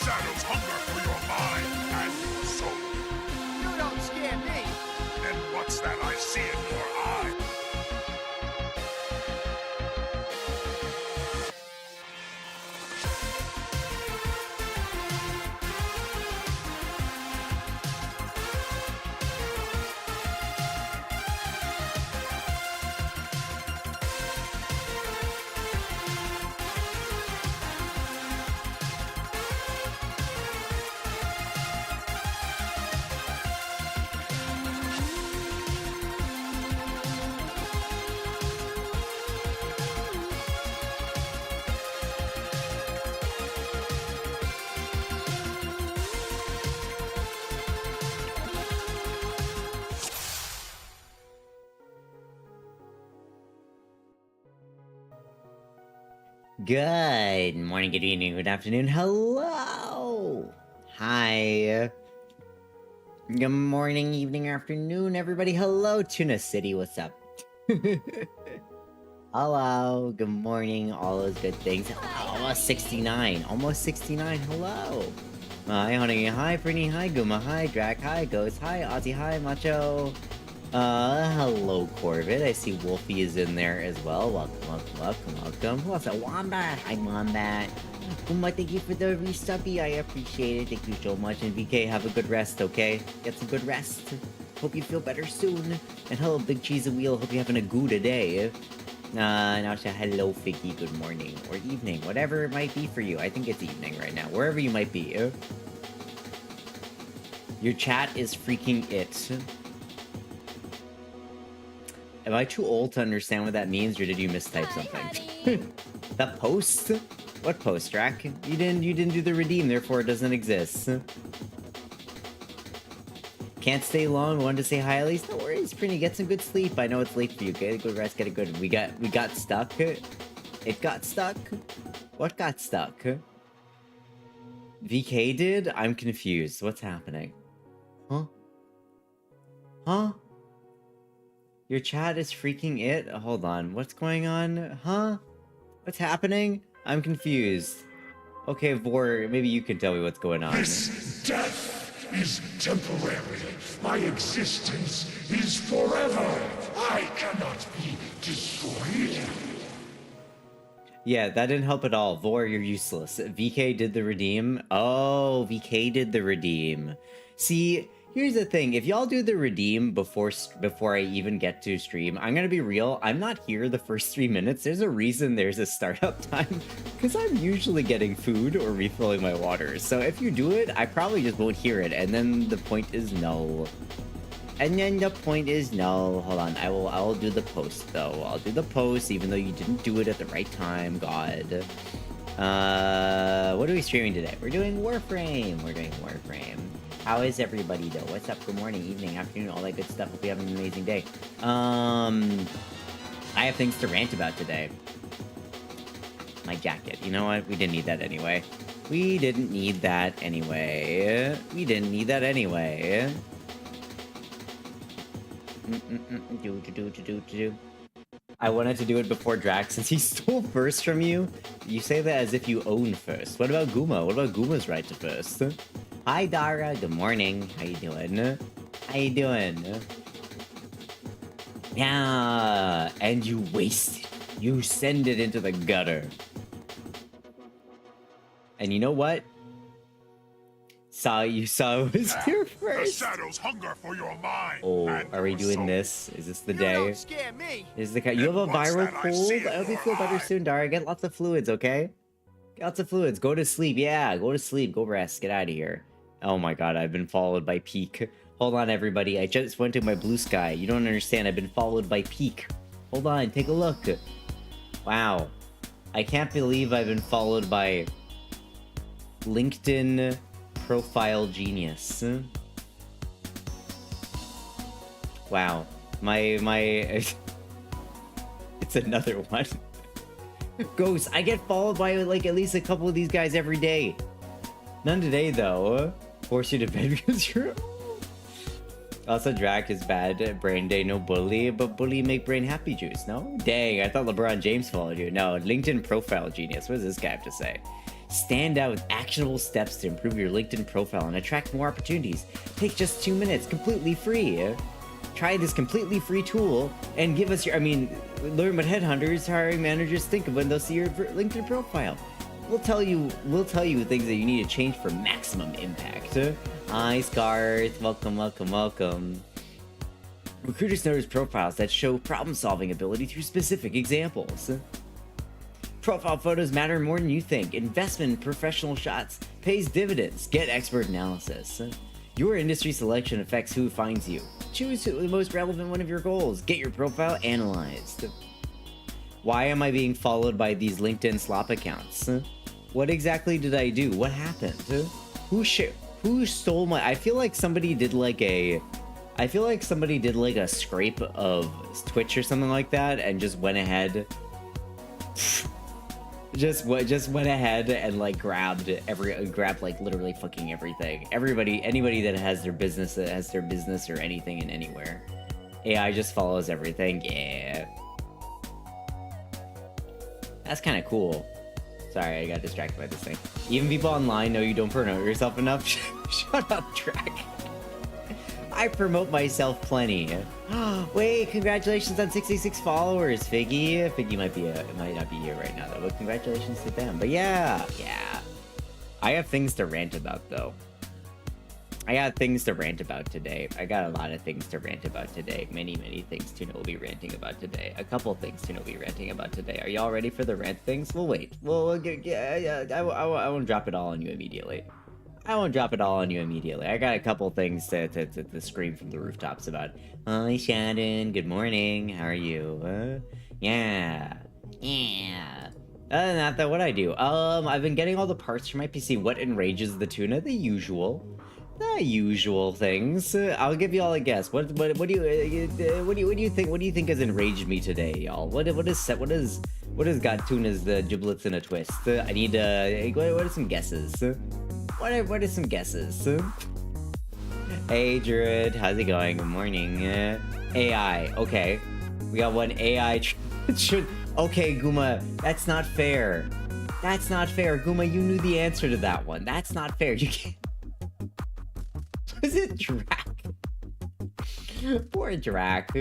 shadows hunger for your mind and your soul. You don't scare me. Then what's that I see in your eye? Good morning, good evening, good afternoon, hello! Hi. Good morning, evening, afternoon, everybody. Hello, Tuna City, what's up? Hello, good morning, all those good things. Almost 69, almost 69, hello! Hi, Honey, hi, Brittany, hi, Guma, hi, Drac, hi, Ghost, hi, Ozzy, hi, Macho. Hello, Corvid. I see Wolfie is in there as well. Welcome. What's up, Wombat? Hi, Wombat. Guma, thank you for the resubby. I appreciate it. Thank you so much. And VK, have a good rest, okay? Get some good rest. Hope you feel better soon. And hello, Big Cheese and Wheel. Hope you're having a good day. Now say hello, Figgy. Good morning. Or evening. Whatever it might be for you. I think it's evening right now. Wherever you might be. Your chat is freaking it. Am I too old to understand what that means, or did you mistype something? The post? What post, Drac? You didn't do the redeem, therefore it doesn't exist. Can't stay long, wanted to say hi at least. No worries, Prinny, get some good sleep. I know it's late for you. Get a good rest, get a good. We got stuck. It got stuck? What got stuck? VK did? I'm confused. What's happening? Huh? Huh? Your chat is freaking it? Hold on, what's going on? Huh? What's happening? I'm confused. Okay, Vor, maybe you can tell me what's going on. This death is temporary. My existence is forever. I cannot be destroyed. Yeah, that didn't help at all. Vor, you're useless. VK did the redeem. Oh, VK did the redeem. See, here's the thing, if y'all do the redeem before I even get to stream, I'm gonna be real, I'm not here the first 3 minutes. There's a reason there's a startup time, because I'm usually getting food or refilling my water. So if you do it, I probably just won't hear it, and then the point is null. And then the point is null. Hold on, I will do the post though. I'll do the post, even though you didn't do it at the right time, God. What are we streaming today? We're doing Warframe. How is everybody though? What's up? Good morning, evening, afternoon, all that good stuff. Hope you have an amazing day. I have things to rant about today. My jacket. You know what? We didn't need that anyway. I wanted to do it before Drax since he stole first from you. You say that as if you own first. What about Guma? What about Guma's right to first? Hi, Dara. Good morning. How you doing? Yeah, and you waste it. You send it into the gutter. And you know what? You saw it was here first. The shadows hunger for your mind. Oh, and are we your doing soul. this? Is this the You day? don't scare me. Is the you have a what's viral that I see cold? in I hope you your feel better eye? soon, Dara. Get lots of fluids, okay? Get lots of fluids. Go to sleep. Yeah, go to sleep. Go rest. Get out of here. Oh my god, I've been followed by Peak. Hold on, everybody. I just went to my blue sky. You don't understand. I've been followed by Peak. Hold on. Take a look. Wow. I can't believe I've been followed by LinkedIn Profile Genius. Wow. It's another one. Ghost, I get followed by like at least a couple of these guys every day. None today though. Force you to bed because you're... Also, Drac is bad. Brain day, no bully, but bully make brain happy juice, no? Dang, I thought LeBron James followed you. No, LinkedIn profile genius. What does this guy have to say? Stand out with actionable steps to improve your LinkedIn profile and attract more opportunities. Take just 2 minutes, completely free. Try this completely free tool and give us your, learn what headhunters, hiring managers think of when they'll see your LinkedIn profile. We'll tell you things that you need to change for maximum impact. Hi, Scarth. Welcome. Recruiters notice profiles that show problem-solving ability through specific examples. Profile photos matter more than you think. Investment in professional shots pays dividends. Get expert analysis. Your industry selection affects who finds you. Choose the most relevant one of your goals. Get your profile analyzed. Why am I being followed by these LinkedIn slop accounts? What exactly did I do? What happened? Who stole my... I feel like somebody did like a scrape of Twitch or something like that and just went ahead... Just went ahead and like grabbed like literally fucking everything. Anybody that has their business or anything in anywhere. AI just follows everything. Yeah. That's kind of cool. Sorry, I got distracted by this thing. Even people online know you don't promote yourself enough. Shut up, Track. I promote myself plenty. Wait, congratulations on 66 followers, Figgy. Figgy might not be here right now though, but congratulations to them. But yeah. I have things to rant about though. I got things to rant about today. I got a lot of things to rant about today. Many things Tuna will be ranting about today. A couple things Tuna will be ranting about today. Are y'all ready for the rant things? We'll wait. I won't drop it all on you immediately. I got a couple things to scream from the rooftops about. Hi, Shannon. Good morning. How are you? Yeah. Other than that, though, what I do? I've been getting all the parts for my PC. What enrages the Tuna? The usual things. I'll give you all a guess. What do you think? What do you think has enraged me today, y'all? What has got Tuna's the giblets in a twist? I need what are some guesses? What are some guesses? Hey, Druid, how's it going? Good morning. AI. Okay, we got one AI. Okay, Guma, that's not fair. Guma, you knew the answer to that one. That's not fair. You can't. Was it Drac? Poor Drac.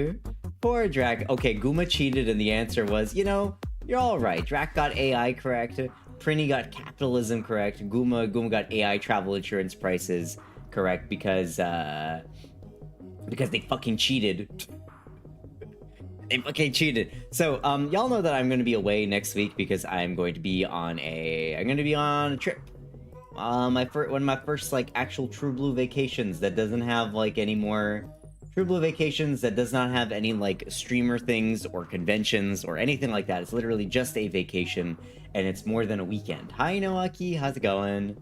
Okay, Guma cheated and the answer was, you're all right. Drac got AI correct. Prinny got capitalism correct. Guma got AI travel insurance prices correct because they fucking cheated. So, y'all know that I'm going to be away next week because I'm going to be on a trip. One of my first like actual True Blue vacations that doesn't have like any more True Blue vacations that does not have any like streamer things or conventions or anything like that. It's literally just a vacation and it's more than a weekend. Hi Noaki, how's it going?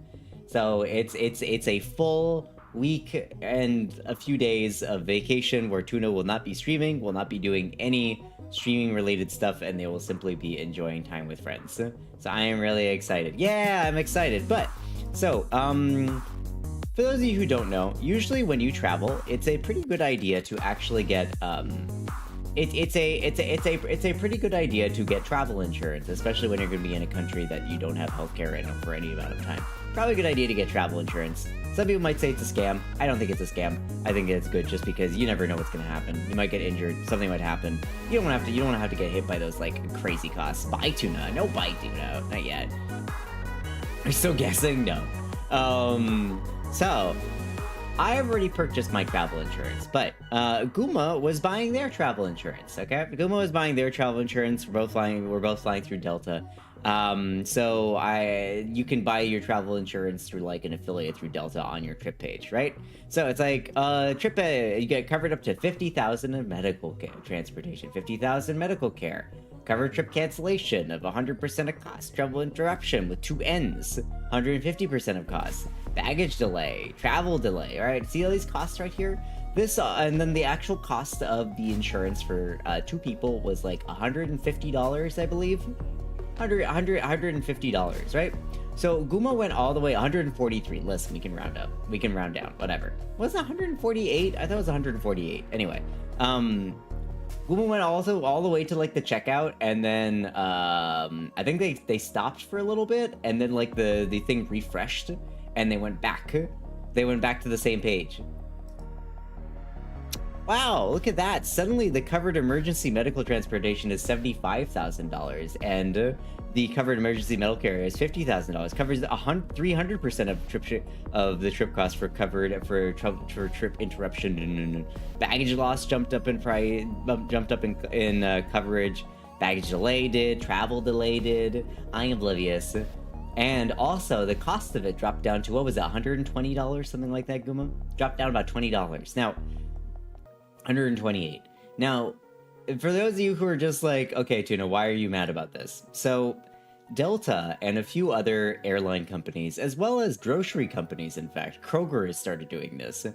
So it's a full week and a few days of vacation where Tuna will not be streaming, will not be doing any streaming related stuff, and they will simply be enjoying time with friends. So I am really excited. Yeah, I'm excited. But so for those of you who don't know, usually when you travel, it's a pretty good idea to actually get it's a pretty good idea to get travel insurance, especially when you're going to be in a country that you don't have healthcare in for any amount of time. Probably a good idea to get travel insurance. Some people might say it's a scam. I don't think it's a scam. I think it's good just because you never know what's going to happen. You might get injured. Something might happen. You don't want to have to get hit by those like crazy costs. Buy Tuna. No, buy Tuna. Not yet. Are you still guessing? No. So I have already purchased my travel insurance, but Guma was buying their travel insurance. Okay, Guma was buying their travel insurance. We're both flying through Delta. So you can buy your travel insurance through like an affiliate through Delta on your trip page, right? So it's like trip you get covered up to 50,000 in medical care, transportation, 50,000 medical care, covered trip cancellation of 100% of cost, travel interruption with 2 N's, 150% of cost, baggage delay, travel delay. All right, see all these costs right here? This and then the actual cost of the insurance for 2 people was like $150, I believe. $150, right? So Guma went all the way 143. Listen, we can round up. We can round down. Whatever. Was it 148? I thought it was 148. Anyway, Guma went also all the way to like the checkout, and then I think they stopped for a little bit, and then like the thing refreshed, and they went back. They went back to the same page. Wow, look at that. Suddenly the covered emergency medical transportation is $75,000, and the covered emergency medical care is $50,000. Covers 300% of the trip cost for covered for trip interruption. Baggage loss jumped up in price, jumped up in coverage. Baggage delay did, travel delay did. I am oblivious. And also the cost of it dropped down to, what was it, $120, something like that, Guma? Dropped down about $20. Now, 128. Now, for those of you who are just like, okay, Tuna, why are you mad about this? So, Delta and a few other airline companies, as well as grocery companies, in fact, Kroger has started doing this,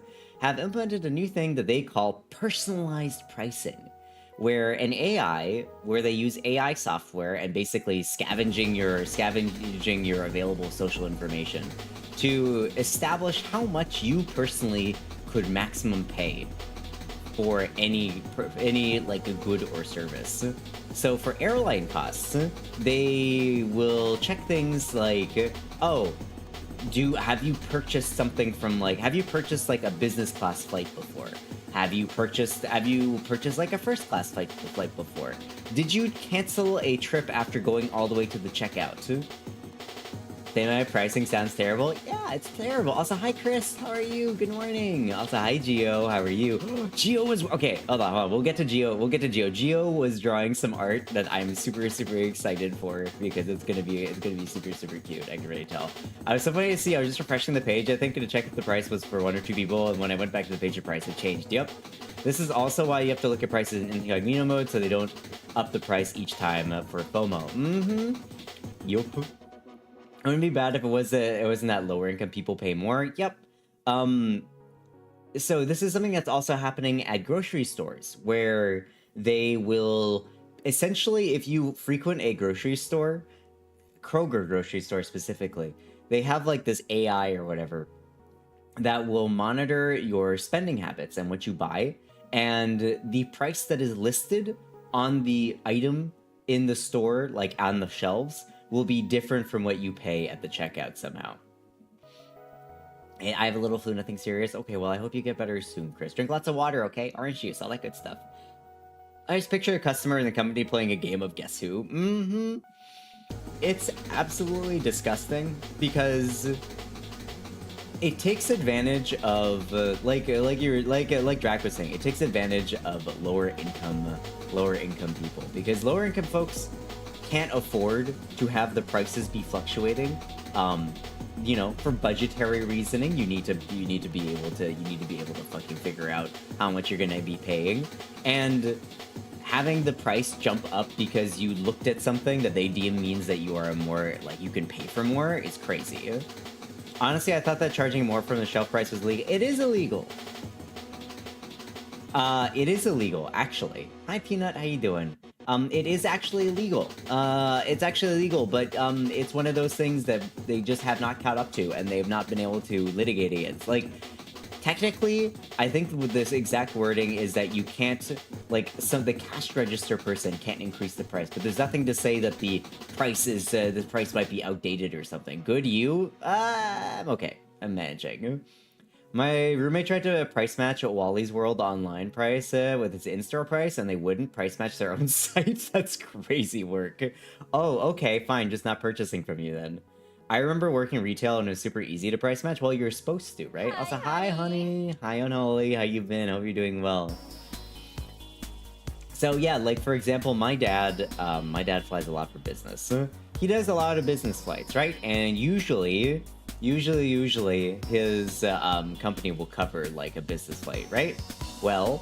have implemented a new thing that they call personalized pricing, where they use AI software and basically scavenging your available social information to establish how much you personally could maximum pay for any like a good or service. So for airline costs, they will check things like, oh, have you purchased something from have you purchased like a business class flight before? Have you purchased like a first class flight before? Did you cancel a trip after going all the way to the checkout? My pricing sounds terrible. Yeah, it's terrible. Also, hi Chris, how are you? Good morning. Also, hi Gio, how are you? Gio was okay. Hold on. We'll get to Gio. Gio was drawing some art that I'm super excited for because it's gonna be super cute. I can really tell. I was so funny to see. I was just refreshing the page, I think, to check if the price was for 1 or 2 people, and when I went back to the page, the price had changed. Yep. This is also why you have to look at prices in incognito mode so they don't up the price each time for FOMO. Yup. It wouldn't be bad if it wasn't that lower income people pay more. Yep. So this is something that's also happening at grocery stores, where they will essentially, if you frequent a grocery store, Kroger grocery store specifically, they have like this AI or whatever that will monitor your spending habits and what you buy, and the price that is listed on the item in the store, like on the shelves, will be different from what you pay at the checkout somehow. Hey, I have a little flu, nothing serious. Okay, well, I hope you get better soon, Chris. Drink lots of water, okay? Orange juice, all that good stuff. I just picture a customer in the company playing a game of Guess Who. It's absolutely disgusting because it takes advantage of, like Drac was saying, it takes advantage of lower income people, because lower income folks can't afford to have the prices be fluctuating. You know, for budgetary reasoning, you need to be able to fucking figure out how much you're gonna be paying, and having the price jump up because you looked at something that they deem means that you are more, like, you can pay for more is crazy. Honestly, I thought that charging more from the shelf price was legal. It is illegal. It is illegal, actually. Hi, Peanut, how you doing? It is actually illegal. It's actually illegal, but it's one of those things that they just have not caught up to, and they have not been able to litigate against. Like, technically, I think with this exact wording is that you can't, like, the cash register person can't increase the price, but there's nothing to say that the price might be outdated or something. Good, you? I'm okay. I'm managing. My roommate tried to price match Wally's World online price with its in-store price, and they wouldn't price match their own sites. That's crazy work. Oh, okay, fine, just not purchasing from you then. I remember working retail and it was super easy to price match. Well, you're supposed to, right? Also, hi, honey. Hi, Unholy. How you been? Hope you're doing well. So yeah, like for example, my dad flies a lot for business. He does a lot of business flights, right? And usually his company will cover like a business flight, right? Well,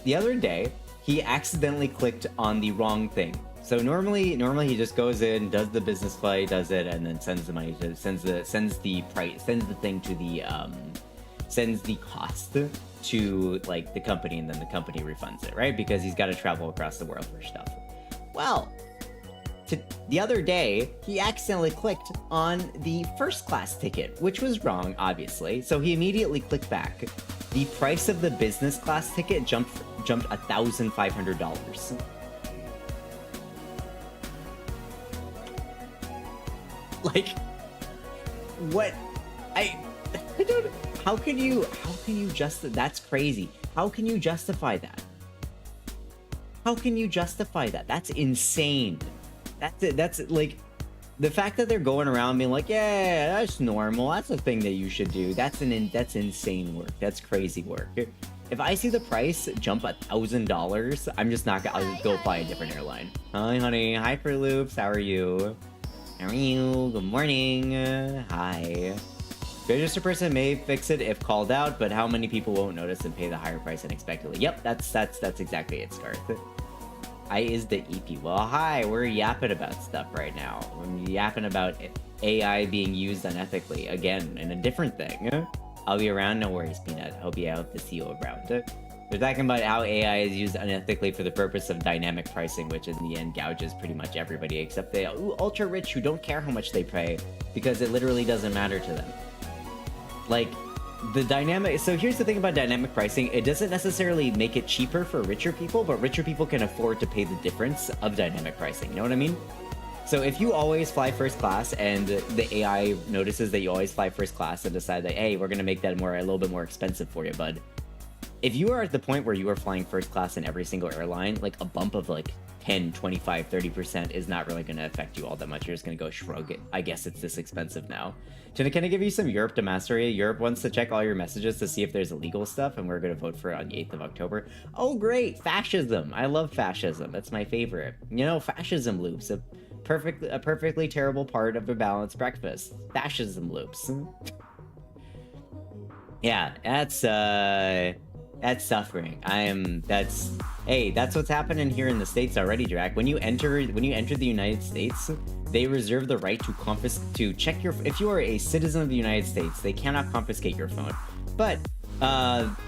the other day he accidentally clicked on the wrong thing. So normally he just goes in, does the business flight, does it, and then sends the money to sends the cost to like the company, and then the company refunds it, right? Because he's got to travel across the world for stuff. Well, the other day, he accidentally clicked on the first class ticket, which was wrong, obviously. So he immediately clicked back. The price of the business class ticket jumped $1,500. Like, what? I don't. How can you just? That's crazy. How can you justify that? How can you justify that? That's insane. That's like, the fact that they're going around being like, yeah, that's normal. That's a thing that you should do. That's insane work. That's crazy work. If I see the price jump $1,000, I'm just not gonna. I'll just go fly a different airline. Hi, honey. Hyperloops. How are you? How are you? Good morning. Hi. Register person may fix it if called out, but how many people won't notice and pay the higher price unexpectedly? Yep, that's exactly it, Scarth. I is the EP. Well, hi, we're yapping about stuff right now. We're yapping about AI being used unethically. Again, in a different thing. I'll be around, no worries, Peanut. I hope to see you around. They're talking about how AI is used unethically for the purpose of dynamic pricing, which in the end gouges pretty much everybody except the ultra rich who don't care how much they pay because it literally doesn't matter to them. Like, the dynamic... So here's the thing about dynamic pricing. It doesn't necessarily make it cheaper for richer people, but richer people can afford to pay the difference of dynamic pricing. You know what I mean? So if you always fly first class and the AI notices that you always fly first class and decide that, hey, we're going to make that a little bit more expensive for you, bud. If you are at the point where you are flying first class in every single airline, like a bump of like 10, 25, 30% is not really going to affect you all that much. You're just going to go shrug it. I guess it's this expensive now. Can I give you some Europe to mastery? Europe wants to check all your messages to see if there's illegal stuff, and we're going to vote for it on the 8th of October. Oh, great! Fascism! I love fascism. That's my favorite. You know, fascism loops. A perfectly terrible part of a balanced breakfast. Fascism loops. Yeah, that's suffering. Hey, that's what's happening here in the States already, Drac. When you enter the United States, they reserve the right to check your... If you are a citizen of the United States, they cannot confiscate your phone. But,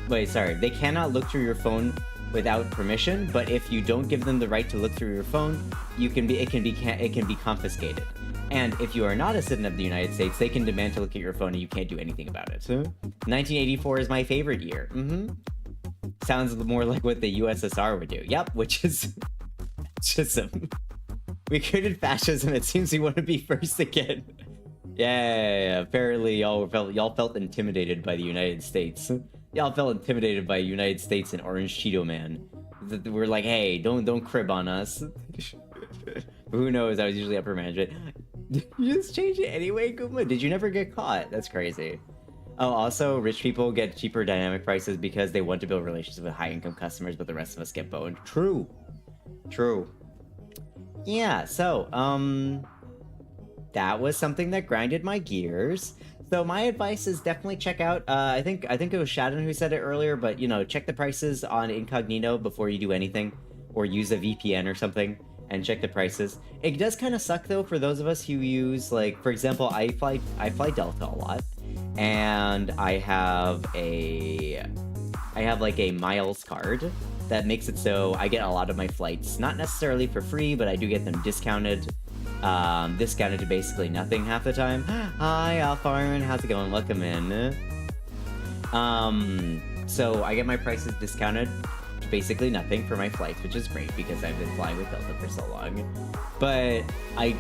they cannot look through your phone without permission, but if you don't give them the right to look through your phone, it can be confiscated. And if you are not a citizen of the United States, they can demand to look at your phone and you can't do anything about it. 1984 is my favorite year. Sounds more like what the USSR would do. Yep, which is fascism. We created fascism. It seems we want to be first again. Yeah. Apparently, y'all felt intimidated by the United States. Y'all felt intimidated by United States and Orange Cheeto Man. We're like, hey, don't crib on us. Who knows? I was usually upper management. Did you just change it anyway, Guma? Did you never get caught? That's crazy. Oh, also, rich people get cheaper dynamic prices because they want to build relationships with high-income customers, but the rest of us get boned. True. Yeah, so, that was something that grinded my gears. So my advice is definitely check out, I think it was Shadon who said it earlier, but, you know, check the prices on incognito before you do anything, or use a VPN or something, and check the prices. It does kind of suck, though, for those of us who use, like, for example, I fly Delta a lot, and I have like a miles card that makes it so I get a lot of my flights, not necessarily for free, but I do get them discounted. Discounted to basically nothing half the time. Hi, Alpharin, how's it going? Welcome in. So I get my prices discounted to basically nothing for my flights, which is great because I've been flying with Delta for so long. But I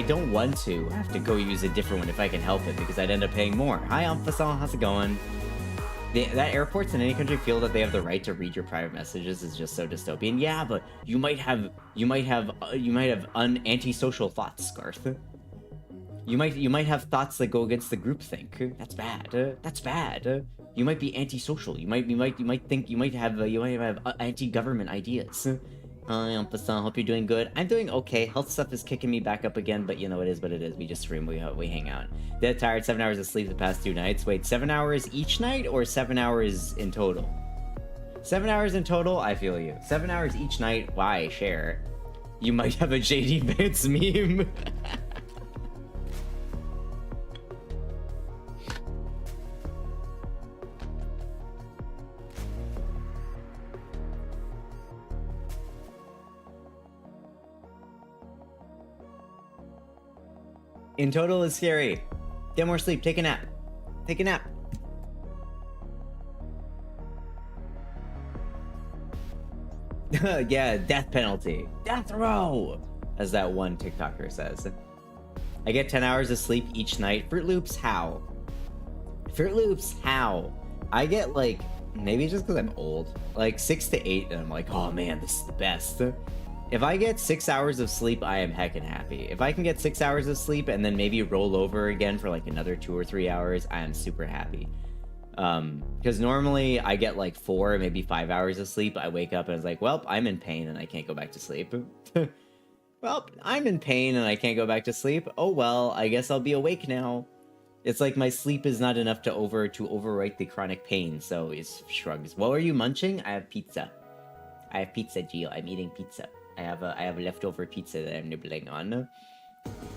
don't want to have to go use a different one if I can help it, because I'd end up paying more. Hi, Amphasan, how's it going? That airports in any country feel that they have the right to read your private messages is just so dystopian. Yeah, but you might have antisocial thoughts, Scarth. You might have thoughts that go against the groupthink. That's bad. That's bad. You might be antisocial. You might have anti-government ideas. Hi, Amphasan, hope you're doing good. I'm doing okay. Health stuff is kicking me back up again, but you know, it is what it is. We just stream, we hang out. Dead tired, 7 hours of sleep the past 2 nights. Wait, 7 hours each night or 7 hours in total? 7 hours in total? I feel you. 7 hours each night? Why? Share. You might have a JD Vance meme. In total is scary. Get more sleep. Take a nap. Take a nap. Yeah, death penalty. Death row! As that one TikToker says. I get 10 hours of sleep each night. Fruit Loops, how? Fruit Loops, how? I get like, maybe just because I'm old, like 6 to 8, and I'm like, oh man, this is the best. If I get 6 hours of sleep, I am heckin' happy. If I can get 6 hours of sleep and then maybe roll over again for like another 2 or 3 hours, I am super happy. Because normally I get like 4, maybe 5 hours of sleep. I wake up and it's like, well, I'm in pain and I can't go back to sleep. Well, I'm in pain and I can't go back to sleep. Oh well, I guess I'll be awake now. It's like my sleep is not enough to overwrite the chronic pain, so it shrugs. What are you munching? I have pizza. I have pizza, Gio. I'm eating pizza. I have leftover pizza that I'm nibbling on.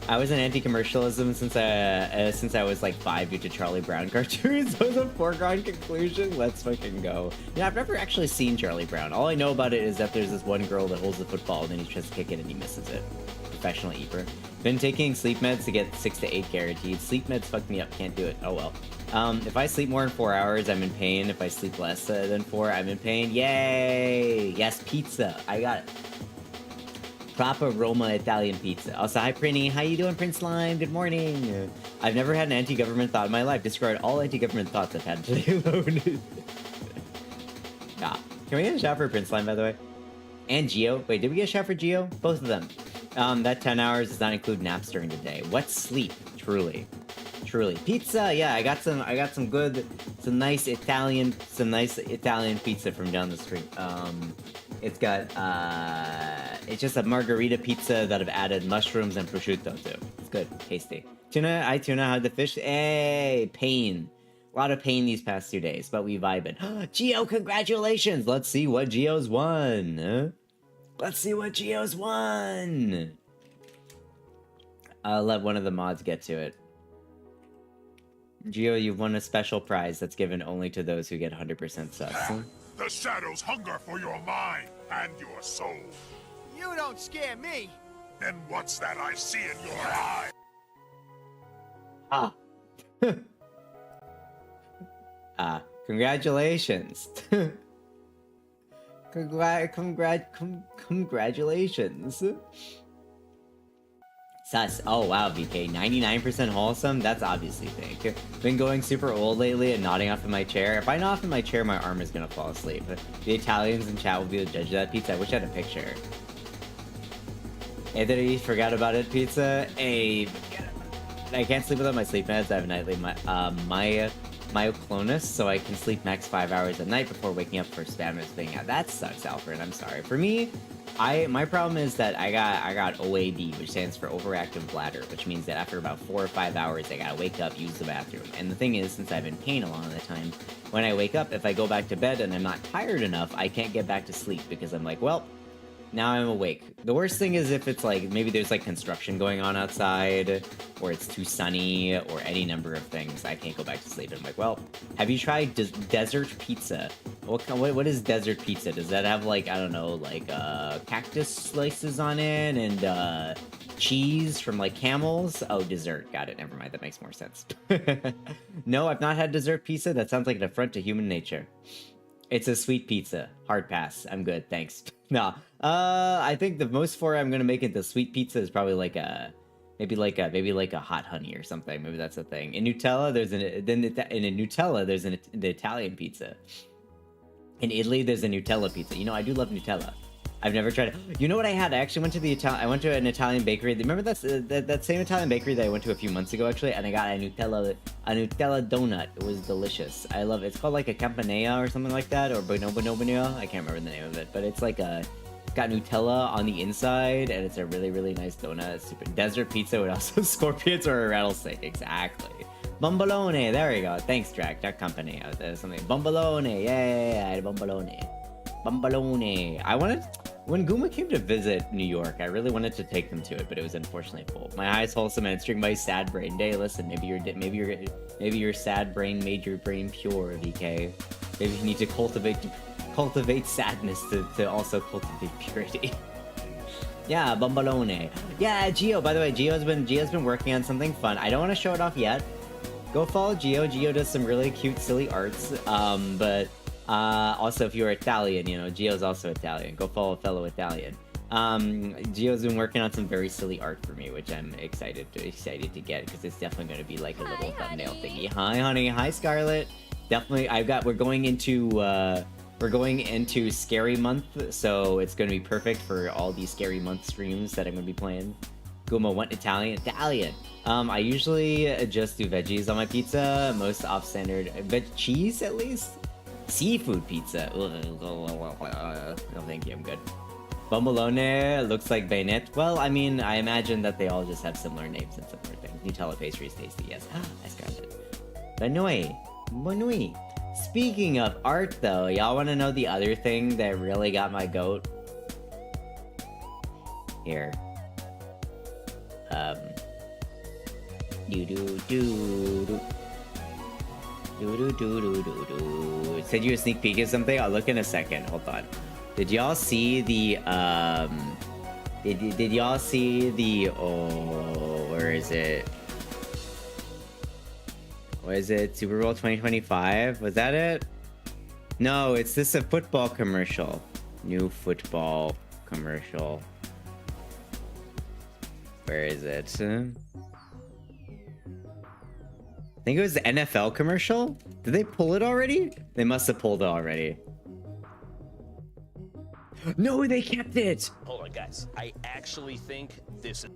I was in anti-commercialism since I was like 5 due to Charlie Brown cartoons. That was a foregone conclusion. Let's fucking go. Yeah, I've never actually seen Charlie Brown. All I know about it is that there's this one girl that holds the football and then he tries to kick it and he misses it. Professional eater. Been taking sleep meds to get 6 to 8 guaranteed. Sleep meds fuck me up. Can't do it. Oh well. If I sleep more than 4 hours, I'm in pain. If I sleep less than 4, I'm in pain. Yay! Yes, pizza. I got it. Proper Roma Italian pizza. Also, hi Prinny. How you doing, Prince Slime? Good morning. I've never had an anti-government thought in my life. Discard all anti-government thoughts I've had today alone. Ah. Can we get a shout for Prince Slime, by the way? And Geo. Wait, did we get a shout for Geo? Both of them. That 10 hours does not include naps during the day. What sleep? Truly. Pizza, yeah, I got some nice Italian pizza from down the street. It's got, it's just a margarita pizza that I've added mushrooms and prosciutto to. It's good, tasty. Tuna, how'd the fish? Hey, pain. A lot of pain these past 2 days, but we vibing. Geo, congratulations! Let's see what Geo's won. Let's see what Geo's won. I'll let one of the mods get to it. Geo, you've won a special prize that's given only to those who get 100% sus. The shadows hunger for your mind and your soul. You don't scare me. Then what's that I see in your eye? Congratulations. Congratulations. Sus. Oh wow, VK. 99% wholesome? That's obviously fake. Been going super old lately and nodding off in my chair. If I nod off in my chair, my arm is gonna fall asleep. The Italians in chat will be the judge of that pizza. I wish I had a picture. Anthony, forgot about it, pizza. Hey, I can't sleep without my sleep meds. I have nightly myoclonus, so I can sleep max 5 hours at night before waking up for spasms being out. That sucks, Alfred. I'm sorry. For me, my problem is that I got OAB, which stands for overactive bladder, which means that after about 4 or 5 hours, I gotta wake up, use the bathroom. And the thing is, since I've been in pain a lot of the time, when I wake up, if I go back to bed and I'm not tired enough, I can't get back to sleep because I'm like, well, now I'm awake. The worst thing is if it's like, maybe there's like construction going on outside, or it's too sunny, or any number of things, I can't go back to sleep. I'm like, well, have you tried desert pizza? What is desert pizza? Does that have like, I don't know, like cactus slices on it, and cheese from like camels? Oh, dessert. Got it. Never mind. That makes more sense. No, I've not had dessert pizza. That sounds like an affront to human nature. It's a sweet pizza. Hard pass. I'm good. Thanks. Nah. I think the most for I'm gonna make into sweet pizza is probably like maybe like a hot honey or something. Maybe that's a thing. In Nutella, there's the Italian pizza. In Italy, there's a Nutella pizza. You know, I do love Nutella. I've never tried it. You know what I had? I actually went to an Italian bakery. Remember that same Italian bakery that I went to a few months ago, actually, and I got a Nutella donut. It was delicious. I love it. It's called like a campanella or something like that, or bonobonobonio. I can't remember the name of it, but it's like got Nutella on the inside, and it's a really, really nice donut. It's super desert pizza with also scorpions or a rattlesnake. Exactly. Bombolone. There we go. Thanks, Drac. That company. There's something. Bombolone. Yeah. Bombolone. When Guma came to visit New York, I really wanted to take them to it, but it was unfortunately full. My highest wholesome and it's during my sad brain day. Listen, maybe your sad brain made your brain pure, VK. Maybe you need to cultivate sadness to also cultivate purity. Yeah, Bombolone. Yeah, Gio. By the way, Gio's been working on something fun. I don't want to show it off yet. Go follow Gio. Gio does some really cute, silly arts. But also, if you're Italian, you know, Gio's also Italian. Go follow a fellow Italian. Gio's been working on some very silly art for me, which I'm excited to get because it's definitely going to be like a little thumbnail thingy. Hi, honey. Hi, Scarlett. Definitely, we're going into Scary Month, so it's going to be perfect for all these Scary Month streams that I'm going to be playing. Guma, want Italian? Italian! I usually just do veggies on my pizza, most off-standard. Cheese, at least? Seafood pizza. No, thank you, I'm good. Bombolone looks like bayonet. Well, I mean, I imagine that they all just have similar names and similar things. Nutella pastry is tasty, yes. I scratched it. Banoi. Bonui. Speaking of art, though, y'all want to know the other thing that really got my goat? Here. Said you a sneak peek at something? I'll look in a second. Hold on. Did y'all see the Did y'all see the where is it? What is it? Super Bowl 2025? Was that it? No, it's this a football commercial. New football commercial. Where is it? I think it was the NFL commercial. Did they pull it already? They must have pulled it already. No, they kept it. Hold on, guys. I actually think this is...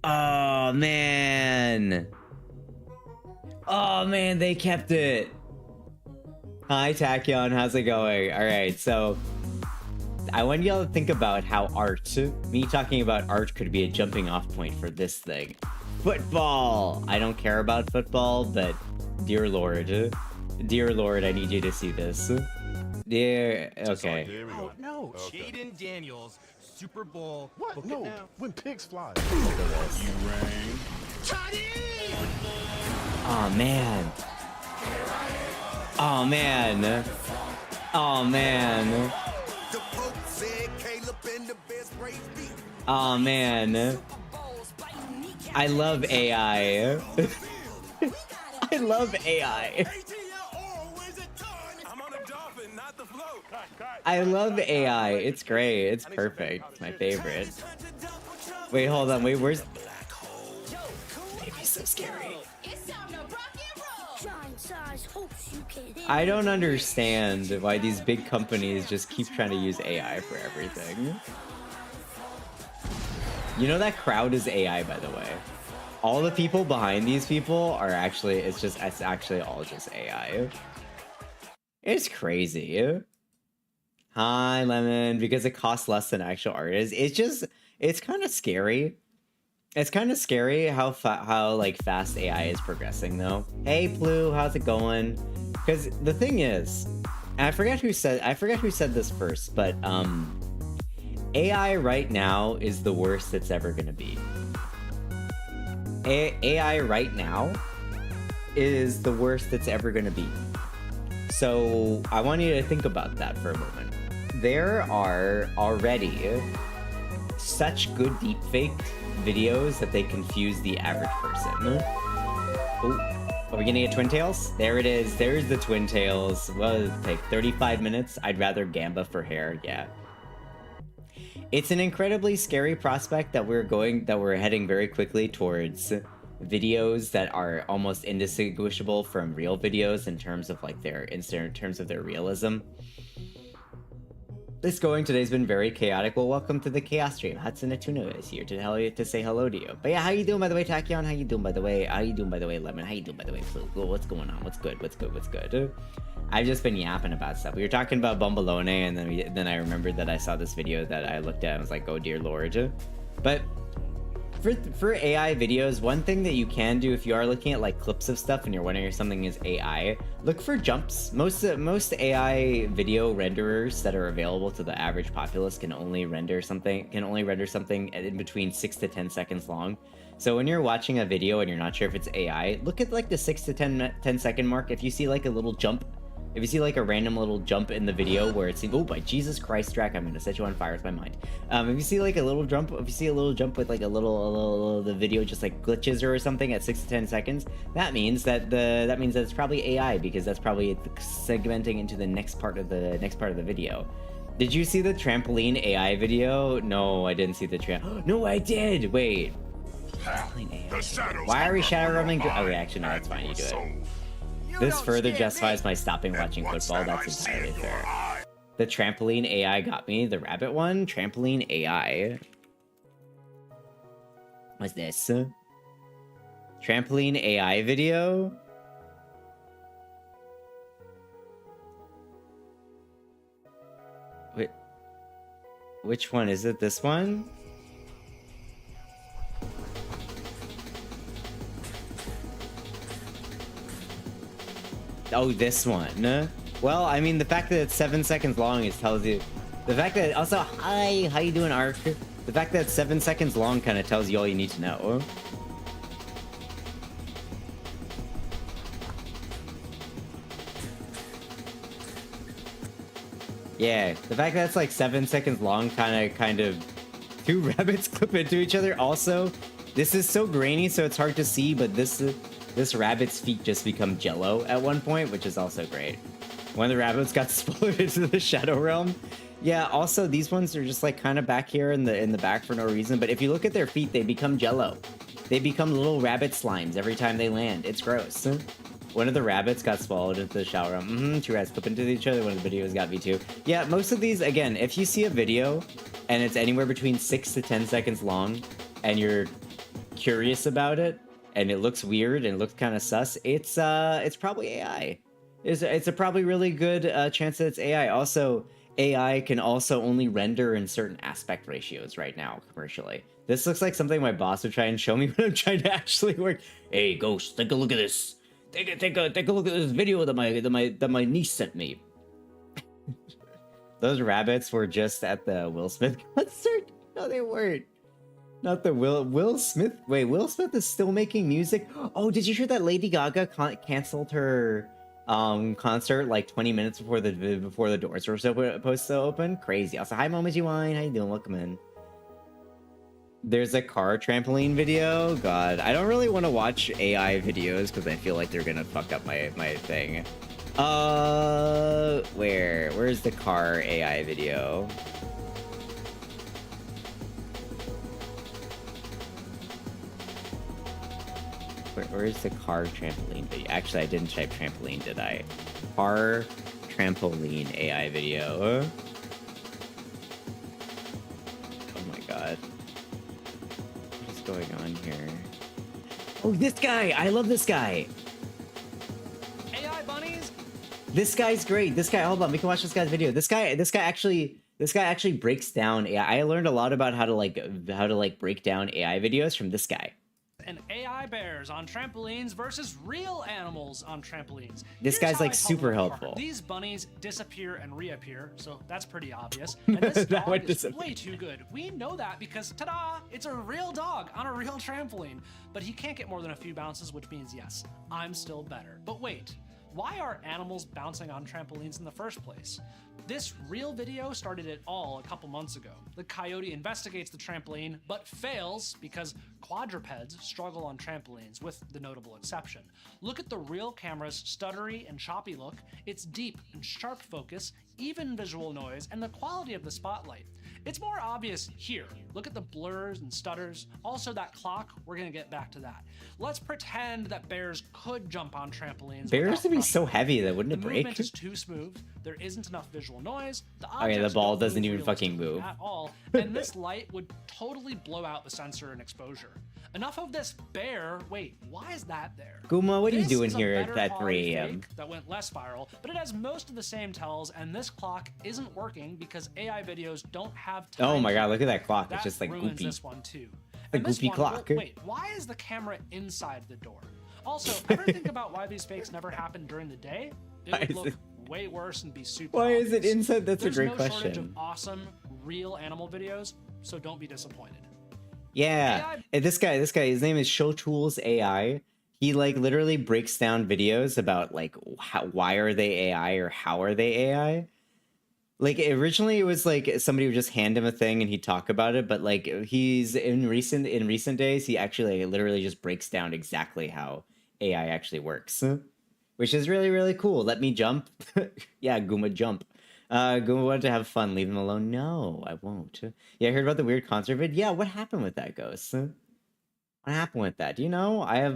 Oh, man. Oh, man, they kept it. Hi, Tachyon. How's it going? All right, so... I want y'all to think about how art, me talking about art, could be a jumping off point for this thing. Football! I don't care about football, but dear Lord, I need you to see this. Dear, okay. Oh, no, Jaden Daniels, Super Bowl. What? No, when pigs fly. Oh, man. Oh, man. Oh, man. Oh, man. I love AI. I love AI. I love AI. It's great. It's perfect. It's my favorite. Wait, hold on. Wait, where's... Maybe so scary. I don't understand why these big companies just keep trying to use AI for everything. You know that crowd is AI, by the way. All the people behind these people are actually, it's actually all just AI. It's crazy. Hi, Lemon, because it costs less than actual artists. It's kind of scary. It's kind of scary how like fast AI is progressing, though. Hey, Plu, how's it going? Because the thing is, and I forget who said this first, but AI right now is the worst it's ever gonna be. AI right now is the worst it's ever gonna be. So I want you to think about that for a moment. There are already such good deepfake videos that they confuse the average person. Oh, are we gonna get Twin Tails? There it is. There's the Twin Tails. Well, it'll take 35 minutes. I'd rather Gamba for hair. Yeah. It's an incredibly scary prospect that we're heading very quickly towards videos that are almost indistinguishable from real videos in terms of like their realism. Today's been very chaotic. Well, welcome to the chaos stream. Hatsune Tuna is here to say hello to you. But yeah, how you doing, by the way, Tachyon? How you doing, by the way? How you doing, by the way, Lemon? How you doing, by the way, Flu? What's going on? What's good? What's good? What's good? I've just been yapping about stuff. We were talking about Bombolone, and then I remembered that I saw this video that I looked at and was like, oh dear Lord. But for AI videos, one thing that you can do if you are looking at like clips of stuff and you're wondering if something is AI, look for jumps. Most AI video renderers that are available to the average populace can only render something in between 6 to 10 seconds long. So when you're watching a video and you're not sure if it's AI, look at like the 6 to 10 second mark. If you see like a little jump if you see like a random little jump in the video where it seems, oh by Jesus Christ, Drac, I'm gonna set you on fire with my mind. If you see like a little jump, if you see a little jump with like a little the video just like glitches or something at 6 to 10 seconds, that means that it's probably AI, because that's probably segmenting into the next part of the video. Did you see the trampoline AI video? No, I didn't see the No, I did. Wait. Trampoline AI. Why are we shadow roaming? Oh, wait, actually, no, that's fine. You do it. This further justifies my stopping watching football. That's entirely fair. The trampoline AI got me. The rabbit one? Trampoline AI. What's this? Trampoline AI video? Wait. Which one? Is it this one? Oh, this one. Well, I mean, the fact that it's 7 seconds long is tells you. The fact that also, hi, how you doing, Ark? The fact that it's 7 seconds long kind of tells you all you need to know. Yeah, the fact that it's like 7 seconds long kind of two rabbits clip into each other. Also, this is so grainy, so it's hard to see, but this rabbit's feet just become jello at one point, which is also great. One of the rabbits got swallowed into the shadow realm. Yeah, also these ones are just like kind of back here in the back for no reason, but if you look at their feet, they become jello. They become little rabbit slimes every time they land. It's gross. One of the rabbits got swallowed into the shadow realm. Two rats clip into each other. One of the videos got V2. Yeah, most of these, again, if you see a video and it's anywhere between 6 to 10 seconds long and you're curious about it, and it looks weird and it looks kind of sus, it's probably AI. It's a probably really good chance that it's AI. Also, AI can also only render in certain aspect ratios right now commercially. This looks like something my boss would try and show me when I'm trying to actually work. Hey, Ghost, take a look at this. Take a look at this video that my niece sent me. Those rabbits were just at the Will Smith concert. No, they weren't. Not the Will Smith. Wait, Will Smith is still making music? Oh, did you hear that Lady Gaga canceled her concert like 20 minutes before the doors were supposed to open? Crazy. Also, hi Momoji Wine, how you doing? Welcome in. There's a car trampoline video. God, I don't really want to watch AI videos because I feel like they're gonna fuck up my thing. Where's the car AI video? Where's the car trampoline video? Actually, I didn't type trampoline, did I? Car trampoline AI video. Oh my god. What is going on here? Oh, this guy! I love this guy! AI bunnies? This guy's great. This guy, hold on, we can watch this guy's video. This guy actually breaks down AI. I learned a lot about how to break down AI videos from this guy. And AI bears on trampolines versus real animals on trampolines. This guy's like super helpful. These bunnies disappear and reappear, so that's pretty obvious. And this dog is way too good. We know that because, ta-da, it's a real dog on a real trampoline. But he can't get more than a few bounces, which means yes, I'm still better. But wait, why are animals bouncing on trampolines in the first place? This real video started it all a couple months ago. The coyote investigates the trampoline, but fails because quadrupeds struggle on trampolines, with the notable exception. Look at the real camera's stuttery and choppy look, its deep and sharp focus, even visual noise, and the quality of the spotlight. It's more obvious here. Look at the blurs and stutters. Also that clock, we're gonna get back to that. Let's pretend that bears could jump on trampolines. Bears would be so heavy that wouldn't it break? The movement is too smooth. There isn't enough visual noise. The ball doesn't even fucking move at all. And this light would totally blow out the sensor and exposure. Enough of this bear. Wait, why is that there? Guma, what are you doing here at 3 a.m.? That went less viral, but it has most of the same tells, and this clock isn't working because AI videos don't have time. Oh my god, look at that clock. It's just like ruins goopy. This one too. A goopy clock. Wait, why is the camera inside the door? Also, ever think about why these fakes never happen during the day? It would look way worse and be super Why obvious. is it inside? That's a great There's no question. shortage of awesome, real animal videos, so don't be disappointed. Yeah, and this guy, his name is Show Tools AI. he like literally breaks down videos about like why are they AI or how are they AI. Like originally it was like somebody would just hand him a thing and he'd talk about it, but like he's in recent days he actually like, literally just breaks down exactly how AI actually works, which is really really cool. Let me jump. Yeah, Guma jump. Guma wanted to have fun. Leave him alone. No, I won't. Yeah, I heard about the weird concert vid. Yeah, what happened with that, Ghost? What happened with that? Do you know? I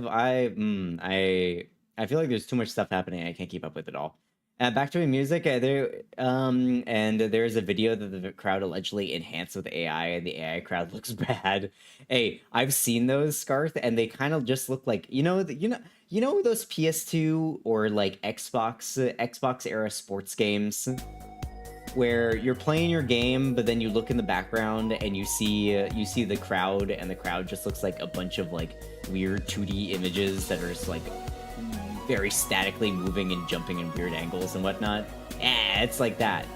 feel like there's too much stuff happening. I can't keep up with it all. Back to music. And there's a video that the crowd allegedly enhanced with AI, and the AI crowd looks bad. Hey, I've seen those, Scarth, and they kind of just look like you know those PS2 or like Xbox era sports games where you're playing your game, but then you look in the background and you see the crowd, and the crowd just looks like a bunch of like weird 2D images that are just like very statically moving and jumping in weird angles and whatnot. It's like that.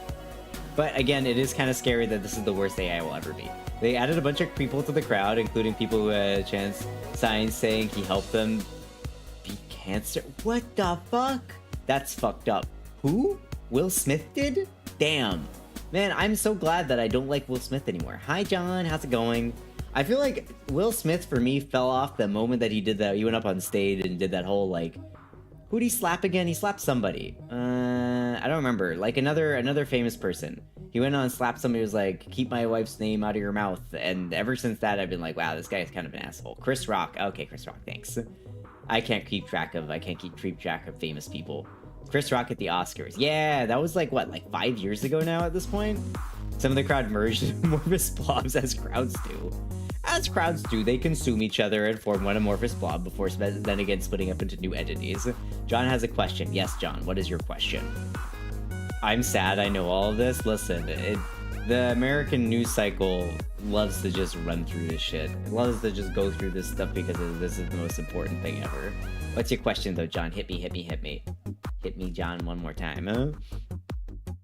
But again, it is kind of scary that this is the worst AI will ever be. They added a bunch of people to the crowd, including people who had a chance signs saying he helped them beat cancer. What the fuck? That's fucked up. Who? Will Smith did? Damn. Man, I'm so glad that I don't like Will Smith anymore. Hi, John. How's it going? I feel like Will Smith, for me, fell off the moment that he did that. He went up on stage and did that whole, like... Who'd he slap again? He slapped somebody. I don't remember. Like, another famous person. He went on and slapped somebody who was like, keep my wife's name out of your mouth. And ever since that, I've been like, wow, this guy is kind of an asshole. Chris Rock. Okay, Chris Rock, thanks. I can't keep track of famous people. Chris Rock at the Oscars. Yeah, that was like, what, like 5 years ago now at this point? Some of the crowd merged amorphous blobs as crowds do. As crowds do, they consume each other and form one amorphous blob before then again splitting up into new entities. John has a question. Yes, John, what is your question? I'm sad I know all of this. Listen, the American news cycle loves to just run through this shit. It loves to just go through this stuff because this is the most important thing ever. What's your question though, John? Hit me. Hit me, John, one more time, huh?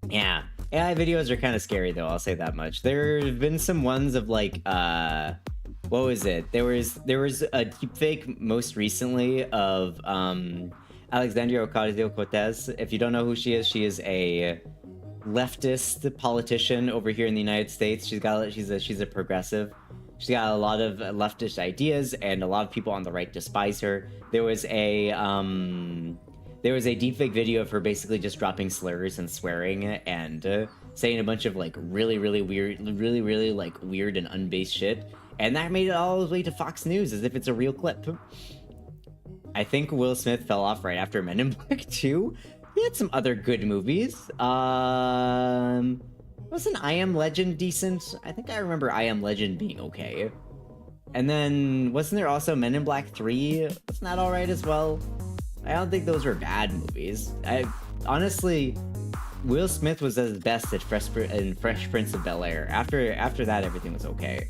Yeah. AI videos are kind of scary though, I'll say that much. There have been some ones of like, what was it? There was a deepfake most recently of Alexandria Ocasio-Cortez. If you don't know who she is a leftist politician over here in the United States. She's a progressive. She's got a lot of leftist ideas, and a lot of people on the right despise her. There was a deepfake video of her basically just dropping slurs and swearing and saying a bunch of like really weird, really like weird and unbased shit, and that made it all the way to Fox News as if it's a real clip. I think Will Smith fell off right after Men in Black 2. He had some other good movies. Wasn't I Am Legend decent? I think I remember I Am Legend being okay. And then wasn't there also Men in Black 3? Wasn't that alright as well? I don't think those were bad movies. Honestly, Will Smith was at his best at Fresh Prince of Bel-Air. After that, everything was okay.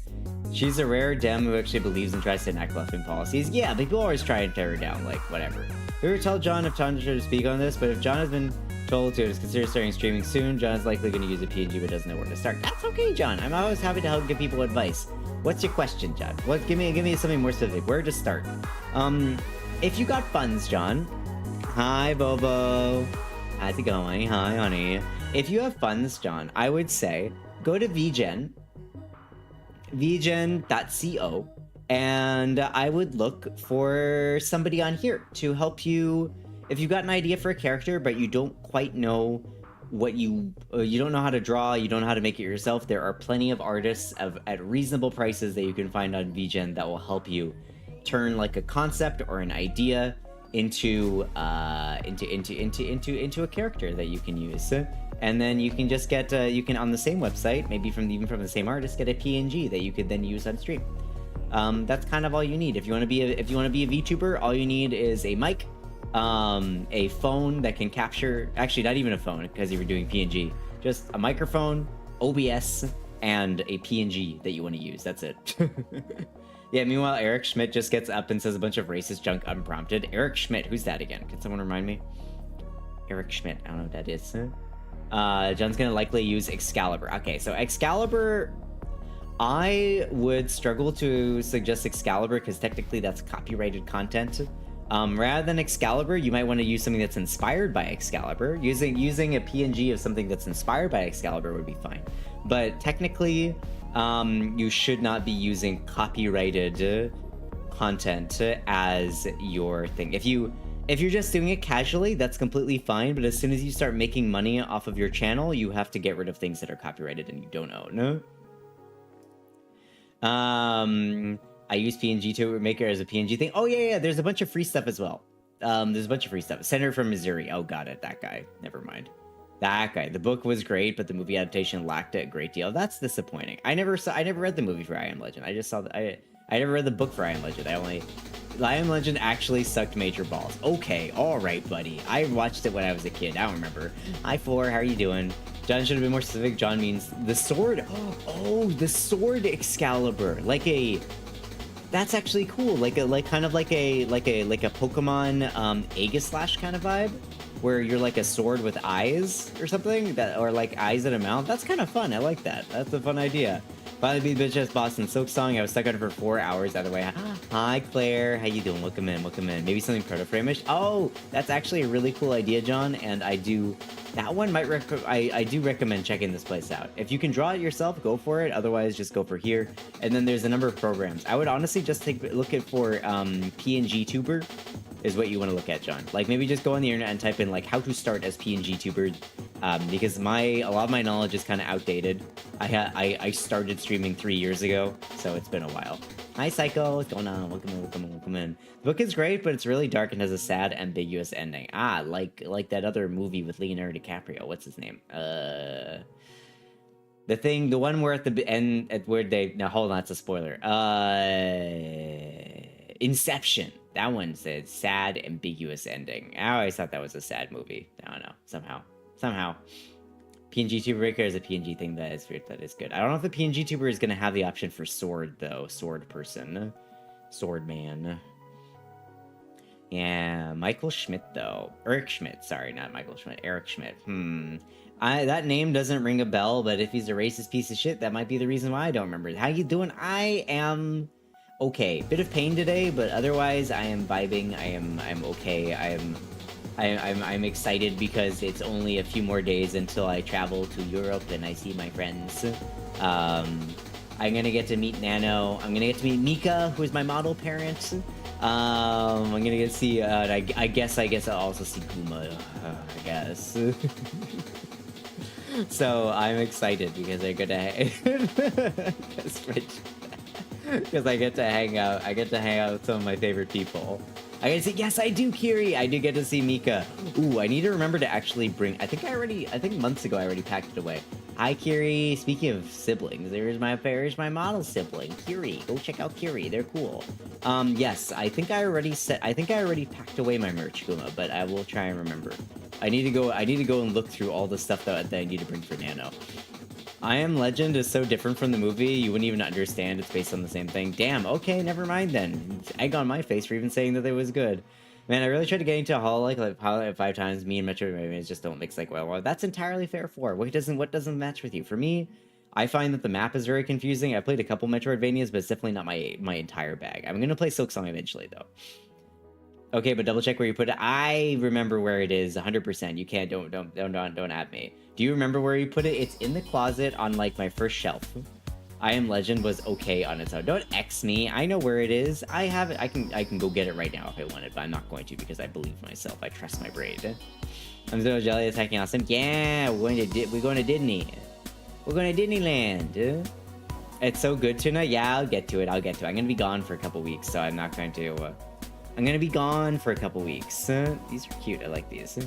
She's a rare dem who actually believes and tries to enact left-wing policies. Yeah, people always try and tear her down, like, whatever. We were told John if John should speak on this, but if John has been told to consider starting streaming soon, John is likely going to use a PNG but doesn't know where to start. That's okay, John. I'm always happy to help give people advice. What's your question, John? Give me something more specific. Where to start? If you got funds, John. Hi, Bobo. How's it going? Hi, honey. If you have funds, John, I would say go to vgen.co, and I would look for somebody on here to help you. If you've got an idea for a character, but you don't quite know what you don't know how to draw, you don't know how to make it yourself, there are plenty of artists at reasonable prices that you can find on VGen that will help you turn like a concept or an idea into a character that you can use. And then you can just get you can on the same website, maybe even from the same artist, get a PNG that you could then use on stream. That's kind of all you need. If you want to be a VTuber, all you need is a mic, a phone that can capture, actually not even a phone because you were doing PNG, just a microphone, OBS, and a PNG that you want to use. That's it. Yeah, meanwhile, Eric Schmidt just gets up and says a bunch of racist junk unprompted. Eric Schmidt, who's that again? Can someone remind me? Eric Schmidt, I don't know what that is. John's gonna likely use Excalibur. Okay, so Excalibur, I would struggle to suggest Excalibur because technically that's copyrighted content. Rather than Excalibur, you might want to use something that's inspired by Excalibur. Using a PNG of something that's inspired by Excalibur would be fine. But technically, you should not be using copyrighted content as your thing. If you're just doing it casually, that's completely fine. But as soon as you start making money off of your channel, you have to get rid of things that are copyrighted and you don't own. I use PNG to Maker as a PNG thing. Oh yeah, there's a bunch of free stuff as well. There's a bunch of free stuff. Senator from Missouri. Oh, got it. That guy. Never mind. That guy. The book was great, but the movie adaptation lacked a great deal. That's disappointing. I never read the movie for I Am Legend. I just saw I never read the book for I Am Legend. I Am Legend actually sucked major balls. Okay, all right, buddy. I watched it when I was a kid. I don't remember. Hi, 4. How are you doing? John should have been more specific. John means the sword. Oh, the sword Excalibur. That's actually cool. Like a Pokemon Aegislash kind of vibe, where you're like a sword with eyes or something, or like eyes and a mouth. That's kind of fun. I like that. That's a fun idea. Finally beat bitch ass boss in Silk Song. I was stuck on it for 4 hours. Either way. Hi Claire, how you doing? Welcome in. Maybe something proto-frame-ish. Oh, that's actually a really cool idea, John. And I do. That one might I do recommend checking this place out. If you can draw it yourself, go for it. Otherwise, just go for here. And then there's a number of programs. I would honestly just look at for PNG tuber is what you want to look at, John. Like maybe just go on the internet and type in like how to start as PNG tuber, because a lot of my knowledge is kind of outdated. I started streaming 3 years ago, so it's been a while. Hi Psycho, what's going on? Welcome in. The book is great, but it's really dark and has a sad, ambiguous ending. Like that other movie with Leonardo DiCaprio. What's his name? The one where at the end, where they... Now, hold on, it's a spoiler. Inception. That one said sad, ambiguous ending. I always thought that was a sad movie. I don't know. Somehow. PNG Tuber Breaker is a PNG thing that is weird. That is good. I don't know if the PNG Tuber is going to have the option for sword, though. Sword person. Sword man. Yeah, Michael Schmidt, though. Eric Schmidt. Sorry, not Michael Schmidt. Eric Schmidt. That name doesn't ring a bell, but if he's a racist piece of shit, that might be the reason why I don't remember it. How you doing? I am okay. Bit of pain today, but otherwise I am vibing. I'm okay. I'm excited because it's only a few more days until I travel to Europe and I see my friends. I'm gonna get to meet Nano. I'm gonna get to meet Mika, who is my model parent. I'm gonna get to see. I guess I'll also see Kuma. I guess. So I'm excited because I get to because I get to hang out. I get to hang out with some of my favorite people. I get to see, yes, I do, Kiri. I do get to see Mika. Ooh, I need to remember to actually bring. I think months ago I already packed it away. Hi, Kiri. Speaking of siblings, there's my model sibling, Kiri. Go check out Kiri. They're cool. Yes, I think I already packed away my merch, Kuma, but I will try and remember. I need to go and look through all the stuff that I need to bring for Nano. I Am Legend is so different from the movie, you wouldn't even understand it's based on the same thing. Damn, okay, never mind then. It's egg on my face for even saying that it was good. Man, I really tried to get into a Hololive 5 times. Me and Metroidvanias just don't mix like well. That's entirely fair for. What doesn't match with you? For me, I find that the map is very confusing. I played a couple Metroidvanias, but it's definitely not my entire bag. I'm gonna play Silk Song eventually, though. Okay, but double check where you put it. I remember where it is 100%. You can't, don't at me. Do you remember where you put it? It's in the closet on like my first shelf. I Am Legend was okay on its own. Don't X me. I know where it is. I have it. I can go get it right now if I want it, but I'm not going to because I believe myself. I trust my brain. I'm so jelly attacking awesome. Yeah, we're going to Disney. We're going to Disneyland. It's so good, Tuna. Yeah, I'll get to it. I'm going to be gone for a couple weeks, so I'm not going to. I'm gonna be gone for a couple weeks. These are cute. I like these.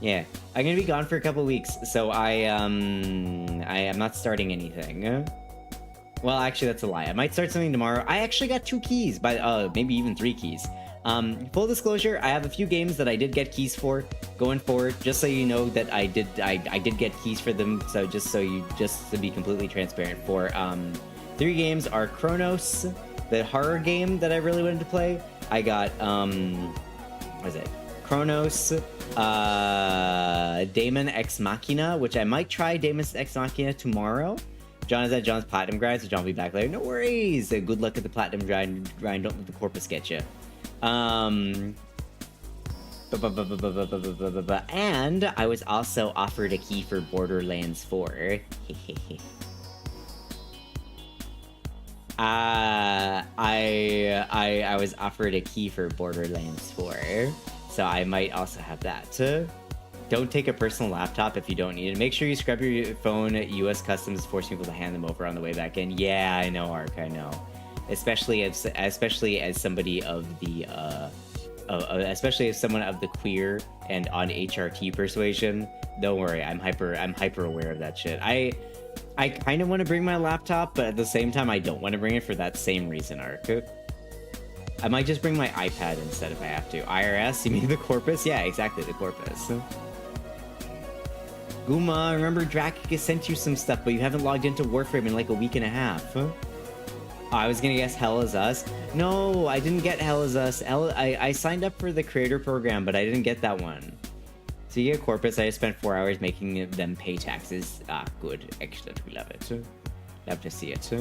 Yeah, I'm gonna be gone for a couple weeks, so I am not starting anything. Well, actually, that's a lie. I might start something tomorrow. I actually got 2 keys, maybe even 3 keys. Full disclosure, I have a few games that I did get keys for going forward. Just so you know that I did get keys for them. So just to be completely transparent, for 3 games are Chronos, the horror game that I really wanted to play. I got, what is it? Chronos, Daemon Ex Machina, which I might try Daemon Ex Machina tomorrow. John is at John's Platinum Grind, so John will be back later. No worries! Good luck at the Platinum Grind. Don't let the corpus get you. And I was also offered a key for Borderlands 4. I was offered a key for Borderlands 4, so I might also have that. Don't take a personal laptop if you don't need it. Make sure you scrub your phone at US Customs, force people to hand them over on the way back in. Yeah, I know, Ark, I know. Especially as somebody of the especially as someone of the queer and on HRT persuasion. Don't worry, I'm hyper aware of that shit. I kind of want to bring my laptop, but at the same time, I don't want to bring it for that same reason, Ark. I might just bring my iPad instead if I have to. IRS, you mean the corpus? Yeah, exactly, the corpus. Guma, remember Drac sent you some stuff, but you haven't logged into Warframe in like a week and a half. Oh, I was gonna guess Hell Is Us. No, I didn't get Hell Is Us. I signed up for the creator program, but I didn't get that one. So you get Corpus, I just spent 4 hours making them pay taxes. Ah, good. Excellent, we love it. Love to see it.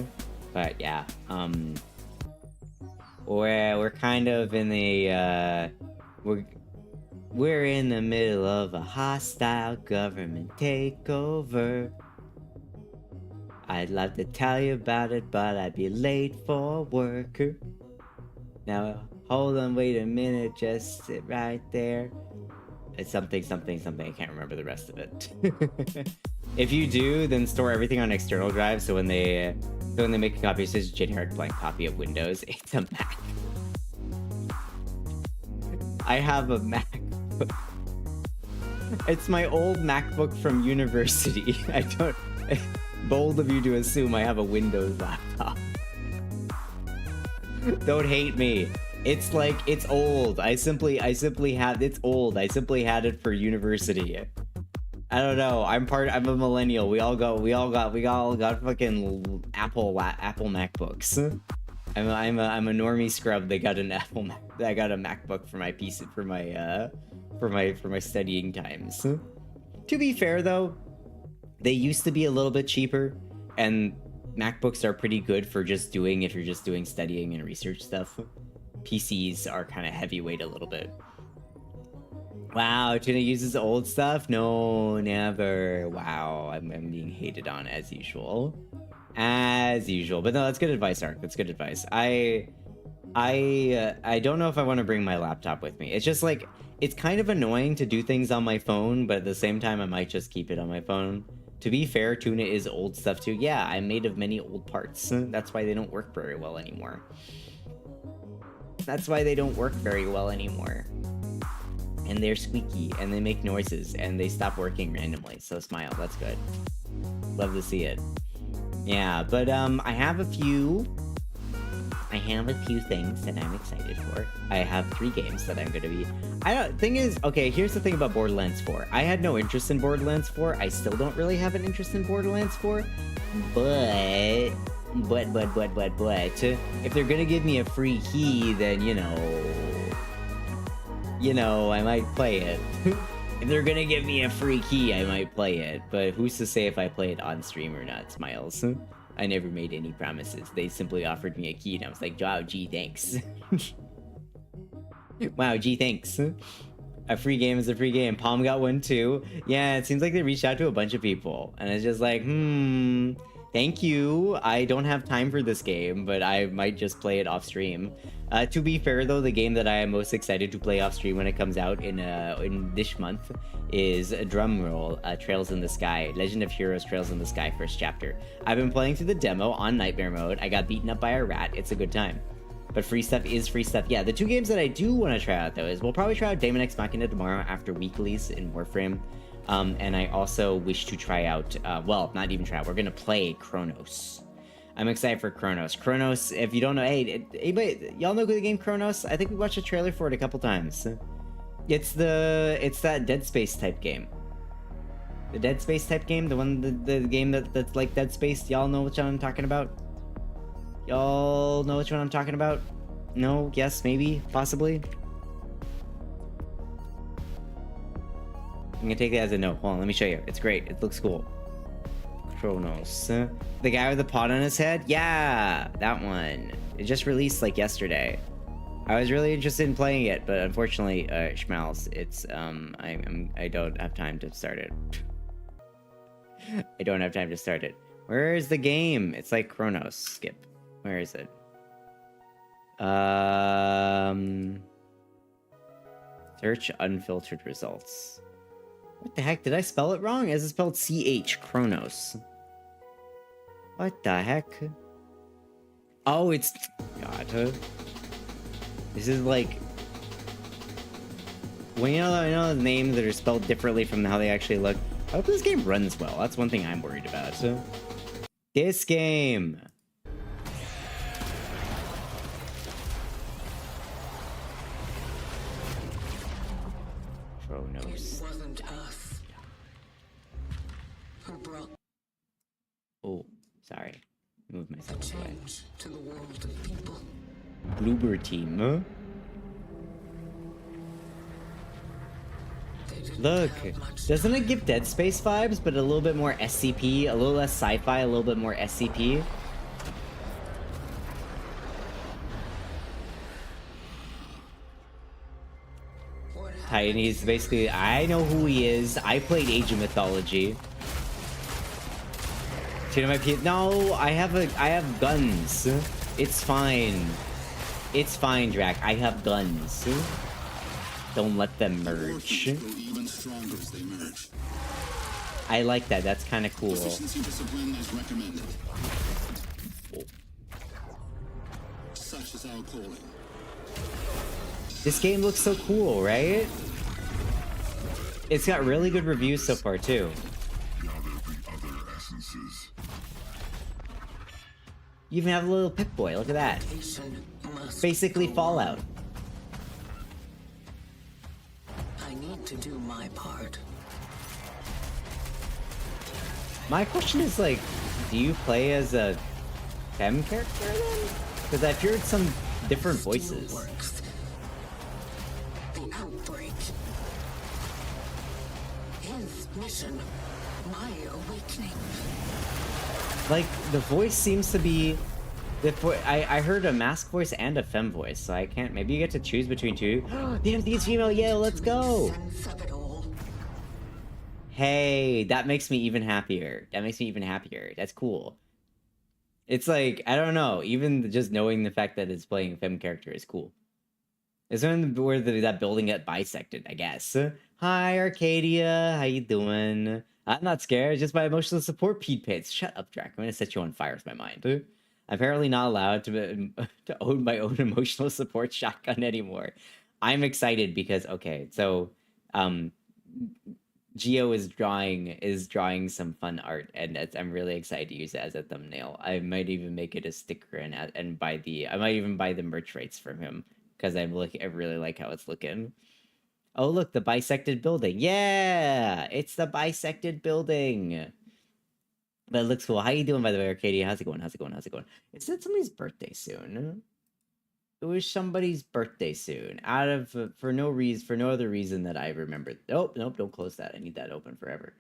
But yeah, we're kind of in the, we're in the middle of a hostile government takeover. I'd love to tell you about it, but I'd be late for work. Now, hold on, wait a minute, just sit right there. It's something. I can't remember the rest of it. If you do, then store everything on external drive, so when they make a copy, it says generic blank copy of Windows. It's a Mac. I have a MacBook. It's my old MacBook from university. I don't... Bold of you to assume I have a Windows laptop. Don't hate me. It's like, it's old. I simply had, it's old. I simply had it for university. I don't know. I'm a millennial. We all got fucking Apple MacBooks. I'm a normie scrub. They got an Apple Mac. I got a MacBook for my PC, for my studying times. To be fair though, they used to be a little bit cheaper, and MacBooks are pretty good for if you're just doing studying and research stuff. PCs are kind of heavyweight a little bit. Wow, Tuna uses old stuff? No, never. Wow, I'm being hated on as usual. As usual. But no, that's good advice, Ark. That's good advice. I don't know if I want to bring my laptop with me. It's just like, it's kind of annoying to do things on my phone, but at the same time, I might just keep it on my phone. To be fair, Tuna is old stuff too. Yeah, I'm made of many old parts. That's why they don't work very well anymore. And they're squeaky, and they make noises, and they stop working randomly. So smile, that's good. Love to see it. Yeah, but I have a few things that I'm excited for. I have 3 games that I'm gonna be... Thing is, okay, here's the thing about Borderlands 4. I had no interest in Borderlands 4. I still don't really have an interest in Borderlands 4. But if they're gonna give me a free key, then, you know, I might play it. If they're gonna give me a free key, I might play it. But who's to say if I play it on stream or not, Smiles? I never made any promises. They simply offered me a key, and I was like, wow, gee, thanks. Wow, gee, thanks. A free game is a free game. Palm got one too. Yeah, it seems like they reached out to a bunch of people, and it's just like, thank you. I don't have time for this game, but I might just play it off stream. To be fair though, the game that I am most excited to play off stream when it comes out in this month is drumroll, Trails in the Sky, Legend of Heroes Trails in the Sky first chapter. I've been playing through the demo on Nightmare mode. I got beaten up by a rat. It's a good time. But free stuff is free stuff. Yeah, the 2 games that I do want to try out though is we'll probably try out Daemon X Machina tomorrow after weeklies in Warframe. And I also wish to try out, well, not even try out, we're gonna play Chronos. I'm excited for Chronos. Chronos, if you don't know, hey, anybody, y'all know the game Chronos? I think we watched a trailer for it a couple times. It's that Dead Space type game. The Dead Space type game, the game that's like Dead Space. Y'all know which one I'm talking about? Y'all know which one I'm talking about? No? Yes? Maybe? Possibly? I'm gonna take that as a no. Hold on, let me show you. It's great. It looks cool. Chronos. The guy with the pot on his head? Yeah! That one. It just released like yesterday. I was really interested in playing it, but unfortunately, Schmalz, it's I don't have time to start it. I don't have time to start it. Where is the game? It's like Chronos. Skip. Where is it? Search unfiltered results. What the heck? Did I spell it wrong? Is it spelled CH? Chronos. What the heck? Oh, it's... God. This is like... Well, you know the names that are spelled differently from how they actually look. I hope this game runs well. That's one thing I'm worried about. So, this game. Chronos. It wasn't us who brought Oh, sorry. Move myself away. change to the world of people. Bloober team, huh? They didn't Look, have much doesn't it time. give Dead Space vibes, but a little bit more SCP, a little less sci-fi, a little bit more SCP? What Titan, he's basically, I know who he is. I played Age of Mythology. No, I have guns. It's fine. It's fine, Drac. I have guns. Don't let them merge. Even stronger as they merge. I like that. That's kind of cool. Efficiency discipline is recommended. Such is our calling. This game looks so cool, right? It's got really good reviews so far, too. Gather the other essences. You even have a little Pip-Boy. Look at that. Nation must Basically go Fallout. on. I need to do my part. My question is, like, do you play as a femme character then? Because I've heard some different voices. Works. The outbreak. His mission. My awakening. Like, the voice seems to be... I heard a mask voice and a femme voice, so I can't... Maybe you get to choose between two. The MD's female, yeah, let's go! Sense of it all. Hey, that makes me even happier. That makes me even happier. That's cool. It's like, I don't know, even just knowing the fact that it's playing a femme character is cool. It's where that building got bisected, I guess. Hi, Arcadia. How you doing? I'm not scared. Just my emotional support, Pete Pits. Shut up, Drac. I'm gonna set you on fire with my mind. I'm apparently not allowed to own my own emotional support shotgun anymore. I'm excited because, okay, so, Geo is drawing some fun art, and I'm really excited to use it as a thumbnail. I might even make it a sticker and I might even buy the merch rights from him because I really like how it's looking. Oh look, the bisected building. Yeah, it's the bisected building. But it looks cool. How you doing, by the way, Arcadia? How's it going? Is it somebody's birthday soon? It was somebody's birthday soon. For no other reason that I remember. Nope, don't close that. I need that open forever.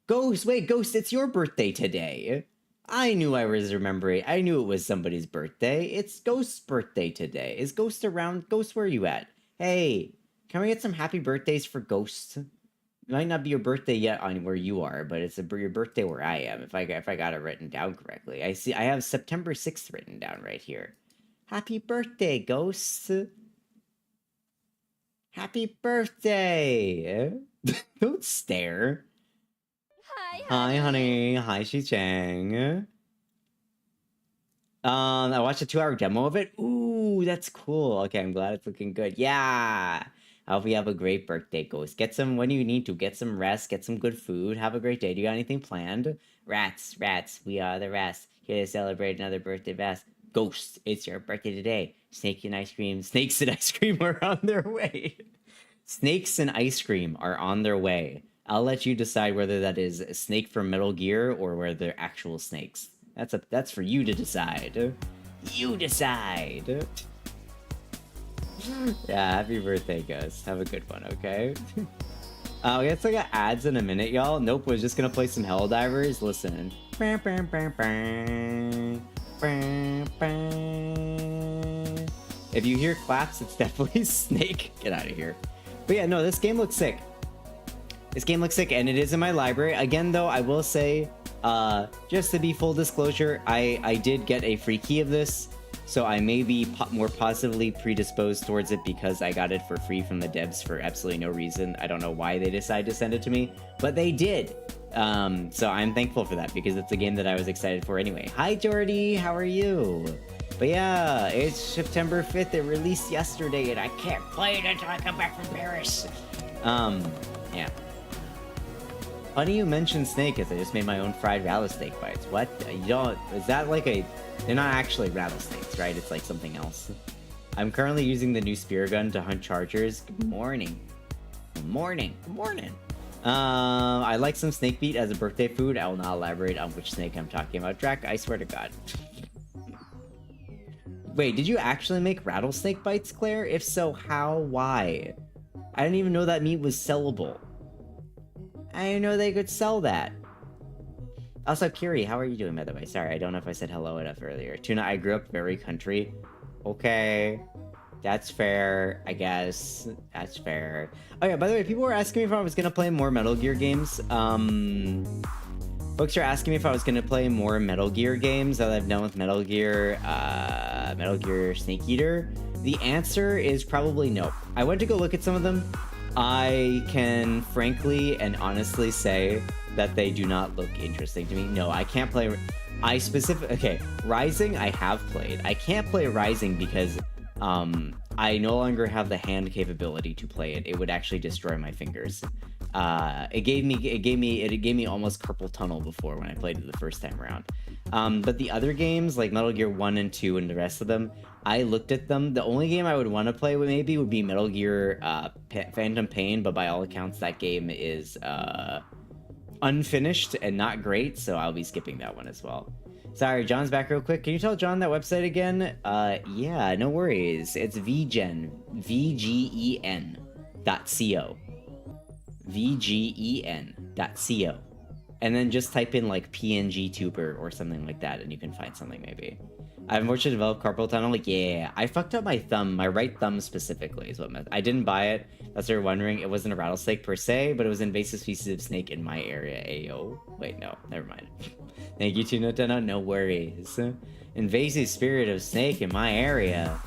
Ghost, wait, Ghost, it's your birthday today. I knew I was remembering. I knew it was somebody's birthday. It's Ghost's birthday today. Is Ghost around? Ghost, where are you at? Hey, can we get some happy birthdays for Ghost? It might not be your birthday yet on where you are, but it's your birthday where I am, if I got it written down correctly. I have September 6th written down right here. Happy birthday, Ghost. Happy birthday. Don't stare. Hi, honey. Hi, Shi-Chang. I watched a 2-hour demo of it. Ooh, that's cool. Okay, I'm glad it's looking good. Yeah. I hope you have a great birthday, Ghost. When do you need to? Get some rest, get some good food, have a great day. Do you got anything planned? Rats, we are the rats. Here to celebrate another birthday bash. Ghost, it's your birthday today. Snakes and ice cream are on their way. Snakes and ice cream are on their way. I'll let you decide whether that is a snake from Metal Gear or whether they're actual snakes. That's for you to decide. You decide. Yeah, happy birthday, Gus. Have a good one, okay? I guess I got ads in a minute, y'all. Nope, we're just gonna play some Helldivers. Listen. If you hear claps, it's definitely Snake. Get out of here. But yeah, no, this game looks sick. This game looks sick, and it is in my library. Again, though, I will say, just to be full disclosure, I did get a free key of this, so I may be more positively predisposed towards it because I got it for free from the devs for absolutely no reason. I don't know why they decided to send it to me, but they did. So I'm thankful for that because it's a game that I was excited for anyway. Hi, Jordy. How are you? But yeah, it's September 5th. It released yesterday, and I can't play it until I come back from Paris. Yeah. Funny you mentioned snake, as I just made my own fried rattlesnake bites. What? You don't... Is that like a... They're not actually rattlesnakes, right? It's like something else. I'm currently using the new spear gun to hunt chargers. Good morning. Good morning. Good morning. I like some snake meat as a birthday food. I will not elaborate on which snake I'm talking about. Drac, I swear to God. Wait, did you actually make rattlesnake bites, Claire? If so, how? Why? I didn't even know that meat was sellable. I didn't know they could sell that. Also, Kiri, how are you doing, by the way? Sorry, I don't know if I said hello enough earlier. Tuna, I grew up very country. Okay. That's fair, I guess. That's fair. Oh yeah, by the way, people were asking me if I was gonna play more Metal Gear games. Folks are asking me if I was gonna play more Metal Gear games that I've done with Metal Gear Snake Eater. The answer is probably no. I went to go look at some of them. I can frankly and honestly say that they do not look interesting to me. No, I can't play... Okay, Rising I have played. I can't play Rising because I no longer have the hand capability to play it. It would actually destroy my fingers. It gave me almost carpal tunnel before when I played it the first time around. But the other games like Metal Gear 1 and 2 and the rest of them, I looked at them. The only game I would want to play would be Metal Gear Phantom Pain, but by all accounts that game is unfinished and not great, so I'll be skipping that one as well. Sorry, John's back real quick. Can you tell John that website again? Yeah, no worries. It's vgen, VGEN.co. VGEN.co. And then just type in like PNG tuber or something like that and you can find something maybe. I've unfortunately developed carpal tunnel. Like, yeah, I fucked up my thumb, my right thumb specifically is what I didn't buy it. That's what you're wondering. It wasn't a rattlesnake per se, but it was invasive species of snake in my area. Ayo. Wait, no, never mind. Thank you, Tunana. No worries. Invasive spirit of snake in my area.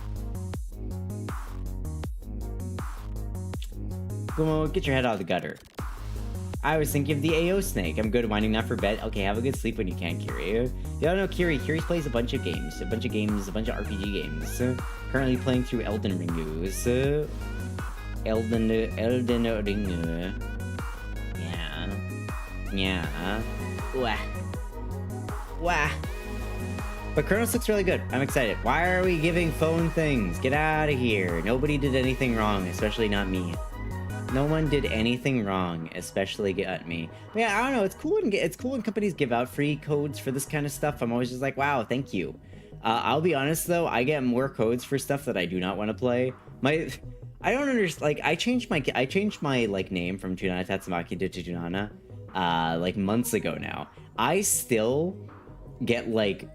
Come on, get your head out of the gutter. I was thinking of the AO snake. I'm good winding down for bed. Okay, have a good sleep when you can, Kiri. You don't know Kiri. Kiri plays a bunch of games. A bunch of RPG games. Currently playing through Elden Ring. Elden Ring. Yeah. Wah. But Chronos looks really good. I'm excited. Why are we giving phone things? Get out of here. Nobody did anything wrong, especially not me. No one did anything wrong, especially get me. But yeah, I don't know. It's cool when companies give out free codes for this kind of stuff. I'm always just like, wow, thank you. I'll be honest though, I get more codes for stuff that I do not want to play. I don't understand. Like, I changed my like name from Tunana Tatsumaki to Tunana, like months ago now. I still get emails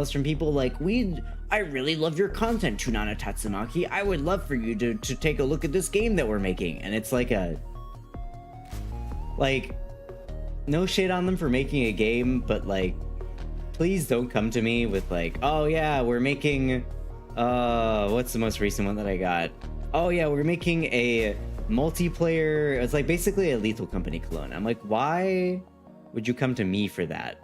from people like, I really love your content, Tunana Tatsumaki. I would love for you to take a look at this game that we're making. And it's like no shade on them for making a game, but like, please don't come to me with like, oh yeah, we're making, what's the most recent one that I got? Oh yeah, we're making a multiplayer, it's like basically a Lethal Company clone. I'm like, why would you come to me for that?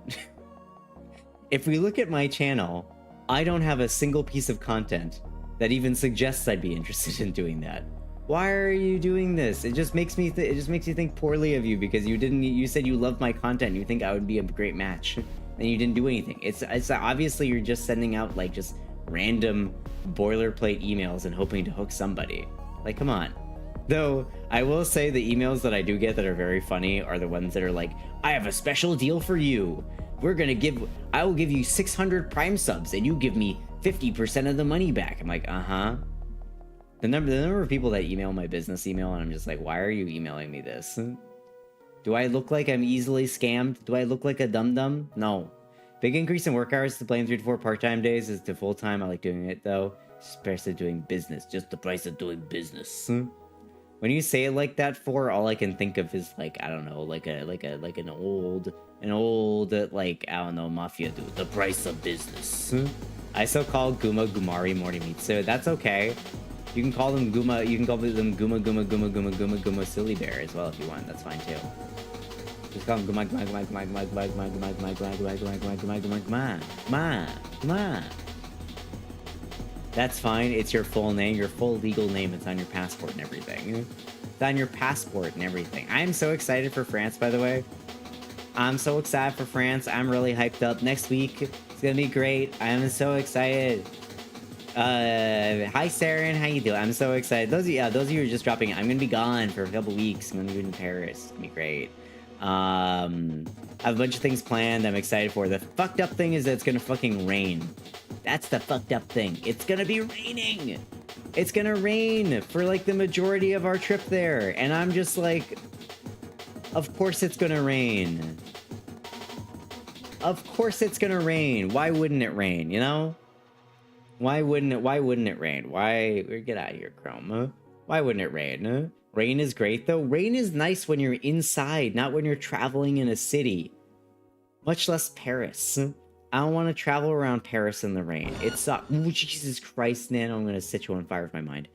If we look at my channel, I don't have a single piece of content that even suggests I'd be interested in doing that. Why are you doing this? It just makes me you think poorly of you because you said you love my content and you think I would be a great match and you didn't do anything. It's obviously you're just sending out like just random boilerplate emails and hoping to hook somebody. Like, come on. Though I will say the emails that I do get that are very funny are the ones that are like, I have a special deal for you. I will give you 600 Prime subs and you give me 50% of the money back. I'm like, uh-huh. The number of people that email my business email and I'm just like, why are you emailing me this? Do I look like I'm easily scammed? Do I look like a dum-dum? No. Big increase in work hours to blame 3 to 4 part-time days is to full-time. I like doing it though. Just the price of doing business. Just the price of doing business. When you say it like that, all I can think of is like, I don't know, like an old like, I don't know, mafia dude. The price of business. I still call Guma Gumari Morimitsu. That's okay. You can call them Guma. You can call them Guma Silly Bear as well if you want. That's fine too. Just call them Guma Guma Guma Guma Guma Guma Guma Guma Guma Guma Guma Guma Guma Guma Guma Guma. That's fine. It's your full name, your full legal name. It's on your passport and everything. It's on your passport and everything. I am so excited for France, by the way. I'm so excited for France. I'm really hyped up. Next week, it's gonna be great. I am so excited. Hi Saren, how you doing? I'm so excited. Those of you who are just dropping in, I'm gonna be gone for a couple weeks. I'm gonna be in Paris. It's gonna be great. I have a bunch of things planned I'm excited for. The fucked up thing is that it's gonna fucking rain. That's the fucked up thing. It's gonna be raining. It's gonna rain for like the majority of our trip there. And I'm just like, of course it's gonna rain. Of course it's gonna rain. Why wouldn't it rain, you know? Why wouldn't it rain? Get out of here, Chrome. Huh? Why wouldn't it rain? Huh? Rain is great though. Rain is nice when you're inside, not when you're traveling in a city. Much less Paris. I don't want to travel around Paris in the rain. It's oh, Jesus Christ, Nano. I'm gonna set you on fire with my mind.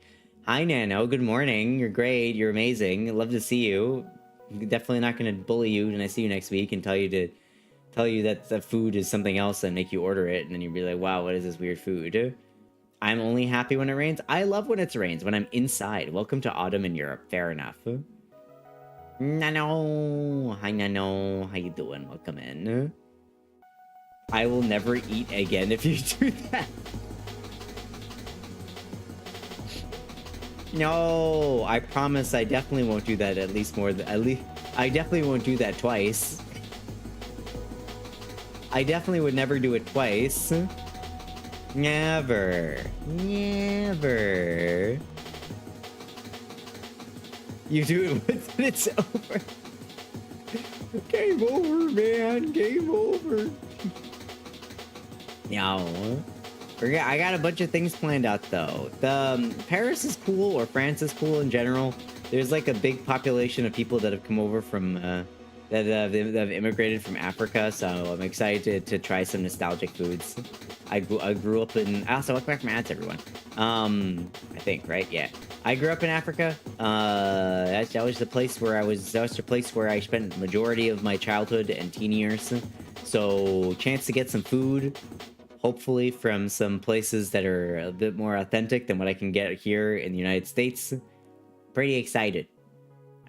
Hi Nano, good morning. You're great, you're amazing. Love to see you. Definitely not gonna bully you when I see you next week and tell you that the food is something else and make you order it, and then you'd be like, wow, what is this weird food? I'm only happy when it rains. I love when it rains, when I'm inside. Welcome to autumn in Europe. Fair enough. Nano. Hi, Nano. How you doing? Welcome in. I will never eat again if you do that. No, I promise I definitely won't do that I definitely won't do that twice. I definitely would never do it twice. Never. Never. You do it once and it's over. Game over, man. Game over. No. I got a bunch of things planned out, though. Paris is cool, or France is cool in general. There's like a big population of people that have come over from... that have immigrated from Africa, so I'm excited to try some nostalgic foods. I grew up in... Also, welcome back from ads, everyone. I think, right? Yeah. I grew up in Africa. That was the place where I spent the majority of my childhood and teen years. So, chance to get some food, hopefully from some places that are a bit more authentic than what I can get here in the United States. Pretty excited.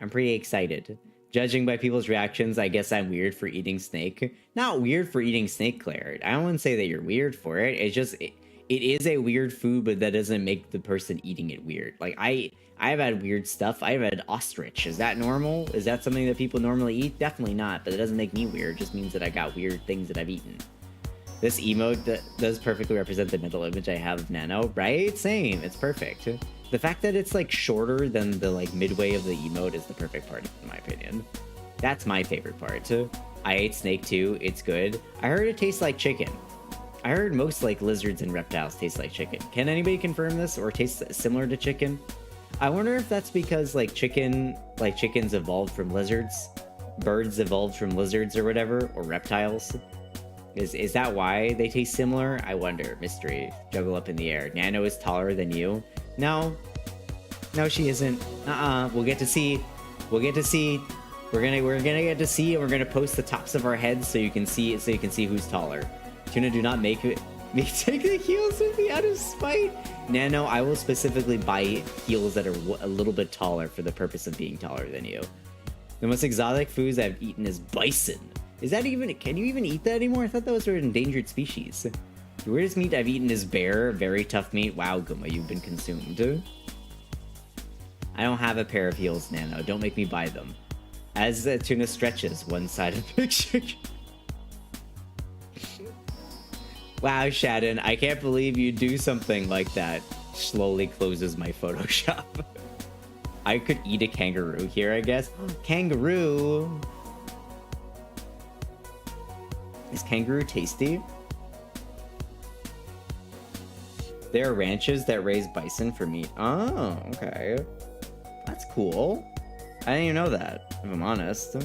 I'm pretty excited. Judging by people's reactions, I guess I'm weird for eating snake. Not weird for eating snake, Claire. I don't want to say that you're weird for it. It's just, it is a weird food, but that doesn't make the person eating it weird. Like, I've had weird stuff. I've had ostrich. Is that normal? Is that something that people normally eat? Definitely not, but it doesn't make me weird. It just means that I got weird things that I've eaten. This emote does perfectly represent the mental image I have of Nano, right? Same. It's perfect. The fact that it's like shorter than the like midway of the emote is the perfect part, in my opinion. That's my favorite part. I ate snake too. It's good. I heard it tastes like chicken. I heard most like lizards and reptiles taste like chicken. Can anybody confirm this or taste similar to chicken? I wonder if that's because like chickens evolved from lizards, birds evolved from lizards or whatever, or reptiles. Is that why they taste similar? I wonder. Mystery. Juggle up in the air. Nano is taller than you. No, she isn't. We'll get to see. We're gonna get to see, and we're gonna post the tops of our heads so you can see it. So you can see who's taller. Tuna, do not make me take the heels with me out of spite. Nano, I will specifically buy heels that are a little bit taller for the purpose of being taller than you. The most exotic foods I've eaten is bison. Is that even? Can you even eat that anymore? I thought that was an endangered species. The weirdest meat I've eaten is bear. Very tough meat. Wow, Guma, you've been consumed. I don't have a pair of heels, Nano. Don't make me buy them. As the tuna stretches one side of the picture. Wow, Shadden, I can't believe you do something like that. Slowly closes my Photoshop. I could eat a kangaroo here, I guess. Kangaroo! Is kangaroo tasty? There are ranches that raise bison for meat. Oh, okay. That's cool. I didn't even know that, if I'm honest.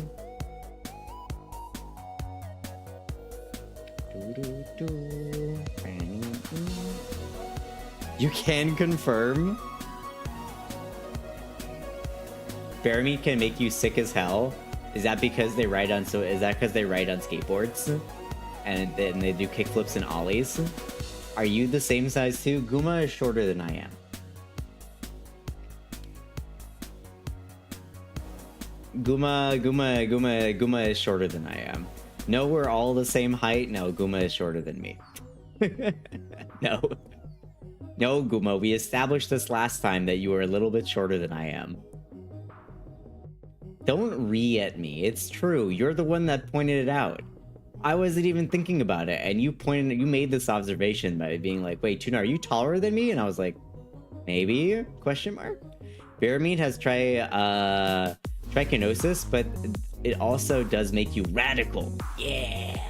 You can confirm? Bear meat can make you sick as hell. Is that because they ride on skateboards? And then they do kickflips and ollies? Are you the same size too? Guma is shorter than I am. Guma is shorter than I am. No, we're all the same height. No, Guma is shorter than me. No. No, Guma, we established this last time that you were a little bit shorter than I am. Don't at me. It's true. You're the one that pointed it out. I wasn't even thinking about it, and you made this observation by being like, wait, Tuna, are you taller than me? And I was like, maybe? Question mark? Bear meat has trichinosis, but it also does make you radical. Yeah!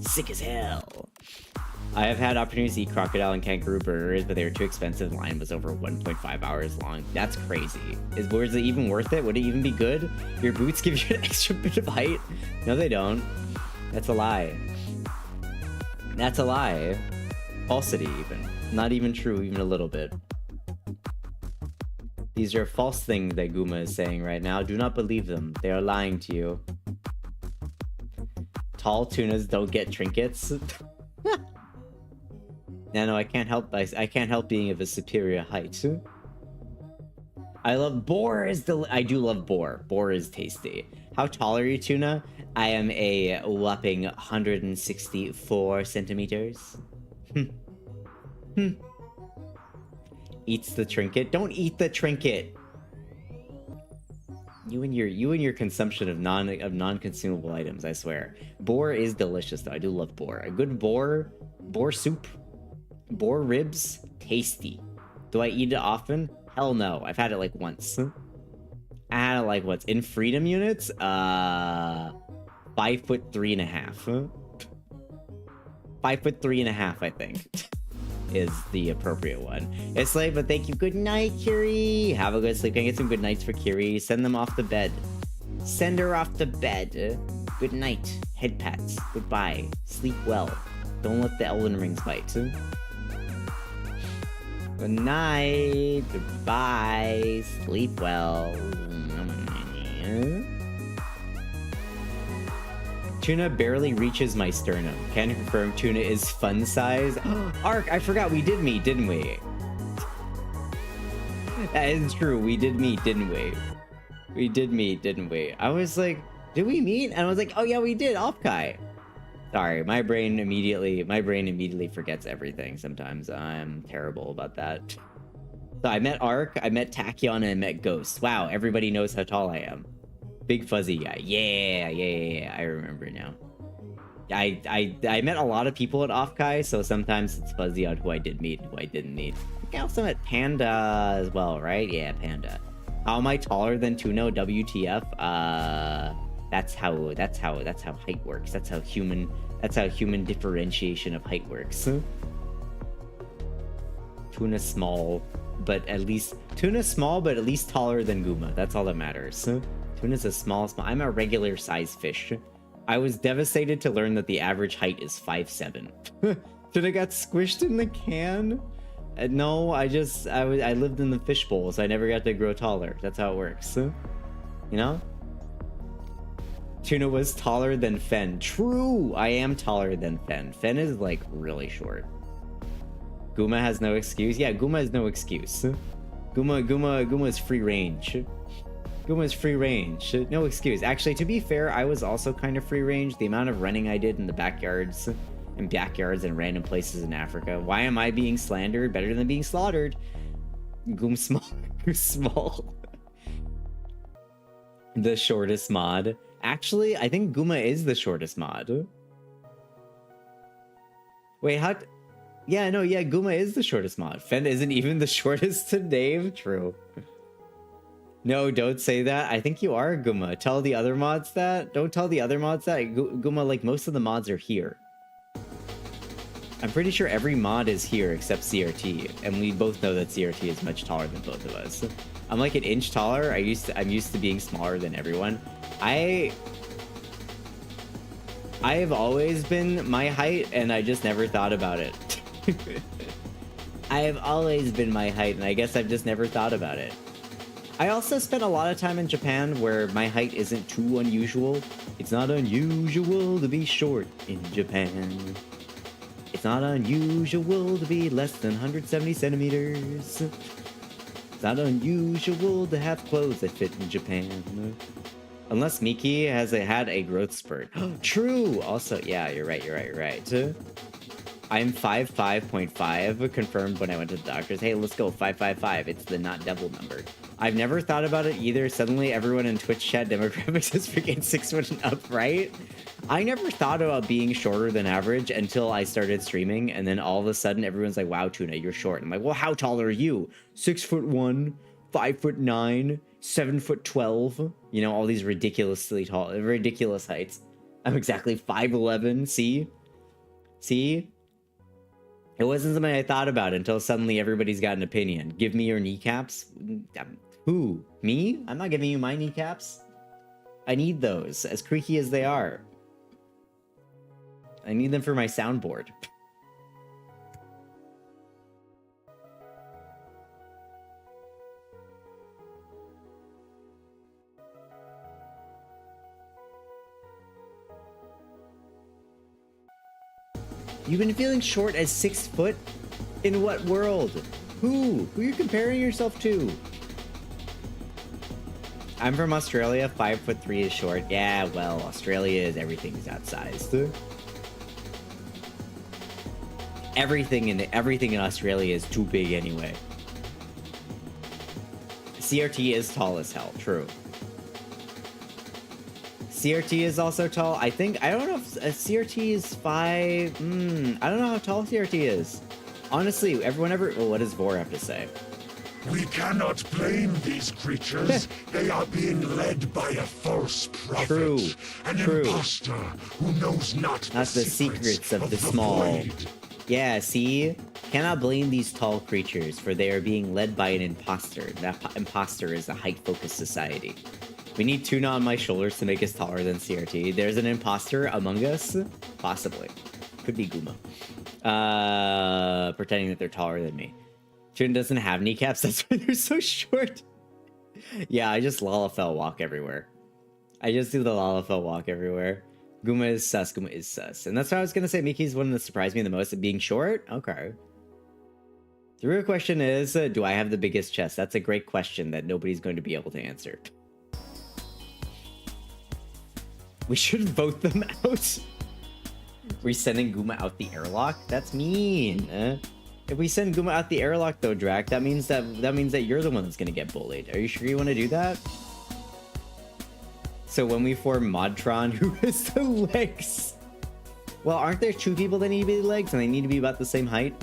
Sick as hell. I have had opportunities to eat crocodile and kangaroo burgers, but they were too expensive. The line was over 1.5 hours long. That's crazy. Was it even worth it? Would it even be good? Your boots give you an extra bit of height? No, they don't. That's a lie. That's a lie. Falsity, even. Not even true, even a little bit. These are false things that Guma is saying right now. Do not believe them. They are lying to you. Tall tunas don't get trinkets. No, I can't help being of a superior height. I love boar. I do love boar. Boar is tasty. How tall are you, Tuna? I am a whopping 164 centimeters. Eats the trinket. Don't eat the trinket. You and your consumption of non-consumable items, I swear. Boar is delicious though. I do love boar. A good boar soup, boar ribs, tasty. Do I eat it often? Hell no. I've had it like once. I had it like what's in freedom units? 5'3.5". 5'3.5", I think, is the appropriate one. It's like, but thank you. Good night, Kiri. Have a good sleep. Can I get some good nights for Kiri? Send them off to bed. Send her off to bed. Good night. Head pats. Goodbye. Sleep well. Don't let the Elden Rings bite. Good night. Goodbye. Sleep well. Tuna barely reaches my sternum. Can confirm Tuna is fun size. Ark, I forgot we did meet, didn't we? That is true. We did meet, didn't we? We did meet, didn't we? I was like, did we meet? And I was like, oh yeah, we did. Offkai. Sorry, my brain immediately forgets everything sometimes. I'm terrible about that. So I met Ark, I met Tachyon, and I met Ghost. Wow, everybody knows how tall I am. Big fuzzy guy. Yeah, I remember now. I met a lot of people at Offkai, so sometimes it's fuzzy on who I did meet and who I didn't meet. I think I also met Panda as well, right? Yeah, Panda. How am I taller than Tuno? WTF? That's how height works. That's how human differentiation of height works. Tuna small, but at least taller than Guma. That's all that matters. Tuna's a small. I'm a regular size fish. I was devastated to learn that the average height is 5'7". Tuna got squished in the can. No, I lived in the fishbowl, so I never got to grow taller. That's how it works. You know? Tuna was taller than Fen. True, I am taller than Fen. Fen is like really short. Guma has no excuse. Yeah, Guma has no excuse. Guma is free range. Guma's free range. No excuse. Actually, to be fair, I was also kind of free range. The amount of running I did in the backyards and random places in Africa. Why am I being slandered? Better than being slaughtered. Goom small. Small. The shortest mod. Actually, I think Guma is the shortest mod. Wait, how? Yeah, no, yeah, Guma is the shortest mod. Fen isn't even the shortest to Dave. True. No, don't say that. I think you are, Guma. Tell the other mods that. Don't tell the other mods that. Guma, like, most of the mods are here. I'm pretty sure every mod is here except CRT, and we both know that CRT is much taller than both of us. I'm like an inch taller. I'm used to being smaller than everyone. I have always been my height, and I just never thought about it. I have always been my height, and I guess I've just never thought about it. I also spent a lot of time in Japan where my height isn't too unusual. It's not unusual to be short in Japan. It's not unusual to be less than 170 centimeters. It's not unusual to have clothes that fit in Japan. Unless Miki has had a growth spurt. True! Also, yeah, you're right. I'm 5'5.5, confirmed when I went to the doctors. Hey, let's go, 5'5'5. It's the not devil number. I've never thought about it either. Suddenly, everyone in Twitch chat demographics is freaking 6 foot and up, right? I never thought about being shorter than average until I started streaming, and then all of a sudden, everyone's like, wow, Tuna, you're short. And I'm like, well, how tall are you? 6'1", 5'9", 7'12". You know, all these ridiculously tall, ridiculous heights. I'm exactly 5'11", see? See? It wasn't something I thought about until suddenly everybody's got an opinion. Give me your kneecaps. Who? Me? I'm not giving you my kneecaps. I need those, as creaky as they are. I need them for my soundboard. You've been feeling short as 6 foot? In what world? Who? Who are you comparing yourself to? I'm from Australia. 5'3" is short. Yeah, well, Australia is everything's outsized. Everything in Australia is too big anyway. CRT is tall as hell. True. CRT is also tall. I don't know if CRT is 5. I don't know how tall CRT is. Honestly, well, what does Vor have to say? We cannot blame these creatures. They are being led by a false prophet. An imposter who knows not the secrets of the small. Void. Yeah, see? Cannot blame these tall creatures, for they are being led by an imposter. That imposter is a height-focused society. We need Tuna on my shoulders to make us taller than CRT. There's an imposter among us? Possibly. Could be Guma. Pretending that they're taller than me. Tuna doesn't have kneecaps, that's why they're so short. Yeah, I just Lalafell walk everywhere. I just do the Lalafell walk everywhere. Guma is sus, Guma is sus. And that's what I was gonna say, Miki's one that surprised me the most at being short? Okay. The real question is, do I have the biggest chest? That's a great question that nobody's going to be able to answer. We should vote them out. We're sending Guma out the airlock? That's mean. If we send Guma out the airlock though, Drac, that means that you're the one that's gonna get bullied. Are you sure you want to do that? So when we form Modtron, who has the legs? Well, aren't there two people that need to be the legs and they need to be about the same height?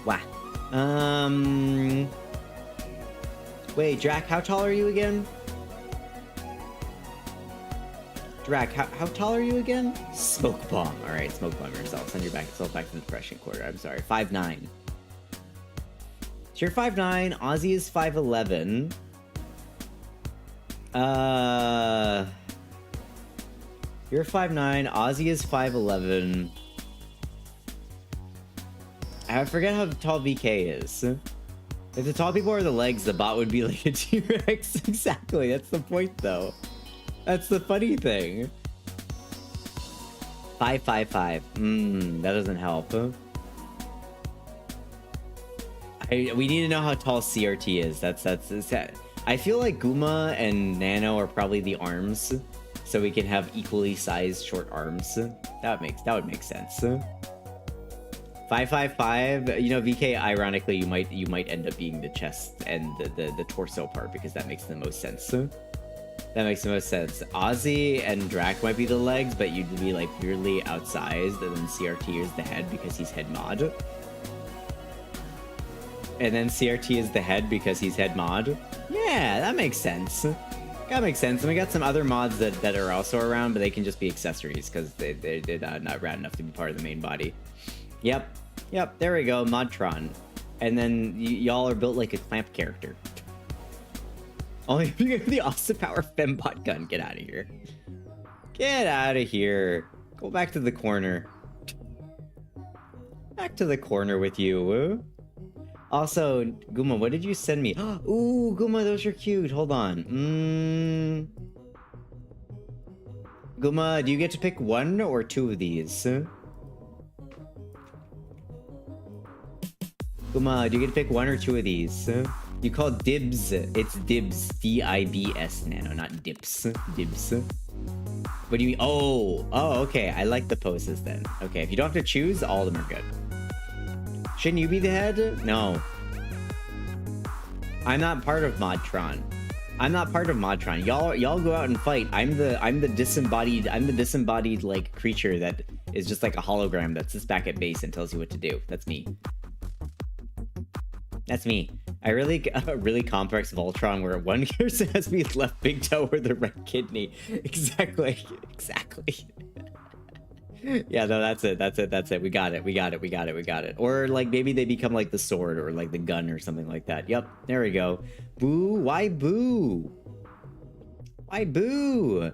Wow. Wait, Drac, how tall are you again? Drac, how tall are you again? Smoke bomb. All right, smoke bomb yourself. Send yourself back to the depression quarter. I'm sorry. 5'9". So you're 5'9". Ozzy is 5'11". You're 5'9". Ozzy is 5'11". I forget how tall VK is. If the tall people are the legs, the bot would be like a T-Rex. Exactly, that's the point though. That's the funny thing. 5'5". That doesn't help. We need to know how tall CRT is. That's I feel like Guma and Nano are probably the arms, so we can have equally sized short arms. That would make sense. 555. You know, VK. Ironically, you might end up being the chest and the torso part because that makes the most sense. That makes the most sense. Ozzy and Drac might be the legs, but you'd be like weirdly outsized, and then CRT is the head because he's head mod. And then CRT is the head because he's head mod. Yeah, that makes sense. That makes sense. And we got some other mods that are also around, but they can just be accessories because they're not rad enough to be part of the main body. Yep, there we go, Modtron. And then y'all are built like a clamp character. Only if you get the awesome power fembot gun. Get out of here. Get out of here. Go back to the corner. Back to the corner with you. Also, Guma, what did you send me? Ooh, Guma, those are cute. Hold on. Guma, do you get to pick 1 or 2 of these? Guma, do you get to pick 1 or 2 of these? You call dibs. It's dibs. D-I-B-S, Nano, not dips. Dibs. What do you mean? Oh, okay. I like the poses then. Okay, if you don't have to choose, all of them are good. Shouldn't you be the head? No. I'm not part of Modtron. I'm not part of Modtron. Y'all go out and fight. I'm the disembodied like creature that is just like a hologram that sits back at base and tells you what to do. That's me. That's me. I really complex Voltron where one person has me left big toe or the right kidney. Exactly. Yeah, no, that's it. We got it. Or like maybe they become like the sword or like the gun or something like that. Yep, there we go. Boo, why boo? Why boo?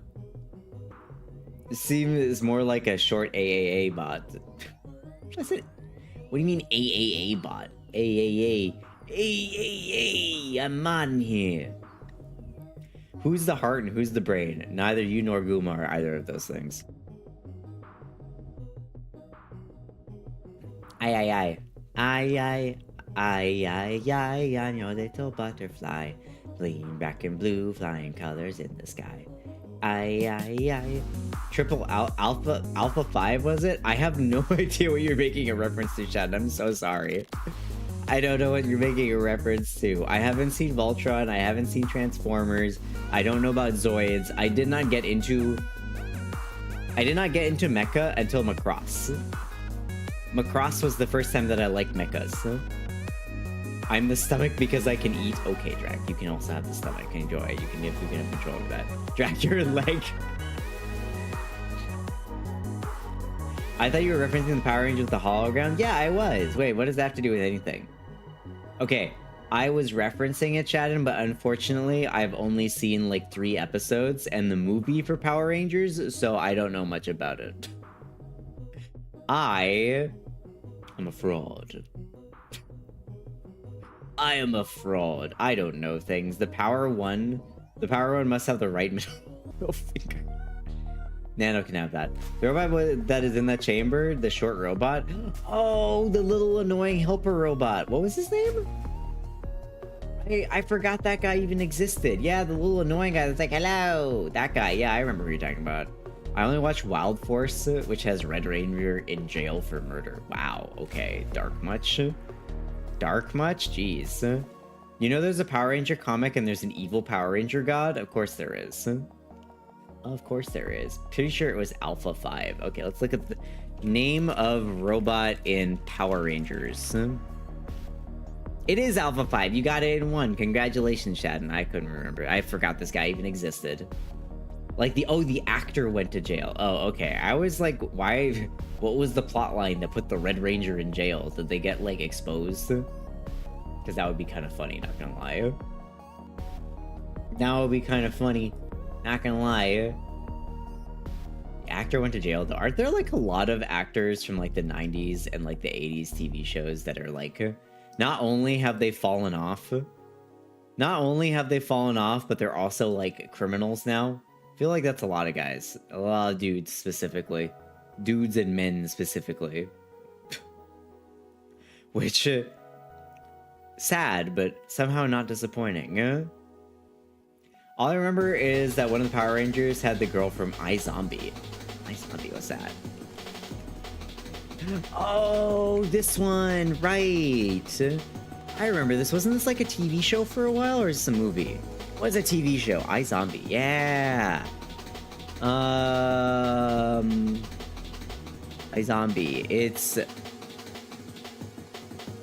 It seems more like a short AAA bot. What do you mean AAA bot? AAA, I'm on here. Who's the heart and who's the brain? Neither you nor Guma are either of those things. I, I'm your little butterfly, fleeing back in blue, flying colors in the sky. Triple Alpha 5 was it? I have no idea what you're making a reference to, Chad. I'm so sorry. I don't know what you're making a reference to. I haven't seen Voltron. I haven't seen Transformers. I don't know about Zoids. I did not get into Mecha until Macross. Macross was the first time that I liked mechas. I'm the stomach because I can eat. Okay, Drac, you can also have the stomach. Enjoy it. You can have control of that. Drac, your leg. I thought you were referencing the Power Rangers with the hologram. Yeah, I was. Wait, what does that have to do with anything? Okay, I was referencing it, Shadden, but unfortunately, I've only seen like 3 episodes and the movie for Power Rangers, so I don't know much about it. I am a fraud. I am a fraud. I don't know things. The Power One must have the right middle finger. Nano can have that. The robot that is in that chamber, the short robot. Oh, the little annoying helper robot. What was his name? I forgot that guy even existed. Yeah, the little annoying guy that's like, hello. That guy. Yeah, I remember what you're talking about. I only watched Wild Force, which has Red Ranger in jail for murder. Wow, okay. Dark much? Dark much? Jeez. You know there's a Power Ranger comic and there's an evil Power Ranger god? Of course there is. Of course there is. Pretty sure it was Alpha 5. Okay, let's look at the name of robot in Power Rangers. It is Alpha 5. You got it in 1. Congratulations, Shadden. I couldn't remember. I forgot this guy even existed. Like the actor went to jail. Oh, okay. I was like, why? What was the plot line that put the Red Ranger in jail? Did they get like exposed? Because that would be kind of funny, not gonna lie. That would be kind of funny, not gonna lie. The actor went to jail though. Aren't there like a lot of actors from like the 90s and like the 80s TV shows that are like, not only have they fallen off, but they're also like criminals now? I feel like that's a lot of guys. A lot of dudes specifically. Dudes and men specifically. Which, sad, but somehow not disappointing. All I remember is that one of the Power Rangers had the girl from iZombie. iZombie, what's that? Oh, this one, right. I remember this. Wasn't this like a TV show for a while, or is this a movie? What is a TV show? iZombie, yeah. iZombie. It's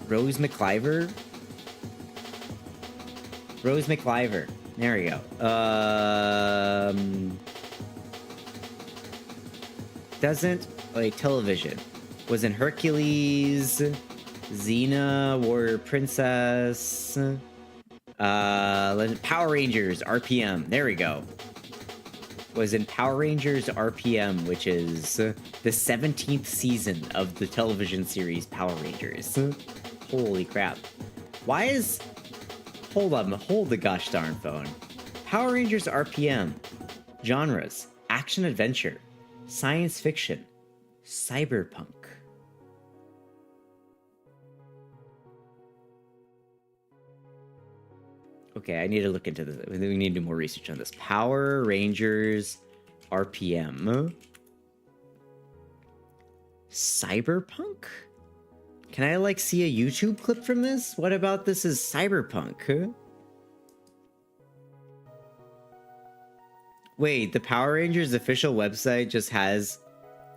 Rose McIver. Rose McIver. There we go. Doesn't like television. Was in Hercules, Xena, Warrior Princess, Power Rangers, RPM. There we go. Was in Power Rangers RPM, which is the 17th season of the television series Power Rangers. Holy crap. Why is... Hold on, hold the gosh darn phone. Power Rangers RPM. Genres: action adventure, science fiction, cyberpunk. Okay, I need to look into this. We need to do more research on this. Power Rangers RPM. Cyberpunk? Can I, like, see a YouTube clip from this? What about this is cyberpunk? Wait, the Power Rangers official website just has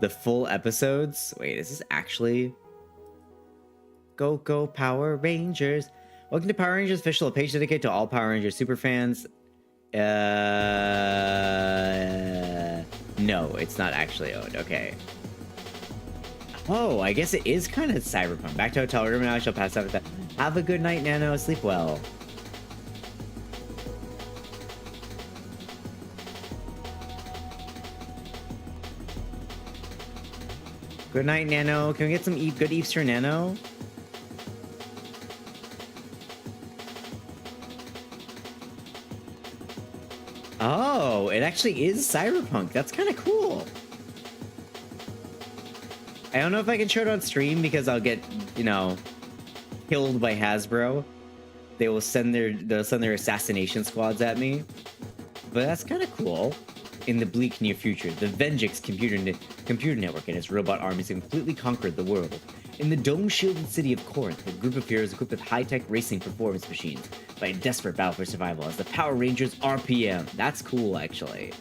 the full episodes? Wait, is this actually... Go Power Rangers. Welcome to Power Rangers Official, a page dedicated to all Power Rangers superfans. No, it's not actually owned. Okay. Oh, I guess it is kind of cyberpunk. Back to hotel room now. I shall pass out with that. Have a good night, Nano. Sleep well. Good night, Nano. Can we get some good eves for Nano? Oh, it actually is cyberpunk. That's kind of cool. I don't know if I can show it on stream because I'll get, you know, killed by Hasbro. They'll send their assassination squads at me. But that's kind of cool. In the bleak near future, the Vengeance computer network and its robot armies have completely conquered the world. In the dome-shielded city of Corinth, a group of heroes equipped with high-tech racing performance machines fight a desperate battle for survival as the Power Rangers RPM. That's cool, actually.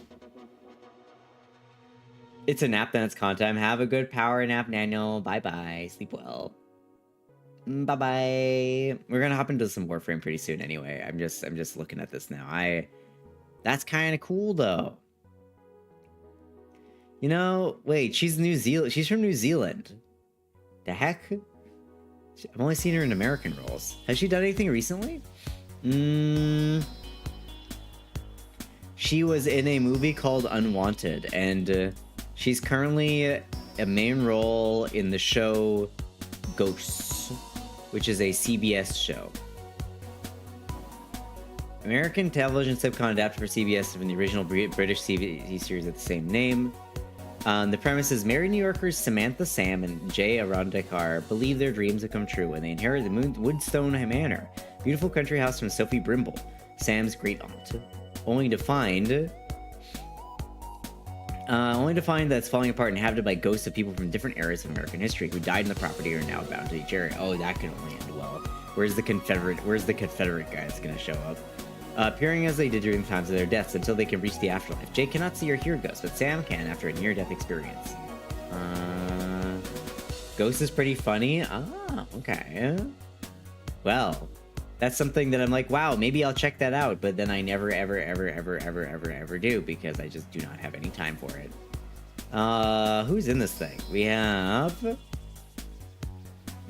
It's a nap, then it's con time. Have a good power nap, Nano. Bye-bye. Sleep well. Bye-bye. We're gonna hop into some Warframe pretty soon anyway. I'm just looking at this now. That's kind of cool, though. You know, wait, she's from New Zealand. The heck? I've only seen her in American roles. Has she done anything recently? She was in a movie called Unwanted, and she's currently a main role in the show Ghosts, which is a CBS show. American television sitcom adapted for CBS from the original British TV series of the same name. The premise is married New Yorkers Samantha Sam and Jay Arondikar believe their dreams have come true when they inherit the Woodstone Manor, beautiful country house from Sophie Brimble, Sam's great aunt, only to find that it's falling apart and inhabited by ghosts of people from different eras of American history who died in the property or are now bound to each area. Oh, that can only end well. Where's the Confederate guy that's gonna show up? Appearing as they did during the times of their deaths until they can reach the afterlife. Jay cannot see or hear ghosts, but Sam can after a near-death experience. Ghost is pretty funny. Ah, okay. Well, that's something that I'm like, wow, maybe I'll check that out, but then I never, ever do because I just do not have any time for it. Who's in this thing? We have...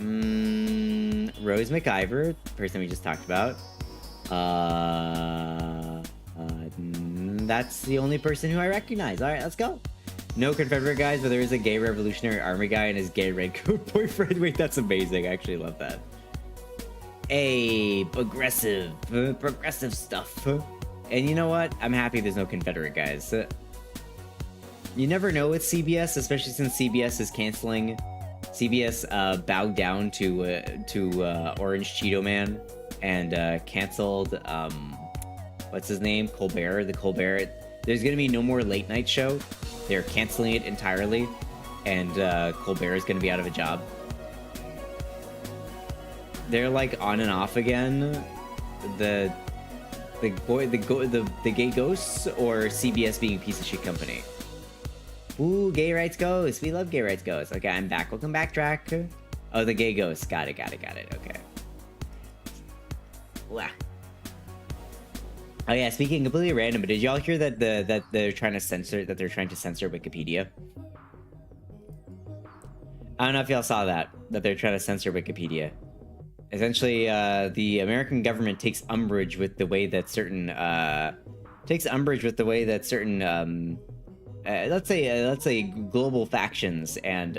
Rose McIver, person we just talked about. That's the only person who I recognize. All right, let's go. No Confederate guys, but there is a gay Revolutionary Army guy and his gay redcoat boyfriend. Wait, that's amazing. I actually love that. Progressive stuff. And you know what? I'm happy there's no Confederate guys. You never know with CBS, especially since CBS is canceling. CBS bowed down to Orange Cheeto Man and canceled what's his name? Colbert. There's gonna be no more late night show. They're canceling it entirely. and Colbert is gonna be out of a job. They're like on and off again. The gay ghosts, or CBS being a piece of shit company. Ooh, gay rights ghosts. We love gay rights ghosts. Okay, I'm back. Welcome back, Drac. Oh, the gay ghosts. Got it. Okay. Wow. Oh yeah, speaking completely random, but did y'all hear that they're trying to censor Wikipedia? I don't know if y'all saw that they're trying to censor Wikipedia. Essentially, the American government takes umbrage with the way that certain let's say global factions and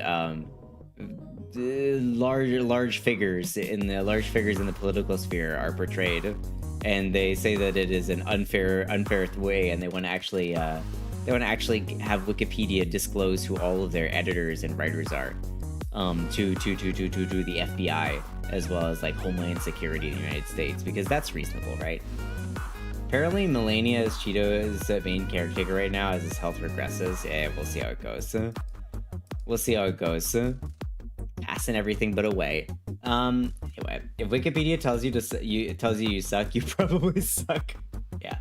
large figures in the political sphere are portrayed, and they say that it is an unfair way, and they want to actually have Wikipedia disclose who all of their editors and writers are, to the FBI, as well as like Homeland Security in the United States, because that's reasonable, right? Apparently, Melania is Cheeto's main caretaker right now as his health regresses. Yeah, we'll see how it goes. Passing everything but away. Anyway, if Wikipedia tells you suck, you probably suck. Yeah.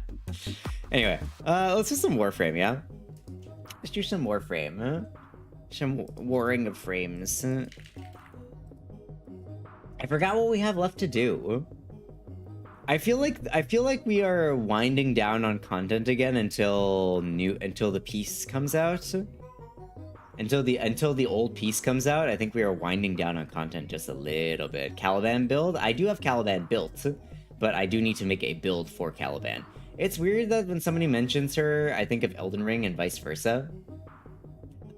Anyway, let's do some Warframe, yeah? Let's do some Warframe, huh? Some warring of frames. I forgot what we have left to do. I feel like we are winding down on content again until the piece comes out. Until the old piece comes out, I think we are winding down on content just a little bit. Caliban build? I do have Caliban built, but I do need to make a build for Caliban. It's weird that when somebody mentions her, I think of Elden Ring and vice versa.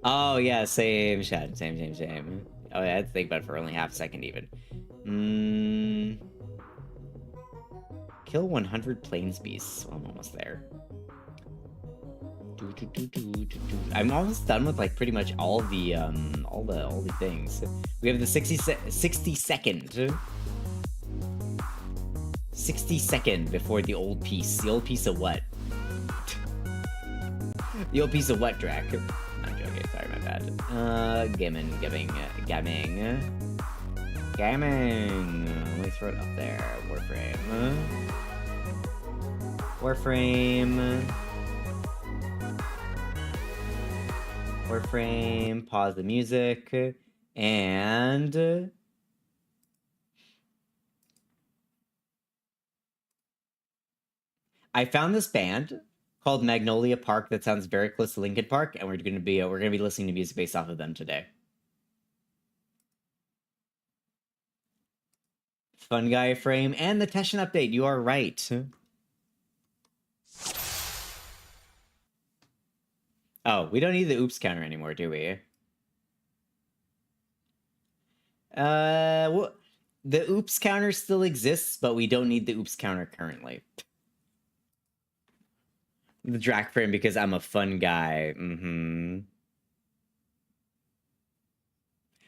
Oh yeah, same shot, same. Oh yeah, I had to think about it for only half a second even. Kill 100 plains beasts. Well, I'm almost there. I'm almost done with like pretty much all the things. We have the 60 second before the old piece. The old piece of what? The old piece of what, Drac? I'm joking. Sorry, my bad. Gaming. Let me throw it up there. Warframe, pause the music, and I found this band called Magnolia Park that sounds very close to Linkin Park, and we're gonna be listening to music based off of them today. Fun guy frame and the Teshin update. You are right. Oh, we don't need the oops counter anymore, do we? Well, the oops counter still exists, but we don't need the oops counter currently. The Drac frame because I'm a fun guy.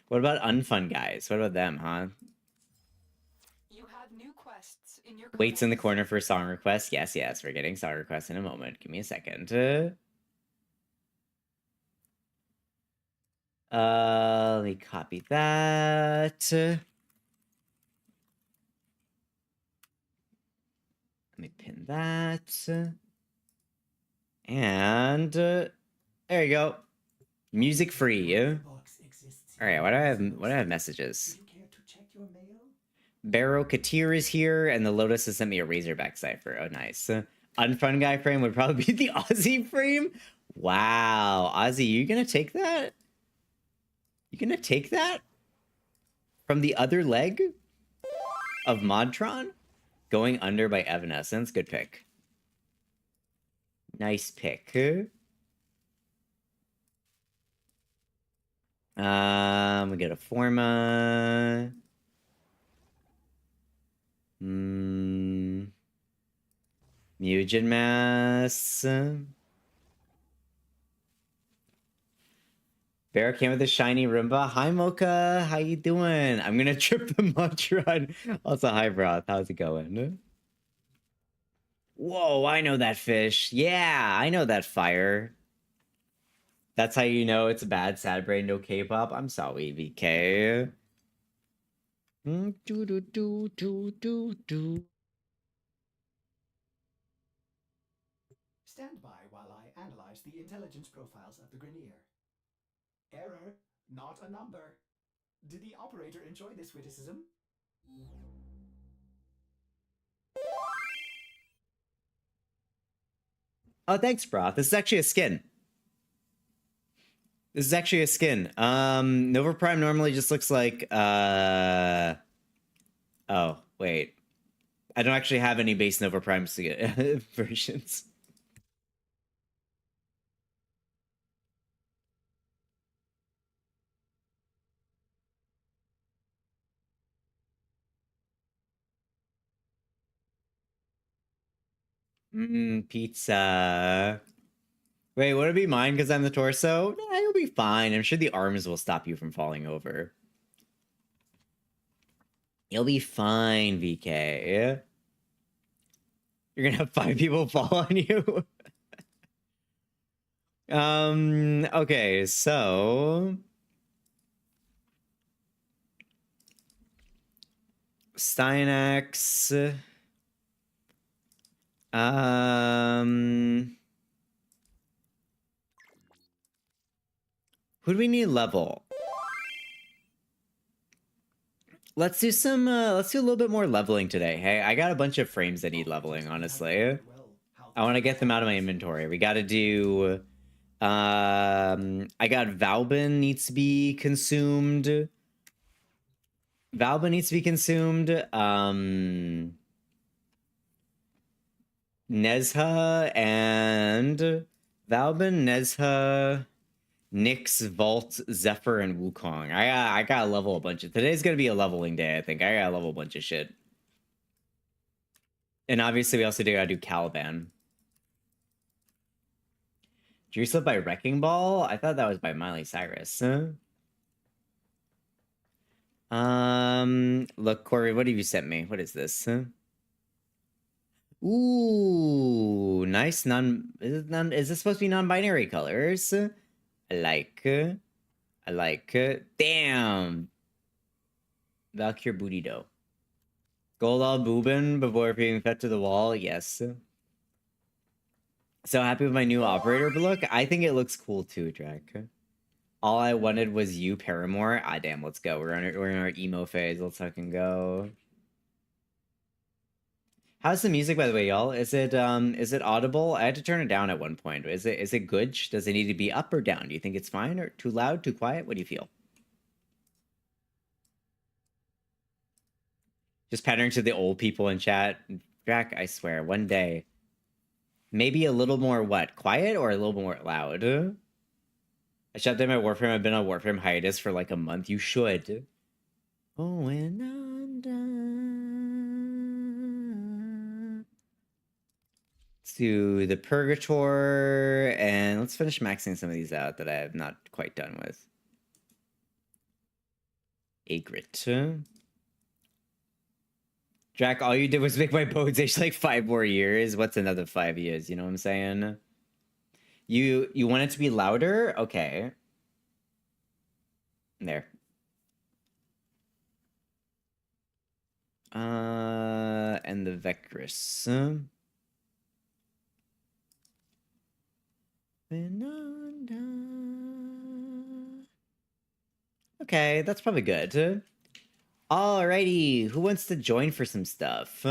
What about unfun guys? What about them, huh? You have new quests in your Waits in the corner for a song request. Yes, we're getting song requests in a moment. Give me a second. Let me copy that. Let me pin that. And there you go. Music free. All right, what do I have messages? Barrow Katir is here, and the Lotus has sent me a Razorback cipher. Oh, nice. Unfun guy frame would probably be the Aussie frame. Wow, Aussie, you gonna take that? You gonna take that from the other leg of Modtron? Going Under by Evanescence. Good pick. Nice pick. We get a Forma. Mugen Mass. Bear came with a shiny Roomba. Hi, Mocha. How you doing? I'm gonna trip the Modtron. Also, hi, Broth. How's it going? Whoa, I know that fish. Yeah, I know that fire. That's how you know it's a bad sad brain, no K-pop. I'm sorry, VK. Do do do do do do. Stand by while I analyze the intelligence profiles of the Grenier. Error, not a number. Did the operator enjoy this witticism? Oh, thanks, bro. This is actually a skin. This is actually a skin. Nova Prime normally just looks like, oh, wait. I don't actually have any base Nova Prime versions. Pizza. Wait, would it be mine because I'm the torso? Nah, you'll be fine. I'm sure the arms will stop you from falling over. You'll be fine, VK. You're gonna have 5 people fall on you. Okay, so Steinax. Who do we need level? Let's do some, let's do a little bit more leveling today. Hey, I got a bunch of frames that need leveling, honestly. I want to get them out of my inventory. We got to do, I got Valbin needs to be consumed. Valbin needs to be consumed. Nezha and Valbin, Nezha, Nyx, Vault, Zephyr, and Wukong. I gotta level a bunch of... Today's gonna be a leveling day, I think. I gotta level a bunch of shit. And obviously we also gotta do Caliban. Jerusalem by Wrecking Ball? I thought that was by Miley Cyrus. Look, Corey, what have you sent me? What is this? Ooh, nice is this supposed to be non-binary colors? I like. Damn. Valkyr booty dough. Golal Boobin before being fed to the wall. Yes. So happy with my new operator look. I think it looks cool too, Drac. All I wanted was you, Paramore. Ah, damn. Let's go. We're in our emo phase. Let's fucking go. How's the music, by the way, y'all? Is it audible? I had to turn it down at one point. Is it good? Does it need to be up or down? Do you think it's fine or too loud, too quiet? What do you feel? Just pandering to the old people in chat. Jack, I swear, one day. Maybe a little more what? Quiet or a little more loud? I shut down my Warframe. I've been on Warframe hiatus for like a month. You should. Oh, when I'm done. Let's do the Purgator, and let's finish maxing some of these out that I have not quite done with. Egret. Jack, all you did was make my bones age like 5 more years. What's another 5 years? You know what I'm saying? You want it to be louder? Okay. There. And the Vecris. Okay, that's probably good. Alrighty, who wants to join for some stuff?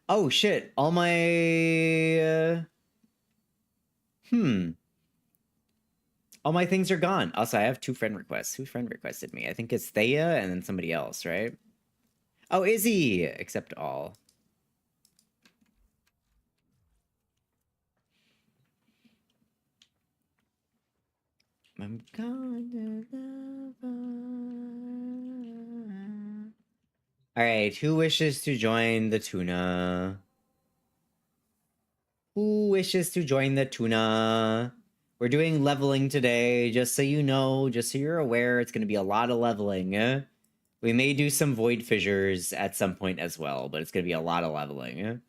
Oh shit, all my... All my things are gone. Also, I have 2 friend requests. Who friend requested me? I think it's Thea and then somebody else, right? Oh, Izzy! Accept all. I'm gonna love. Alright, who wishes to join the tuna? Who wishes to join the tuna? We're doing leveling today, just so you know, just so you're aware, it's going to be a lot of leveling. We may do some void fissures at some point as well, but it's going to be a lot of leveling.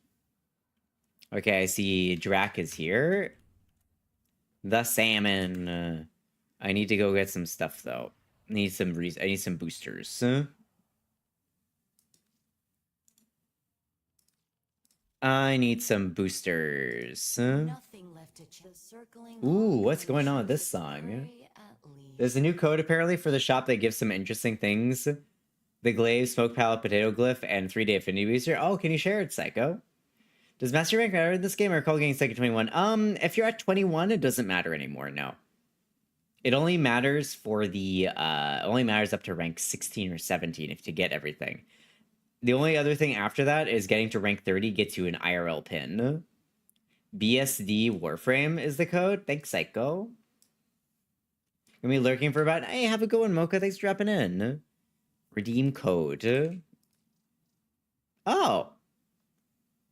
Okay, I see Drac is here. The salmon. I need to go get some stuff though. I need some boosters. I need some boosters. Ooh, what's going on with this song? There's a new code apparently for the shop that gives some interesting things. The glaive, smoke palette, potato glyph, and 3-day affinity booster. Oh, can you share it, Psycho? Does master rank matter in this game or call getting stuck at 21? If you're at 21, it doesn't matter anymore, no. It only matters for the, only matters up to rank 16 or 17 if to get everything. The only other thing after that is getting to rank 30 gets you an IRL pin. BSD Warframe is the code. Thanks, Psycho. Gonna be lurking for about, hey, have a good one, Mocha. Thanks for dropping in. Redeem code. Oh.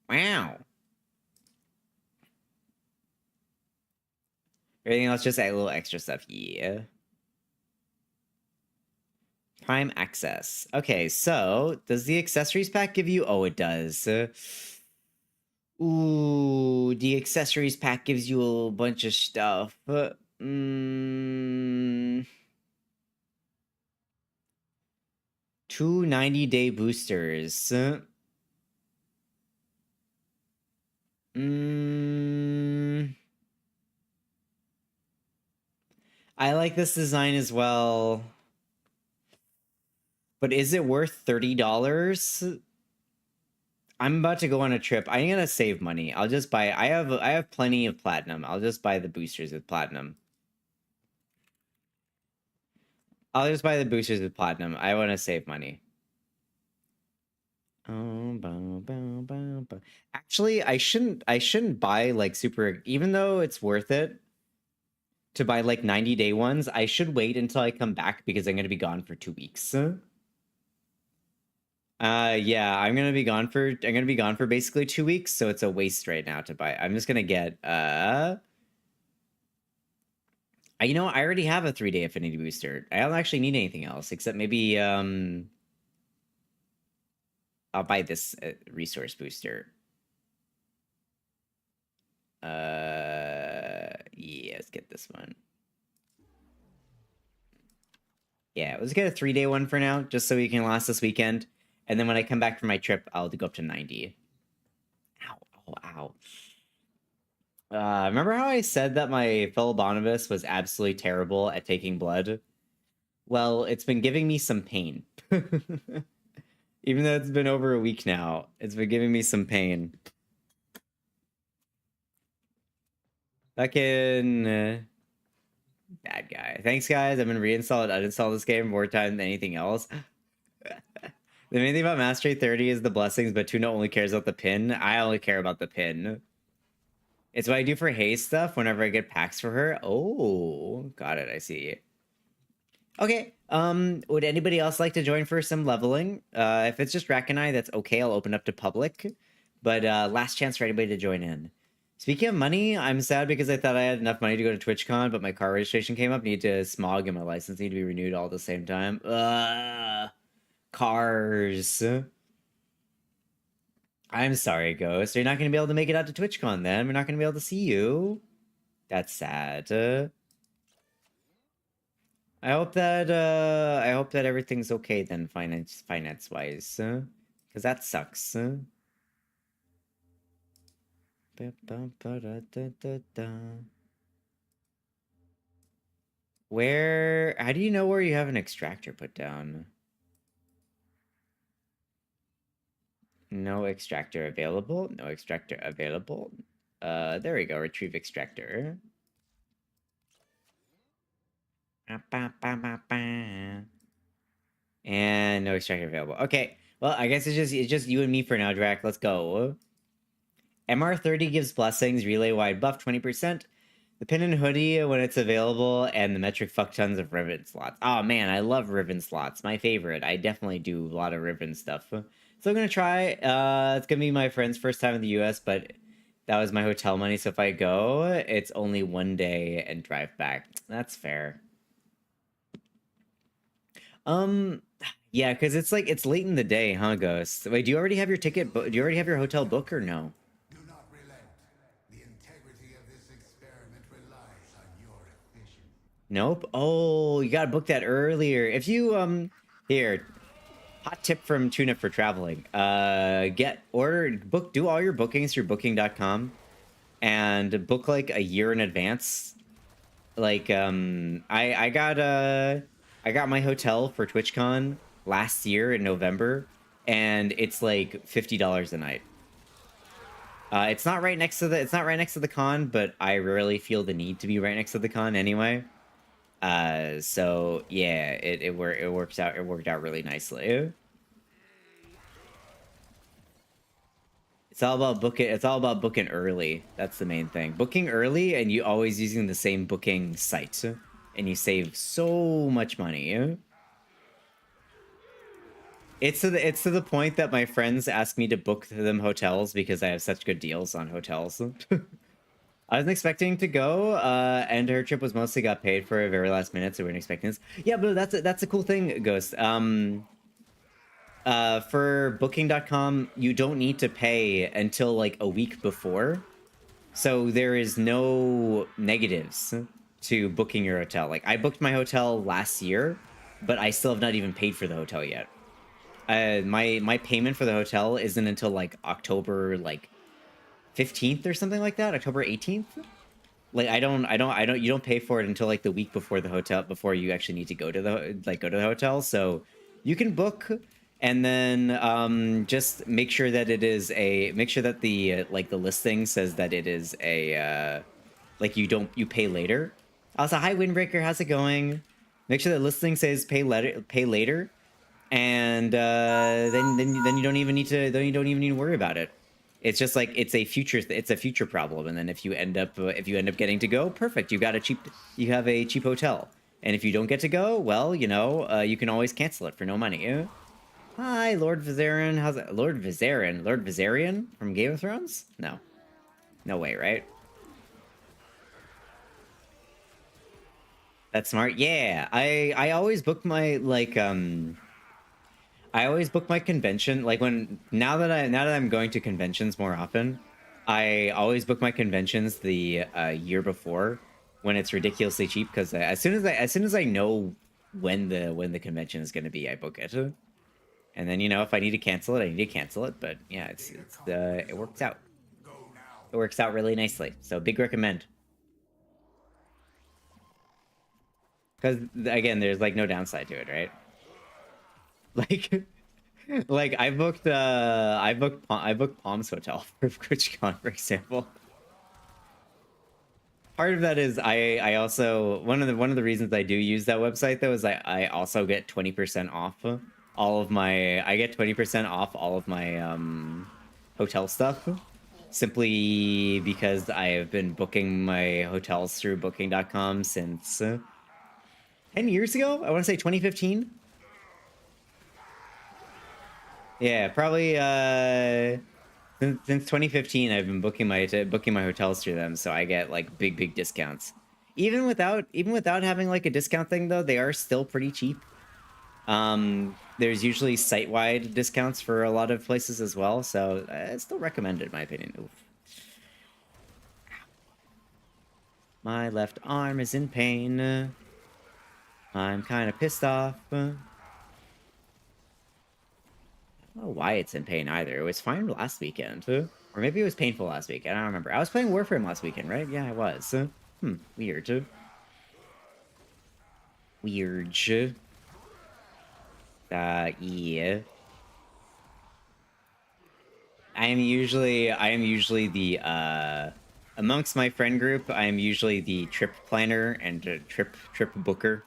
Wow. Everything else just a little extra stuff. Yeah. Prime access. Okay, so does the accessories pack give you? Oh, it does. Ooh, the accessories pack gives you a bunch of stuff. 2 90-day boosters. I like this design as well. But is it worth $30? I'm about to go on a trip. I'm gonna save money. I'll just buy. I have plenty of platinum. I'll just buy the boosters with platinum. I'll just buy the boosters with platinum. I want to save money. Actually, I shouldn't buy like super, even though it's worth it to buy like 90-day ones. I should wait until I come back because I'm going to be gone for 2 weeks. Yeah, I'm going to be gone for basically 2 weeks, so it's a waste right now to buy. I'm just going to get you know, I already have a 3-day affinity booster. I don't actually need anything else except maybe I'll buy this resource booster. Yeah, let's get this one. Yeah, let's get a 3-day one for now, just so we can last this weekend. And then when I come back from my trip, I'll go up to 90. Ow, oh, ow. Remember how I said that my fellow Bonibus was absolutely terrible at taking blood? Well, it's been giving me some pain. Even though it's been over a week now, it's been giving me some pain. Fucking bad guy. Thanks, guys. I'm gonna reinstall and uninstall this game more time than anything else. The main thing about Mastery 30 is the blessings, but Tuna only cares about the pin. I only care about the pin. It's what I do for Hayes stuff whenever I get packs for her. Oh, got it. I see. Okay. Would anybody else like to join for some leveling? If it's just Rack and I, that's okay. I'll open up to public. But last chance for anybody to join in. Speaking of money, I'm sad because I thought I had enough money to go to TwitchCon, but my car registration came up. Need to smog and my license need to be renewed all at the same time. Cars. I'm sorry, Ghost. You're not going to be able to make it out to TwitchCon then. We're not going to be able to see you. That's sad. I hope that everything's okay then, finance wise, because that sucks. Where? How do you know where you have an extractor put down? No extractor available. No extractor available. There we go. Retrieve extractor. And no extractor available. Okay. Well, I guess it's just you and me for now, Drac. Let's go. MR30 gives blessings, relay wide buff 20%. The pin and hoodie when it's available, and the metric fuck tons of ribbon slots. Oh man, I love ribbon slots. My favorite. I definitely do a lot of ribbon stuff. So I'm gonna try. It's gonna be my friend's first time in the US, but that was my hotel money. So if I go, it's only 1 day and drive back. That's fair. Yeah, because it's like it's late in the day, huh, Ghost? Wait, do you already have your ticket? Do you already have your hotel book or no? Do not relent. The integrity of this experiment relies on your efficiency. Nope. Oh, you gotta book that earlier. If you here, hot tip from Tuna for traveling. Do all your bookings through booking.com and book like a year in advance. Like I got my hotel for TwitchCon last year in November, and it's like $50 a night. It's not right next to the con, but I rarely feel the need to be right next to the con anyway. So yeah, it worked out really nicely. It's all about booking early. That's the main thing. Booking early, and you always using the same booking site, and you save so much money. It's to the point that my friends ask me to book them hotels because I have such good deals on hotels. I wasn't expecting to go, and her trip was mostly got paid for a very last minute, so we weren't expecting this. Yeah, but that's a cool thing, Ghost. For booking.com, you don't need to pay until like a week before. So there is no negatives to booking your hotel. Like I booked my hotel last year, but I still have not even paid for the hotel yet. My payment for the hotel isn't until like October like 15th or something like that, October 18th. Like you don't pay for it until like the week before the hotel, before you actually need to go to the hotel. So you can book, and then just make sure that the like the listing says that it is a like you pay later. Also, hi Windbreaker, how's it going? Make sure the listing says pay later, and then you don't even need to worry about it. It's just like it's a future problem, and then if you end up getting to go, perfect. You have a cheap hotel, and if you don't get to go, well, you know, you can always cancel it for no money. Hi, Lord Viserion. How's it? Lord Viserion from Game of Thrones? No way, right? That's smart. Yeah, I always book my I always book my convention, like now that I'm going to conventions more often, I always book my conventions the year before when it's ridiculously cheap, because as soon as I know when the convention is going to be, I book it. And then, you know, if I need to cancel it, I need to cancel it, but yeah, it works out. It works out really nicely. So big recommend. Cuz again, there's like no downside to it, right? Like I booked Palms Hotel for TwitchCon, for example. Part of that is I also one of the reasons I do use that website though is I also get 20% off all of my hotel stuff, simply because I have been booking my hotels through booking.com since 10 years ago. I want to say 2015. Yeah, probably since 2015 I've been booking my hotels through them, so I get like big discounts. Even without having like a discount thing though, they are still pretty cheap. There's usually site-wide discounts for a lot of places as well, so I still recommend it in my opinion. Oof. My left arm is in pain. I'm kind of pissed off. I don't know why it's in pain either. It was fine last weekend. Or maybe it was painful last weekend. I don't remember. I was playing Warframe last weekend, right? Yeah, I was. Weird. Weird. Yeah. I am usually the amongst my friend group, I am usually the trip planner and trip booker.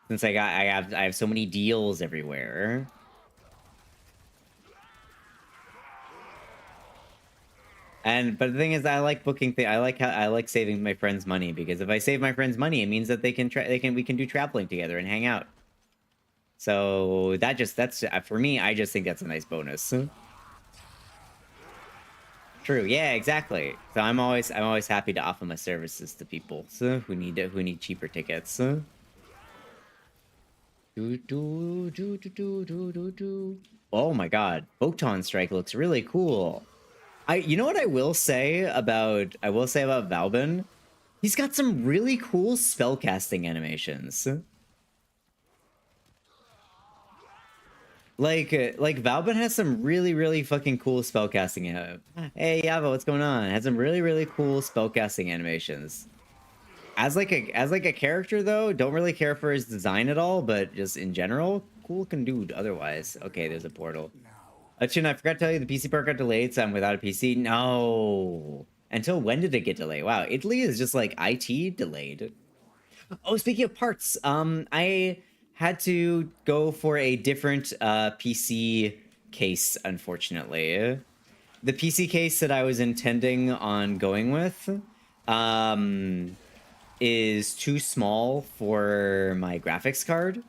Since I have so many deals everywhere. But the thing is, I like booking I like saving my friends money, because if I save my friends money, it means that we can do traveling together and hang out. So that's for me. I just think that's a nice bonus. True. Yeah. Exactly. So I'm always happy to offer my services to people who need cheaper tickets. Oh my God, Photon Strike looks really cool. You know what I will say about Valbin? He's got some really cool spellcasting animations. Like Valbin has some really fucking cool spellcasting. Hey Yava, what's going on? Has some really cool spellcasting animations. As like a character though, don't really care for his design at all, but just in general, cool looking dude. Otherwise, okay, there's a portal. Chin, I forgot to tell you the PC part got delayed, so I'm without a PC. No. Until when did it get delayed? Wow, Italy is just like IT delayed. Oh, speaking of parts, I had to go for a different PC case, unfortunately. The PC case that I was intending on going with is too small for my graphics card.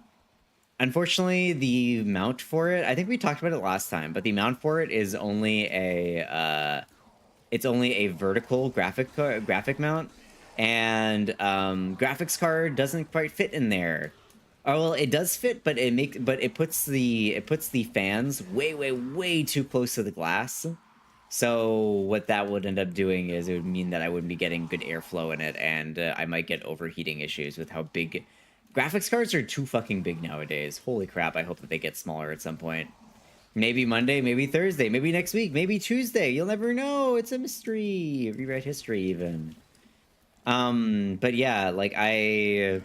Unfortunately, the mount for it, I think we talked about it last time, but the mount for it is only a it's only a vertical graphic mount, and graphics card doesn't quite fit in there. Oh well, it does fit, but it puts the fans way too close to the glass. So what that would end up doing is it would mean that I wouldn't be getting good airflow in it, and I might get overheating issues with how big graphics cards are. Too fucking big nowadays. Holy crap! I hope that they get smaller at some point. Maybe Monday, maybe Thursday, maybe next week, maybe Tuesday. You'll never know. It's a mystery. Rewrite history even. But yeah, like I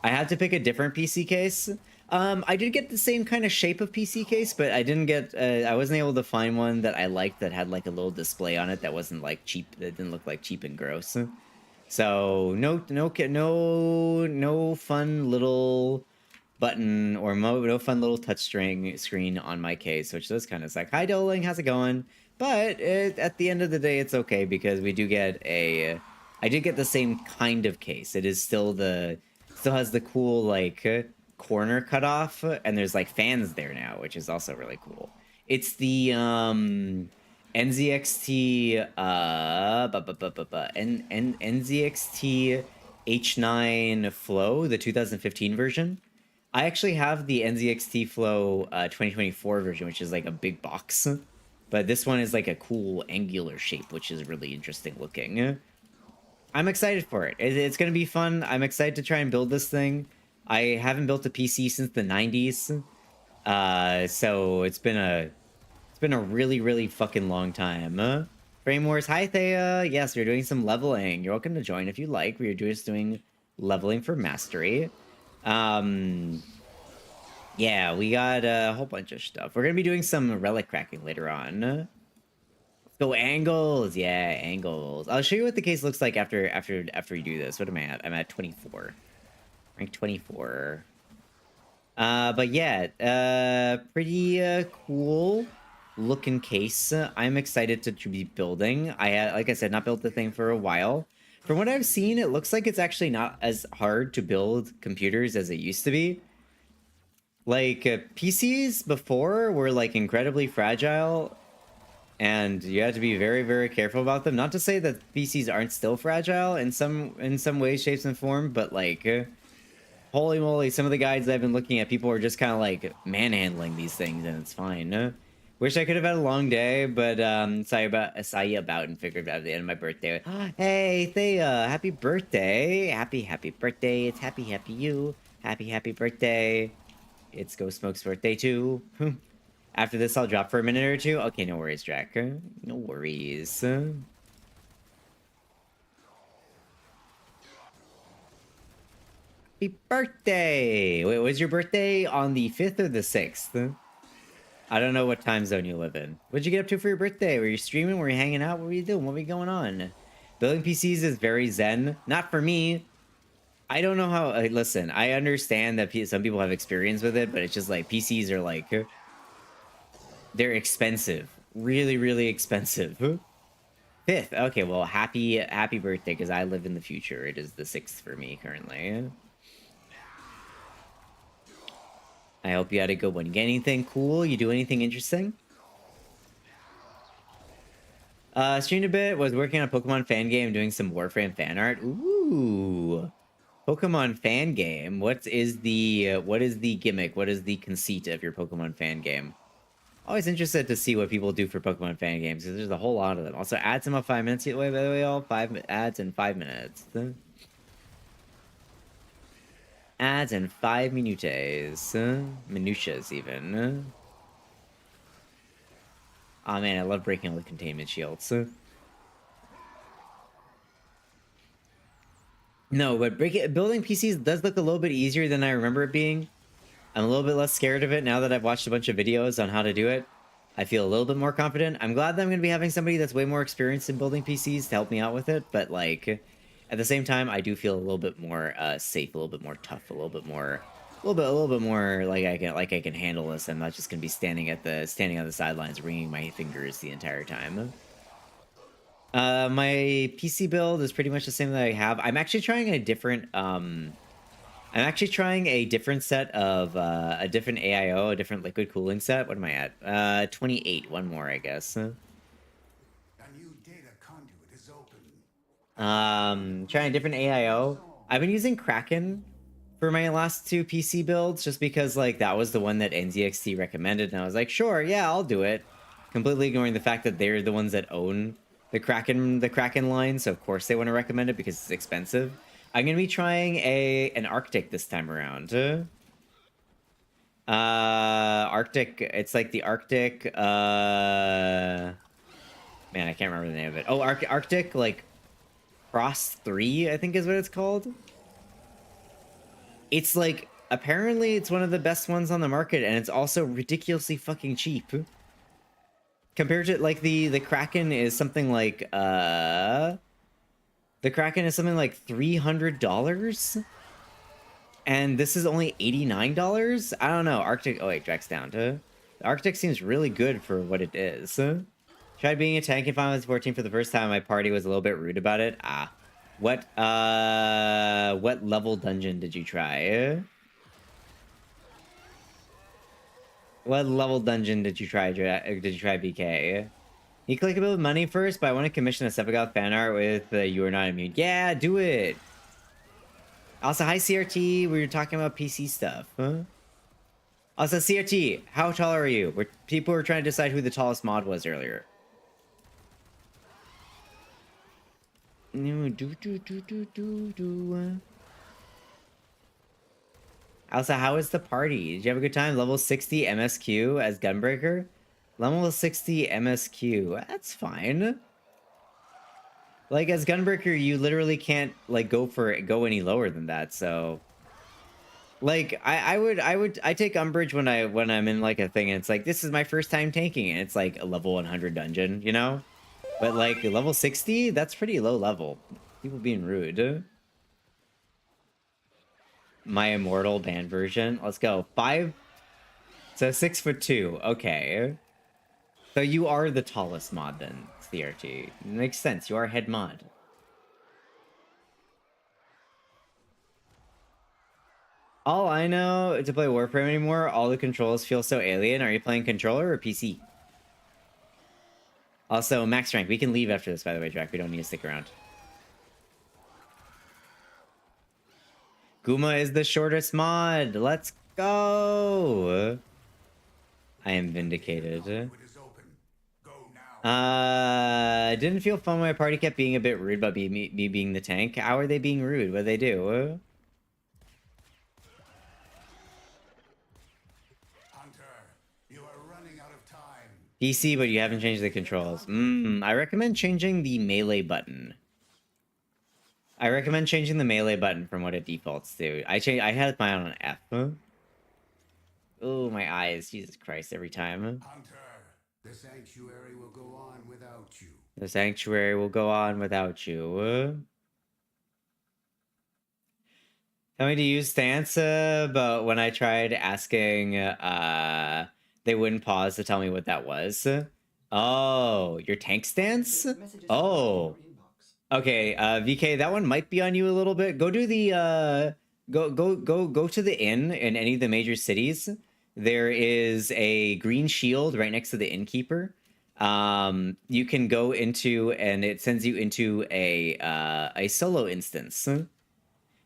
had to pick a different PC case. I did get the same kind of shape of PC case, but I didn't get. I wasn't able to find one that I liked that had like a little display on it that wasn't like cheap. That didn't look like cheap and gross. So no fun little button or no fun little touch screen on my case, which does kind of suck. Hi Doling, how's it going? But at the end of the day, it's okay because we do get a. I did get the same kind of case. It is still has the cool like corner cut off, and there's like fans there now, which is also really cool. It's the NZXT NZXT H9 Flow, the 2015 version. I actually have the NZXT Flow 2024 version, which is like a big box, but this one is like a cool angular shape, which is really interesting looking. I'm excited for it. It's gonna be fun. I'm excited to try and build this thing. I haven't built a PC since the 90s, so it's been a really fucking long time. Frame Wars, hi Thea. Yes, we're doing some leveling. You're welcome to join if you like. We are just doing leveling for mastery. Yeah, we got a whole bunch of stuff. We're gonna be doing some relic cracking later on. Let's go angles. Yeah, angles. I'll show you what the case looks like after we do this. What am I at? I'm at 24. Rank 24. But yeah, pretty cool looking case. I'm excited to be building. Like I said, not built the thing for a while. From what I've seen, it looks like it's actually not as hard to build computers as it used to be. Like, PCs before were, like, incredibly fragile, and you had to be very careful about them. Not to say that PCs aren't still fragile in some ways, shapes, and form, but, like, holy moly, some of the guides I've been looking at, people are just kind of, like, manhandling these things, and it's fine. Wish I could have had a long day, but saw you about and figured out at the end of my birthday. Hey, Thea, happy birthday. Happy birthday. It's happy you. Happy birthday. It's Ghost Smoke's birthday too. After this, I'll drop for a minute or two. Okay, no worries, Drac. No worries. Happy birthday! Wait, was your birthday on the 5th or the 6th? I don't know what time zone you live in. What'd you get up to for your birthday? Were you streaming? Were you hanging out? What were you doing? What were going on? Building PCs is very zen. Not for me. I don't know how... listen, I understand that some people have experience with it, but it's just like PCs are like... they're expensive. Really expensive. 5th. Okay, well, happy birthday, because I live in the future. It is the 6th for me currently. I hope you had a good one. You get anything cool? You do anything interesting? Streamed a bit, was working on a Pokemon fan game, doing some Warframe fan art. Ooh. Pokemon fan game. What is the gimmick? What is the conceit of your Pokemon fan game? Always interested to see what people do for Pokemon fan games, because there's a whole lot of them. Also, ads in about 5 minutes. Wait, by the way, all 5 ads in 5 minutes. Ads in 5 minutes. Minutia's even. Oh man, I love breaking all the containment shields. No, but building PCs does look a little bit easier than I remember it being. I'm a little bit less scared of it now that I've watched a bunch of videos on how to do it. I feel a little bit more confident. I'm glad that I'm going to be having somebody that's way more experienced in building PCs to help me out with it, but like at the same time, I do feel a little bit more safe, a little bit more tough, a little bit more like I can handle this. I'm not just going to be standing on the sidelines, wringing my fingers the entire time. My PC build is pretty much the same that I have. I'm actually trying a different set of a different AIO, a different liquid cooling set. What am I at? 28. One more, I guess. A new data conduit is open. Trying a different AIO. I've been using Kraken for my last 2 PC builds just because like that was the one that NZXT recommended, and I was like, sure, yeah, I'll do it. Completely ignoring the fact that they're the ones that own the Kraken line, so of course they want to recommend it because it's expensive. I'm gonna be trying an Arctic this time around. Arctic. It's like the Arctic. Man, I can't remember the name of it. Oh, Arctic like Cross 3, I think is what it's called. It's like apparently it's one of the best ones on the market, and it's also ridiculously fucking cheap. Compared to like the Kraken is something like the Kraken is something like $300, and this is only $89. I don't know. Arctic. Oh wait, Drax down. The Arctic seems really good for what it is. Tried being a tank in Final Fantasy 14 for the first time. My party was a little bit rude about it. What level dungeon did you try? What level dungeon did you try? BK? You click a bit of money first, but I want to commission a Sephiroth fan art with You Are Not Immune. Yeah, do it. Also, hi CRT. We were talking about PC stuff. Huh? Also, CRT, how tall are you? People were trying to decide who the tallest mod was earlier. Also, how was the party? Did you have a good time? Level 60 MSQ as Gunbreaker? Level 60 MSQ. That's fine. Like, as Gunbreaker, you literally can't, like, go any lower than that, so... Like, I take umbrage when I'm in, like, a thing, and it's like, this is my first time tanking, and it's, like, a level 100 dungeon, you know? But, like, level 60? That's pretty low level. People being rude. My immortal band version. Let's go. 5... So 6'2". Okay. So you are the tallest mod then, CRT. Makes sense. You are head mod. All I know to play Warframe anymore, all the controls feel so alien. Are you playing controller or PC? Also, max rank. We can leave after this, by the way, Jack. We don't need to stick around. Guma is the shortest mod. Let's go. I am vindicated. Didn't feel fun when my party kept being a bit rude about me being the tank. How are they being rude? What do they do? Hunter, you are running out of time. PC, but you haven't changed the controls. I recommend changing the melee button. I recommend changing the melee button from what it defaults to. I had mine on F. Oh, my eyes. Jesus Christ, every time. Hunter, the sanctuary will go on without you. The sanctuary will go on without you. Tell me to use stance, but when I tried asking, they wouldn't pause to tell me what that was. Oh, your tank stance? Oh. Okay, VK, that one might be on you a little bit. Go do the go to the inn in any of the major cities. There is a green shield right next to the innkeeper. You can go into, and it sends you into a solo instance.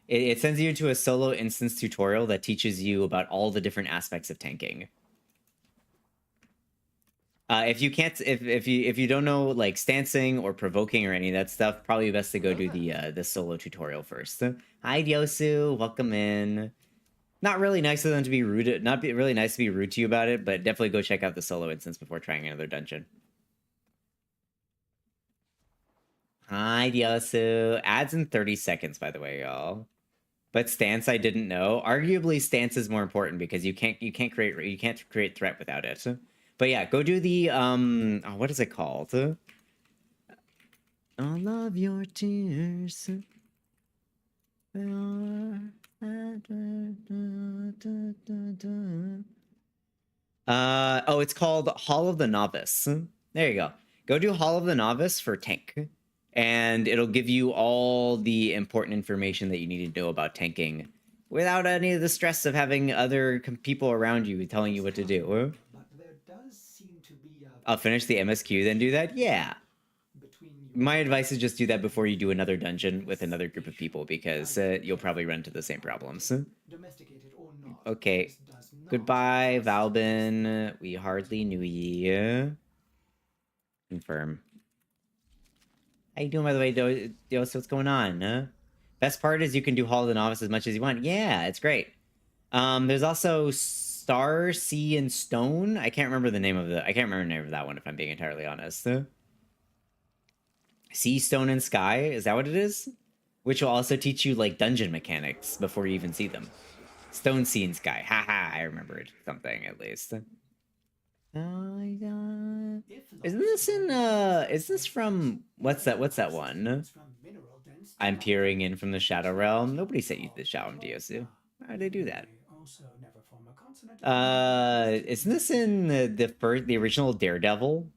It sends you into a solo instance tutorial that teaches you about all the different aspects of tanking. If you can't, if you don't know like stancing or provoking or any of that stuff, probably best to go do the solo tutorial first. Hi Diosu, welcome in. Not really nice of them to be rude. Not be really nice to be rude to you about it, but definitely go check out the solo instance before trying another dungeon. Hi Diosu. Ads in 30 seconds, by the way, y'all. But stance, I didn't know. Arguably, stance is more important because you can't create threat without it. But yeah, go do the what is it called? All of your tears. Oh, it's called Hall of the Novice. There you go. Go do Hall of the Novice for tank. And it'll give you all the important information that you need to know about tanking without any of the stress of having other people around you telling you what to do. But there does seem to be I'll finish the MSQ, then do that? Yeah. My advice is just do that before you do another dungeon with another group of people, because you'll probably run into the same problems. Okay. Goodbye, Valbin. We hardly knew ye. Confirm. How you doing, by the way, Dios? What's going on? Best part is you can do Hall of the Novice as much as you want. Yeah, it's great. There's also Star, Sea, and Stone. I can't remember the name of that one, if I'm being entirely honest. Sea, Stone, and Sky, is that what it is? Which will also teach you, like, dungeon mechanics before you even see them. Stone, Sea, and Sky. Haha, I remembered something, at least. Isn't this in, is this from, what's that one? I'm peering in from the Shadow Realm. Nobody sent you to the Shadow Realm, Diosu. Why did they do that? Isn't this in the original Daredevil?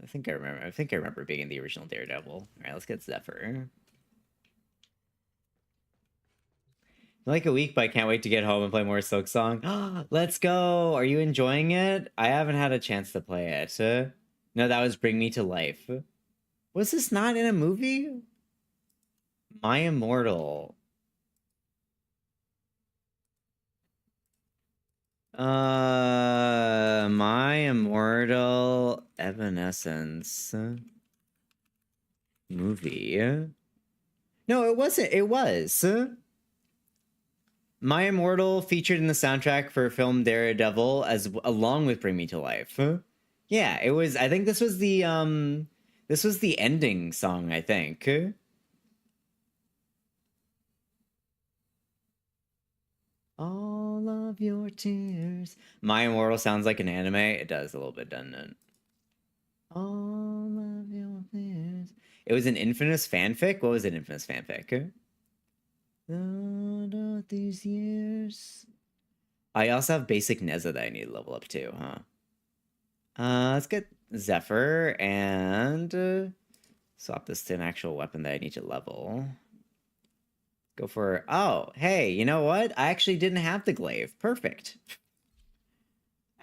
I think I remember being in the original Daredevil. All right, let's get Zephyr. Like a week, but I can't wait to get home and play more Silksong. Let's go! Are you enjoying it? I haven't had a chance to play it. No, that was Bring Me to Life. Was this not in a movie? My Immortal. My Immortal Evanescence movie. No, it wasn't. It was. My Immortal featured in the soundtrack for film Daredevil along with Bring Me to Life. Yeah, it was. I think this was the ending song, I think. All of your tears. My Immortal sounds like an anime. It does a little bit, doesn't it? All of your tears. It was an Infamous fanfic? What was an Infamous fanfic? These years. I also have basic Neza that I need to level up too, huh? Let's get Zephyr and swap this to an actual weapon that I need to level. Go for... Oh, hey, you know what? I actually didn't have the glaive. Perfect.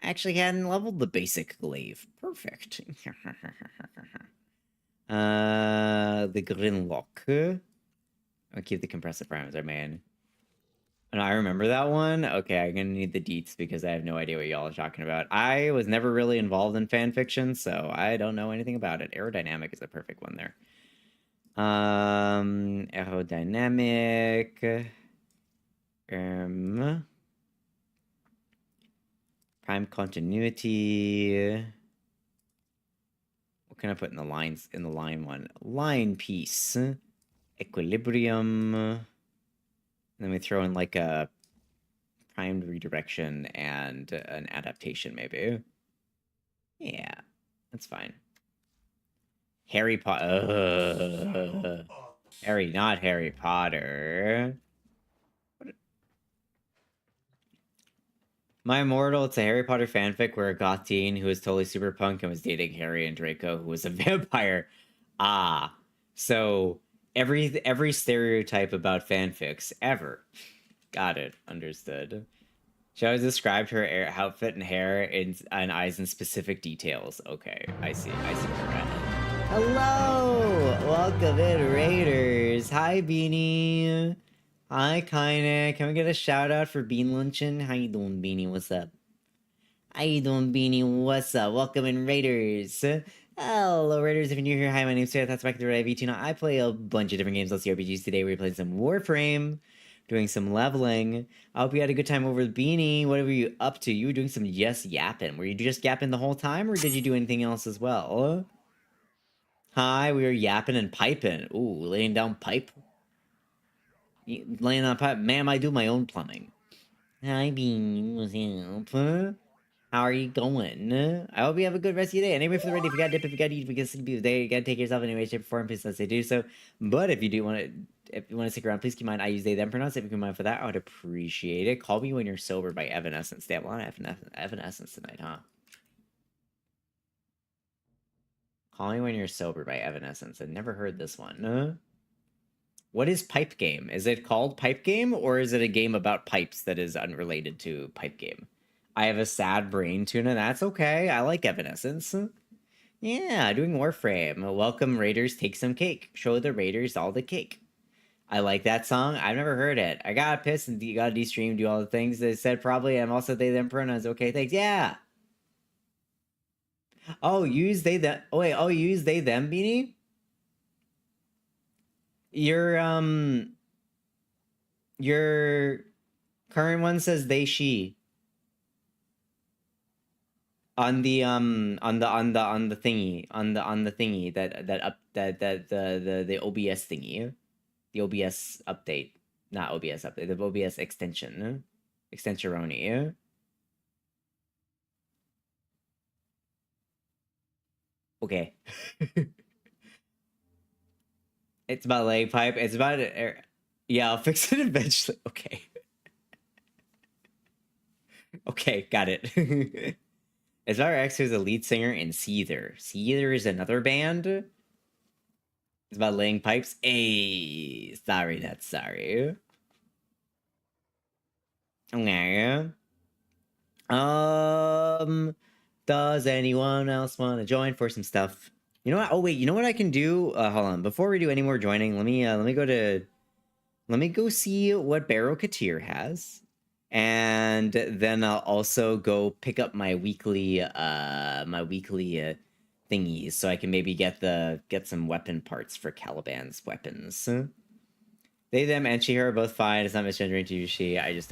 I actually hadn't leveled the basic glaive. Perfect. The Grinlock. I'll keep the compressive parameter, man. And I remember that one. Okay, I'm gonna need the deets because I have no idea what y'all are talking about. I was never really involved in fan fiction, so I don't know anything about it. Aerodynamic is a perfect one there. Aerodynamic. Prime continuity. What can I put in the lines? In the line one, line piece. Equilibrium. And then we throw in like a primed redirection and an adaptation, maybe. Yeah, that's fine. Harry Potter. Harry, not Harry Potter. My Immortal, it's a Harry Potter fanfic where a goth teen who was totally super punk and was dating Harry and Draco, who was a vampire. Ah, so every stereotype about fanfics ever. Got it. Understood. She always described her outfit and hair and eyes in specific details. Okay, I see where we're at. Hello! Welcome in, Raiders. Hi, Beanie. Hi, Kine. Can we get a shout out for Bean Luncheon? How you doing, Beanie? What's up? How you doing, Beanie? What's up? Welcome in, Raiders. Hello, Raiders. If you're new here, hi, my name's Sarah. That's back to the vtunana. I play a bunch of different games. Let's see RPGs today. We're playing some Warframe, doing some leveling. I hope you had a good time over with Beanie. What were you up to? You were doing some just yapping. Were you just yapping the whole time, or did you do anything else as well? Hi, we were yapping and piping. Ooh, laying down pipe. Laying on pipe. Ma'am, I do my own plumbing. Hi, Beanie. What's up? How are you going? I hope you have a good rest of your day. And anyway, for the ready, if you got dip, if you got eat, if you got sleep, today, you gotta take yourself in any way, shape, or form. Please don't say do so. But if you do want to, if you want to stick around, please keep in mind I use they them pronouns. If you can mind for that, I would appreciate it. Call Me When You're Sober by Evanescence. They have a lot of Evanescence tonight, huh? Call Me When You're Sober by Evanescence. I've never heard this one. What is Pipe Game? Is it called Pipe Game, or is it a game about pipes that is unrelated to Pipe Game? I have a sad brain, Tuna. That's okay. I like Evanescence. Yeah, doing Warframe. Welcome, Raiders. Take some cake. Show the Raiders all the cake. I like that song. I've never heard it. I got pissed and got de-stream, do all the things they said probably. I'm also they, them pronouns. Okay, thanks. Yeah. Oh, use they, them. Oh, wait. Oh, use they, them, Beanie? Your current one says they, she. On the thingy the OBS thingy, the OBS update, not OBS update, the OBS extension, extensioni. Okay. It's about leg pipe. It's about yeah, I'll fix it eventually. Okay. Okay, got it. Is our ex who's a lead singer in Seether. Seether is another band. It's about laying pipes. Hey, sorry, that's sorry. Okay. Does anyone else want to join for some stuff? You know what? Oh wait, you know what I can do? Hold on. Before we do any more joining, let me go see what Barrow Katir has. And then I'll also go pick up my weekly thingies, so I can maybe get some weapon parts for Caliban's weapons. They, them, and she, her are both fine. It's not misgendering to you, she. I just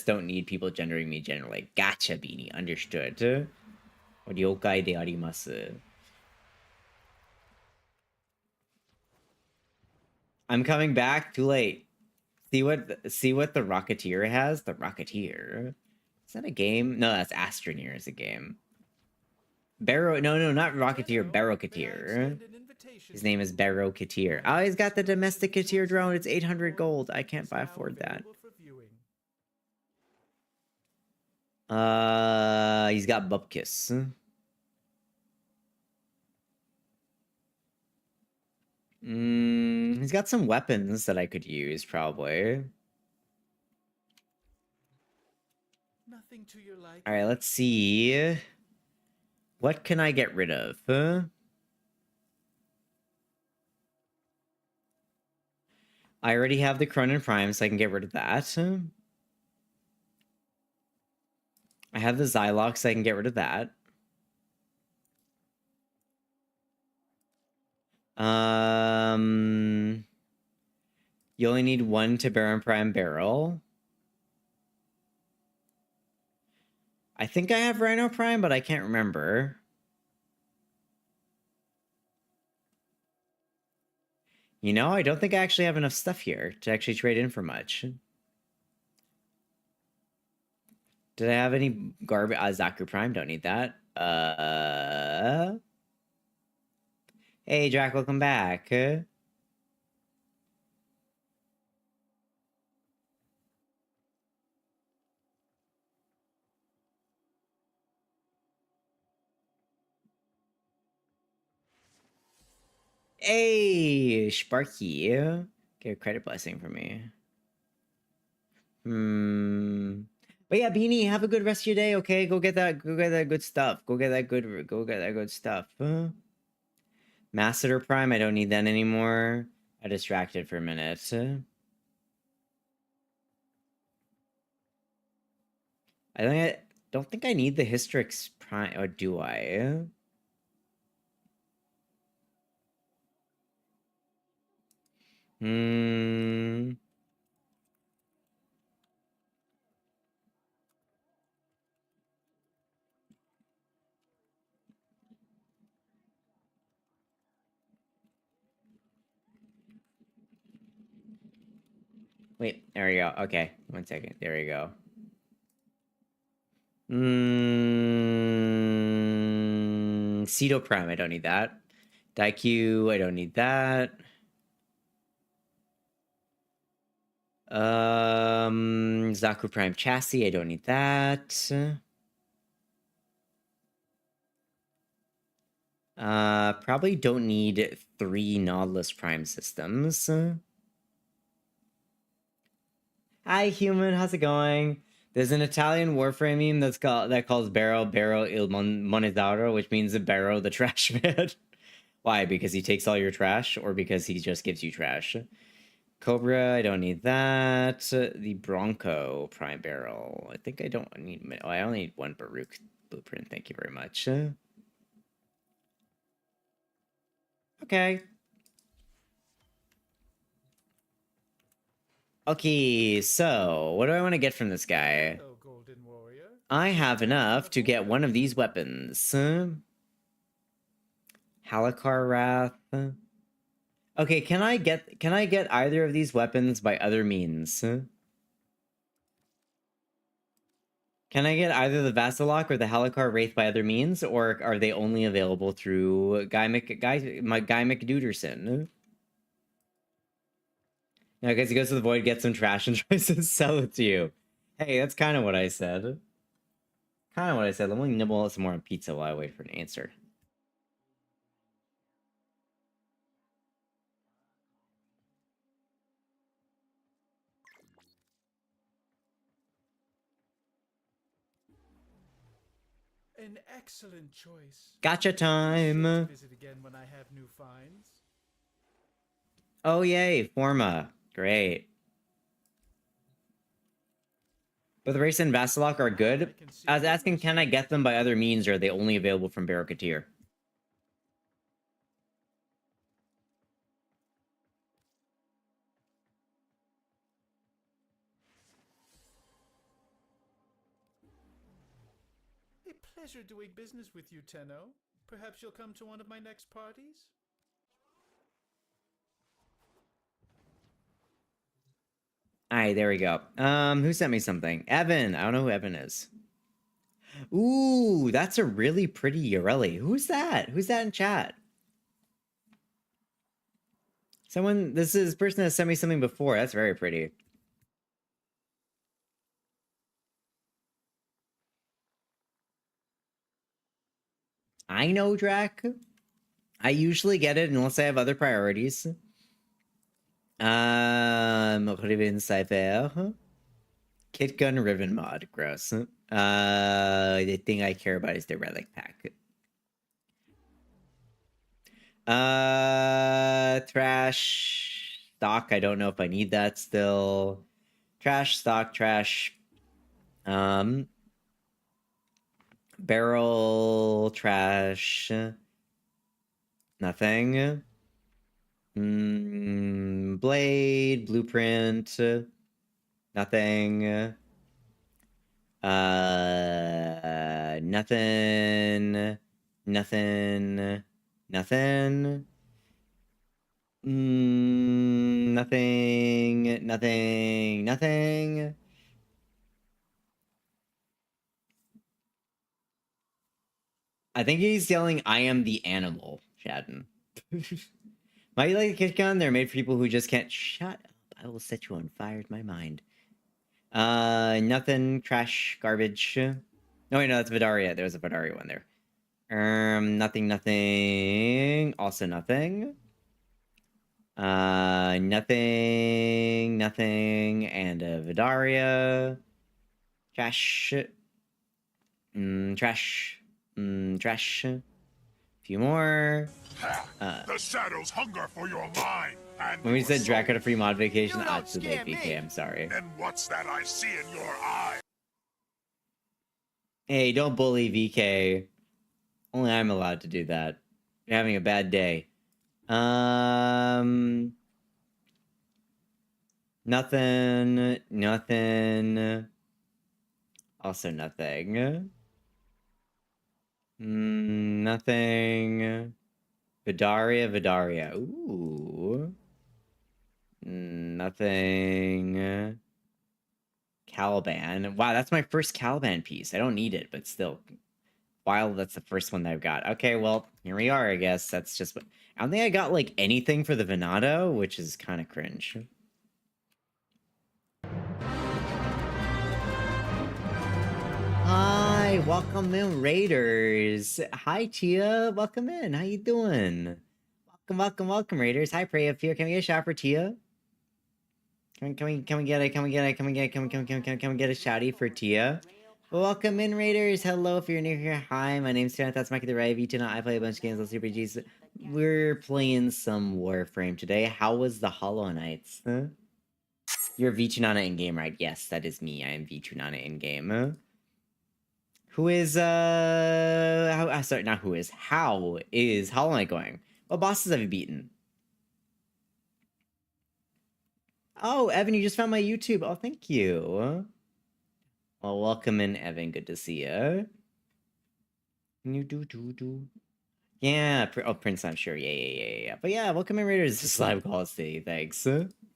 don't need people gendering me generally. Gotcha, Beanie. Understood. Ryokai de arimasu. I'm coming back. Too late. See what the Rocketeer has? The Rocketeer. Is that a game? No, that's Astroneer is a game. Barrow, no, not Rocketeer, Barrow-Katir. His name is Barrow-Katir. Oh, he's got the domestic Katir drone. It's 800 gold. I can't afford that. He's got Bupkis. He's got some weapons that I could use, probably. Nothing to your liking. Alright, let's see. What can I get rid of? I already have the Cronin Prime, so I can get rid of that. I have the Zylox, so I can get rid of that. You only need one Tiberan Prime barrel. I think I have Rhino Prime, but I can't remember. You know, I don't think I actually have enough stuff here to actually trade in for much. Did I have any garbage? Zaku Prime, don't need that. Hey, Drac, welcome back. Hey, Sparky. Get a credit blessing from me. But yeah, Beanie, have a good rest of your day, okay? Go get that good stuff. Go get that good stuff. Masseter Prime, I don't need that anymore. I distracted for a minute. I think don't think I need the Hystrix Prime, or do I? Wait, there we go. Okay, 1 second. There we go. Ceto Prime, I don't need that. Daikyu, I don't need that. Zaku Prime Chassis, I don't need that. Probably don't need 3 Nautilus Prime systems. Hi, human. How's it going? There's an Italian Warframing that calls Barrow il Monizaro, which means the Barrow the trash man. Why? Because he takes all your trash, or because he just gives you trash? Cobra, I don't need that. The Bronco Prime Barrel. I think I don't need... Oh, I only need 1 Baruch blueprint. Thank you very much. Okay. Okay, so what do I want to get from this guy? Oh, Golden Warrior. I have enough to get one of these weapons. Halakar Wrath. Okay, can I get either of these weapons by other means? Can I get either the Vassalok or the Halakar Wraith by other means, or are they only available through Guy McDuderson? No, because he goes to the void, gets some trash, and tries to sell it to you. Hey, that's kind of what I said. Let me nibble some more on pizza while I wait for an answer. An excellent choice. Gotcha time. Visit again when I have new finds. Oh yay, Forma. Great. But the Race and Vassalok are good. I was asking, can I get them by other means, or are they only available from Barricatier? A pleasure doing business with you, Tenno. Perhaps you'll come to one of my next parties? Alright, there we go. Who sent me something? Evan. I don't know who Evan is. Ooh, that's a really pretty Yorelli. Who's that? Who's that in chat? This is a person that sent me something before. That's very pretty. I know, Drac. I usually get it unless I have other priorities. Riven Cypher. Kit Gun Riven mod. Gross. The thing I care about is the relic pack. Trash. Stock. I don't know if I need that still. Trash. Stock. Trash. Barrel. Trash. Nothing. Blade, blueprint, nothing. Nothing. Nothing. Nothing. Nothing. Nothing. Nothing. I think he's yelling, "I am the animal," Shadden. Might you like a kit gun? They're made for people who just can't shut up. I will set you on fire in my mind. Nothing. Trash. Garbage. No, wait, no, that's Vidaria. There was a Vidaria one there. Nothing, nothing. Also nothing. Nothing, nothing, and a Vidaria. Trash. Trash. Trash. A few more. The shadows hunger for your mind. And When we your said soul. Drac had a free mod vacation, You don't too late, scare me. BK, I'm sorry. And what's that I see in your eye? Hey, don't bully VK. Only I'm allowed to do that. You're having a bad day. Nothing. Nothing. Also nothing. Nothing. Vidaria. Ooh. Nothing. Caliban. Wow, that's my first Caliban piece. I don't need it, but still. While that's the first one that I've got. Okay, well, here we are, I guess. That's just... I don't think I got, like, anything for the Venado, which is kind of cringe. Hi, welcome in, Raiders. Hi, Tia. Welcome in. How you doing? Welcome, Raiders. Hi, Prey up here. Can we get a shot for Tia? Can we get a shouty for Tia? Welcome in, Raiders. Hello, if you're new here. Hi, my name's Tunana. That's Mikey the Ray. vtuber. I play a bunch of games on Super G's. We're playing some Warframe today. How was the Hollow Knights? Huh? You're vtunana in-game, right? Yes, that is me. I am vtunana in-game. Who is, sorry, not who is. How is Hollow Knight going? What bosses have you beaten? Oh, Evan, you just found my YouTube. Oh, thank you. Well, welcome in, Evan. Good to see you. Yeah, Prince, I'm sure. Yeah. But yeah, welcome in, Raiders. Slime Call City. Thanks.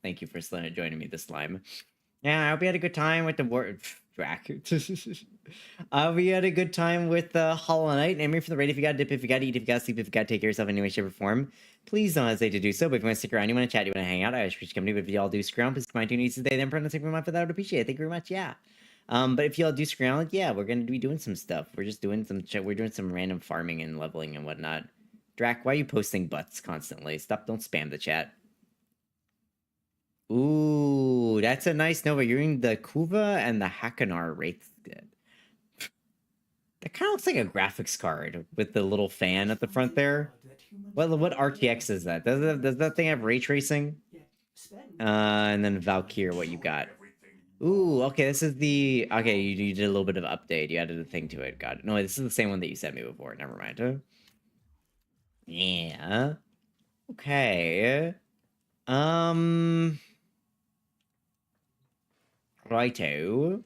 Thank you for joining me, the slime. Yeah, I hope you had a good time with the Drac. We had a good time with Hollow Knight. And remember, for the raid, if you got to dip, if you got to eat, if you got to sleep, if you got to take care of yourself in any way, shape, or form, please don't hesitate to do so. But if you want to stick around, you want to chat, you want to hang out, I appreciate your company. But if you all do screw around, please come on to needs today. Then print take my for that. I would appreciate it. Thank you very much. Yeah. But if y'all do screw around, like, yeah, we're gonna be doing some stuff. We're just doing we're doing some random farming and leveling and whatnot. Drac, why are you posting butts constantly? Stop! Don't spam the chat. Ooh, that's a nice Nova. You're in the Kuva and the Hakanar rates good. That kind of looks like a graphics card with the little fan at the front there. What RTX is that? Does that thing have ray tracing? And then Valkyr, what you got? Ooh, okay, this is the... Okay, you did a little bit of update. You added a thing to it. Got it. No, this is the same one that you sent me before. Never mind. Huh? Yeah. Okay. Righto.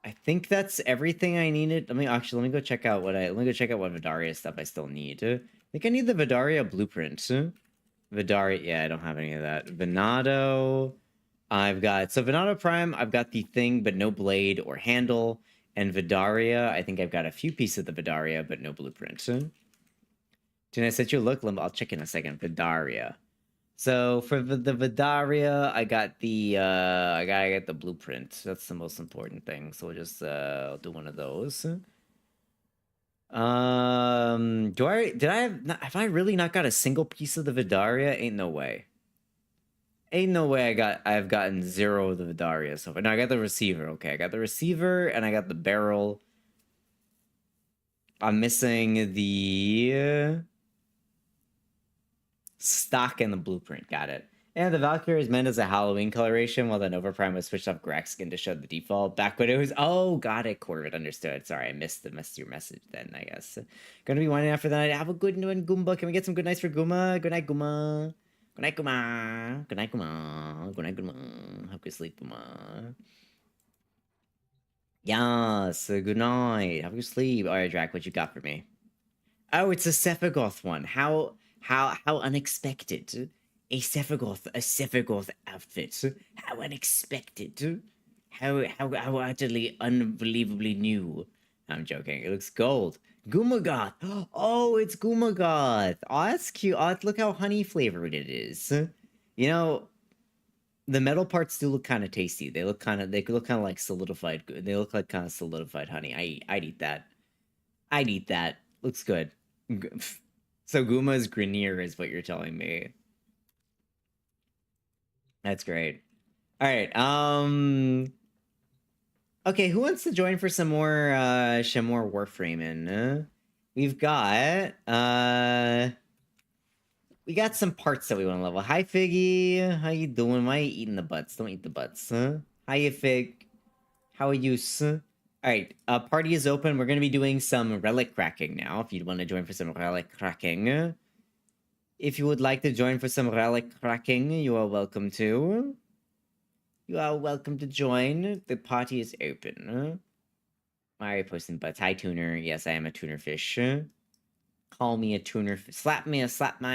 I think that's everything I needed. Let me go check out what Vidaria stuff I still need. I think I need the Vidaria blueprint. Vidaria, yeah, I don't have any of that. Venado... I've got, so Venado Prime, I've got the thing, but no blade or handle. And Vidaria, I think I've got a few pieces of the Vidaria, but no blueprint. Can I set you look? I'll check in a second. Vidaria. So for the Vidaria, I got the, I gotta get the blueprint. That's the most important thing. So we'll just, I'll do one of those. Have I really not got a single piece of the Vidaria? Ain't no way. Ain't no way I've gotten 0 of the Vidaria so far. No, I got the receiver. Okay, I got the receiver and I got the barrel. I'm missing the stock and the blueprint. Got it. And the Valkyrie is meant as a Halloween coloration, while the Nova Prime was switched off Grax skin to show the default. Back when it was... Oh, got it, Corvid. Understood. Sorry, I missed your message then, I guess. Gonna be winding after that. Have a good one, Goomba. Can we get some good nights for Goomba? Good night, Goomba. Good night, Guma. Good night, Guma. Good night, Guma. Have good sleep, Guma. Yes, good night. Have good sleep. All right, Drac, what you got for me? Oh, it's a Sephiroth one. How unexpected. A Sephiroth outfit. How unexpected. How utterly unbelievably new. I'm joking. It looks gold. Gumagoth! Oh, it's Gumagoth! Oh, that's cute. Oh, look how honey flavored it is. You know, the metal parts do look kind of tasty. They look kind of like solidified. They look like kind of solidified honey. I'd eat that. I'd eat that. Looks good. So Guma's Grenier is what you're telling me. That's great. All right. Okay, who wants to join for some more Warframing? We've got some parts that we want to level. Hi Figgy, how you doing? Why are you eating the butts? Don't eat the butts, huh? Hiya Fig. How are you, sir? Alright, party is open. We're gonna be doing some relic cracking now, if you'd want to join for some relic cracking. If you would like to join for some relic cracking, you are welcome to. You are welcome to join. The party is open. Why are you posting butts? Hi, tuner. Yes, I am a tuner fish. Call me a tuner. Slap my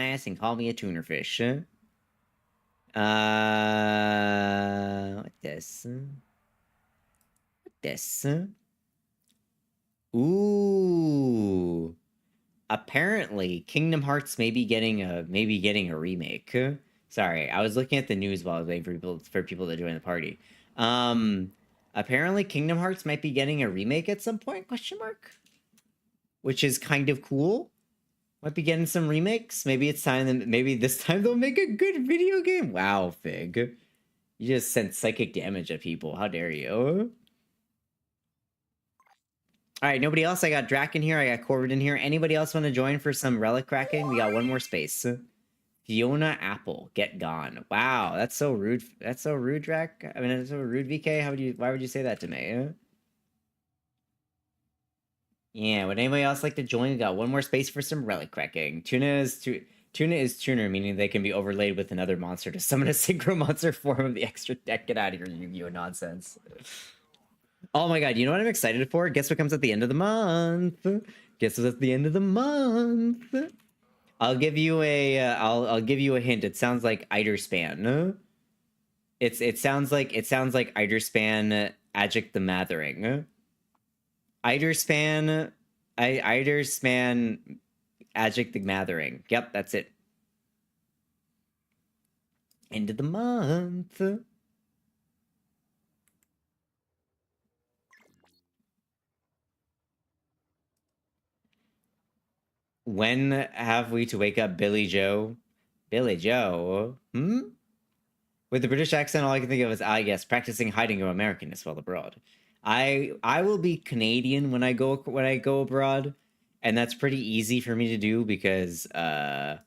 ass and call me a tuner fish. What this? What this? Ooh. Apparently, Kingdom Hearts may be getting a remake. Sorry, I was looking at the news while I was waiting for people to join the party. Apparently Kingdom Hearts might be getting a remake at some point, question mark? Which is kind of cool. Might be getting some remakes. Maybe it's time, maybe this time they'll make a good video game. Wow, Fig. You just sent psychic damage at people. How dare you? Alright, nobody else? I got Drac in here. I got Corvid in here. Anybody else want to join for some relic cracking? We got one more space. Fiona Apple, get gone. Wow, that's so rude. That's so rude, Drac. I mean, that's so rude, VK. Why would you say that to me? Yeah, would anybody else like to join? We got one more space for some relic cracking. Tuna is tuner, meaning they can be overlaid with another monster to summon a synchro monster form of the extra deck. Get out of here, Yu-Gi-Oh nonsense. Oh my god, you know what I'm excited for? Guess what comes at the end of the month? Guess what's at the end of the month? I'll give you a I'll give you a hint. It sounds like Eiderspan. It sounds like Eiderspan Adject the Mathering. Eiderspan Adject the Mathering. Yep, that's it. End of the month. When have we to wake up Billy Joe? Billy Joe? With the British accent, all I can think of is, yes, practicing hiding your Americanness while abroad. I will be Canadian when I go abroad, and that's pretty easy for me to do because I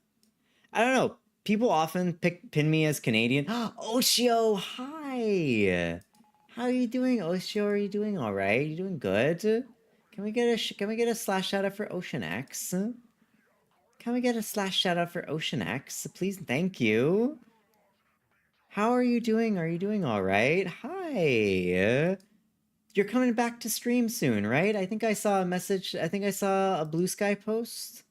don't know. People often pin me as Canadian. Oshio, hi. How are you doing, Oshio? Are you doing all right? You doing good? Can we get a slash shout out for Ocean X? Can we get a slash shout out for Ocean X? Please, thank you. How are you doing? Are you doing all right? Hi. You're coming back to stream soon, right? I think I saw a message. I think I saw a Blue Sky post.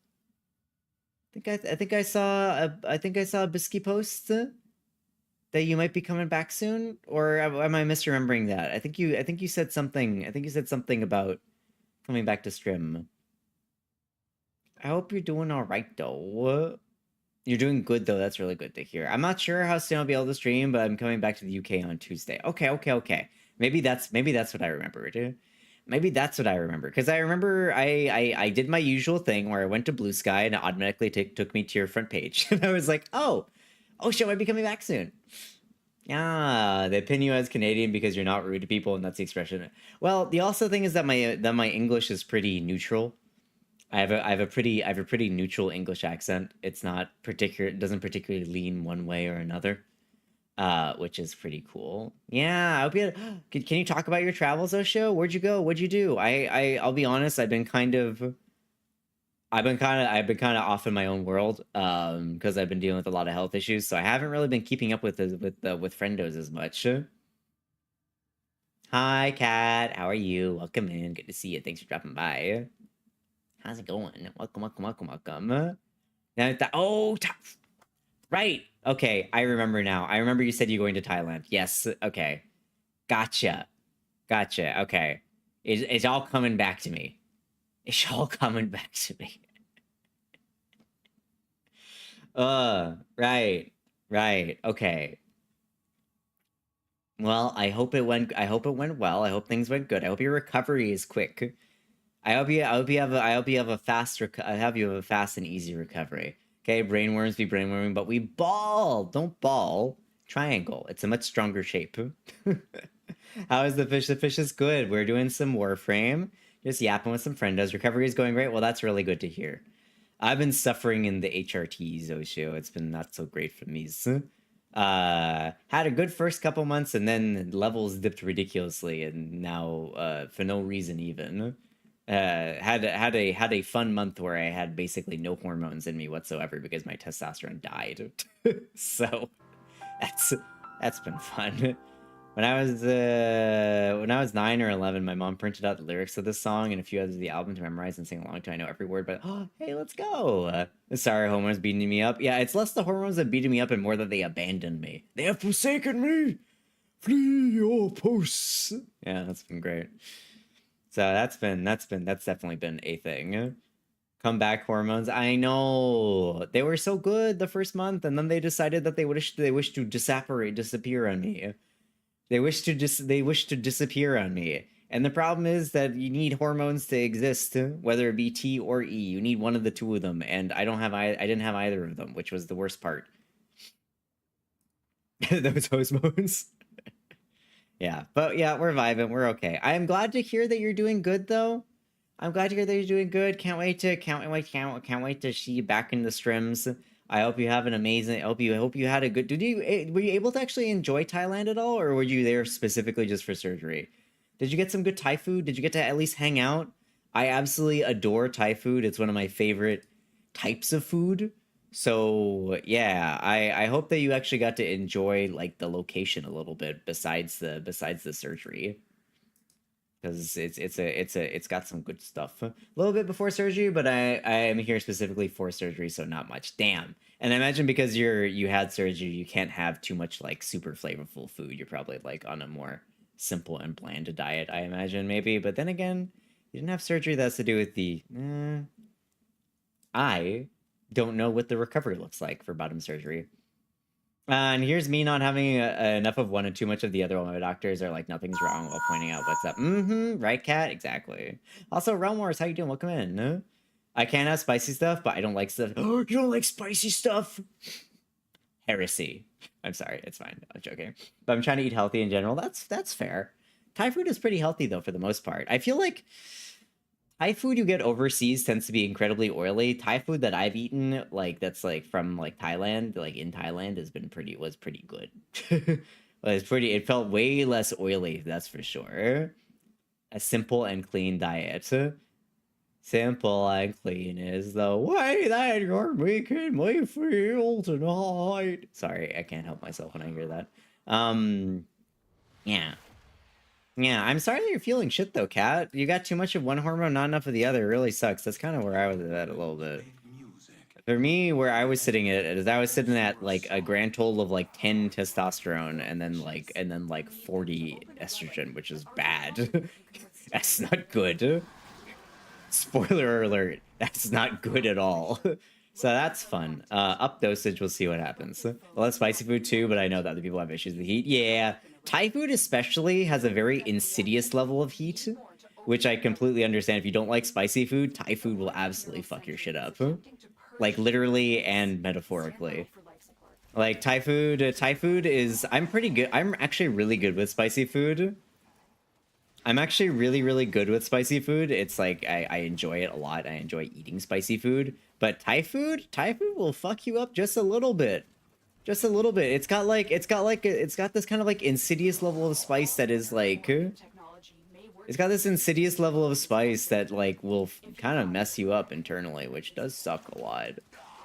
I think I saw a Bisky post that you might be coming back soon, or am I misremembering that? I think you said something. I think you said something about coming back to stream. I hope you're doing all right though. You're doing good though. That's really good to hear. I'm not sure how soon I'll be able to stream, but I'm coming back to the UK on Tuesday. Okay. Maybe that's what I remember. Maybe that's what I remember. Because I remember I did my usual thing where I went to Blue Sky and it automatically took me to your front page. And I was like, oh shit, might be coming back soon. Yeah, they pin you as Canadian because you're not rude to people, and that's the expression. Well, the also thing is that my English is pretty neutral. I have a pretty neutral English accent. It's not it doesn't particularly lean one way or another. Which is pretty cool. Yeah, I hope you can you talk about your travels, Osho? Where'd you go? What'd you do? I'll be honest, I've been kind of off in my own world, because I've been dealing with a lot of health issues, so I haven't really been keeping up with friendos as much. Hi, Kat. How are you? Welcome in. Good to see you. Thanks for dropping by. How's it going? Welcome. Now right. Okay, I remember now. I remember you said you're going to Thailand. Yes. Okay. Gotcha. Okay. It's all coming back to me. It's all coming back to me. Right. Okay. Well, I hope it went well. I hope things went good. I hope your recovery is quick. I hope you have a fast and easy recovery. Okay, brainworms be brainworming, but we ball. Don't ball. Triangle. It's a much stronger shape. How is the fish? The fish is good. We're doing some Warframe. Just yapping with some friendos. Recovery is going great. Well, that's really good to hear. I've been suffering in the HRTs, Osho. It's been not so great for me. Had a good first couple months, and then levels dipped ridiculously, and now for no reason even. Had a fun month where I had basically no hormones in me whatsoever because my testosterone died. So that's been fun. When I was 9 or 11, my mom printed out the lyrics of this song and a few others of the album to memorize and sing along to. I know every word, but oh, hey, let's go. Sorry, hormones beating me up. Yeah, it's less the hormones that beating me up and more that they abandoned me. They have forsaken me. Flee your posts. Yeah, that's been great. So that's definitely been a thing. Comeback hormones. I know they were so good the first month, and then they decided that they wish to disappear on me. They wish to disappear on me. And the problem is that you need hormones to exist, whether it be T or E. You need one of the two of them, and I didn't have either of them, which was the worst part. Those hormones. Yeah, but yeah, we're vibing. We're okay. I am glad to hear that you're doing good, though. I'm glad to hear that you're doing good. Can't wait to see you back in the streams. I hope you have an amazing. I hope you had a good. Were you able to actually enjoy Thailand at all, or were you there specifically just for surgery? Did you get some good Thai food? Did you get to at least hang out? I absolutely adore Thai food. It's one of my favorite types of food. So yeah, I hope that you actually got to enjoy like the location a little bit besides the surgery. Because it's got some good stuff. A little bit before surgery, but I am here specifically for surgery, so not much. Damn. And I imagine because you had surgery, you can't have too much like super flavorful food. You're probably like on a more simple and bland diet, I imagine, maybe. But then again, you didn't have surgery. That has to do with the I don't know what the recovery looks like for bottom surgery. And here's me not having enough of one and too much of the other one. My doctors are like, nothing's wrong while pointing out what's up. Right, Cat? Exactly. Also, Realm Wars, how you doing? Welcome in. I can't have spicy stuff, but I don't like stuff. Oh, you don't like spicy stuff? Heresy. I'm sorry, it's fine. I'm joking. But I'm trying to eat healthy in general. That's fair. Thai food is pretty healthy, though, for the most part. I feel like Thai food you get overseas tends to be incredibly oily. Thai food that I've eaten, like that's like from like Thailand, like in Thailand, was pretty good. It felt way less oily, that's for sure. A simple and clean diet. Simple and clean is the way that you're making me feel tonight. Sorry, I can't help myself when I hear that. Yeah. Yeah, I'm sorry that you're feeling shit though, Kat. You got too much of one hormone, not enough of the other. It really sucks. That's kind of where I was at a little bit. For me, where I was sitting at is I was sitting at like a grand total of like 10 testosterone and then like 40 estrogen, which is bad. That's not good. Spoiler alert, that's not good at all. So that's fun. Up dosage, we'll see what happens. Well, that's spicy food too, but I know that other people have issues with heat. Yeah. Thai food especially has a very insidious level of heat, which I completely understand. If you don't like spicy food, Thai food will absolutely fuck your shit up. Like literally and metaphorically. Like Thai food is, I'm pretty good. I'm actually really good with spicy food. I'm actually really, really good with spicy food. It's like, I enjoy it a lot. I enjoy eating spicy food. But Thai food will fuck you up just a little bit. Just a little bit. It's got this kind of like insidious level of spice that is like, it's got this insidious level of spice that like will kind of mess you up internally, which does suck a lot.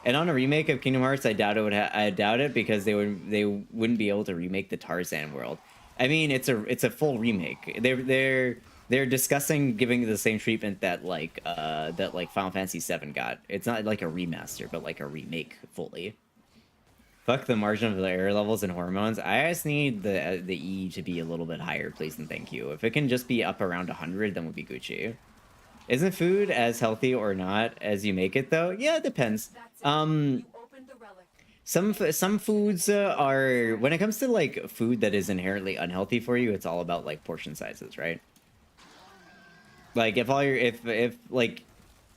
And on a remake of Kingdom Hearts, I doubt it because they wouldn't be able to remake the Tarzan world. I mean, it's a full remake. They're discussing giving the same treatment that like Final Fantasy VII got. It's not like a remaster, but like a remake fully. Fuck the margin of the error levels and hormones. I just need the E to be a little bit higher, please and thank you. If it can just be up around 100, then we'll be Gucci. Isn't food as healthy or not as you make it though? Yeah, it depends. Some foods are, when it comes to like food that is inherently unhealthy for you, it's all about like portion sizes, right? Like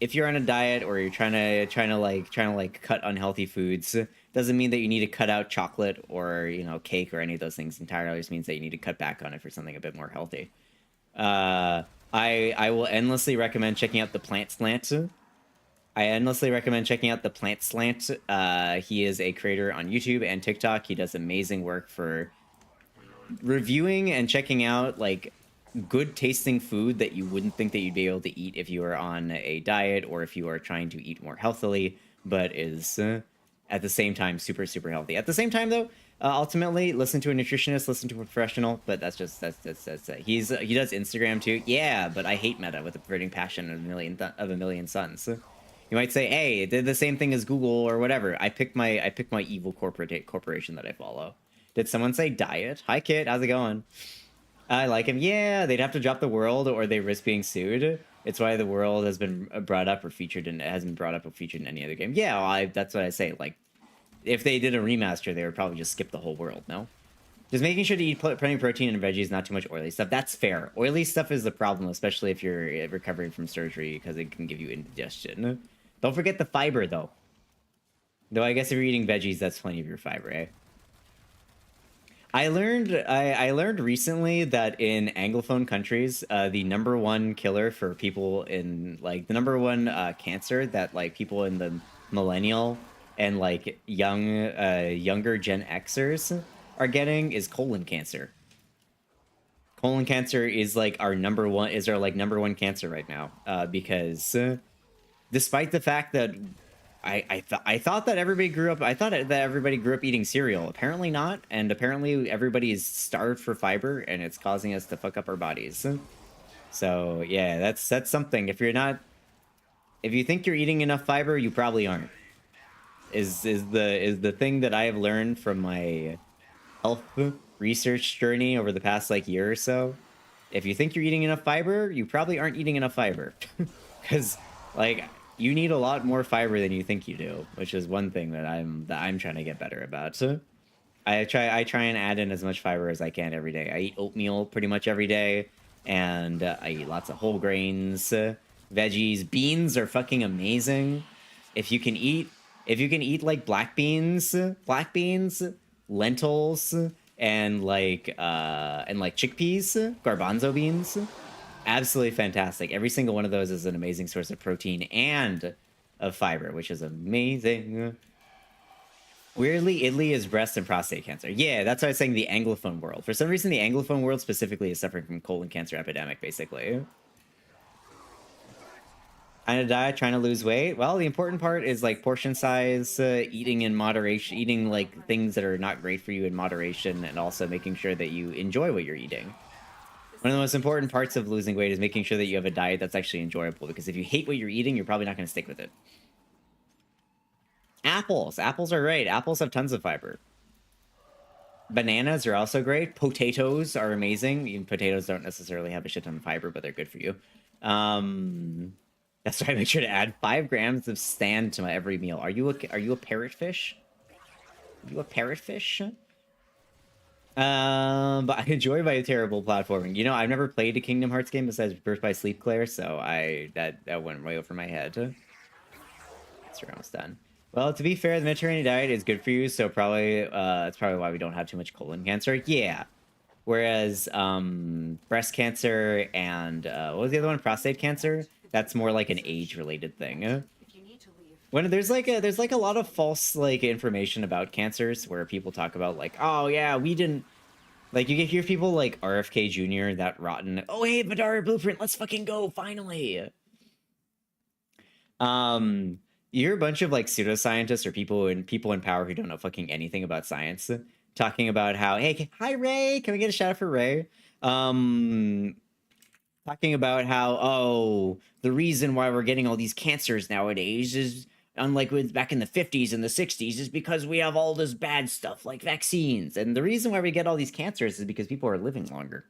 if you're on a diet or you're trying to cut unhealthy foods, doesn't mean that you need to cut out chocolate or, you know, cake or any of those things entirely. It just means that you need to cut back on it for something a bit more healthy. I will endlessly recommend checking out the Plant Slant. I endlessly recommend checking out the Plant Slant. He is a creator on YouTube and TikTok. He does amazing work for reviewing and checking out like good tasting food that you wouldn't think that you'd be able to eat if you were on a diet or if you are trying to eat more healthily, but is at the same time super healthy. At the same time though, ultimately listen to a nutritionist, listen to a professional, but that's he does Instagram too. Yeah, but I hate Meta with a burning passion of a million suns. You might say, hey, it did the same thing as Google or whatever. I picked my evil corporation that I follow. Did someone say diet? Hi Kit, how's it going? I like him. Yeah, they'd have to drop the world or they risk being sued. It's why the world has been brought up or featured and hasn't brought up or featured in any other game. Yeah, well, that's what I say. Like, if they did a remaster, they would probably just skip the whole world, no? Just making sure to eat plenty of protein and veggies, not too much oily stuff. That's fair. Oily stuff is the problem, especially if you're recovering from surgery, because it can give you indigestion. Don't forget the fiber, though. Though I guess if you're eating veggies, that's plenty of your fiber, eh? I learned recently that in Anglophone countries, the #1 killer for people in like the #1 cancer that like people in the millennial and like younger Gen Xers are getting is colon cancer. Colon cancer is like our #1 cancer right now because despite the fact that I thought that everybody grew up. I thought that everybody grew up eating cereal. Apparently not, and apparently everybody is starved for fiber, and it's causing us to fuck up our bodies. So yeah, that's something. If you think you're eating enough fiber, you probably aren't. Is the thing that I have learned from my health research journey over the past like year or so. If you think you're eating enough fiber, you probably aren't eating enough fiber, because like. You need a lot more fiber than you think you do, which is one thing that I'm trying to get better about. So I try and add in as much fiber as I can every day. I eat oatmeal pretty much every day, and I eat lots of whole grains, veggies. Beans are fucking amazing. If you can eat like black beans, lentils, and like chickpeas, garbanzo beans. Absolutely fantastic. Every single one of those is an amazing source of protein and of fiber, which is amazing. Weirdly, Italy is breast and prostate cancer. Yeah, that's why I was saying the Anglophone world. For some reason, the Anglophone world specifically is suffering from colon cancer epidemic, basically. Trying to diet, trying to lose weight. Well, the important part is like portion size, eating in moderation, eating like things that are not great for you in moderation, and also making sure that you enjoy what you're eating. One of the most important parts of losing weight is making sure that you have a diet that's actually enjoyable, because if you hate what you're eating, you're probably not going to stick with it. Apples. Apples are great. Apples have tons of fiber. Bananas are also great. Potatoes are amazing. Even potatoes don't necessarily have a shit ton of fiber, but they're good for you. That's why I make sure to add 5 grams of stand to my every meal. Are you a parrotfish? Are you a parrotfish? But I enjoy my terrible platforming. You know, I've never played a Kingdom Hearts game besides Birth by Sleep, Claire, so that went way over my head. That's almost done. Well, to be fair, the Mediterranean diet is good for you, so probably that's probably why we don't have too much colon cancer. Yeah. Whereas breast cancer and what was the other one? Prostate cancer. That's more like an age-related thing. When there's like a lot of false like information about cancers where people talk about like, oh yeah, we didn't, like you hear people like RFK Jr. that rotten, oh hey, Vidara Blueprint, let's fucking go finally. You hear a bunch of like pseudoscientists or people in power who don't know fucking anything about science talking about how, hey, hi Ray, can we get a shout out for Ray? Talking about how, oh, the reason why we're getting all these cancers nowadays is, unlike with back in the 50s and the 60s, is because we have all this bad stuff like vaccines. And the reason why we get all these cancers is because people are living longer.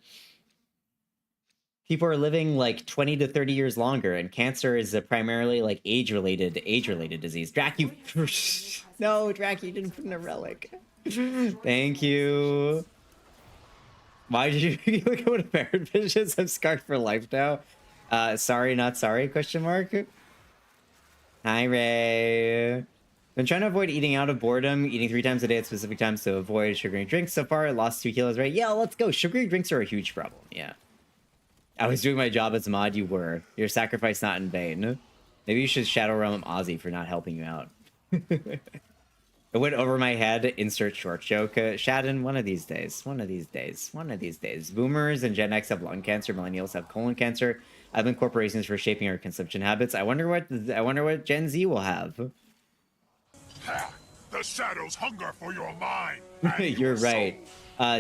People are living like 20 to 30 years longer, and cancer is a primarily like age-related disease. Drac, you... No, Drac, you didn't put in a relic. Thank you. Why did you look at what a parrotfish is? I'm scarred for life now. Sorry, not sorry, question mark. Hi, Ray. Been trying to avoid eating out of boredom, eating 3 times a day at specific times to avoid sugary drinks. So far, I lost 2 kilos, right? Yeah, let's go. Sugary drinks are a huge problem, yeah. I was doing my job as a mod, you were. Your sacrifice not in vain. Maybe you should Shadow Realm Ozzy for not helping you out. It went over my head. Insert short joke. Shadden, one of these days. One of these days. One of these days. Boomers and Gen X have lung cancer. Millennials have colon cancer. I've been corporations for shaping our consumption habits. I wonder what Gen Z will have. The shadows hunger for your mind. You're right.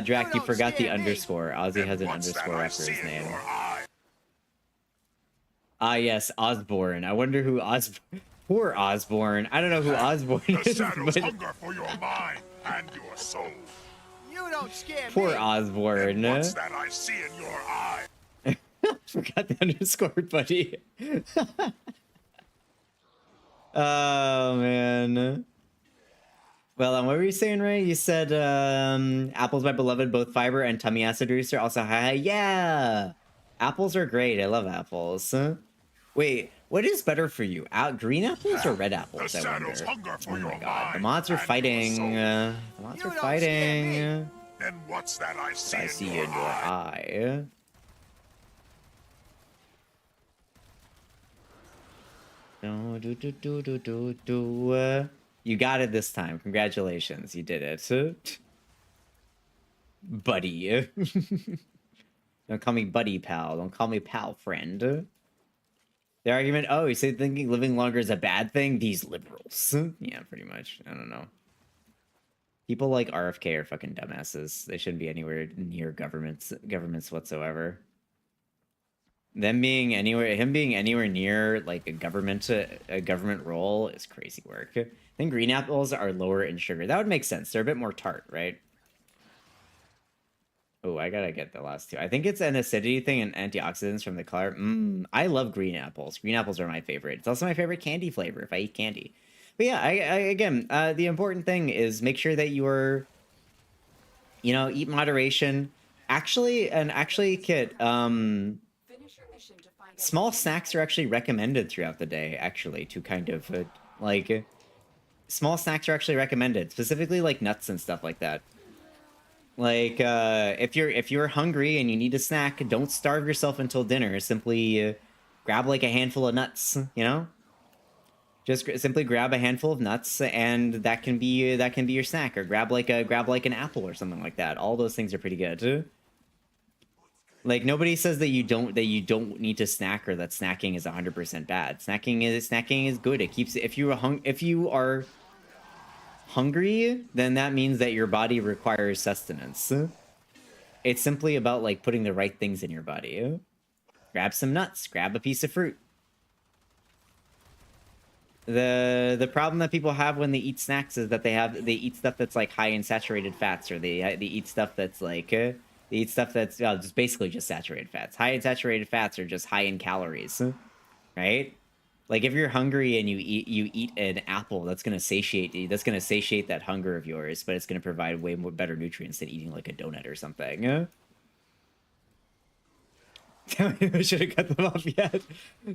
Drac, you forgot the underscore. Ozzy has an underscore after his name. Ah, yes, Osborne. I wonder who Osborne... Poor Osborne. I don't know who Osborne is, but... hunger for your mind and your soul. You don't scare Poor me. Osborne. What's that I see in your eye? Forgot the underscore, buddy. Oh, man. Well, what were you saying, Ray? You said, apples, my beloved, both fiber and tummy acid reducer. Also, hi, yeah! Apples are great. I love apples. Wait, what is better for you? Green apples or red apples, I wonder? Oh my god, the mods are fighting. The mods are fighting. Then what's that I see I see in your eye. You got it this time. Congratulations, you did it. Buddy. Don't call me buddy, pal. Don't call me pal, friend. The argument, oh, you say thinking living longer is a bad thing? These liberals. Yeah, pretty much. I don't know. People like RFK are fucking dumbasses. They shouldn't be anywhere near governments whatsoever. Him being anywhere near like a government role is crazy work. I think green apples are lower in sugar. That would make sense. They're a bit more tart, right? Oh, I gotta get the last two. I think it's an acidity thing and antioxidants from the color. I love green apples. Green apples are my favorite. It's also my favorite candy flavor if I eat candy. But yeah, again, the important thing is make sure that you're, eat moderation. Actually, Kit, small snacks are actually recommended throughout the day, actually, to kind of, small snacks are actually recommended, specifically, like, nuts and stuff like that. Like, if you're hungry and you need a snack, don't starve yourself until dinner. Simply grab, like, a handful of nuts, Just simply grab a handful of nuts, and that can be your snack. Or grab an apple or something like that. All those things are pretty good. Like, nobody says that you don't need to snack or that snacking is 100% bad. Snacking is good. It keeps if you are hungry, then that means that your body requires sustenance. It's simply about like putting the right things in your body. Grab some nuts, grab a piece of fruit. The problem that people have when they eat snacks is that they eat stuff that's like high in saturated fats, or they eat stuff that's like they eat stuff that's just basically just saturated fats. High in saturated fats are just high in calories, right? Like if you're hungry and you eat an apple, that's gonna satiate you. That's gonna satiate that hunger of yours, but it's gonna provide way more better nutrients than eating like a donut or something. I should have cut them off yet.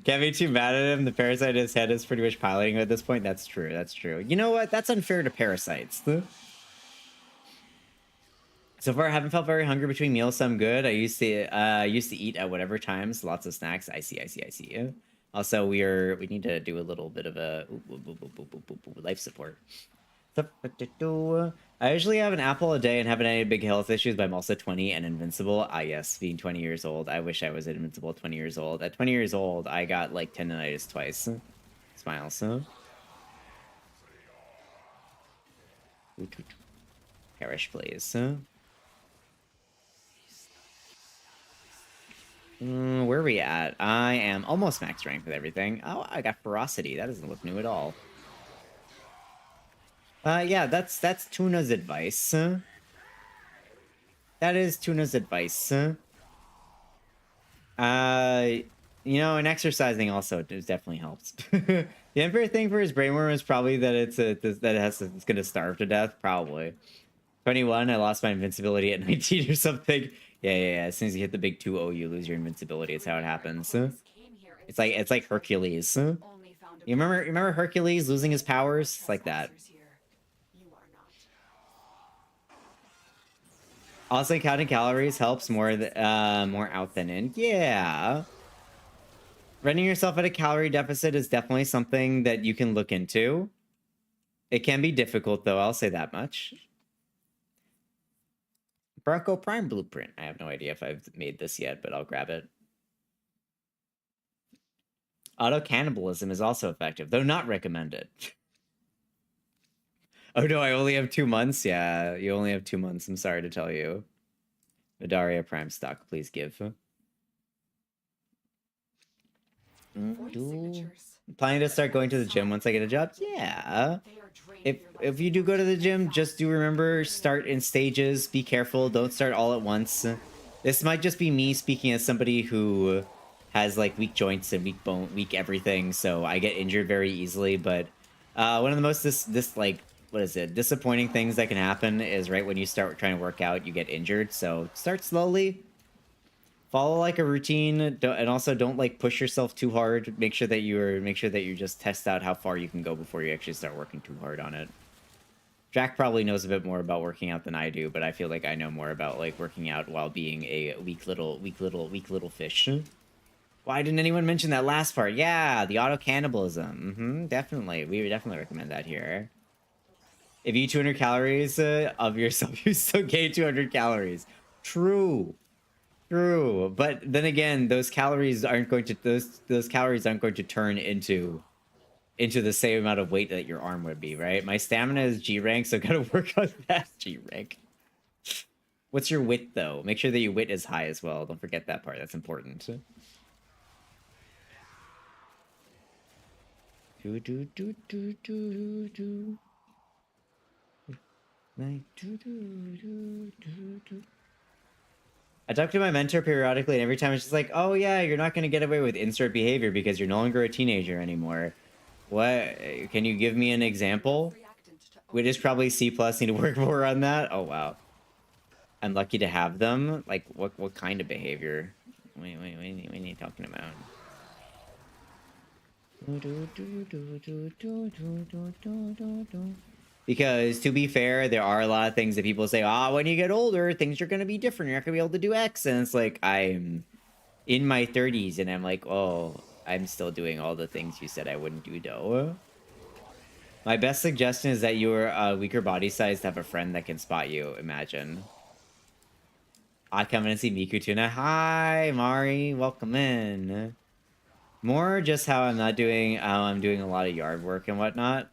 Can't be too mad at him. The parasite in his head is pretty much piloting him at this point. That's true. That's true. You know what? That's unfair to parasites. So far, I haven't felt very hungry between meals, so I'm good. I used to eat at whatever times. Lots of snacks. I see. Also, we need to do a little bit of a life support. I usually have an apple a day and haven't had any big health issues, but I'm also 20 and invincible. Ah, yes, being 20 years old. I wish I was invincible at 20 years old. At 20 years old, I got, like, tendinitis twice. Smiles, huh? Perish, please. Where are we at? I am almost max rank with everything. Oh, I got ferocity. That doesn't look new at all. Yeah, that's Tuna's advice. That is Tuna's advice. And exercising also definitely helps. The unfair thing for his brainworm is probably that it's gonna starve to death. Probably. 21. I lost my invincibility at 19 or something. Yeah. As soon as you hit the big 2-0, you lose your invincibility. It's how it happens. It's like Hercules. You remember Hercules losing his powers? It's like that. Also, counting calories helps more out than in. Yeah. Running yourself at a calorie deficit is definitely something that you can look into. It can be difficult, though, I'll say that much. Bronco Prime Blueprint. I have no idea if I've made this yet, but I'll grab it. Auto-cannibalism is also effective, though not recommended. Oh no, I only have 2 months? Yeah, you only have 2 months, I'm sorry to tell you. Medaria Prime stock, please give. Planning to start going to the gym once I get a job? Yeah. If you do go to the gym, just do remember, start in stages, be careful, don't start all at once. This might just be me speaking as somebody who has like weak joints and weak bone, weak everything, so I get injured very easily, but one of the most disappointing things that can happen is right when you start trying to work out, you get injured, so start slowly. Follow like a routine, and also don't like push yourself too hard. Make sure that you just test out how far you can go before you actually start working too hard on it. Jack probably knows a bit more about working out than I do, but I feel like I know more about like working out while being a weak little fish. Why didn't anyone mention that last part? Yeah, the auto cannibalism. Definitely, we would definitely recommend that here. If you eat 200 calories of yourself, you still gain 200 calories. True. True, but then again, those calories aren't going to turn into the same amount of weight that your arm would be, right? My stamina is G rank, so gotta work on that G rank. What's your wit though? Make sure that your wit is high as well. Don't forget that part. That's important. I talk to my mentor periodically, and every time it's just like, oh yeah, you're not going to get away with insert behavior because you're no longer a teenager anymore. What? Can you give me an example? Which is probably C+, need to work more on that? Oh, wow. I'm lucky to have them? Like, what kind of behavior? Wait, what are you talking about? Because, to be fair, there are a lot of things that people say, when you get older, things are going to be different. You're not going to be able to do X. And it's like, I'm in my 30s, and I'm like, oh, I'm still doing all the things you said I wouldn't do, though. My best suggestion is that you're a weaker body size to have a friend that can spot you, imagine. I come in and see Miku Tuna. Hi, Mari. Welcome in. More just how I'm doing a lot of yard work and whatnot.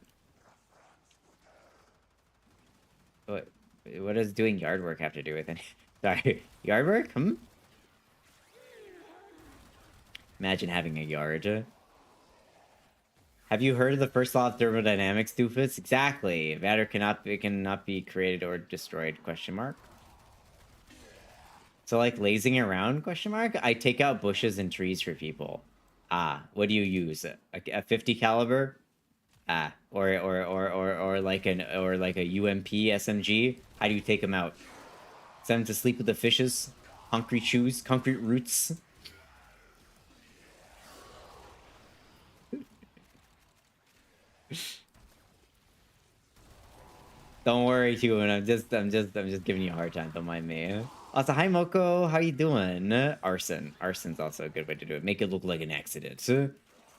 What does doing yard work have to do with it? Sorry, yard work? Imagine having a yard. Have you heard of the first law of thermodynamics, doofus? Exactly. Matter cannot be created or destroyed, question mark. So like lazing around, question mark? I take out bushes and trees for people. What do you use? A 50 caliber? Or like a UMP SMG. How do you take them out? Send them to sleep with the fishes. Concrete shoes, concrete roots. Don't worry, Human. I'm just giving you a hard time. Don't mind me. Also, hi Moko. How you doing? Arson. Arson's also a good way to do it. Make it look like an accident.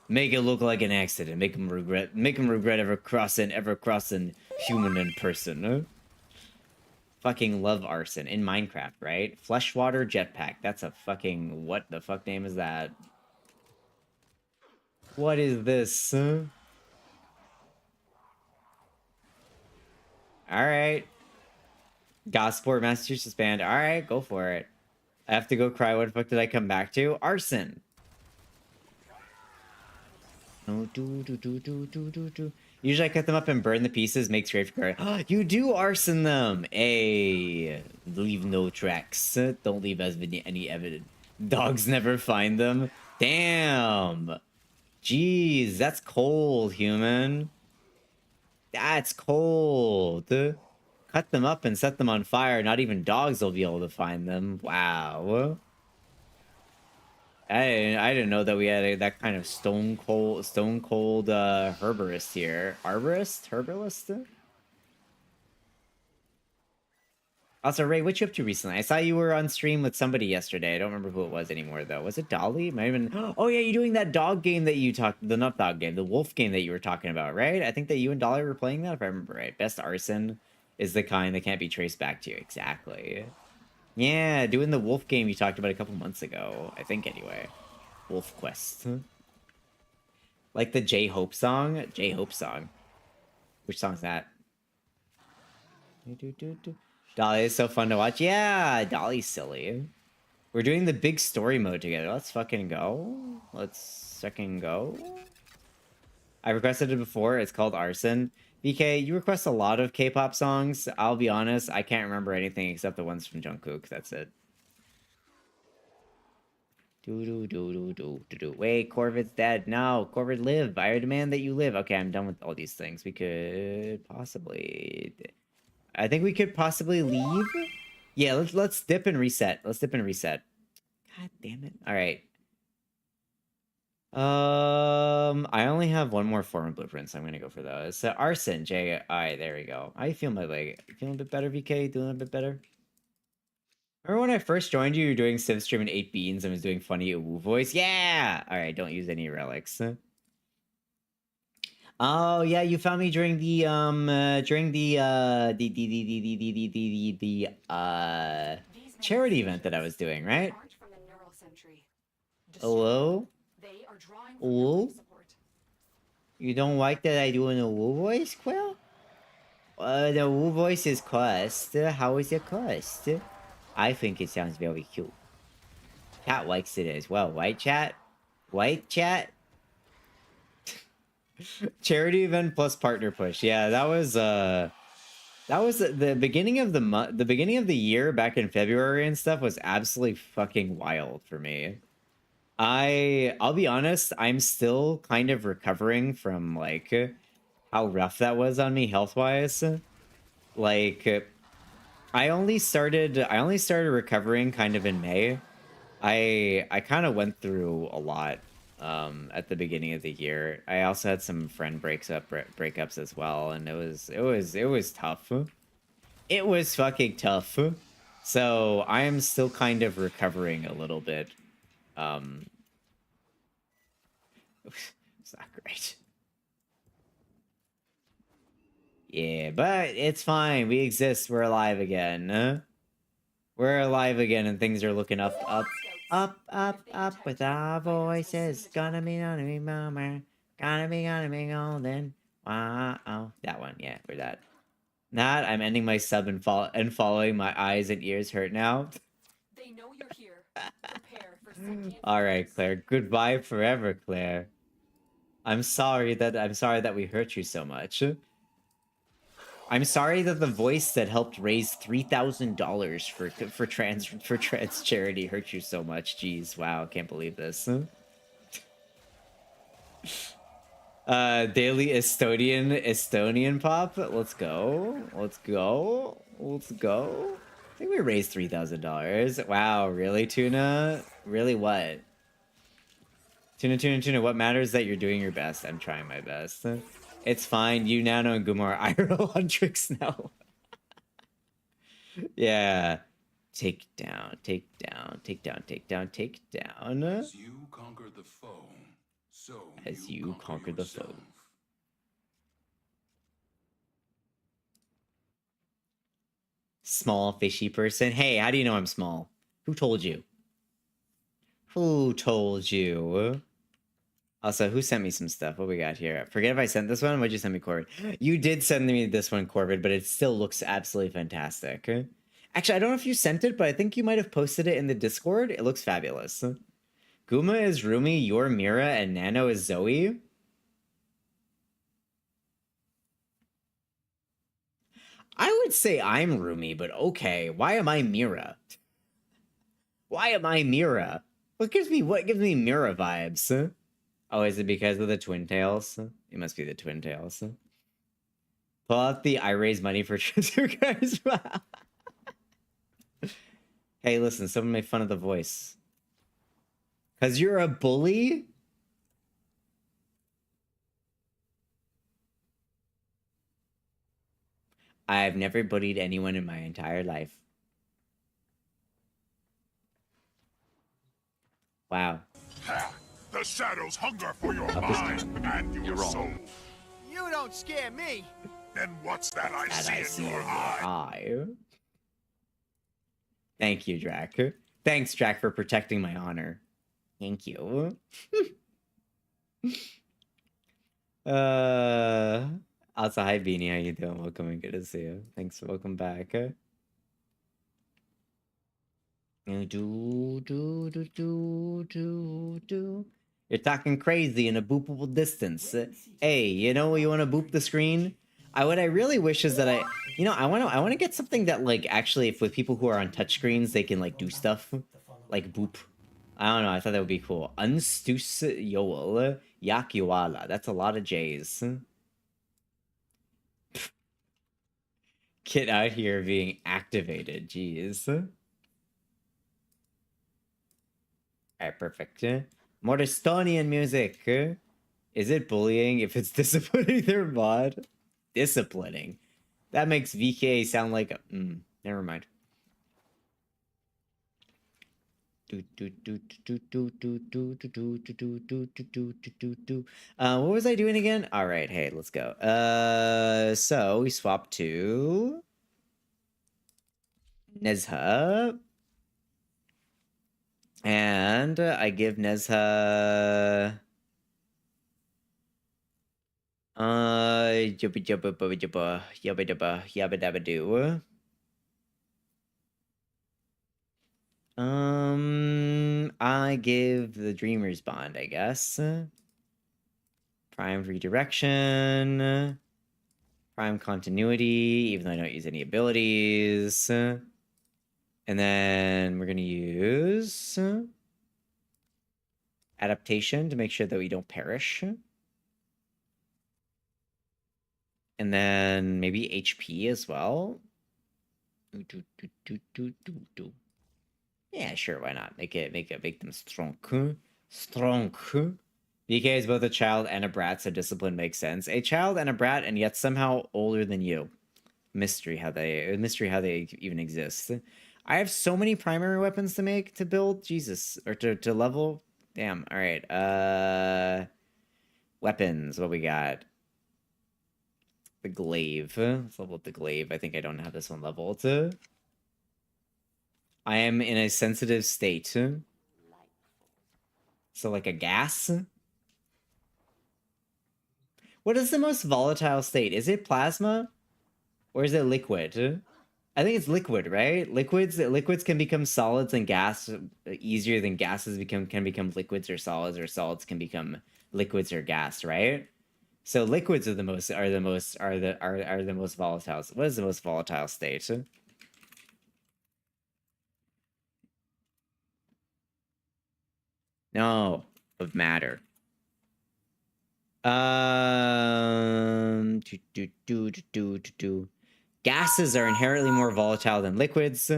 Make it look like an accident. Make him regret ever crossing human in person. Fucking love arson in Minecraft, right? Fleshwater jetpack. That's a fucking what the fuck name is that? What is this? All right. Gosport, Massachusetts band. All right, go for it. I have to go cry. What the fuck did I come back to? Arson. Usually I cut them up and burn the pieces, make scrape for you do arson them. Hey, leave no tracks. Don't leave any evidence. Dogs never find them. Damn. Jeez, that's cold, human. That's cold. Cut them up and set them on fire. Not even dogs will be able to find them. Wow. I didn't know that we had that kind of stone cold herborist here. Arborist? Herbalist? Also, Ray, what you up to recently? I saw you were on stream with somebody yesterday. I don't remember who it was anymore, though. Was it Dolly? Might have been... Oh, yeah, you're doing that dog game that you talked... The not dog game, the wolf game that you were talking about, right? I think that you and Dolly were playing that, if I remember right. Best arson is the kind that can't be traced back to you. Exactly. Yeah, doing the wolf game you talked about a couple months ago. I think, anyway. Wolf Quest. Like the J-Hope song? J-Hope song. Which song's that? Dolly is so fun to watch. Yeah, Dolly's silly. We're doing the big story mode together. Let's fucking go. Let's fucking go. I requested it before. It's called Arson. BK, you request a lot of K-pop songs. I'll be honest, I can't remember anything except the ones from Jungkook. That's it. Wait, Corvid's dead. No, Corvid, live. I demand that you live. Okay, I'm done with all these things. We could possibly... I think we could possibly leave. Yeah, let's dip and reset. Let's dip and reset. God damn it. All right. I only have one more form of blueprints. I'm gonna go for those. So Arson, J-I. There we go. How you feeling, my leg? Feeling a bit better, VK? Doing a bit better? Remember when I first joined you, you were doing Civstream and 8 beans and was doing funny woo voice? Yeah! Alright, don't use any relics. Oh, yeah, you found me during the, charity event that I was doing, right? Hello? Hello? You don't like that I do in a woo voice, Quill? The woo voice is cursed. How is it cursed? I think it sounds very cute. Chat likes it as well, right, chat? Right, chat? Charity event plus partner push. Yeah, that was the beginning of the beginning of the year back in February and stuff was absolutely fucking wild for me. I'll be honest, I'm still kind of recovering from like how rough that was on me health-wise. Like I only started recovering kind of in May. I kind of went through a lot at the beginning of the year. I also had some friend breakups as well, and it was tough. It was fucking tough. So I am still kind of recovering a little bit. It's not great. Yeah, but it's fine. We exist. We're alive again. We're alive again, and things are looking up with our voices. Gonna be boomer. Gonna be golden. Wow. That one, yeah, we're that. Not, I'm ending my sub and following. My eyes and ears hurt now. They know you're here. Prepare for sentient Alright, Claire. Goodbye forever, Claire. I'm sorry that we hurt you so much. I'm sorry that the voice that helped raise $3,000 for trans charity hurt you so much. Jeez, wow, can't believe this. Daily Estonian pop. Let's go. I think we raised $3,000. Wow, really, Tuna? Really, what? Tuna, what matters is that you're doing your best. I'm trying my best. It's fine. You, Nano, and Gumar are IRL on tricks now. Yeah. Take down. As you conquer the foe, so as you conquer the foe. Small, fishy person. Hey, how do you know I'm small? Who told you? Who told you? Also, who sent me some stuff? What we got here? Forget if I sent this one. What'd you send me, Corbin? You did send me this one, Corbin, but it still looks absolutely fantastic. Actually, I don't know if you sent it, but I think you might have posted it in the Discord. It looks fabulous. Guma is Rumi, you're Mira, and Nano is Zoe. I would say I'm Rumi, but okay. Why am I Mira? What gives me Mira vibes? Oh, is it because of the twin tails? It must be the twin tails. Pull out the I raise money for transfer guys. Hey, listen, someone made fun of the voice. Cause you're a bully? I've never bullied anyone in my entire life. Wow. The shadows hunger for your Up this mind and your soul. You don't scare me. Then what's that I see in your eye? eye? Thank you, Drac. Thanks, Drac, for protecting my honor. Thank you. Also, hi Beanie, how you doing? Welcome and good to see you. Thanks, welcome back. You're talking crazy in a boopable distance. Hey, you know you want to boop the screen? What I really wish is that I want to get something that like actually if with people who are on touchscreens they can like do stuff like boop. I don't know. I thought that would be cool. Unstus Yoel Yakiwala. That's a lot of J's. Get out here being activated. Jeez. Alright, perfect. More Estonian music. Is it bullying if it's disciplining their mod? Disciplining. That makes VK sound like a... never mind. What was I doing again? Alright, hey, let's go. So we swap to... Nezha. And I give Nezha... Yabba dabba yabba dabba doo. I give the Dreamer's Bond, I guess. Prime redirection. Prime continuity, even though I don't use any abilities. And then we're gonna use adaptation to make sure that we don't perish. And then maybe HP as well. Yeah, sure, why not? Make them strong. Strong. BK is both a child and a brat, so discipline makes sense. A child and a brat, and yet somehow older than you. Mystery how they even exist. I have so many primary weapons to build. Jesus. Or to level. Damn. Alright. Weapons. What we got? The glaive. Let's level up the glaive. I think I don't have this one leveled. I am in a sensitive state. So like a gas? What is the most volatile state? Is it plasma? Or is it liquid? I think it's liquid, right? Liquids can become solids and gas easier than gases can become liquids or solids can become liquids or gas, right? So liquids are the most volatile. What is the most volatile state? No, of matter. Gases are inherently more volatile than liquids,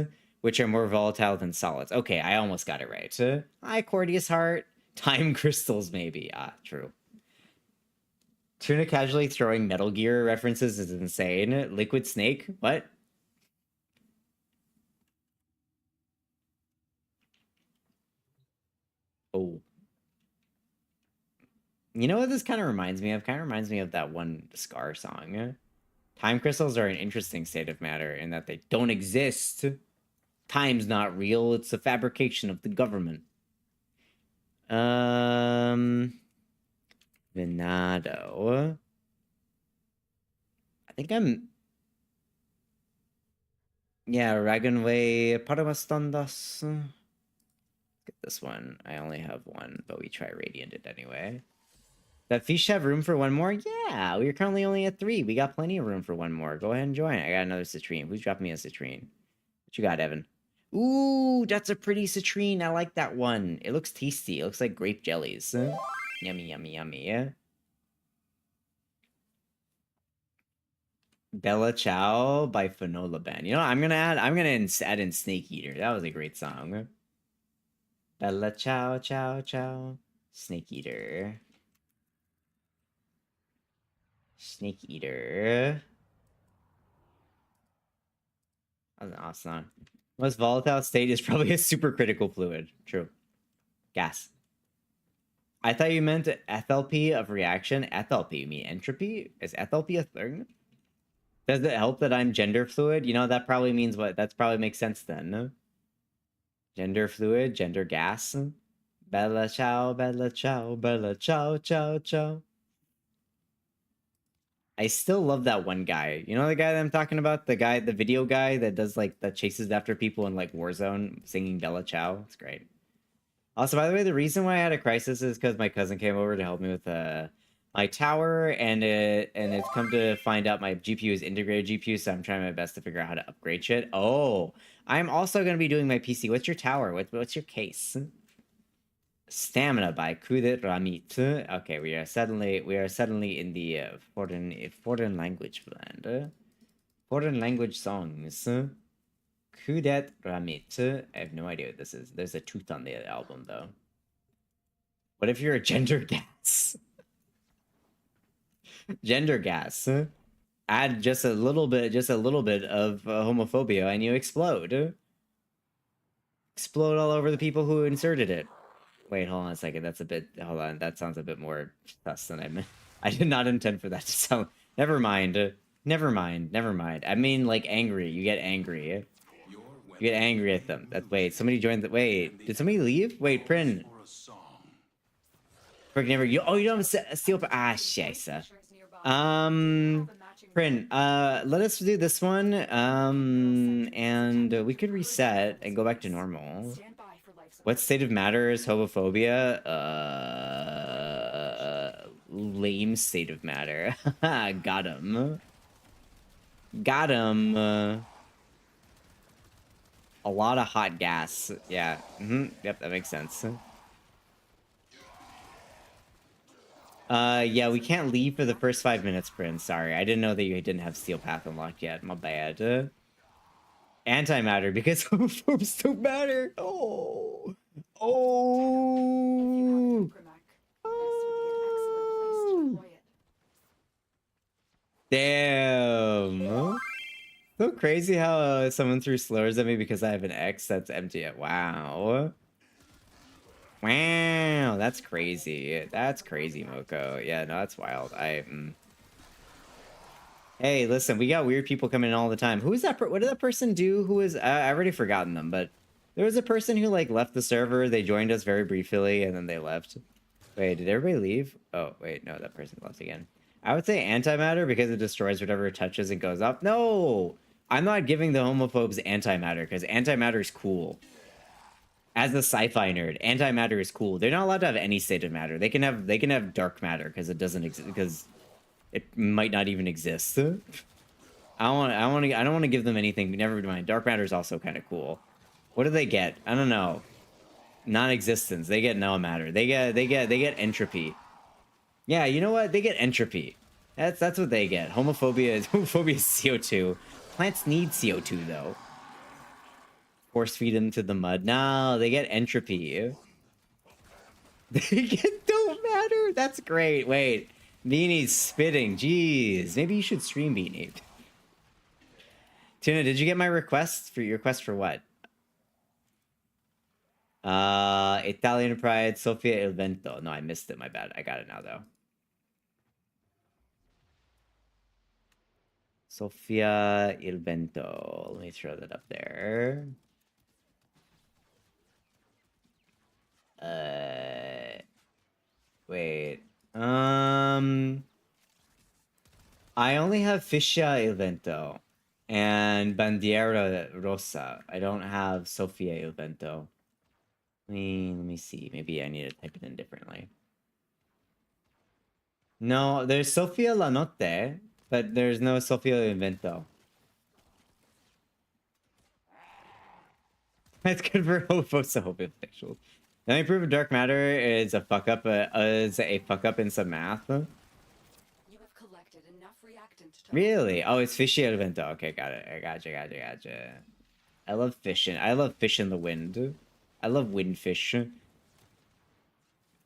which are more volatile than solids. Okay, I almost got it right. Hi, Cordius Heart. Time crystals, maybe. Ah, true. Tuna casually throwing Metal Gear references is insane. Liquid Snake? What? Oh. You know what this kind of reminds me of? Kind of reminds me of that one Scar song. Time crystals are an interesting state of matter in that they don't exist. Time's not real. It's a fabrication of the government. Venado. I think I'm... Yeah, Raganway Paramastandas. Get this one. I only have one, but we try Radiant it anyway. That fish have room for one more? Yeah, we're currently only at 3. We got plenty of room for one more. Go ahead and join. I got another citrine. Who's dropping me a citrine? What you got, Evan? Ooh, that's a pretty citrine. I like that one. It looks tasty. It looks like grape jellies. Yummy, yummy, yummy. Bella Ciao by Fanola Band. You know, I'm gonna add in Snake Eater. That was a great song. Bella Ciao, Ciao, Ciao. Snake Eater. Snake Eater. That was awesome. Most volatile state is probably a supercritical fluid. True. Gas. I thought you meant enthalpy of reaction. Enthalpy, you mean entropy? Is enthalpy a thing? Does it help that I'm gender fluid? You know, that probably means what? That probably makes sense then. Gender fluid, gender gas. Bella ciao, bella ciao, bella ciao, ciao, ciao. I still love that one guy. You know the guy that I'm talking about? The guy, the video guy that does like, that chases after people in like Warzone singing Bella Ciao. It's great. Also, by the way, the reason why I had a crisis is because my cousin came over to help me with my tower, and it's come to find out my GPU is integrated GPU, so I'm trying my best to figure out how to upgrade shit. Oh, I'm also going to be doing my PC. What's your tower? What's your case? Stamina by Kudet Ramit. Okay, we are suddenly in the foreign language land. Foreign language songs. Kudet Ramit. I have no idea what this is. There's a tooth on the album though. What if you're a gender gas? Gender gas. Add just a little bit of homophobia and you explode. Explode all over the people who inserted it. Wait, hold on a second. That's a bit... Hold on. That sounds a bit more sus than I meant. I did not intend for that to sound... Never mind. Never mind. Never mind. I mean, like, angry. You get angry. You get angry at them. Wait, somebody joined the... Wait, did somebody leave? Wait, Prin. Frick, never... You don't have a steel... Ah, scheisse. Prin, let us do this one. And we could reset and go back to normal. What state of matter is homophobia? Lame state of matter. Got him. Got him. A lot of hot gas. Yeah. Yep, that makes sense. Yeah, we can't leave for the first 5 minutes, Prince. Sorry, I didn't know that you didn't have Steel Path unlocked yet. My bad. Antimatter, because homophobes don't matter. Oh. Oh. Oh. Damn. So crazy how someone threw slurs at me because I have an X that's empty. Wow. Wow, that's crazy. That's crazy, Moko. Yeah, no, that's wild. Hey, listen, we got weird people coming in all the time. Who is that? What did that person do? Who was... I've already forgotten them, but there was a person who, like, left the server. They joined us very briefly, and then they left. Wait, did everybody leave? Oh, wait, no, that person left again. I would say antimatter because it destroys whatever it touches and goes up. No! I'm not giving the homophobes antimatter because antimatter is cool. As a sci-fi nerd, antimatter is cool. They're not allowed to have any state of matter. They can have dark matter because it doesn't exist, because it might not even exist. I don't want to give them anything. Never mind. Dark matter is also kind of cool. What do they get? I don't know. Non-existence. They get no matter. They get entropy. Yeah, you know what? They get entropy. That's what they get. Homophobia is CO2. Plants need CO2 though. Force feed them to the mud. No, they get entropy. They don't matter. That's great. Wait, Beanie's spitting. Jeez, maybe you should stream Beanie. Tuna, did you get my request for what? Italian Pride, Sofia Il Vento. No, I missed it. My bad. I got it now though. Sofia Il Vento. Let me throw that up there. Wait. I only have Fiscia Il Vento and Bandiera Rossa. I don't have Sofia Il Vento. Let me see. Maybe I need to type it in differently. No, there's Sofia La Notte, but there's no Sofia Il Vento. That's good for homosexuals. The only proof of dark matter is a fuck up. In some math. You have collected enough reactant to... Really? Oh, it's fishy evento. Okay, got it. I gotcha. I love fishing. I love fish in the wind. I love wind fish. Yeah,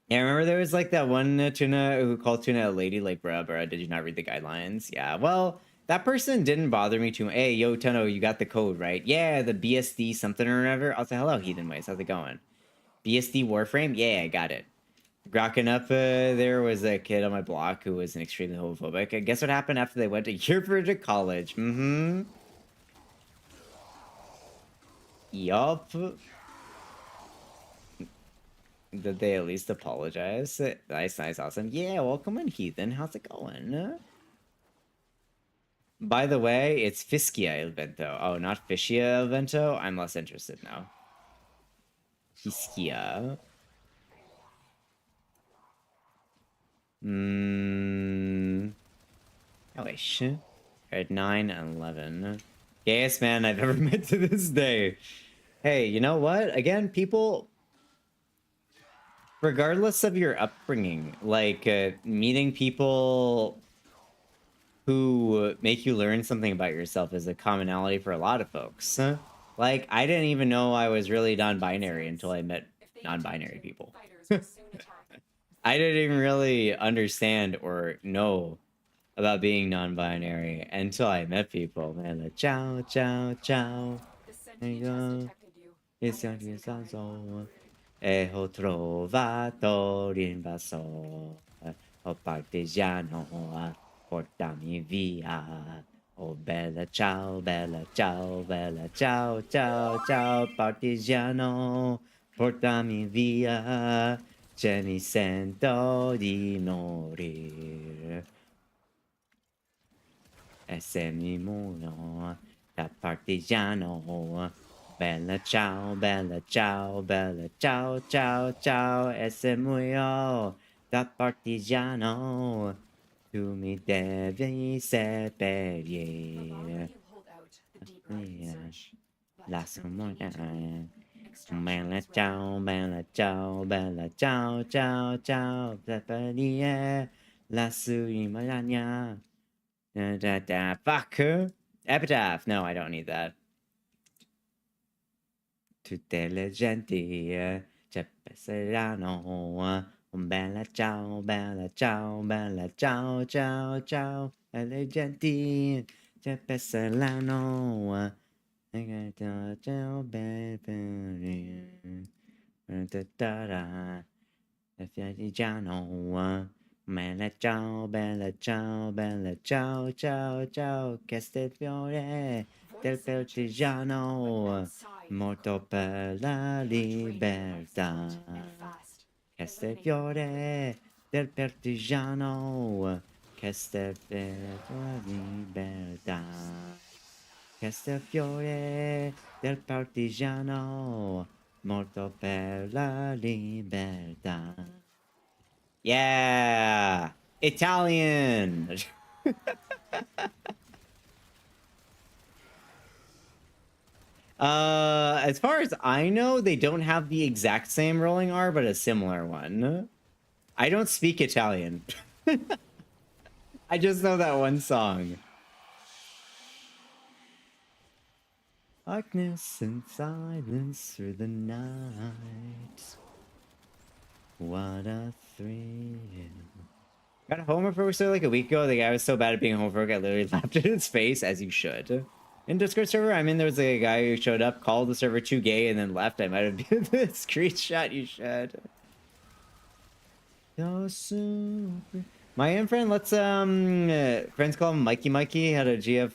remember there was like that one tuna who called tuna a lady. Like, bruh, did you not read the guidelines? Yeah. Well, that person didn't bother me too much. Hey, yo, Tuno, you got the code right? Yeah, the BSD something or whatever. I'll say hello, Heathen Ways. How's it going? BSD Warframe? Yeah, I got it. Grokking up, there was a kid on my block who was an extremely homophobic. And guess what happened after they went to Hereford College? Mm-hmm. Yup. Did they at least apologize? Nice, nice, awesome. Yeah, welcome in, Heathen. How's it going? By the way, it's Fischia El Vento. Oh, not Fischia El Vento? I'm less interested now. Fischia. Oh, wait, shit. At 9 and 11. Gayest man I've ever met to this day. Hey, you know what? Again, people, regardless of your upbringing, like meeting people who make you learn something about yourself is a commonality for a lot of folks. Like, I didn't even know I was really non-binary until I met non-binary people. I didn't even really understand or know about being non-binary until I met people. Man, like, ciao, ciao, ciao. There you go. It's your so. E ho trovato l'invasore. Oh partigiano, portami via. Oh bella ciao, bella ciao, bella ciao, ciao, ciao, partigiano, portami via. Ce mi sento di morire. E se mi muoio da partigiano. Bella ciao, bella ciao, bella ciao, ciao, ciao. E se muoio da partigiano, tu mi devi seppellire. La muoia. Bella ciao, bella ciao, bella ciao, ciao, ciao. Seppellire lassù in montagna. Fuck. Epitaph. No, I don't need that. Tutte le genti ci passeranno. Bella ciao, bella ciao, bella ciao, ciao, ciao. E le genti ci passeranno. Ciao, e fiatigiano. Bella ciao, bella ciao, bella ciao, ciao, ciao. Castelfiore del partigiano. Morto per la libertà. Castelfiore del partigiano. Castelfiore della libertà. Castelfiore del partigiano. Morto per la libertà. Yeah! Italian! As far as I know, they don't have the exact same rolling R, but a similar one. I don't speak Italian. I just know that one song. Darkness and silence through the night. What a thrill. Got a homophobic story like a week ago. The guy was so bad at being homophobic, I literally laughed at his face, as you should. In Discord server, I mean, there was a guy who showed up, called the server too gay, and then left. I might have been the screenshot you should. My in friend, let's, friends call him Mikey Mikey, had a GF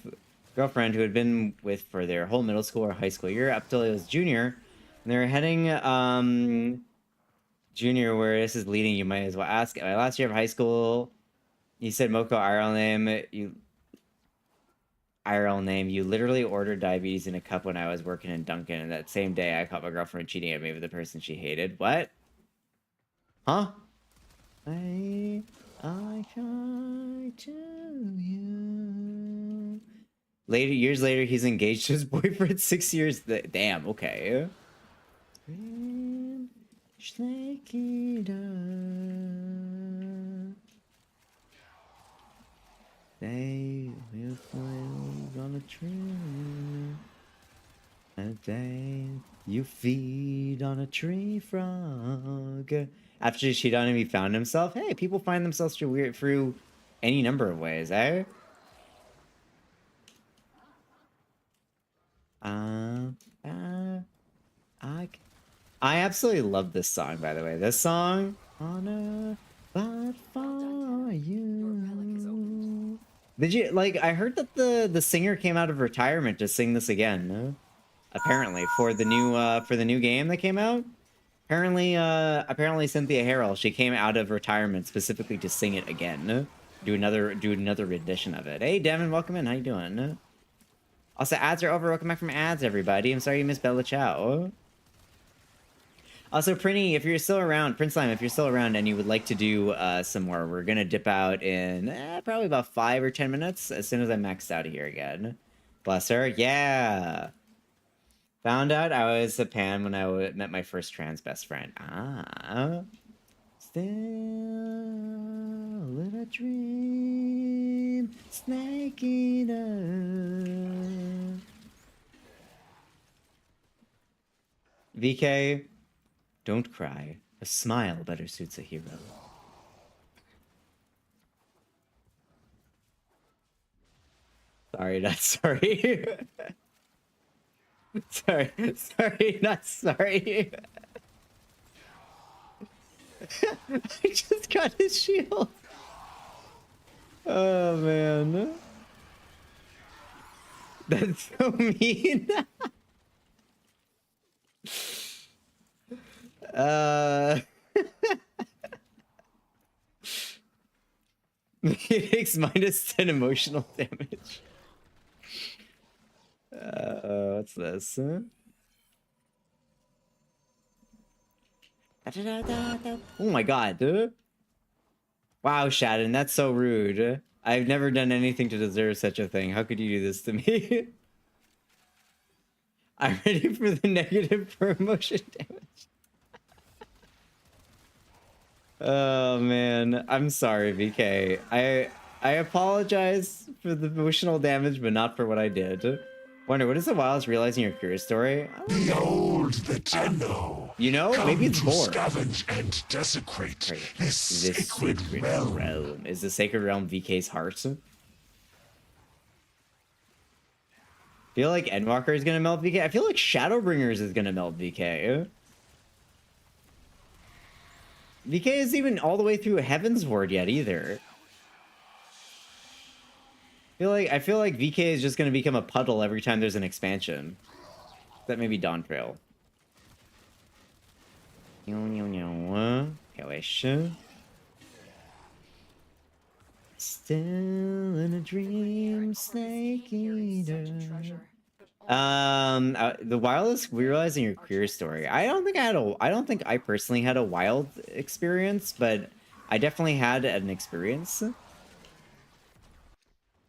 girlfriend who had been with for their whole middle school or high school year up till he was junior. And they were heading, junior, where this is leading, you might as well ask. My last year of high school, you said Moko IRL name, you literally ordered diabetes in a cup when I was working in Dunkin', and that same day I caught my girlfriend cheating at me with the person she hated. What? Huh? I cry to you. Years later, he's engaged to his boyfriend 6 years. Damn, okay. They will fly on a tree. A day you feed on a tree frog. After she done him, he found himself. Hey, people find themselves through any number of ways, eh? I absolutely love this song, by the way. This song, Honor, but for you. Did you like? I heard that the singer came out of retirement to sing this again. Apparently, for the new game that came out. Apparently Cynthia Harrell, she came out of retirement specifically to sing it again. Do another rendition of it. Hey, Devin, welcome in. How you doing? Also, ads are over. Welcome back from ads, everybody. I'm sorry you missed Bella Ciao. Also, Prinny, if you're still around, Prince Lime, if you're still around and you would like to do some more, we're gonna dip out in probably about 5 or 10 minutes as soon as I'm maxed out of here again. Bless her. Yeah. Found out I was a pan when I met my first trans best friend. Ah. Still in a dream, snake eater. VK, don't cry. A smile better suits a hero. Sorry, not sorry. sorry, not sorry. I just got his shield. Oh, man. That's so mean. It takes -10 emotional damage. What's this? Oh my god, dude. Wow, Shadden, that's so rude. I've never done anything to deserve such a thing. How could you do this to me? I'm ready for the negative promotion damage. Oh man, I'm sorry, VK. I apologize for the emotional damage, but not for what I did. Wonder, what is the wildest realizing your career story? Behold the Tenno. You know, maybe it's more. Scavenge and desecrate this sacred realm. Is the sacred realm VK's heart? Feel like Endwalker is gonna melt VK. I feel like Shadowbringers is gonna melt VK. VK isn't even all the way through Heaven's Ward yet either. I feel like VK is just gonna become a puddle every time there's an expansion. That may be Dawn Trail. Still in a dream, snake eater. The wildest realizing your career story. I don't think I personally had a wild experience, but I definitely had an experience.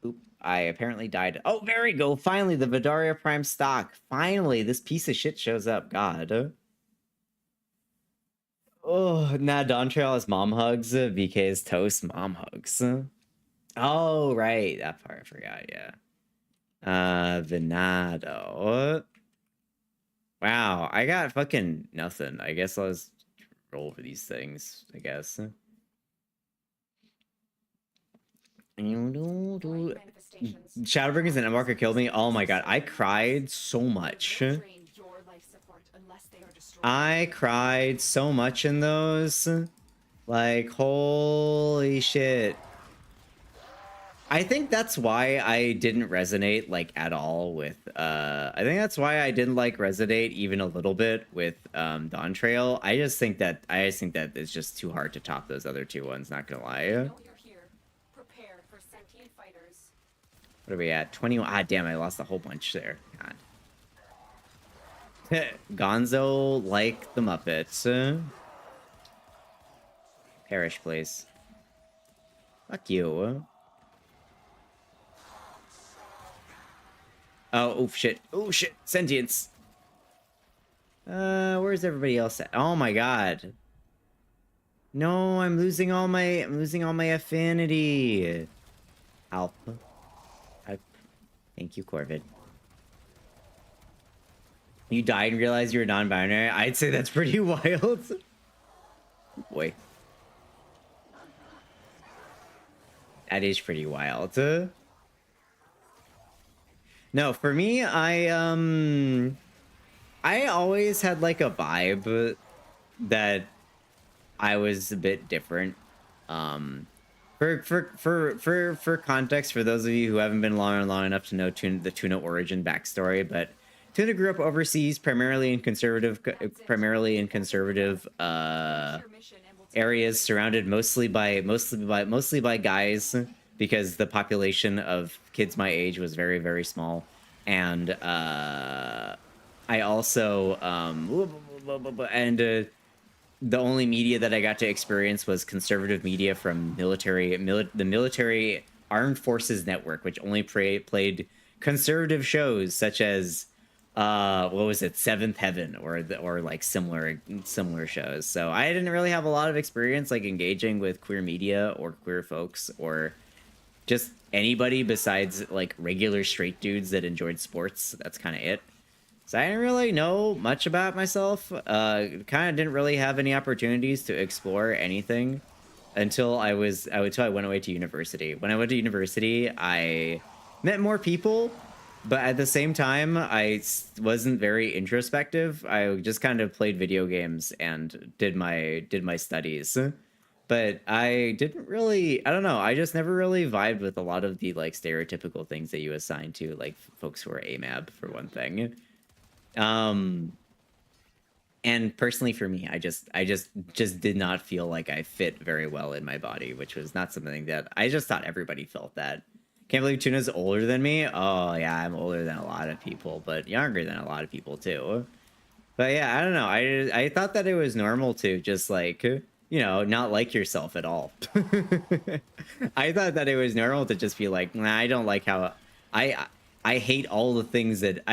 Oop, I apparently died. Oh, there we go. Finally, the Vidaria Prime stock. Finally, this piece of shit shows up. God. Oh, nah, Dawn Trail has mom hugs. VK's toast, mom hugs. Oh, right. That part I forgot, yeah. Venado. Wow, I got fucking nothing. I guess I'll just roll for these things, I guess. Shadowbringers and Endwalker killed me. Oh my god, I cried so much. I cried so much in those. Like, holy shit. I think that's why I didn't resonate, like, at all with, I think that's why I didn't, like, resonate even a little bit with, Dawn Trail. I just think that it's just too hard to top those other two ones, not gonna lie. What are we at? 21. Ah, damn, I lost a whole bunch there. God. Gonzo like the Muppets. Perish, please. Fuck you. Oh shit. Oh shit. Sentience. Where's everybody else at? Oh my god. No, I'm losing all my affinity. Help. Thank you, Corvid. You died and realized you were non-binary? I'd say that's pretty wild. Boy. That is pretty wild. No, for me, I always had like a vibe that I was a bit different. For context, for those of you who haven't been long enough to know the Tuna origin backstory, but Tuna grew up overseas, primarily in conservative areas, surrounded mostly by guys, because the population of kids my age was very, very small, and I also the only media that I got to experience was conservative media from the military armed forces network, which only played conservative shows such as what was it, Seventh Heaven, or like similar shows. So I didn't really have a lot of experience like engaging with queer media or queer folks or just anybody besides like regular straight dudes that enjoyed sports. That's kind of it. So I didn't really know much about myself. Kind of didn't really have any opportunities to explore anything until I went away to university. When I went to university, I met more people, but at the same time, I wasn't very introspective. I just kind of played video games and did my studies. But I didn't really, I don't know, I just never really vibed with a lot of the like stereotypical things that you assign to like folks who are AMAB, for one thing. And personally for me, I just did not feel like I fit very well in my body, which was not something that I just thought everybody felt that. Can't believe Tuna's older than me. Oh yeah, I'm older than a lot of people, but younger than a lot of people too. But yeah, I don't know. I thought that it was normal to just like, you know, not like yourself at all. I thought that it was normal to just be like, nah, I don't like how I hate all the things that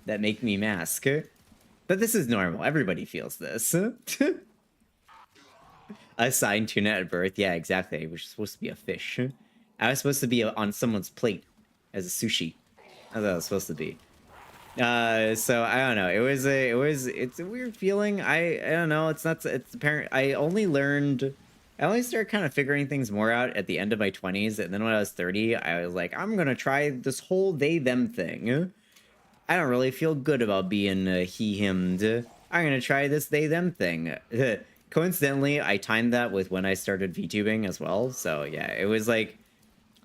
that make me mask. But this is normal. Everybody feels this. Assigned tuna at birth. Yeah, exactly. I was supposed to be a fish. I was supposed to be on someone's plate as a sushi. That's what I was supposed to be. So I don't know. It's a weird feeling. I don't know. It's apparent. I only started kind of figuring things more out at the end of my 20s, and then when I was 30, I was like, I'm gonna try this whole they-them thing. I don't really feel good about being he-himmed. I'm gonna try this they-them thing. Coincidentally, I timed that with when I started VTubing as well, so yeah, it was like,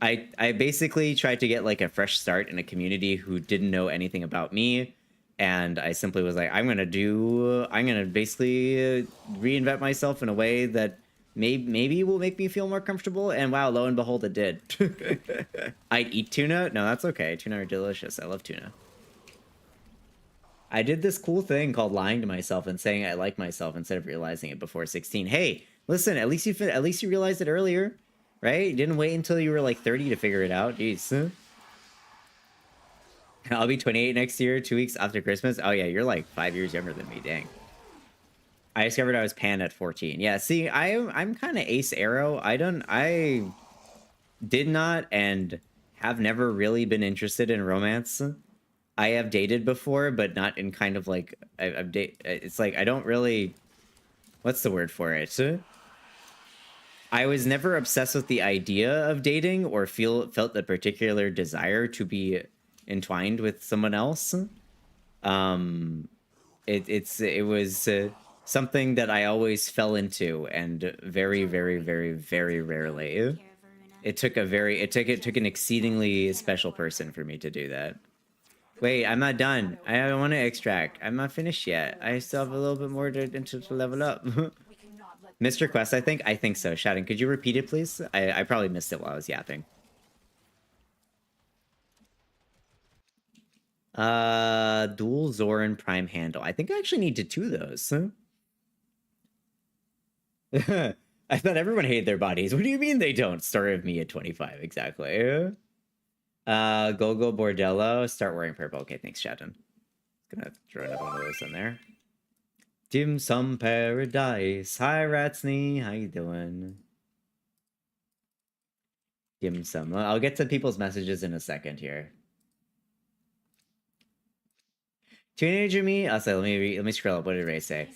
I basically tried to get like a fresh start in a community who didn't know anything about me, and I simply was like, I'm gonna basically reinvent myself in a way that maybe will make me feel more comfortable, and wow, lo and behold, it did. I'd eat tuna? No, that's okay. Tuna are delicious. I love tuna. I did this cool thing called lying to myself and saying I like myself instead of realizing it before 16. Hey, listen, at least you realized it earlier, right? You didn't wait until you were like 30 to figure it out. Jeez. I'll be 28 next year, 2 weeks after Christmas. Oh yeah, you're like 5 years younger than me. Dang. I discovered I was pan at 14. Yeah, see, I'm kind of ace arrow. I did not and have never really been interested in romance. I have dated before, but not in kind of like it's like I don't really, what's the word for it? I was never obsessed with the idea of dating or felt the particular desire to be entwined with someone else. It was something that I always fell into, and very, very, very, very rarely. It took an exceedingly special person for me to do that. Wait, I'm not done. I want to extract. I'm not finished yet. I still have a little bit more to level up. Mr. Quest, I think so. Shouting, could you repeat it, please? I probably missed it while I was yapping. Dual Zoran Prime handle. I think I actually need to 2 those. I thought everyone hated their bodies. What do you mean they don't? Story of me at 25, exactly. Go Bordello. Start wearing purple. Okay, thanks, Shadon. Gonna throw another one of those in there. Dim Sum Paradise. Hi, Ratsney. How you doing? Dim Sum. I'll get to people's messages in a second here. Teenager me. Also, let me scroll up. What did Ray say?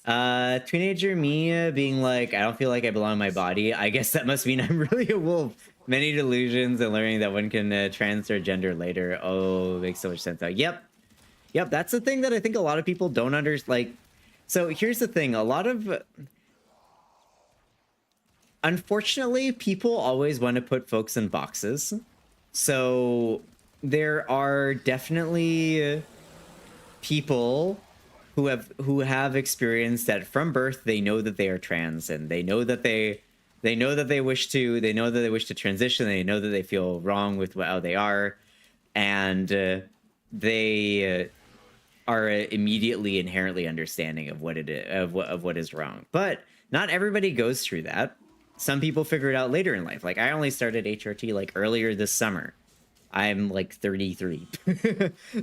Teenager me being like, I don't feel like I belong in my body. I guess that must mean I'm really a wolf. Many delusions and learning that one can transfer gender later. Oh, makes so much sense though. Yep. Yep, that's the thing that I think a lot of people don't understand. Like, so here's the thing. A lot of... Unfortunately, people always want to put folks in boxes. So there are definitely people who have experienced that from birth. They know that they are trans, and they know that they wish to transition. They know that they feel wrong with how they are, and they are immediately inherently understanding of what it is, of what is wrong. But not everybody goes through that. Some people figure it out later in life. Like, I only started HRT like earlier this summer. I'm like 33.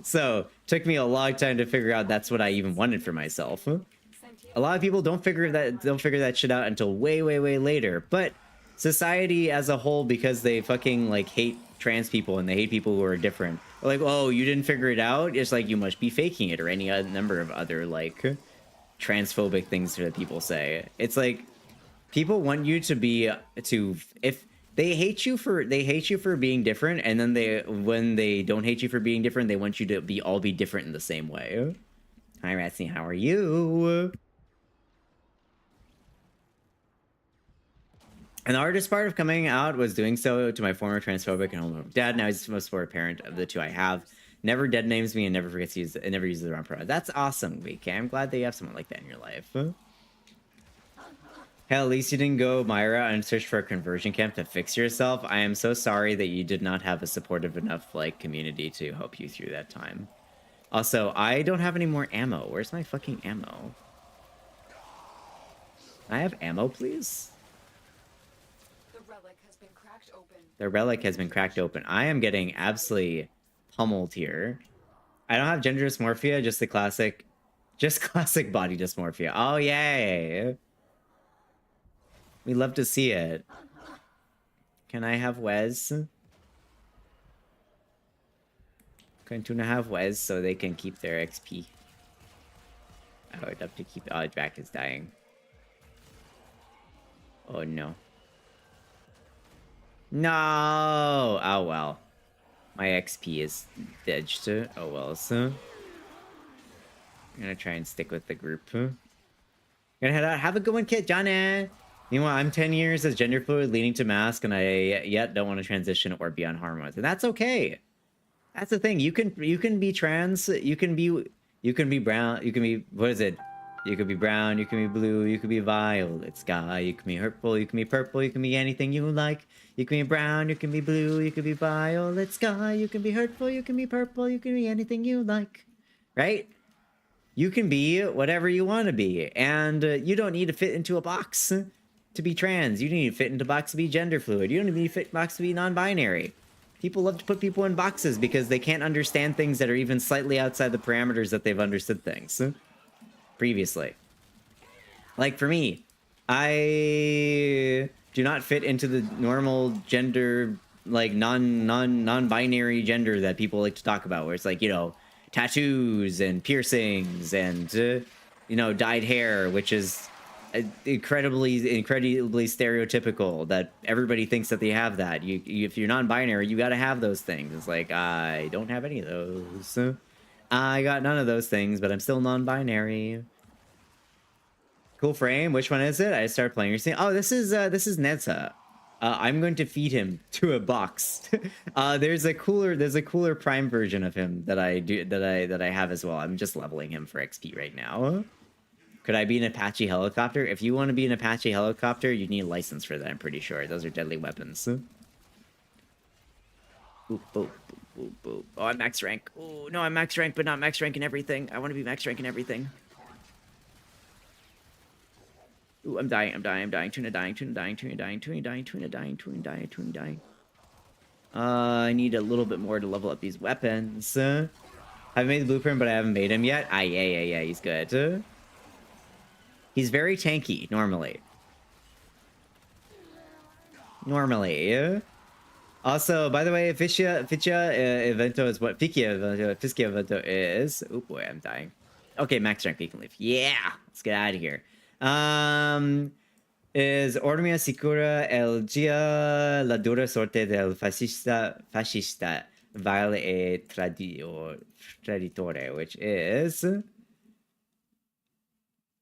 So took me a long time to figure out that's what I even wanted for myself. A lot of people don't figure that shit out until way later. But society as a whole, because they fucking like hate trans people and they hate people who are different, like, oh, you didn't figure it out, it's like you must be faking it, or any other number of other like transphobic things that people say. It's like, people want you to be if they hate you for being different, and then when they don't hate you for being different, they want you to all be different in the same way. Hi Ratsy, how are you? And the hardest part of coming out was doing so to my former transphobic and homophobic dad. Now he's the most supportive parent of the two I have. Never dead names me and never forgets to use it, and never uses the wrong pronoun. That's awesome, VK. I'm glad that you have someone like that in your life. Hell, at least you didn't go Myra and search for a conversion camp to fix yourself. I am so sorry that you did not have a supportive enough like community to help you through that time. Also, I don't have any more ammo. Where's my fucking ammo? Can I have ammo, please? The relic has been cracked open. The relic has been cracked open. I am getting absolutely pummeled here. I don't have gender dysmorphia, just classic body dysmorphia. Oh, yay! We love to see it. Can I have Wes? Can Tuna have Wes so they can keep their XP? I would love to keep... Oh, Jack is dying. Oh, no. No! Oh, well. My XP is edged. Oh, well. So. I'm gonna try and stick with the group. Gonna head out. Have a good one, Kit. Johnny! Meanwhile, I'm 10 years as gender fluid, leaning to mask, and I yet don't want to transition or be on hormones. And that's okay. That's the thing. You can be trans. You can be brown. You can be, what is it? You could be brown. You can be blue. You could be violet sky. You can be purple. You can be purple. You can be anything you like. You can be brown. You can be blue. You can be violet sky. You can be hurtful. You can be purple. You can be anything you like. Right? You can be whatever you want to be, and you don't need to fit into a box to be trans. You need to fit into a box to be gender fluid. You don't need to fit in a box to be non-binary. People love to put people in boxes because they can't understand things that are even slightly outside the parameters that they've understood things previously. Like for me, I do not fit into the normal gender, like non-binary gender that people like to talk about, where it's like, you know, tattoos and piercings and you know, dyed hair, which is incredibly stereotypical, that everybody thinks that they have that. You if you're non-binary, you got to have those things. It's like, I don't have any of those. I got none of those things, but I'm still non-binary. Cool frame. Which one is it? I started playing. You're saying, oh, this is Nedsa. I'm going to feed him to a box. There's a cooler prime version of him that I have as well. I'm just leveling him for XP right now. Could I be an Apache helicopter? If you want to be an Apache helicopter, you need a license for that, I'm pretty sure. Those are deadly weapons. Boop, boop, boop, boop, boop. Oh, I'm max rank. Oh, no, I'm max rank, but not max rank in everything. I want to be max rank in everything. Ooh, I'm dying. Tuna dying. I need a little bit more to level up these weapons. I've made the blueprint, but I haven't made him yet. Yeah, he's good. He's very tanky, normally. Also, by the way, Fischia Evento is what Fischia Evento is. Oh boy, I'm dying. Okay, max rank, we can leave. Yeah, let's get out of here. Is Ormia Sicura el Gia la dura sorte del fascista Vale e Traditore, which is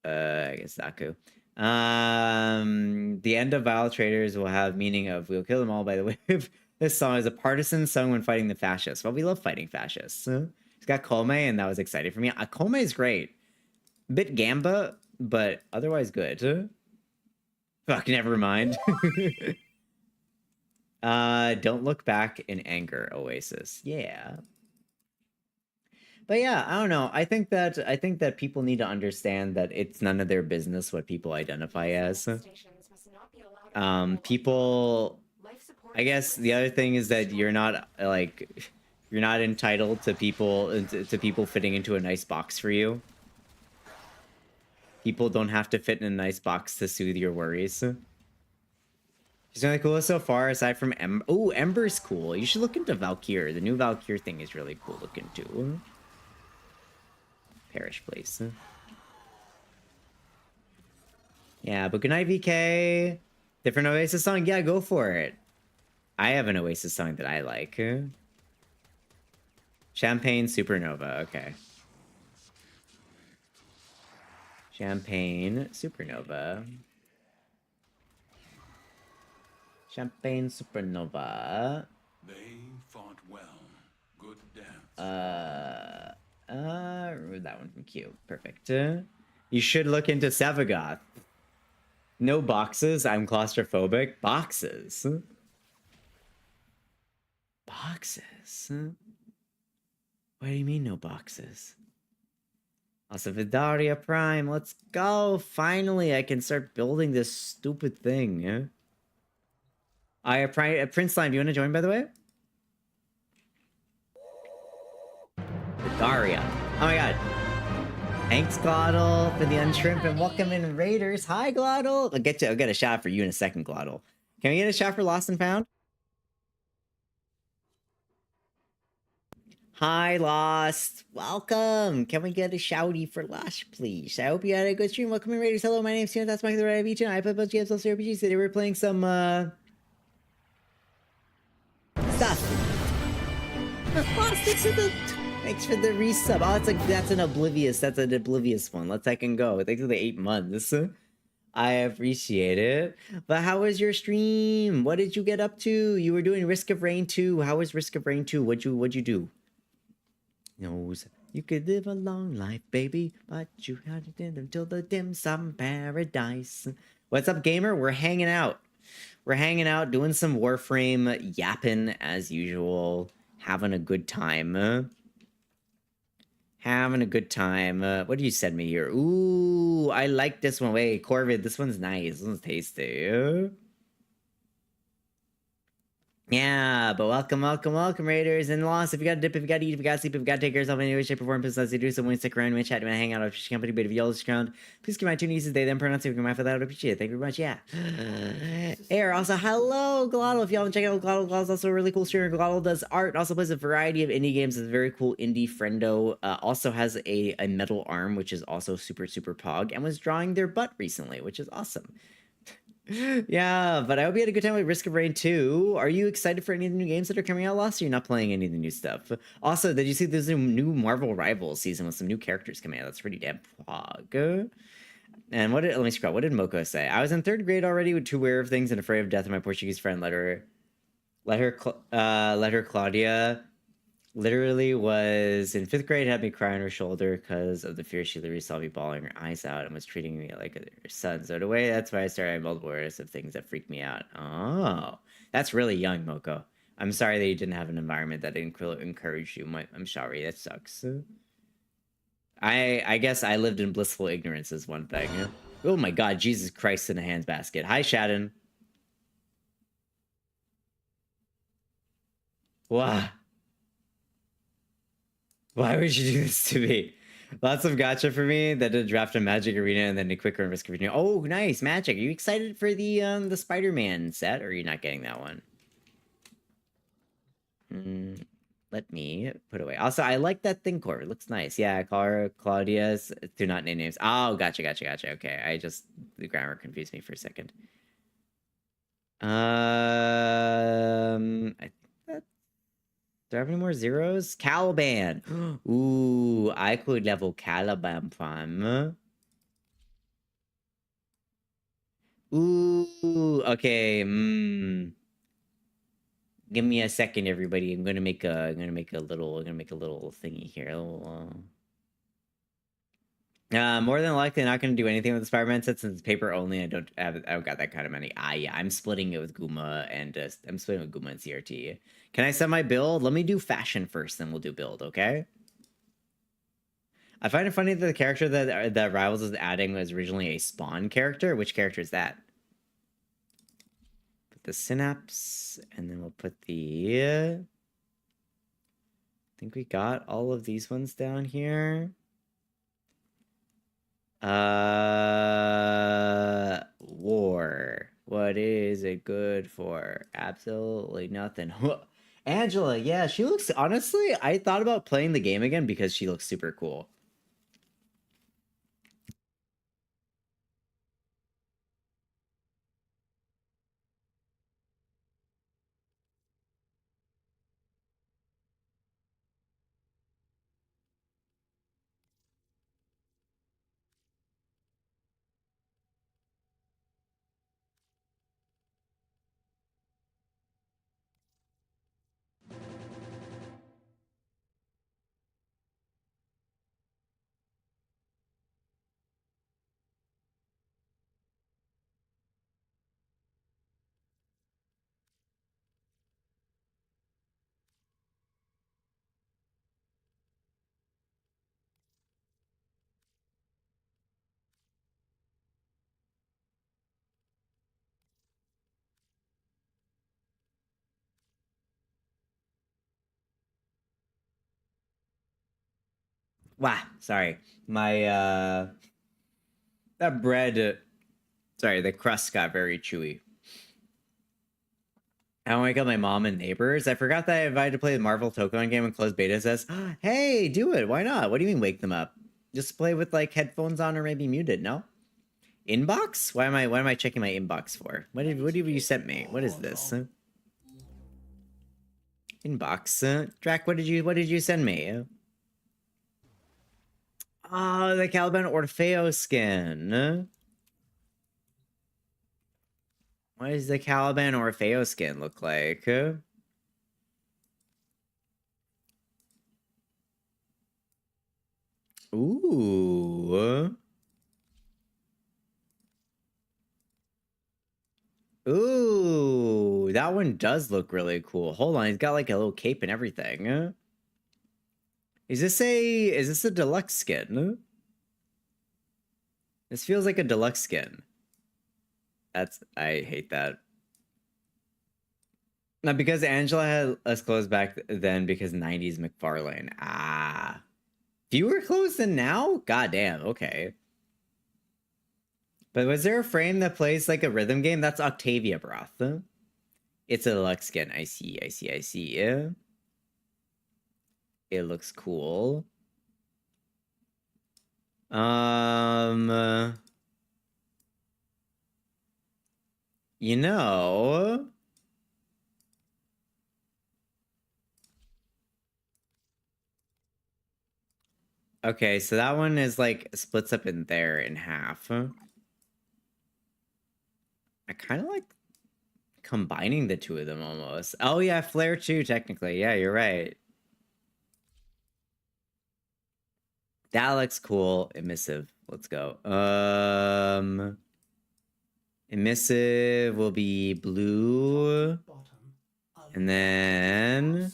I guess Zaku. The end of Vile Traders will have meaning of we'll kill them all by the way. This song is a partisan song when fighting the fascists. Well, we love fighting fascists. It's got Kome, and that was exciting for me. Kome is great. A bit Gamba, but otherwise good. Fuck, never mind. Don't look back in anger, Oasis. Yeah. But yeah, I don't know. I think that people need to understand that it's none of their business what people identify as. People, I guess the other thing is that you're not like you're not entitled to people fitting into a nice box for you. People don't have to fit in a nice box to soothe your worries. She's really cool so far, aside from Ember. Oh, Ember's cool. You should look into Valkyr. The new Valkyr thing is really cool looking too. Parish place. Yeah, but good night, VK. Different Oasis song? Yeah, go for it. I have an Oasis song that I like. Champagne Supernova. Okay. Champagne Supernova. Champagne Supernova. They fought well. Good dance. That one from Q. Perfect. You should look into Savagoth. No boxes. I'm claustrophobic. Boxes. Boxes. What do you mean no boxes? Also, Vidaria Prime. Let's go. Finally, I can start building this stupid thing. Prince Line, do you want to join, by the way? Daria. Oh my god. Thanks, Glottal, for the unshrimp and welcome in Raiders. Hi, Glottal. I'll get a shot for you in a second, Glottal. Can we get a shot for Lost and Found? Hi, Lost. Welcome. Can we get a shouty for Lost, please? I hope you had a good stream. Welcome in Raiders. Hello, my name's Tina. That's Mike the Red Beach, and I play both games also RPGs. Today we're playing some stuff. Lost, thanks for the resub. Oh, that's an oblivious one. Let's second go. Thanks for the 8 months. I appreciate it. But how was your stream? What did you get up to? You were doing Risk of Rain 2. How was Risk of Rain 2? What'd you do? Knows you could live a long life, baby, but you had it in until the dim sum paradise. What's up, gamer? We're hanging out. We're hanging out, doing some Warframe, yapping as usual, having a good time. Having a good time. What do you send me here? Ooh, I like this one. Wait, Corvid, this one's nice. This one's tasty. Yeah, but welcome, Raiders and Lost. If you got to dip, if you got to eat, if you got to sleep, if you got to take care of yourself in any way, shape, or form, please let us do so. When you stick around, we chat, we hang out, fish company, but if you all stick around, please give my two nieces, they then pronounce it, we can mind for that, I would appreciate it. Thank you very much, yeah. Air, also, hello, Glottal. If y'all want to check out Glottal, Glottal's also a really cool streamer. Glottal does art, also plays a variety of indie games, is a very cool indie friendo, also has a metal arm, which is also super, super pog, and was drawing their butt recently, which is awesome. Yeah, but I hope you had a good time with Risk of Rain 2. Are you excited for any of the new games that are coming out, Lost? Or you're not playing any of the new stuff? Also, did you see there's a new Marvel Rivals season with some new characters coming out? That's pretty damn pog. And let me scroll. What did Moko say? I was in 3rd grade already, too aware of things and afraid of death, and my Portuguese friend let her Claudia. Literally was in 5th grade, had me cry on her shoulder because of the fear she literally saw me bawling her eyes out and was treating me like her son. So in a way, that's why I started having multiple awareness of things that freaked me out. Oh, that's really young, Moko. I'm sorry that you didn't have an environment that encouraged you. I'm sorry, that sucks. I guess I lived in blissful ignorance is one thing. Oh my god, Jesus Christ in a handbasket. Hi, Shadden. Wow. Why would you do this to me? Lots of gacha for me. That did draft a Magic Arena and then a quick run Risk of Arena. Oh, nice. Magic. Are you excited for the Spider-Man set, or are you not getting that one? Let me put away. Also, I like that thing core. It looks nice. Yeah, I call her Claudia's. Do not name names. Oh, gotcha. Okay, the grammar confused me for a second. I think Do I have any more zeros? Caliban. Ooh, I could level Caliban Prime. Ooh, okay. Give me a second, everybody. I'm gonna make a little thingy here. More than likely not gonna do anything with the Spider-Man set since it's paper only. I don't got that kind of money. Yeah, I'm splitting it with Guma and CRT. Can I set my build? Let me do fashion first, then we'll do build, okay? I find it funny that the character that Rivals is adding was originally a Spawn character. Which character is that? Put the Synapse, and then we'll put the... I think we got all of these ones down here. War. What is it good for? Absolutely nothing. Angela, yeah, she looks... Honestly, I thought about playing the game again because she looks super cool. Wow, sorry. My, that bread... sorry, the crust got very chewy. I don't wake up my mom and neighbors. I forgot that I invited to play the Marvel Pokemon game and closed beta says, hey, do it. Why not? What do you mean wake them up? Just play with like headphones on or maybe muted, no? Inbox? Why am I checking my inbox for? What have you sent me? What is this? Inbox. Drac, what did you send me? Oh, the Caliban Orfeo skin. What does the Caliban Orfeo skin look like? Ooh. Ooh, that one does look really cool. Hold on, he's got like a little cape and everything. Is this a deluxe skin? This feels like a deluxe skin. I hate that. Now, because Angela had us closed back then because 90s McFarlane. Fewer clothes than now? Goddamn, okay. But was there a frame that plays like a rhythm game? That's Octavia Broth. It's a deluxe skin. I see. It looks cool. You know... Okay, so that one is like splits up in there in half. I kind of like combining the two of them almost. Oh yeah, flare too, technically. Yeah, you're right. That looks cool. Emissive. Let's go. Emissive will be blue. And then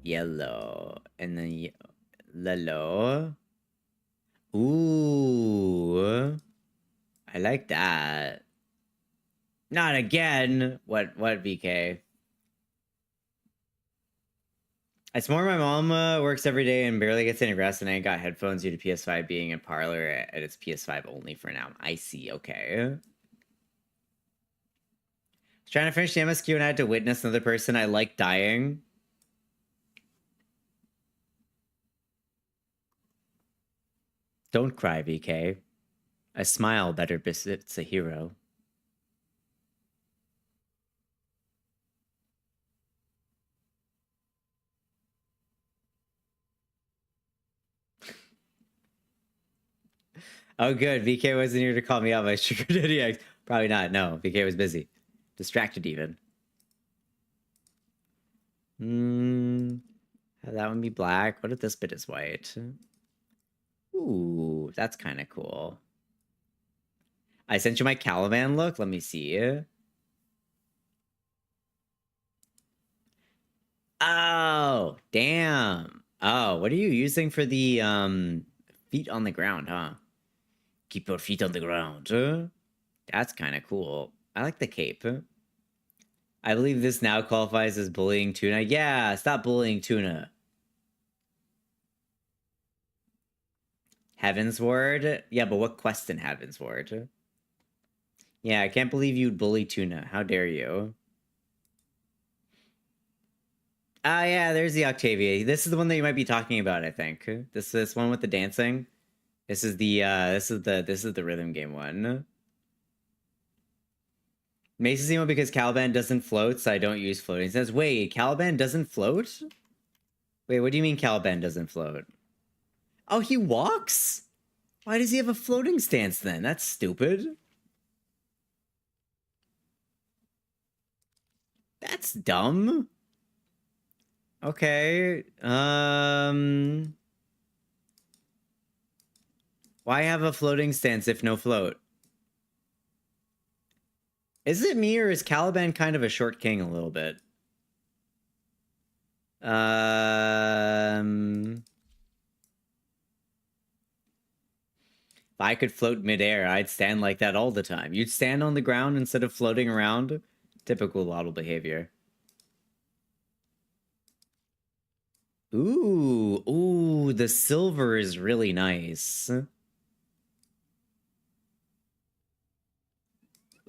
yellow. And then yellow. Ooh. I like that. Not again. What VK? It's more my mom works every day and barely gets any rest, and I ain't got headphones due to PS5 being in parlor, and it's PS5 only for now. I see, okay. I was trying to finish the MSQ and I had to witness another person. I like dying. Don't cry, VK. A smile better befits a hero. Oh, good. VK wasn't here to call me out by Sugar Daddy X. Probably not. No, VK was busy. Distracted even. Have that one be black. What if this bit is white? Ooh, that's kind of cool. I sent you my Caliban look. Let me see. Oh, damn. Oh, what are you using for the feet on the ground, huh? Keep your feet on the ground. That's kind of cool. I like the cape. I believe this now qualifies as bullying Tuna. Yeah, stop bullying Tuna. Heaven's Ward? Yeah, but what quest in Heaven's Ward? Yeah, I can't believe you'd bully Tuna. How dare you? Ah, yeah, there's the Octavia. This is the one that you might be talking about, I think. This one with the dancing. This is the rhythm game one. Mace's emo because Caliban doesn't float, so I don't use floating. It says, wait, Caliban doesn't float? Wait, what do you mean Caliban doesn't float? Oh, he walks? Why does he have a floating stance then? That's stupid. That's dumb. Okay. Why have a floating stance if no float? Is it me or is Caliban kind of a short king a little bit? If I could float midair, I'd stand like that all the time. You'd stand on the ground instead of floating around. Typical Lottle behavior. Ooh, the silver is really nice.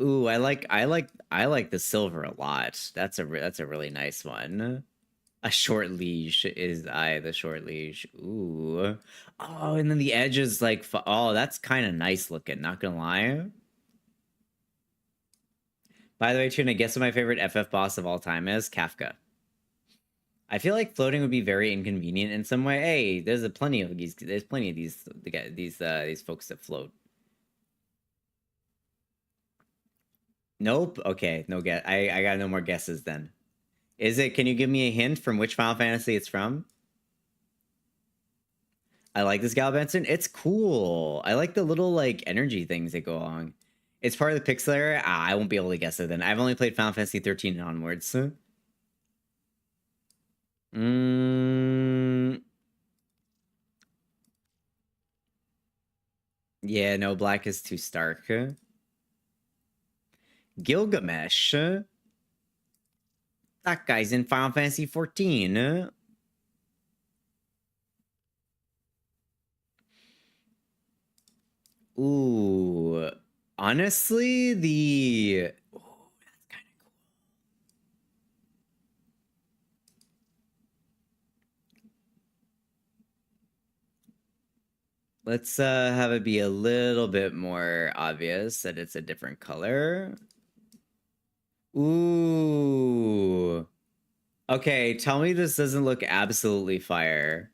Ooh, I like the silver a lot. That's a really nice one. A short leash is the short leash. Ooh. Oh, and then the edge is like, oh, that's kind of nice looking, not gonna lie. By the way, Tuna, guess what my favorite FF boss of all time is? Kafka. I feel like floating would be very inconvenient in some way. Hey, there's plenty of these folks that float. Nope. Okay, no guess. I got no more guesses then. Is it? Can you give me a hint from which Final Fantasy it's from? I like this Galbanson. It's cool. I like the little like energy things that go along. It's part of the pixel era. I won't be able to guess it then. I've only played Final Fantasy 13 and onwards. Yeah, no, black is too stark. Gilgamesh. That guy's in Final Fantasy 14. Ooh. Honestly, that's kind of cool. Let's have it be a little bit more obvious that it's a different color. Ooh. Okay, tell me this doesn't look absolutely fire.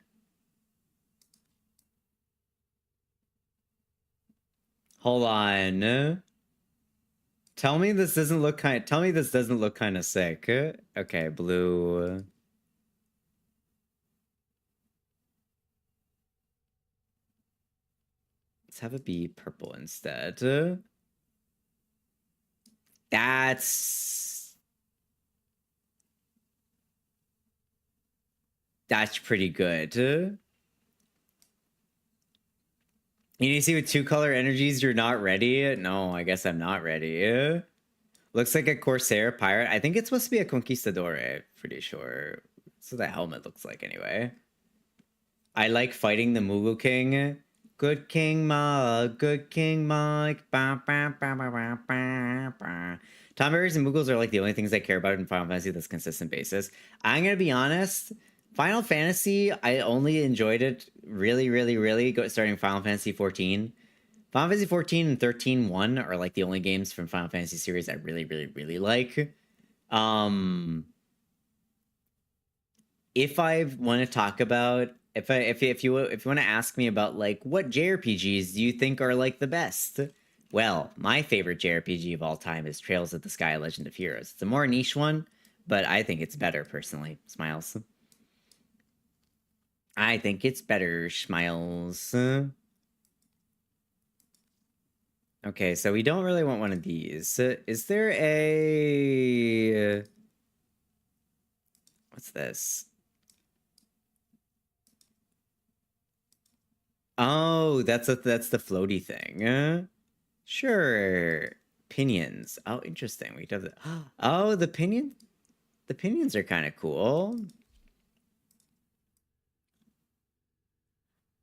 Hold on. Tell me this doesn't look kind of sick. Okay, blue. Let's have it be purple instead. That's pretty good. You see with two color energies, you're not ready? No, I guess I'm not ready. Looks like a Corsair pirate. I think it's supposed to be a Conquistador, pretty sure. That's what the helmet looks like anyway. I like fighting the Moogle King. Good King Mug, good King Mug. Tomberries and Moogles are like the only things I care about in Final Fantasy that's consistent basis. I'm gonna be honest. Final Fantasy, I only enjoyed it really starting Final Fantasy 14. Final Fantasy 14 and 13-1 are like the only games from Final Fantasy series I really like. If I want to talk about if you want to ask me about like what JRPGs do you think are like the best, well, my favorite JRPG of all time is Trails of the Sky: Legend of Heroes. It's a more niche one, but I think it's better personally. Smiles. I think it's better. Smiles. Okay, so we don't really want one of these. Is there a... What's this? Oh, that's the floaty thing. Sure. Pinions. Oh, interesting. We have the... Oh, the pinion. The pinions are kind of cool.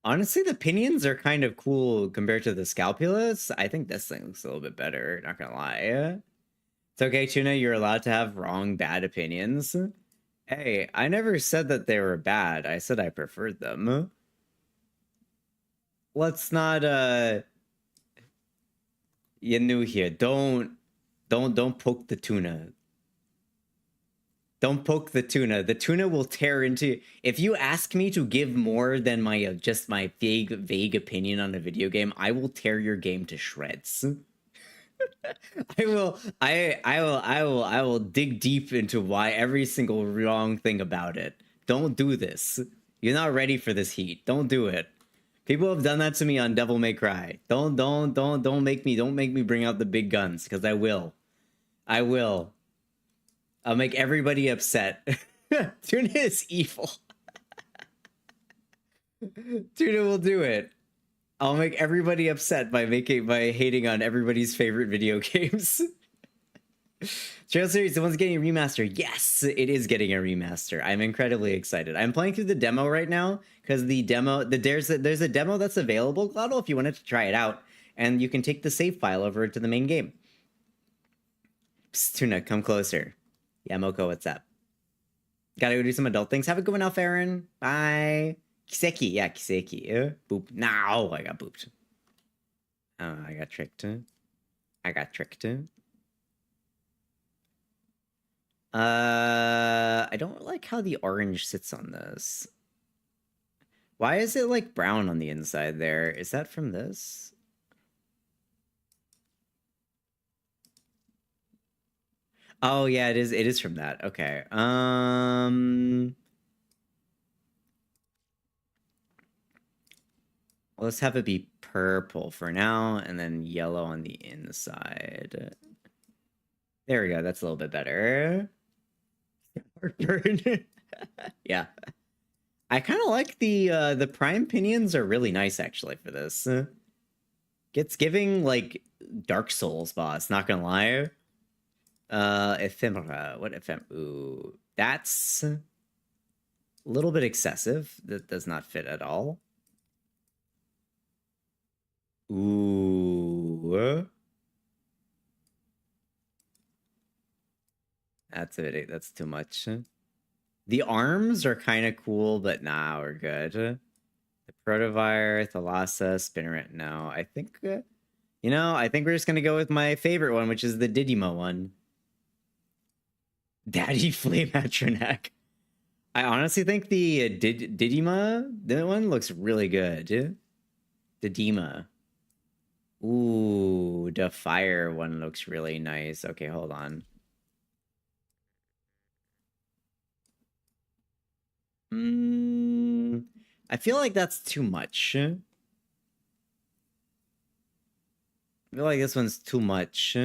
Honestly, the pinions are kind of cool compared to the scalpulas. I think this thing looks a little bit better, not gonna lie. It's okay, Tuna, you're allowed to have wrong, bad opinions. Hey, I never said that they were bad. I said I preferred them. Let's not, you're new here. Don't poke the tuna. Don't poke the tuna. The tuna will tear into... If you ask me to give more than my just my vague opinion on a video game, I will tear your game to shreds. I will dig deep into why every single wrong thing about it. Don't do this. You're not ready for this heat. Don't do it. People have done that to me on Devil May Cry. Don't make me bring out the big guns, because I will. I will. I'll make everybody upset. Tuna is evil. Tuna will do it. I'll make everybody upset by hating on everybody's favorite video games. Trail Series, the one's getting a remaster. Yes, it is getting a remaster. I'm incredibly excited. I'm playing through the demo right now because there's a demo that's available, Glottal, if you wanted to try it out, and you can take the save file over to the main game. Psst, Tuna, come closer. Yeah, Moko, what's up? Gotta go do some adult things. Have a good one, Elf Aaron. Bye. Kiseki, yeah, Kiseki. Boop. No, I got booped. Oh, I got tricked. I got tricked. I don't like how the orange sits on this. Why is it like brown on the inside there? Is that from this? Oh yeah, it is from that. Okay. Let's have it be purple for now, and then yellow on the inside. There we go. That's a little bit better. Heartburn. Yeah. I kind of like the prime pinions are really nice actually for this. It's giving like Dark Souls boss, not gonna lie. Ephemera. What ooh, that's a little bit excessive. That does not fit at all. Ooh. That's it. That's too much. The arms are kind of cool, but nah, we're good. The Protovire, Thalassa, Spinneret. No, I think, you know, I think we're just gonna go with my favorite one, which is the Didima one. Daddy Flame Atronac. I honestly think the Didima, that one looks really good. Didima. Ooh, the fire one looks really nice. Okay, hold on. I feel like that's too much. I feel like this one's too much.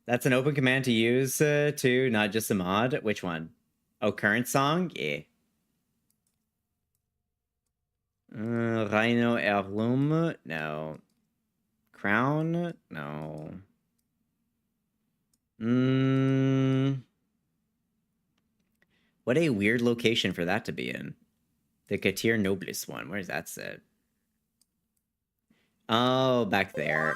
That's an open command to use too, not just a mod. Which one? Oh, current song? Yeah. Rhino Heirloom? No. Crown? No. What a weird location for that to be in. The Katir Nobilis one. Where's that set? Oh, back there.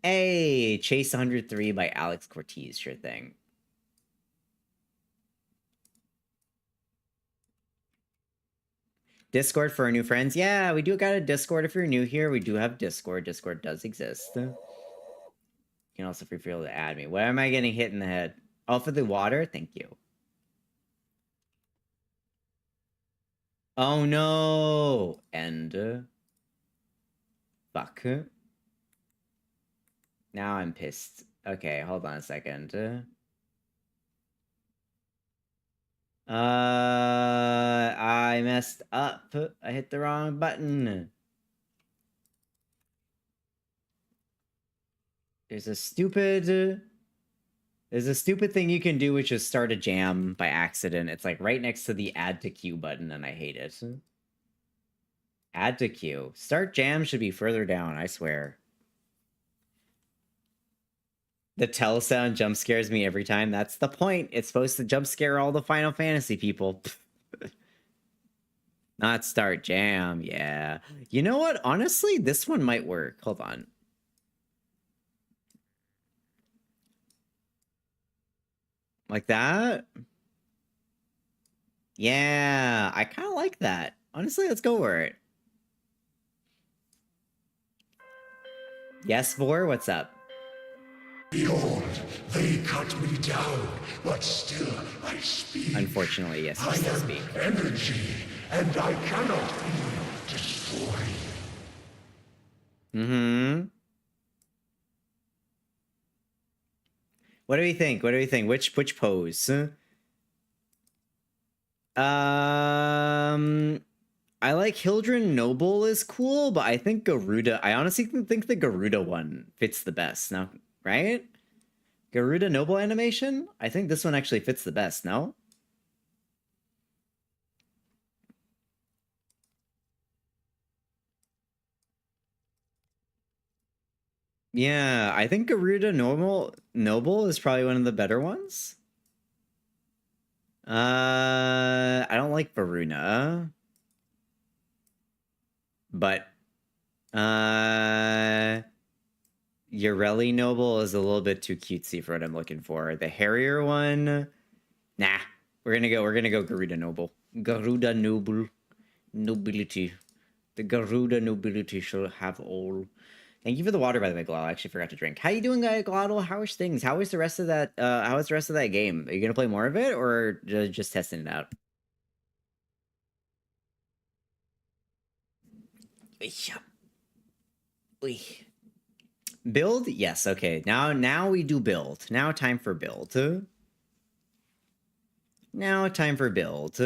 Hey, Chase 103 by Alex Cortez. Sure thing. Discord for our new friends. Yeah, we do got a Discord if you're new here. We do have Discord. Discord does exist. You can also feel free to add me. Why am I getting hit in the head? Oh, for the water? Thank you. Oh no! And fuck. Now I'm pissed. Okay, hold on a second. I messed up. I hit the wrong button. There's a stupid thing you can do, which is start a jam by accident. It's like right next to the add to queue button, and I hate it. Add to queue. Start jam should be further down, I swear. The tell sound jump scares me every time. That's the point. It's supposed to jump scare all the Final Fantasy people. Not start jam, yeah. You know what? Honestly, this one might work. Hold on. Like that? Yeah, I kind of like that. Honestly, let's go for it. Yes, Vor, what's up? Behold, they cut me down, but still I speak. Unfortunately, yes, you I still am speak. energy, and I cannot be destroyed. Mm-hmm. What do we think? What do we think? Which pose? I like Hildren Noble is cool, but I think Garuda. I honestly think the Garuda one fits the best. Now, right? Garuda Noble animation? I think this one actually fits the best, no? Yeah, I think Garuda Noble is probably one of the better ones. I don't like Varuna. But Ureli Noble is a little bit too cutesy for what I'm looking for. The Harrier one, nah. We're gonna go Garuda Noble. Garuda Noble. Nobility. The Garuda nobility shall have all. Thank you for the water, by the way, Glottal. I actually forgot to drink. How you doing, Glottal? How is things? How is the rest of that how is the rest of that game? Are you gonna play more of it or just testing it out? Build? Yes, okay. Now we do build. Now time for build. Now time for build.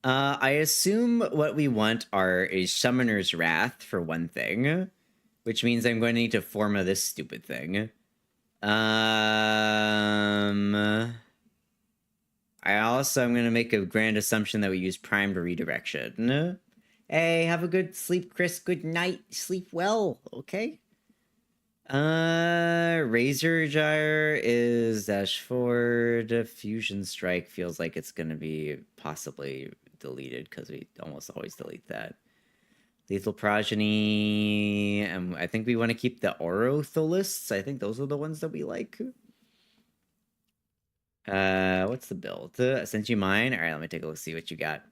I assume what we want is Summoner's Wrath for one thing, which means I'm going to need to forma this stupid thing. I also am going to make a grand assumption that we use primed redirection. Hey, have a good sleep, Chris. Good night. Sleep well, okay? Razor Gyre is dash forward. Fusion Strike feels like it's going to be possibly deleted because we almost always delete that. Lethal Progeny. I think we want to keep the Orotholists. I think those are the ones that we like. What's the build? I sent you mine. All right, let me take a look, see what you got.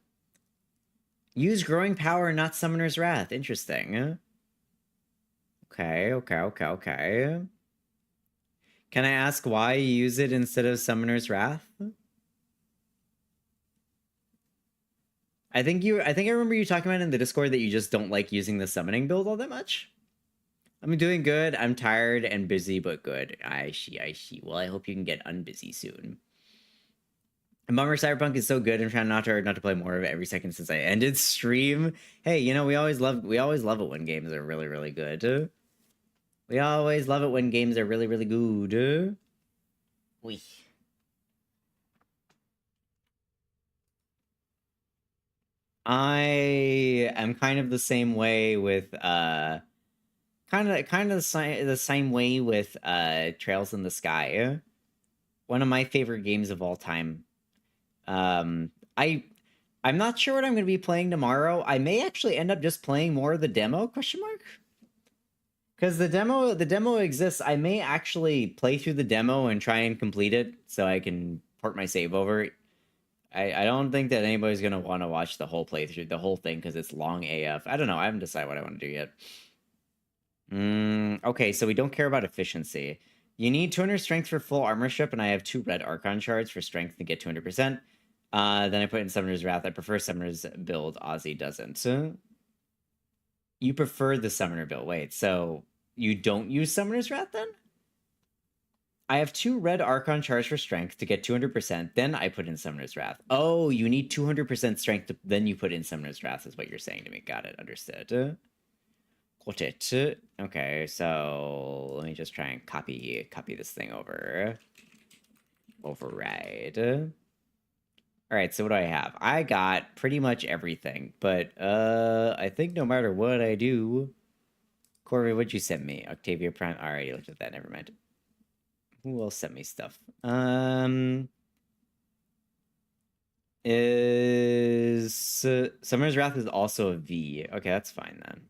Use Growing Power, not Summoner's Wrath. Interesting. Okay. Can I ask why you use it instead of Summoner's Wrath? I think I remember you talking about in the Discord that you just don't like using the summoning build all that much. I'm doing good. I'm tired and busy, but good. I see. Well, I hope you can get unbusy soon. And Bummer Cyberpunk is so good. I'm trying not to play more of it every second since I ended stream. Hey, you know, we always love it when games are really, really good. We always love it when games are really, really good. Wee. I am kind of the same way with kind of the same way with Trails in the Sky. One of my favorite games of all time. I'm not sure what I'm going to be playing tomorrow. I may actually end up just playing more of the demo, question mark? Because the demo exists. I may actually play through the demo and try and complete it so I can port my save over. I don't think that anybody's going to want to watch the whole playthrough, the whole thing, because it's long AF. I don't know. I haven't decided what I want to do yet. Okay, so we don't care about efficiency. You need 200 strength for full armor strip, and I have 2 red Archon shards for strength to get 200%. Then I put in Summoner's Wrath. I prefer Summoner's build. Ozzy doesn't. You prefer the Summoner build. Wait, so you don't use Summoner's Wrath then? I have 2 red Archon shards for strength to get 200%. Then I put in Summoner's Wrath. Oh, you need 200% strength, then you put in Summoner's Wrath is what you're saying to me. Got it. Understood. Got it. Okay, so let me just try and copy this thing over. Override. All right, so what do I have? I got pretty much everything, but I think no matter what I do, Corey, what'd you send me? Octavia Prime. I already looked at that. Never mind. Who else sent me stuff? Is Summoner's Wrath is also a V. Okay, that's fine then.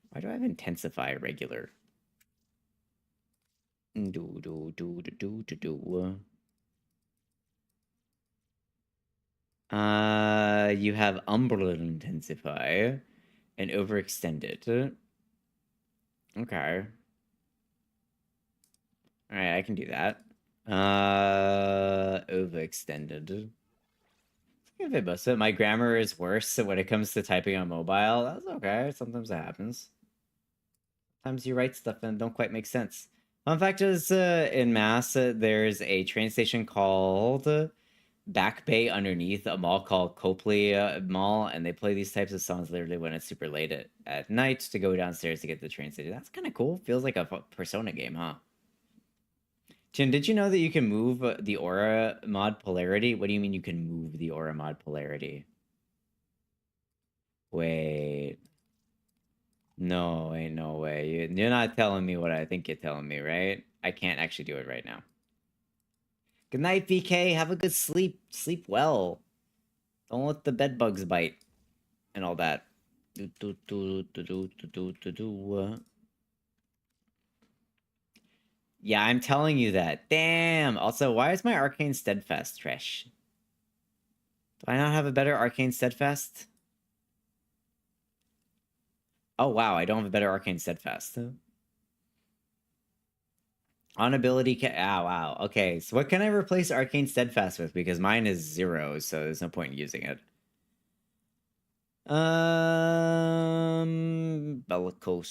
Why do I have Intensify regular? You have Umbrella Intensify and Overextended. Okay. Alright, I can do that. Overextended. My grammar is worse when it comes to typing on mobile. That's okay. Sometimes it happens. Sometimes you write stuff and don't quite make sense. Fun fact is, in Mass, there's a train station called Back Bay underneath a mall called Copley Mall, and they play these types of songs literally when it's super late at night to go downstairs to get to the train station. That's kind of cool. Feels like a Persona game, huh? Chin, did you know that you can move the aura mod polarity? What do you mean you can move the aura mod polarity? Wait. No, ain't no way. You're not telling me what I think you're telling me, right? I can't actually do it right now. Good night, BK. Have a good sleep. Sleep well. Don't let the bed bugs bite. And all that. Yeah, I'm telling you that. Damn. Also, why is my Arcane Steadfast trash? Do I not have a better Arcane Steadfast? Oh, wow. I don't have a better Arcane Steadfast. On ability... Ah, wow. Okay, so what can I replace Arcane Steadfast with? Because mine is 0, so there's no point in using it. Bellicose...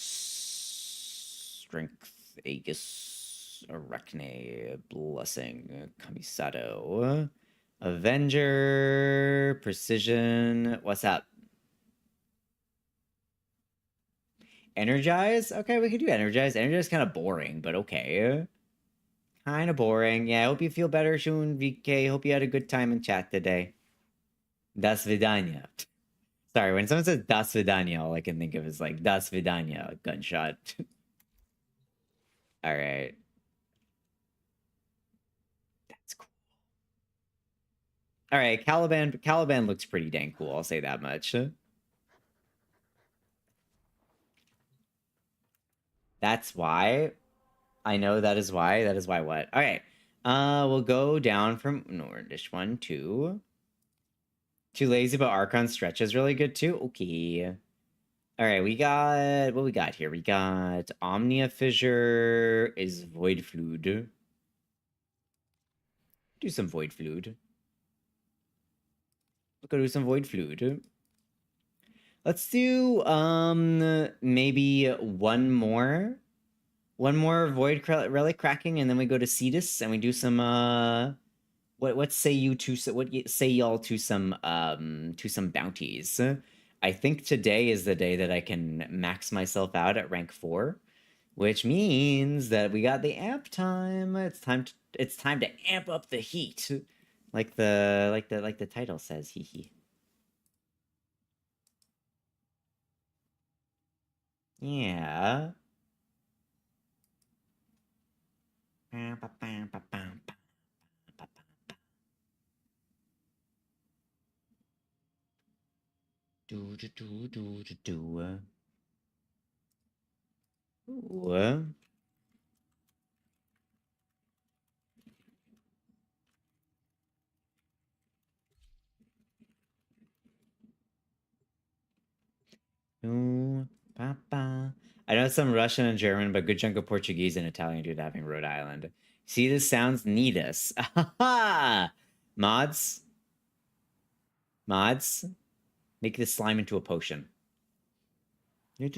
Strength... Aegis... Arachne... Blessing... Kamisato... Avenger... Precision... What's up? Energize? Okay, we could do Energize. Energize is kind of boring, but okay. Kind of boring. Yeah, I hope you feel better soon, VK. Hope you had a good time in chat today. Das Vidanya. Sorry, when someone says Das Vidanya, all I can think of is like Das Vidanya, gunshot. Alright. That's cool. Alright, Caliban looks pretty dang cool, I'll say that much. That's why. I know that is why. That is why what? Alright. We'll go down from Nordish 1, 2. Too lazy, but Archon stretch is really good too. Okay. Alright, we got... What we got here? We got Omnia Fissure is Void Fluid. Do some Void Fluid. We'll go do some Void Fluid. Let's do, maybe one more. One more Void Relic cracking, and then we go to Cetus, and we do some, what say you to, what say y'all to some bounties? I think today is the day that I can max myself out at rank 4, which means that we got the amp time. It's time to amp up the heat, like the title says. Hee hee. Yeah. Ooh. Ooh, papa. I know some Russian and German, but good chunk of Portuguese and Italian do having Rhode Island. See, this sounds neatus. Mods? Mods? Make this slime into a potion. The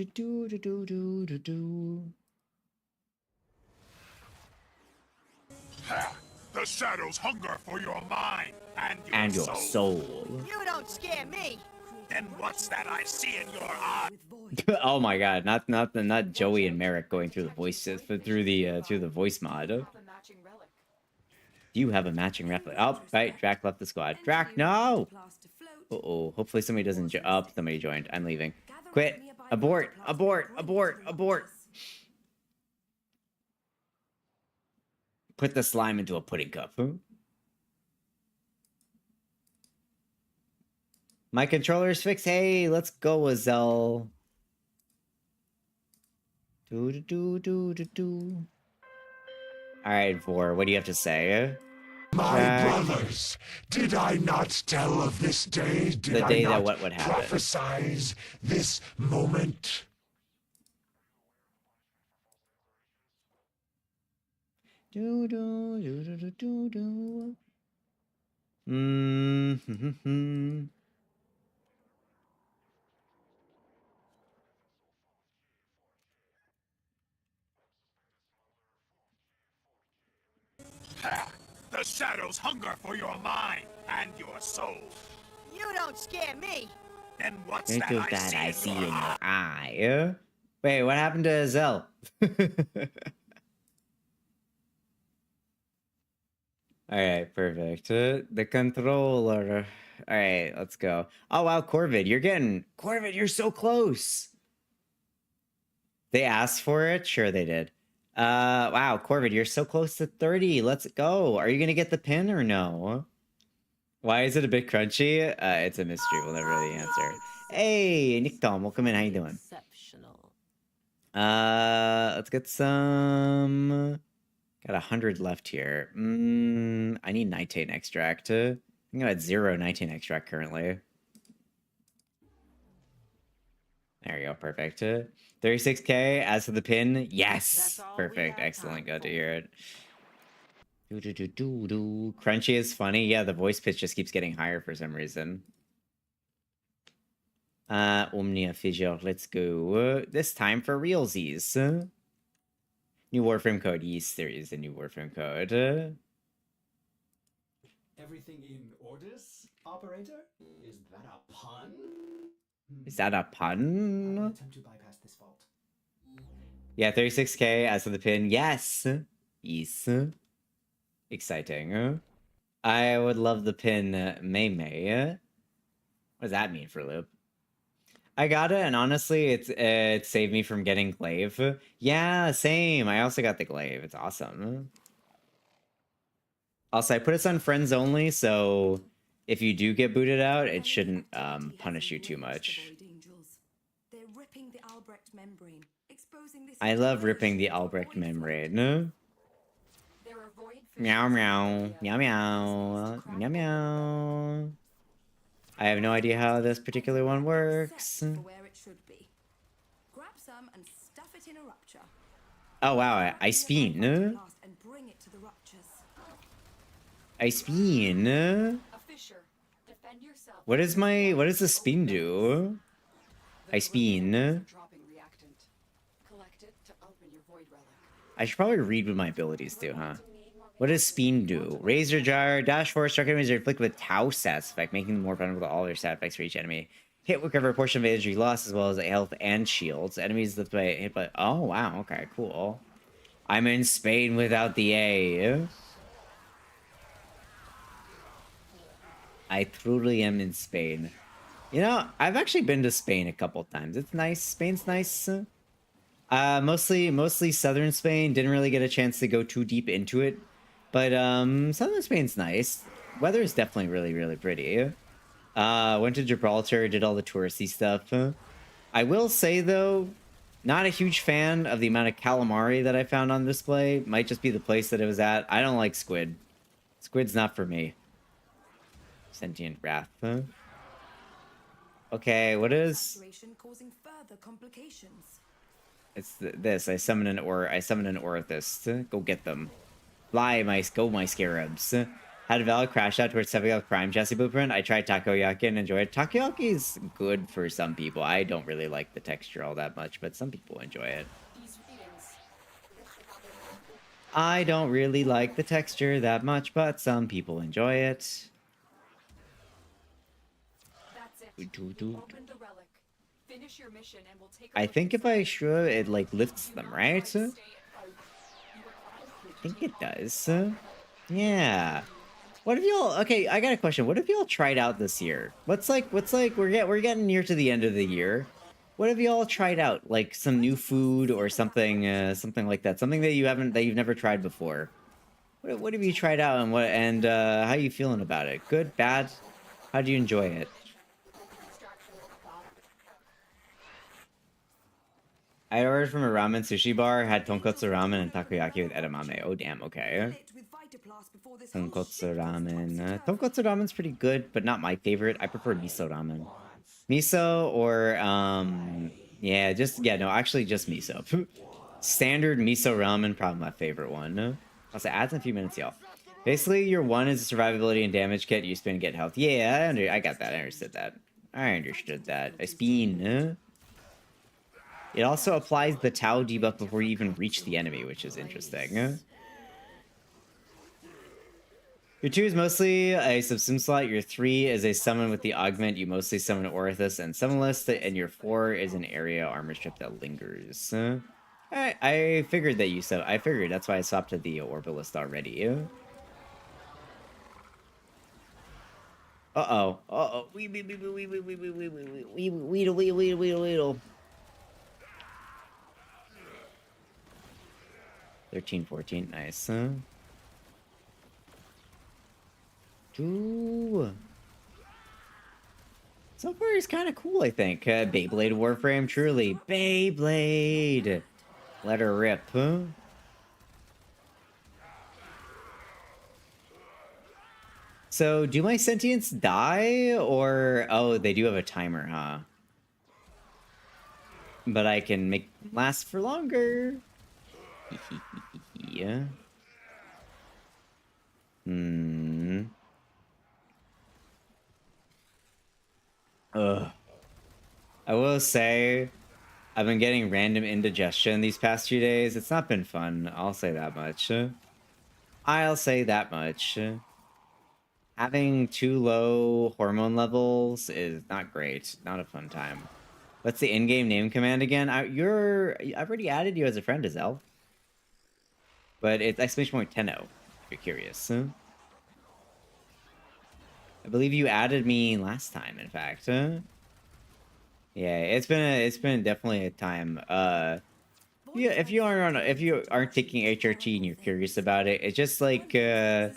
shadows hunger for your mind and your soul. You don't scare me. Then what's that I see in your eye? Oh my god, not Joey and Merrick going through the voices, but through the voice mod. Do you have a matching replica? Oh, right, Drac left the squad. Drac, no! Uh-oh, hopefully somebody doesn't somebody joined. I'm leaving. Quit! Abort! Abort! Abort! Abort! Put the slime into a pudding cup. My controller's fixed. Hey, let's go, Azel. Alright, Vor, what do you have to say? My brothers, did I not tell of this day? Did the day I not that what would happen? Prophesize this moment? The shadows hunger for your mind and your soul. You don't scare me. Then what's Think of that I see in your eye? Wait, what happened to Azel? Alright, perfect. The controller. Alright, let's go. Oh wow, Corvid, you're so close. They asked for it? Sure they did. Wow, Corvid, you're so close to 30. Let's go. Are you gonna get the pin or no? Why is it a bit crunchy? It's a mystery. We'll never really answer. Hey, Nick Tom, welcome in. How you doing? Exceptional. Let's get some. Got 100 left here. I need nitrate extract. I'm at 0 nitrate extract currently. There you go, perfect. 36k. As for the pin, yes, perfect, excellent. Good to hear it. Crunchy is funny. Yeah, the voice pitch just keeps getting higher for some reason. Omnia Fissure, let's go. This time for realsies. New Warframe code. Yes, there is a new Warframe code. Everything in orders, operator? Is that a pun? Is that a pun? I will attempt to bypass this fault. Yeah, 36k as for the pin. Yes. Yes. Exciting. I would love the pin May May. What does that mean for Loop? I got it, and honestly, it saved me from getting glaive. Yeah, same. I also got the glaive. It's awesome. Also, I put it on friends only, so if you do get booted out, it shouldn't punish you too much. I love ripping the Albrecht membrane. Meow meow. Meow meow. Meow meow. I have no idea how this particular one works. Oh wow, I spin. I spin. What does the spin do? I spin. I should probably read what my abilities do, huh? What does spin do? Razor jar, dash force, struck enemies are inflicted with Tau stats effect, making them more vulnerable to all their stat effects for each enemy. Hit will recover a portion of energy lost as well as health and shields. Enemies lift by hit by. Oh wow, okay, cool. I'm in Spain without the A. I truly am in Spain. You know, I've actually been to Spain a couple times. It's nice. Spain's nice. Mostly southern Spain. Didn't really get a chance to go too deep into it. But southern Spain's nice. Weather is definitely really, really pretty. Went to Gibraltar, did all the touristy stuff. I will say though, not a huge fan of the amount of calamari that I found on display. Might just be the place that it was at. I don't like squid. Squid's not for me. Sentient wrath. Okay, what is It's this. I summon an Orithist. Go get them. Fly, my scarabs. Had a valid crash out towards stepping up Prime Chassis Blueprint. I tried takoyaki and enjoyed it. Takoyaki's good for some people. I don't really like the texture all that much, but some people enjoy it. I don't really like the texture that much, but some people enjoy it. I think if I shrew it, like lifts them, right? I think it does. Yeah. What if y'all? Okay, I got a question. What if y'all tried out this year? What's like? We're getting near to the end of the year. What have y'all tried out? Like some new food or something, something like that. Something that you've never tried before. What have you tried out and how are you feeling about it? Good, bad? How do you enjoy it? I ordered from a ramen sushi bar, had tonkotsu ramen and takoyaki with edamame. Oh damn, okay. Tonkotsu ramen. Tonkotsu ramen's pretty good, but not my favorite. I prefer miso ramen. Miso or, actually just miso. Standard miso ramen, probably my favorite one. I'll say ads in a few minutes, y'all. Basically, your one is a survivability and damage kit. You spin to get health. Yeah, I got that. I understood that. I spin. It also applies the Tau debuff before you even reach the enemy, which is interesting. Your 2 is mostly a subsume slot. Your 3 is a summon with the augment. You mostly summon Orithis and Summonless. And your 4 is an area armor strip that lingers. I figured that you said. I figured that's why I swapped to the Orbalist already. Uh-oh. Weedle. 13, 14, nice. Ooh. So far, he's kind of cool, I think. Beyblade Warframe, truly. Beyblade! Let her rip, huh? So, do my sentients die, or... Oh, they do have a timer, huh? But I can make them last for longer. Yeah. I will say, I've been getting random indigestion these past few days. It's not been fun. I'll say that much. Having too low hormone levels is not great. Not a fun time. What's the in-game name command again? I've already added you as a friend, Azel. But it's !Tenno, if you're curious. I believe you added me last time, in fact. Yeah, it's been definitely a time. Yeah, if you aren't taking HRT and you're curious about it, it's just like you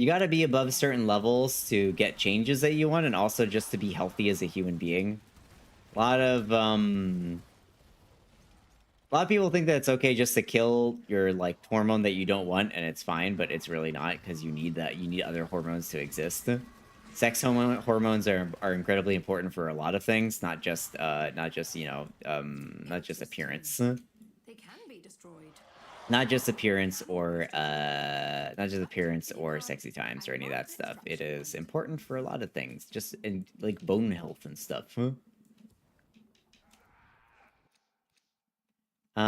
gotta be above certain levels to get changes that you want, and also just to be healthy as a human being. A lot of people think that it's okay just to kill your like hormone that you don't want, and it's fine, but it's really not, because you need that. You need other hormones to exist. Sex hormones are incredibly important for a lot of things, not just appearance. They can be destroyed. Not just appearance or sexy times or any of that stuff. It is important for a lot of things, just in like bone health and stuff. Nothing.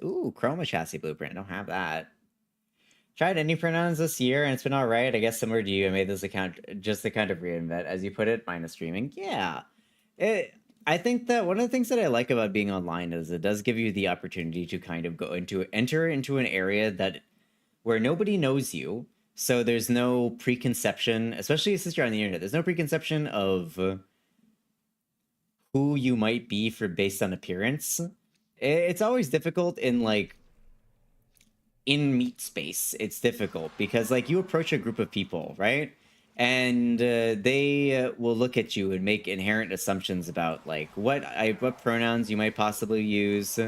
Ooh, Chroma Chassis Blueprint. I don't have that. Tried any pronouns this year, and it's been alright. I guess similar to you, I made this account just to kind of reinvent, as you put it, minus streaming. Yeah. I think that one of the things that I like about being online is it does give you the opportunity to kind of enter into an area where nobody knows you. So there's no preconception, especially since you're on the internet, there's no preconception of who you might be based on appearance. It's always difficult in meat space. It's difficult because like you approach a group of people, right? And they will look at you and make inherent assumptions about like what pronouns you might possibly use,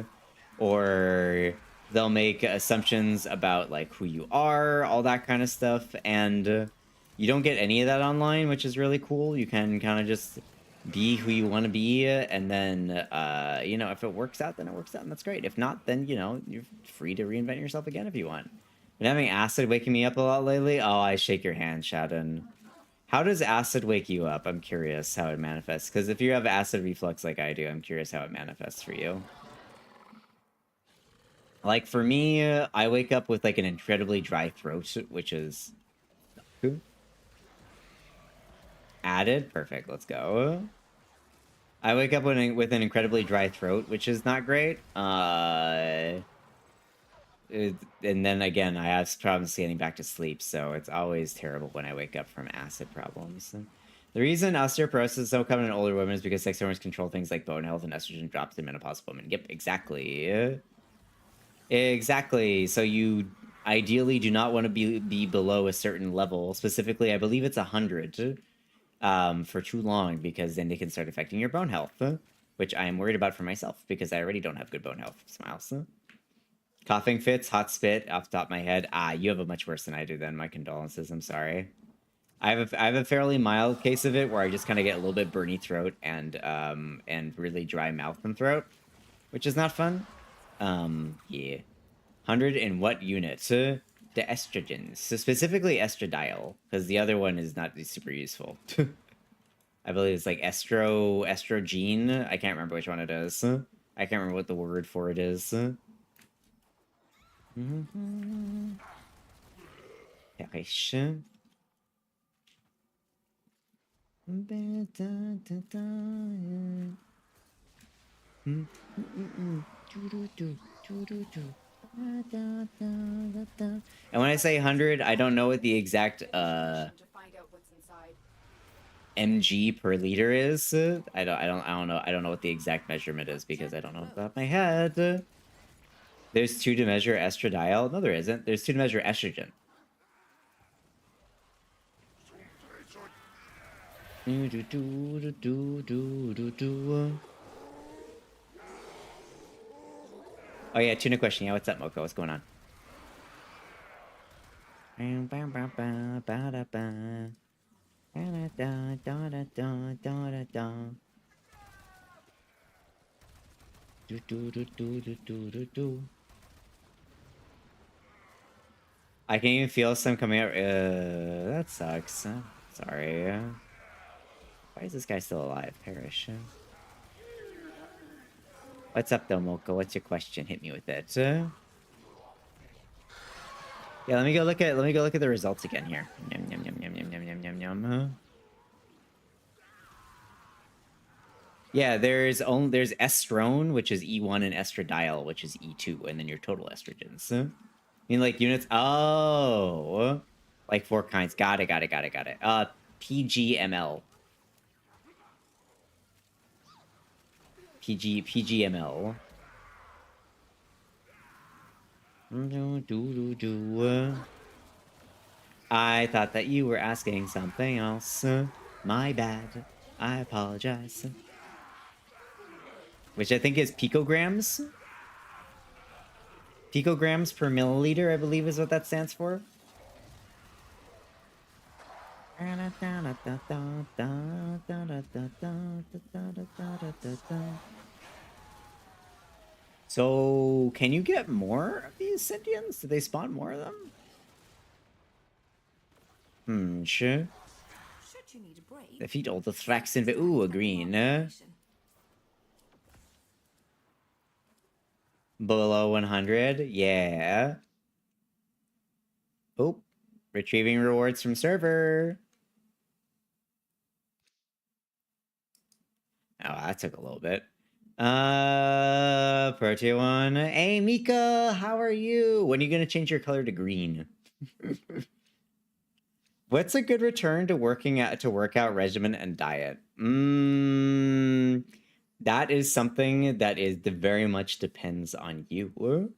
or they'll make assumptions about like who you are, all that kind of stuff. And you don't get any of that online, which is really cool. You can kind of just be who you want to be, and then, you know, if it works out, then it works out, and that's great. If not, then, you know, you're free to reinvent yourself again if you want. Been having acid waking me up a lot lately? Oh, I shake your hand, Shadon. How does acid wake you up? I'm curious how it manifests, because if you have acid reflux like I do, I'm curious how it manifests for you. Like, for me, I wake up with, like, an incredibly dry throat, which is... added? Perfect, let's go. I wake up with an incredibly dry throat, which is not great. And then, again, I have problems getting back to sleep, so it's always terrible when I wake up from acid problems. The reason osteoporosis is so common in older women is because sex hormones control things like bone health and estrogen drops in menopausal women. Yep, exactly. Exactly. So you ideally do not want to be below a certain level. Specifically, I believe it's 100 for too long, because then they can start affecting your bone health, which I am worried about for myself because I already don't have good bone health. Smiles. Coughing fits, hot spit off the top of my head. Ah, you have it much worse than I do then. My condolences. I'm sorry. I have a fairly mild case of it where I just kind of get a little bit burny throat and really dry mouth and throat, which is not fun. Yeah. 100 in what unit? The estrogens. So specifically estradiol, because the other one is not super useful. I believe it's like estrogene. I can't remember which one it is. I can't remember what the word for it is. And when I say 100, I don't know what the exact mg per liter is. I don't know what the exact measurement is because I don't know off the top of my head. There's 2 to measure estradiol. No, there isn't. There's 2 to measure estrogen. Oh yeah, tuna question. Yeah, what's up, Moko? What's going on? I can even feel some coming out. That sucks. Sorry. Why is this guy still alive? Perish. What's up, though, Moko? What's your question? Hit me with it. Yeah, let me go look at the results again here. Yum, yum, yum, yum, yum, yum, yum, yum, yum. Yeah, there's estrone, which is E1, and estradiol, which is E2, and then your total estrogens. I mean, like units. Oh, like 4 kinds. Got it. PGML. PGML. I thought that you were asking something else. My bad. I apologize. Which I think is picograms. Picograms per milliliter, I believe, is what that stands for. So, can you get more of these Scythians? Do they spawn more of them? Sure. Defeat all the Thrax in the... Ooh, a green. Below 100? Yeah. Oh. Retrieving rewards from server. Oh, that took a little bit. Protea one. Hey, Mika, how are you? When are you gonna change your color to green? What's a good return to workout regimen and diet? That is something that very much depends on you.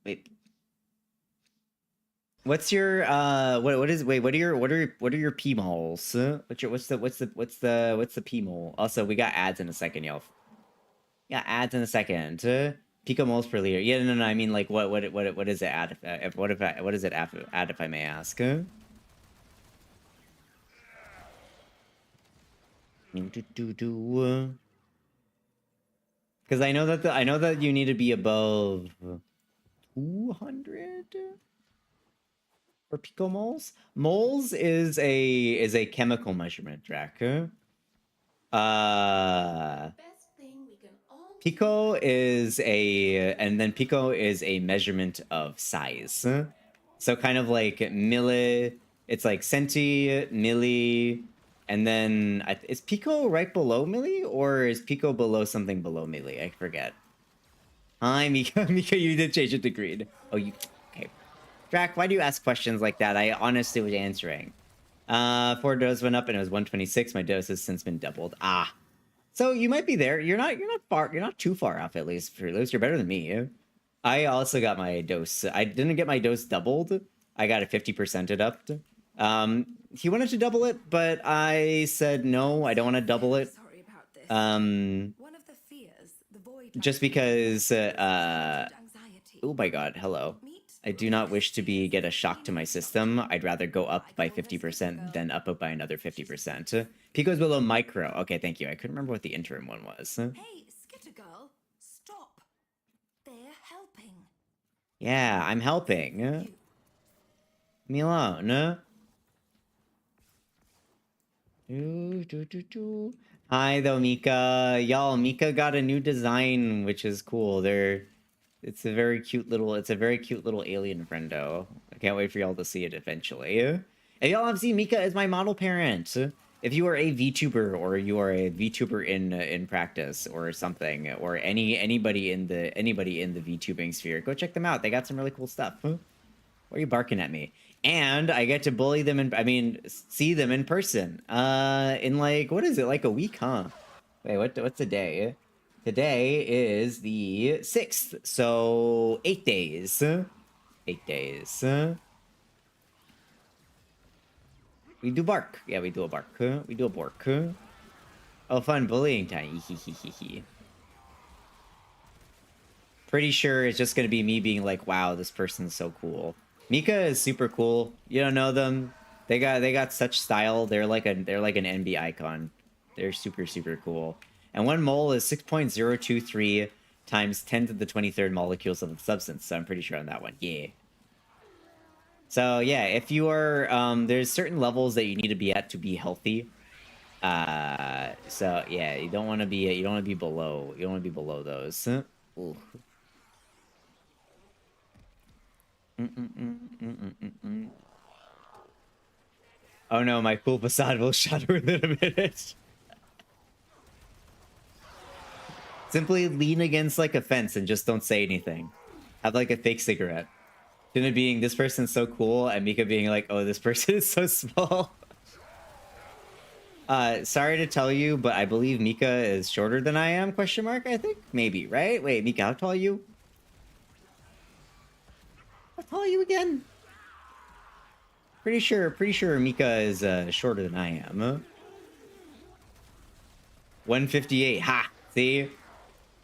Wait. What's your what are your P moles? What's the P mole? Also, we got ads in a second, y'all. Yeah, ads in a second. Picomoles per liter. Yeah, no, I mean like what is it add if what does it add if I may ask? Because I know that you need to be above 200 for picomoles. Moles is a chemical measurement, Drac. Pico is pico is a measurement of size. So kind of like milli, it's like centi, milli, and then is pico right below milli, or is pico below something below milli? I forget. Hi, Mika. Mika, you did change it to green. Oh, you... Okay. Drac, why do you ask questions like that? I honestly was answering. 4 dose went up and it was 126. My dose has since been doubled. Ah. So you might be there. You're not too far off, at least. You're better than me. I also got my dose. I didn't get my dose doubled. I got it 50%ed up. He wanted to double it, but I said no, I don't want to double it. Just because oh my god, hello. I do not wish to get a shock to my system. I'd rather go up by 50% than up by another 50%. Pico's below micro. Okay, thank you. I couldn't remember what the interim one was. Hey, Skitter Girl, stop. They're helping. Yeah, I'm helping. Leave me alone. Hi though, Mika. Y'all, Mika got a new design, which is cool. It's a very cute little alien friendo. I can't wait for y'all to see it eventually. And y'all have seen Mika as my model parent. If you are a VTuber or you are a VTuber in practice or something, or anybody in the VTubing sphere, go check them out. They got some really cool stuff. Why are you barking at me? And I get to bully them see them in person. In like, what is it, like a week, huh? Wait, what's the day? Today is the 6th, so 8 days. 8 days. We do bark. Yeah, we do a bark. We do a bork. Oh, fun bullying time. Pretty sure it's just gonna be me being like, wow, this person's so cool. Mika is super cool. You don't know them. They got such style. They're like an NB icon. They're super, super cool. And 1 mole is 6.023 times 10 to the 23rd molecules of the substance. So I'm pretty sure on that one. Yeah. So yeah, if you are, there's certain levels that you need to be at to be healthy. So yeah, you don't want to be below those. Ooh. Oh no, my cool facade will shatter within a minute. Simply lean against like a fence and just don't say anything. Have like a fake cigarette. Tuna being, this person's so cool, and Mika being like, oh, this person is so small. Sorry to tell you, but I believe Mika is shorter than I am, question mark, I think? Maybe, right? Wait, Mika, how tall are you? How tall are you again? Pretty sure Mika is shorter than I am. 158, ha! See?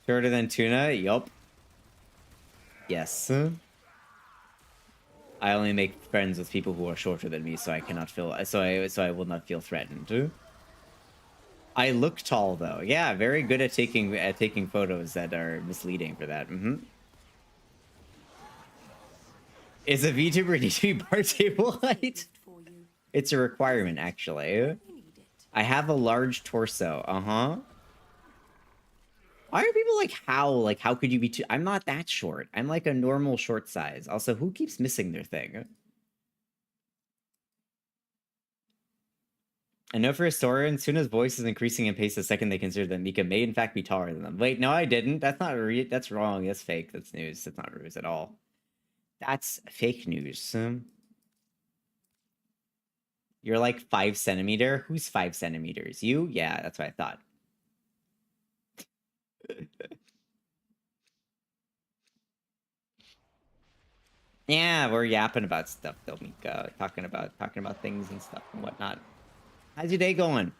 Shorter than Tuna, yup. Yes. I only make friends with people who are shorter than me, so I cannot feel, so I will not feel threatened. I look tall though. Yeah, very good at taking photos that are misleading for that. Is a VTuber need to be bar table height? It's a requirement, actually. I have a large torso. Why are people like, how could you be too? I'm not that short. I'm like a normal short size. Also, who keeps missing their thing? I know for historians, Tuna's voice is increasing in pace the second they consider that Mika may in fact be taller than them. Wait, no, I didn't. That's not that's wrong. That's fake. That's news. That's not news at all. That's fake news. You're like 5 centimeter? Who's 5 centimeters? You? Yeah, that's what I thought. Yeah, we're yapping about stuff though, Mika. Talking about things and stuff and whatnot. How's your day going?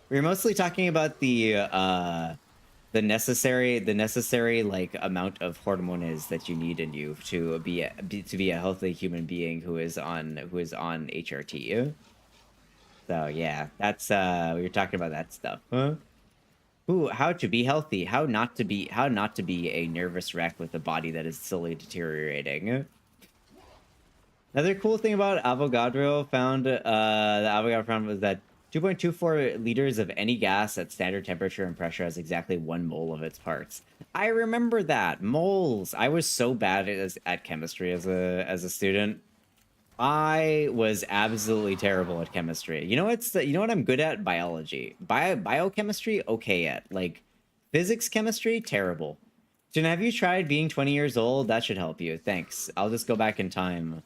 We were mostly talking about the the necessary like amount of hormones that you need in you to be a healthy human being who is on HRT. So yeah, that's we were talking about that stuff. Huh? Ooh, how to be healthy, how not to be a nervous wreck with a body that is slowly deteriorating. Another cool thing about Avogadro found was that 2.24 liters of any gas at standard temperature and pressure has exactly 1 mole of its parts. I remember that. Moles. I was so bad at chemistry as a student. I was absolutely terrible at chemistry. You know what I'm good at? Biology. Biochemistry, okay at. Like, physics chemistry, terrible. Jen, have you tried being 20 years old? That should help you. Thanks. I'll just go back in time.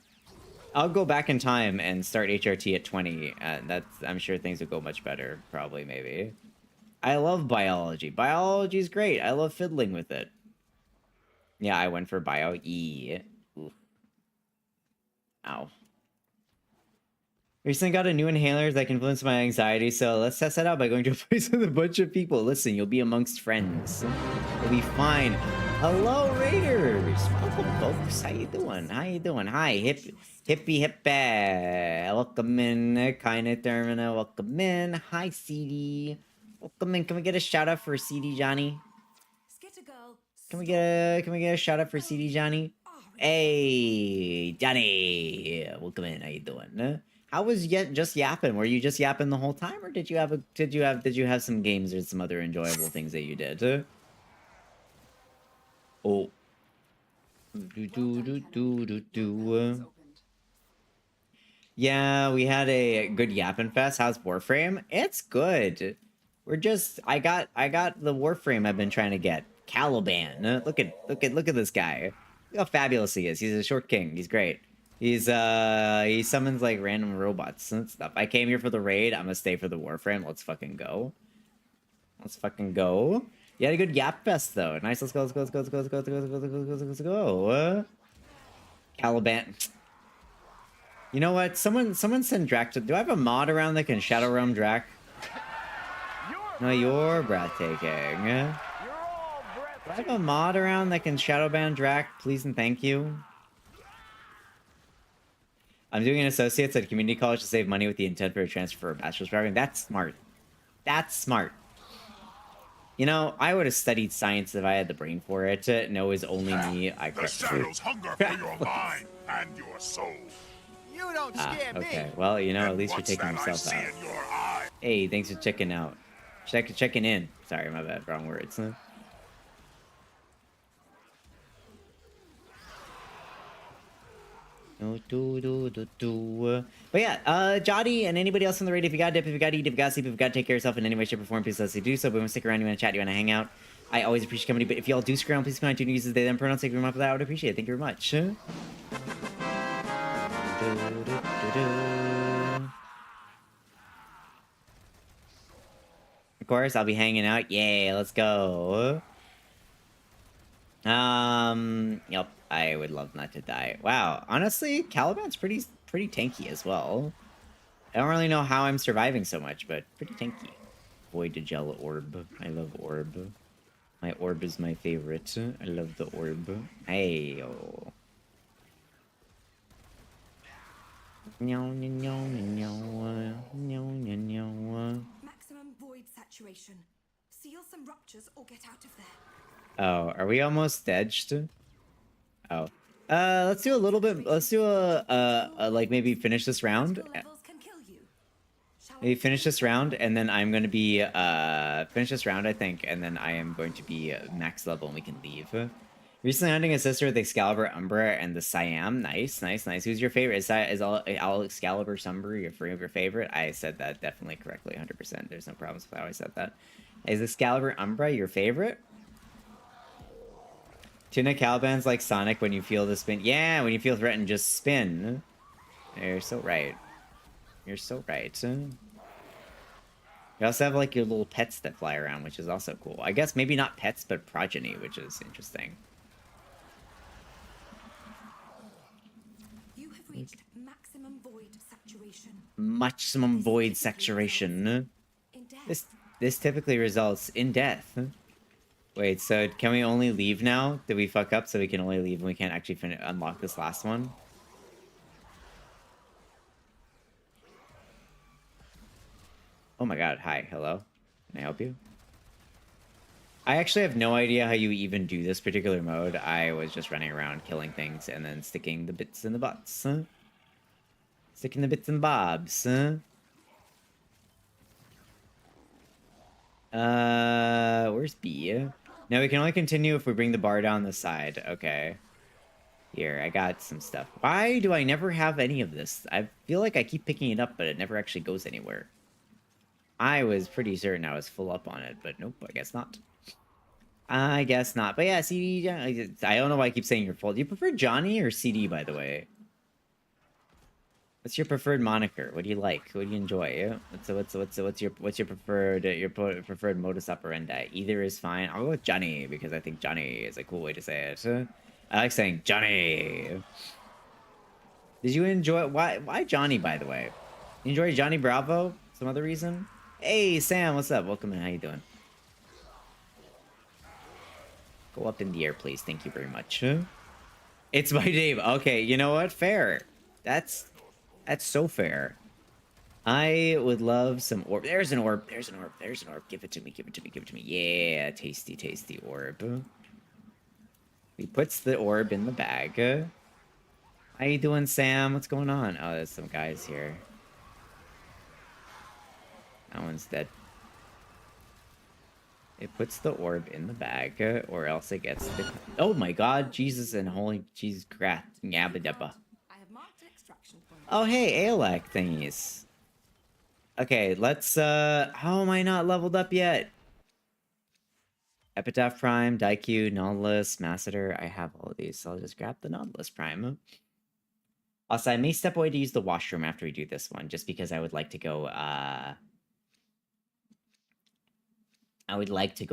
I'll go back in time and start HRT at 20. I'm sure things would go much better. Probably, maybe. I love biology. Biology's great. I love fiddling with it. Yeah, I went for Bio-E. Oof. Ow. Recently got a new inhaler that can influence my anxiety, so let's test that out by going to a place with a bunch of people. Listen, you'll be amongst friends. You'll be fine. Hello, Raiders! Welcome, folks. How you doing? Hi, hippie hippie. Welcome in, kinda Termina. Welcome in. Hi, CD. Welcome in. Can we get a shout out for CD Johnny? Can we get a shout out for CD Johnny? Hey, Johnny. Welcome in. How you doing? How was just yapping? Were you just yapping the whole time, or did you have some games or some other enjoyable things that you did? Oh. Yeah, we had a good yapping fest. How's Warframe? It's good. I got the Warframe I've been trying to get. Caliban. Look at this guy. Look how fabulous he is. He's a short king. He's great. He summons like random robots and stuff. I came here for the raid. I'm gonna stay for the Warframe. Let's fucking go. You had a good yap fest though. Nice. Let's go. Caliban. You know what? Someone send Drac to. Do I have a mod around that can Shadow Realm Drac? No, you're breathtaking. Do I have a mod around that can Shadowban Drac, please and thank you? I'm doing an associate's at community college to save money with the intent for a transfer for a bachelor's program. That's smart. That's smart. You know, I would have studied science if I had the brain for it. No, is only me. The shadows hunger for your mind and your soul. You don't scare me. Okay, well, you know, at least you're taking yourself out. Hey, thanks for checking out. Checking in. Sorry, my bad. Wrong words. But yeah, Jotty and anybody else on the raid, if you got dip, if you got eat, if you got sleep, if you got take care of yourself in any way, shape, or form, please let us do so. But when you stick around, you want to chat, you want to hang out, I always appreciate company. But if y'all do screw around, please come on to uses they them pronouns. Thank you very much for that. I would appreciate it. Thank you very much. Of course, I'll be hanging out. Yay, let's go. Yep, I would love not to die. Wow, honestly, Caliban's pretty tanky as well. I don't really know how I'm surviving so much, but pretty tanky. Void to gel orb. I love orb. My orb is my favorite. I love the orb. Hey, oh. Maximum void saturation. Seal some ruptures or get out of there. Oh, are we almost edged? Oh. Let's do a little bit. Let's do a like maybe finish this round. Maybe finish this round, and then I'm going to be finish this round, I think, and then I am going to be max level, and we can leave. Recently hunting a sister with Excalibur, Umbra, and the Siam. Nice. Who's your favorite? Is all Excalibur, Umbra your favorite? I said that definitely correctly, 100%. There's no problems with how I said that. Is Excalibur, Umbra your favorite? Tuna Caliban's like Sonic when you feel the spin. Yeah, when you feel threatened, just spin. You're so right. You're so right. You also have like your little pets that fly around, which is also cool. I guess maybe not pets, but progeny, which is interesting. You have reached maximum void saturation. Maximum void saturation. This typically results in death. Wait, so can we only leave now? Did we fuck up so we can only leave and we can't actually unlock this last one? Oh my god, hi, hello. Can I help you? I actually have no idea how you even do this particular mode. I was just running around killing things and then sticking the bits in the butts. Huh? Sticking the bits and bobs. Huh? Where's B? No, we can only continue if we bring the bar down the side. Okay. Here, I got some stuff. Why do I never have any of this? I feel like I keep picking it up, but it never actually goes anywhere. I was pretty certain I was full up on it, but nope, I guess not. I guess not. But yeah, CD, I don't know why I keep saying you're full. Do you prefer Johnny or CD, by the way? What's your preferred moniker? What do you like? What do you enjoy? What's your preferred modus operandi? Either is fine. I'll go with Johnny because I think Johnny is a cool way to say it. I like saying Johnny. Did you enjoy why Johnny, by the way? You enjoy Johnny Bravo? Some other reason? Hey Sam, what's up? Welcome in. How you doing? Go up in the air, please. Thank you very much. It's my name. Okay, you know what? Fair. That's so fair. I would love some orb. There's an orb. There's an orb. There's an orb. Give it to me. Give it to me. Give it to me. Yeah, tasty, tasty orb. He puts the orb in the bag. How you doing, Sam? What's going on? Oh, there's some guys here. That one's dead. It puts the orb in the bag, or else it gets the... Oh my god, Jesus and holy Jesus crap. Yabba dabba. Oh hey, Aelak thingies. Okay, let's how am I not leveled up yet? Epitaph Prime, Daikyu, Nautilus, Masseter. I have all of these, so I'll just grab the Nautilus Prime. Also, I may step away to use the washroom after we do this one, just because I would like to go I would like to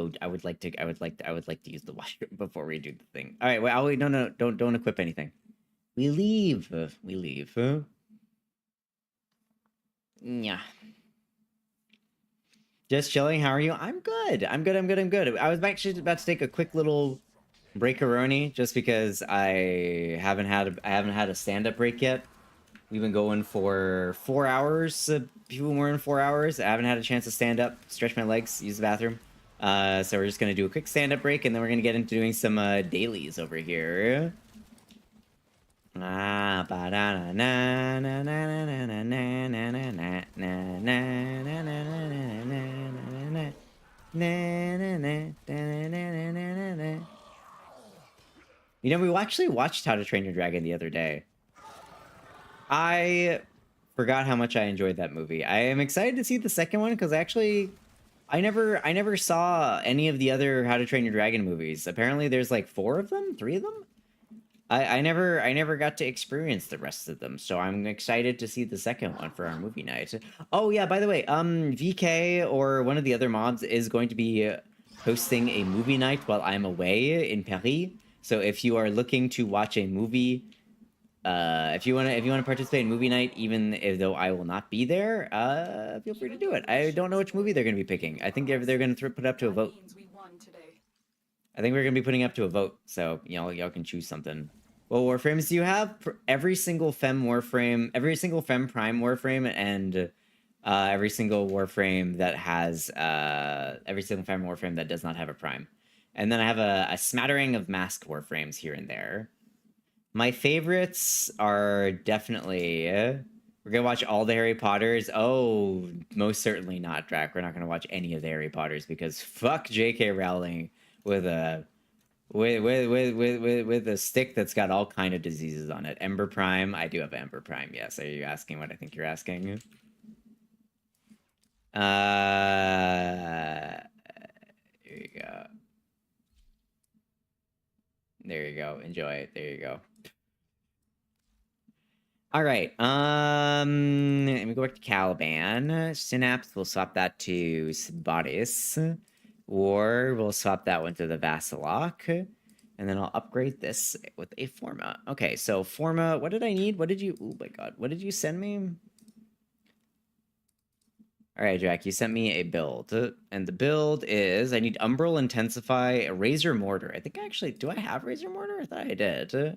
use the washroom before we do the thing. All right, wait, no, don't equip anything. We leave. We leave. Yeah. Just chilling. How are you? I'm good. I'm good. I was actually about to take a quick little break-a-roni just because I haven't had a stand-up break yet. We've been going for 4 hours. People more than 4 hours. I haven't had a chance to stand up, stretch my legs, use the bathroom. So we're just gonna do a quick stand-up break, and then we're gonna get into doing some dailies over here. You know, we actually watched How to Train Your Dragon the other day. I forgot how much I enjoyed that movie. I am excited to see the second one because I never saw any of the other How to Train Your Dragon movies. Apparently there's like 3 of them? I never got to experience the rest of them, so I'm excited to see the second one for our movie night. Oh yeah, by the way, VK or one of the other mobs is going to be hosting a movie night while I'm away in Paris. So if you are looking to watch a movie, if you wanna participate in movie night, even though I will not be there, feel free to do it. I don't know which movie they're gonna be picking. I think they're gonna put it up to a vote. I think we're gonna be putting up to a vote, so y'all can choose something. What Warframes do you have? Every single Fem Warframe, every single Fem Prime Warframe, and every single Warframe that has every single Fem Warframe that does not have a Prime. And then I have a smattering of masked Warframes here and there. My favorites are definitely... we're gonna watch all the Harry Potters. Oh, most certainly not, Drac. We're not gonna watch any of the Harry Potters because fuck J.K. Rowling with a stick that's got all kind of diseases on it. Ember Prime. I do have Ember Prime. Yes. Are you asking what I think you're asking? Here you go. There you go. Enjoy it. There you go. All right. Let me go back to Caliban. Synapse, we'll swap that to Sybodis. Or we'll swap that one to the Vassalok. And then I'll upgrade this with a Forma. Okay, so Forma, what did I need? What did you... Oh my god, what did you send me? All right, Jack, you sent me a build, and the build is I need Umbral Intensify, Razor Mortar. I think actually, do I have Razor Mortar? I thought I did.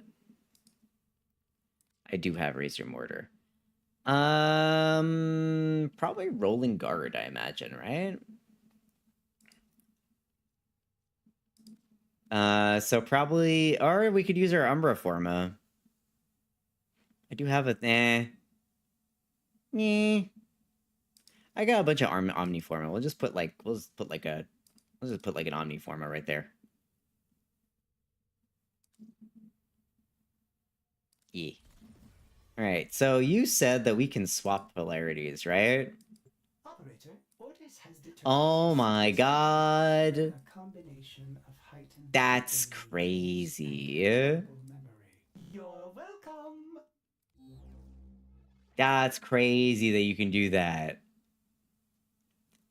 I do have Razor Mortar. Probably Rolling Guard, I imagine, right? So probably, or we could use our Umbra Forma. I do have a, I got a bunch of Omniforma. We'll just put like, let's just put like an Omniforma right there. Yeah. All right, so you said that we can swap polarities, right? Operator, Ortiz has determined Oh my god. a combination of heightened That's crazy. memory. You're welcome. That's crazy that you can do that.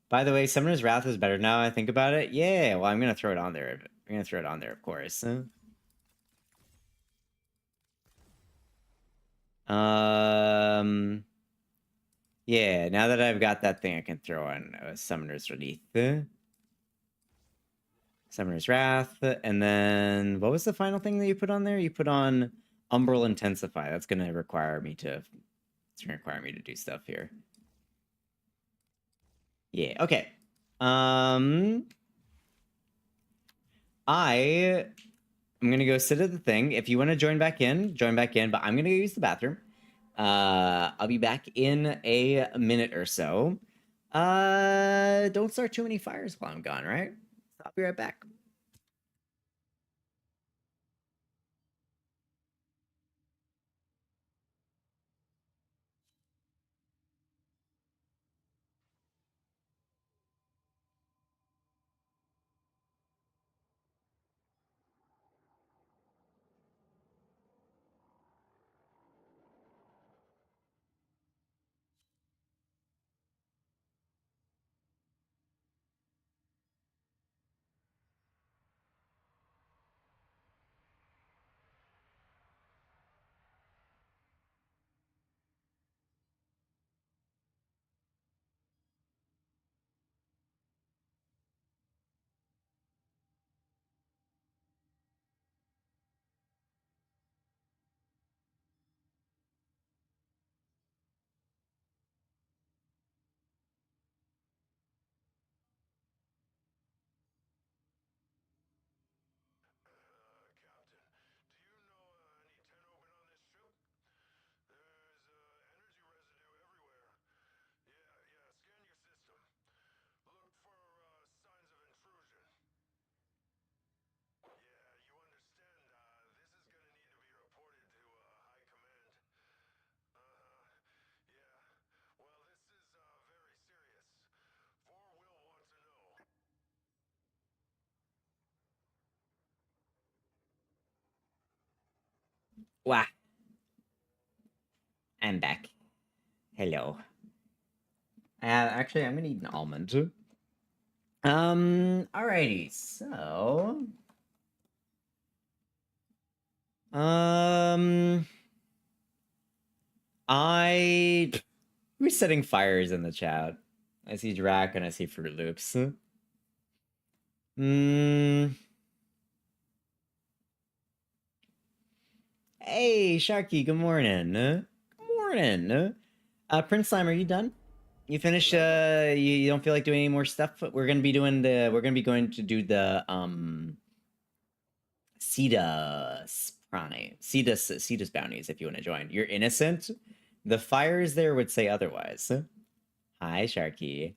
By the way, Summoner's Wrath is better now I think about it. Yeah, well, I'm going to throw it on there. I'm going to throw it on there, of course. Yeah, now that I've got that thing, I can throw on Summoner's Wrath. Summoner's Wrath, and then what was the final thing that you put on there? You put on Umbral Intensify. That's going to require me to... It's going to require me to do stuff here. Yeah, okay. I'm gonna go sit at the thing. If you want to join back in, but I'm gonna go use the bathroom. I'll be back in a minute or so. Don't start too many fires while I'm gone, right? I'll be right back. Wow. I'm back. Hello. Actually, I'm gonna eat an almond. Alrighty, so... Who's setting fires in the chat? I see Drac and I see Fruit Loops. Hey, Sharky, good morning. Good morning. Prince Slime, are you done? You finished, you don't feel like doing any more stuff? We're gonna be going to do the, Cetus bounties if you want to join. You're innocent. The fires there would say otherwise. Hi, Sharky.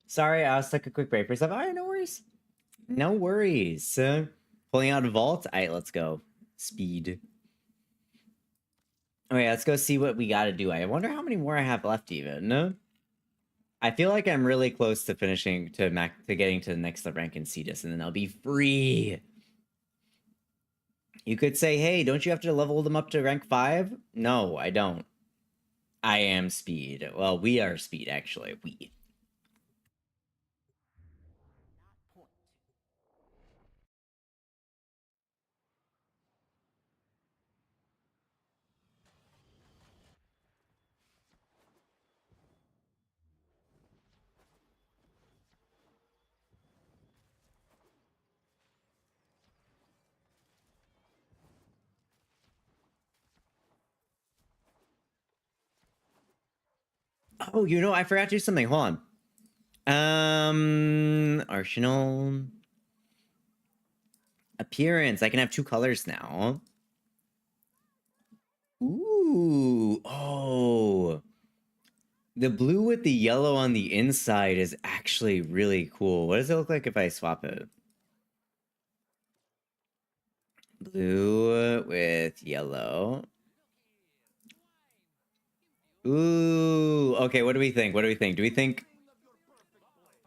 Sorry, I was took a quick break for stuff. All right, no worries. No worries. Pulling out a vault. All right, let's go. Speed. Okay, let's go see what we gotta do. I wonder how many more I have left even. I feel like I'm really close to finishing to getting to the next rank in Cetus, and then I'll be free. You could say, hey, don't you have to level them up to rank 5? No, I don't. I am speed. Well, we are speed, actually. We. Oh, you know, I forgot to do something. Hold on. Arsenal. Appearance. I can have 2 colors now. Ooh. Oh. The blue with the yellow on the inside is actually really cool. What does it look like if I swap it? Blue with yellow. Ooh. Okay, what do we think? What do we think? Do we think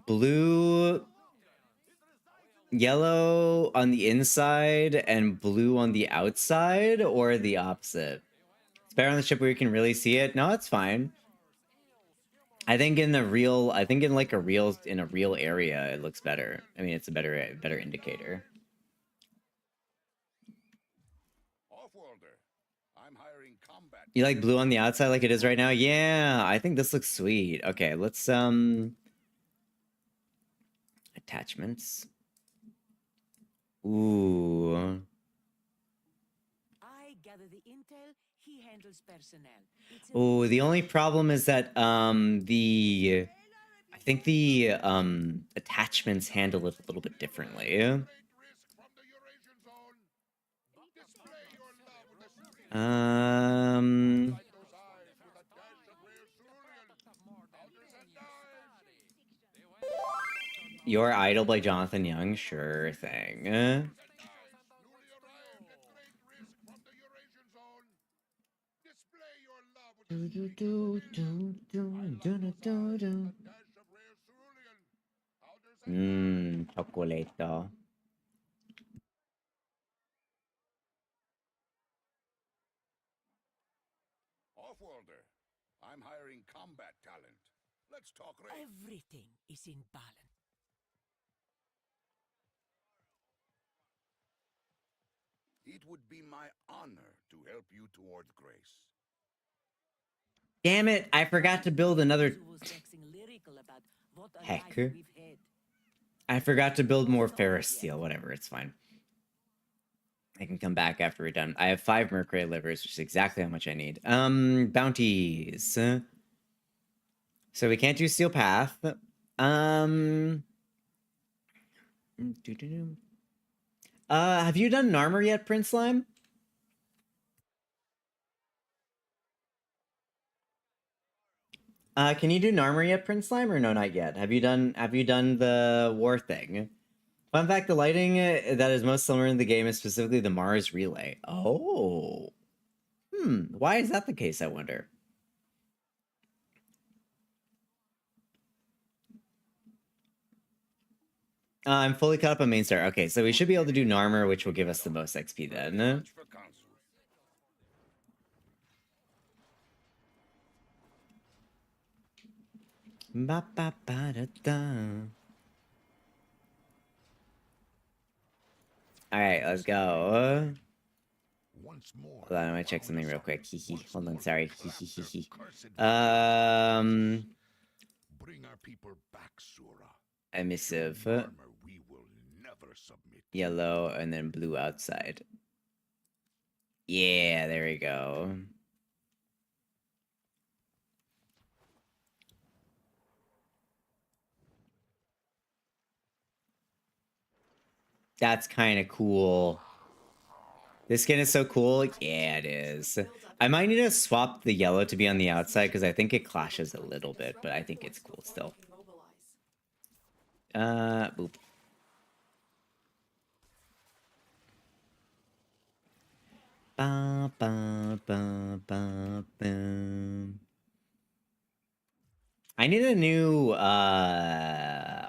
blue, yellow on the inside and blue on the outside, or the opposite? It's better on the ship where you can really see it. No, it's fine. I think in the real, I think in like a real area, it looks better. I mean, it's a better indicator. You like blue on the outside like it is right now? Yeah, I think this looks sweet. Okay, let's attachments. Ooh. I gather the intel, he handles personnel. Oh, the only problem is that I think the attachments handle it a little bit differently. Your Idol by Jonathan Young? Sure thing. Chocolate. Offworlder, I'm hiring combat talent. Let's talk rate. Everything is in balance. It would be my honor to help you towards grace. Damn it, I forgot to build another... Heck. I forgot to build more ferrous steel. Whatever, it's fine. I can come back after we're done. I have 5 mercury livers, which is exactly how much I need. Bounties. So we can't do steel path. Have you done Narmer yet, Prince Slime? Can you do Narmer yet, Prince Slime, or no, not yet? Have you done the war thing? Fun fact, the lighting that is most similar in the game is specifically the Mars relay. Oh. Why is that the case, I wonder? I'm fully caught up on main star. Okay, so we should be able to do Narmer, which will give us the most XP then. Ba ba ba da da. Alright, let's go. Hold on, I'm gonna check something real quick. Hold on, sorry. Bring our people back, Sura. Emissive. Yellow and then blue outside. Yeah, there we go. That's kind of cool. This skin is so cool. Yeah, it is. I might need to swap the yellow to be on the outside because I think it clashes a little bit, but I think it's cool still. Boop. Ba, ba, ba, ba, ba. I need a new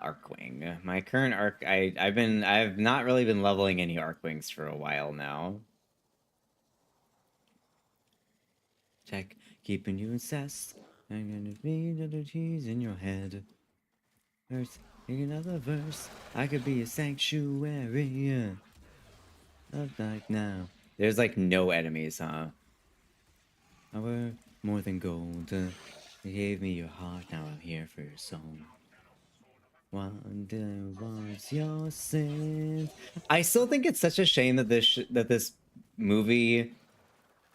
Arcwing. My current arc I've not really been leveling any Arcwings for a while now. Check, keeping you obsessed. I'm gonna be the cheese in your head. Verse, another verse. I could be a sanctuary. Of night now. There's like no enemies, huh? I were more than gold. You gave me your heart, now I'm here for your soul. Wonder what's your sin. I still think it's such a shame that this movie,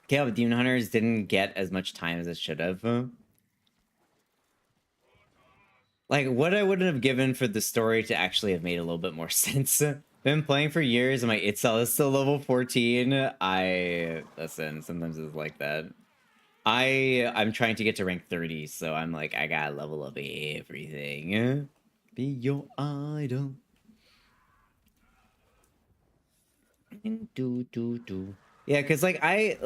Tale of Demon Hunters, didn't get as much time as it should have. Like, what I wouldn't have given for the story to actually have made a little bit more sense. Been playing for years, and my itself is still level 14. Listen, sometimes it's like that. I'm trying to get to rank 30, so I'm like, I gotta level up everything. Be your idol. Yeah, because like I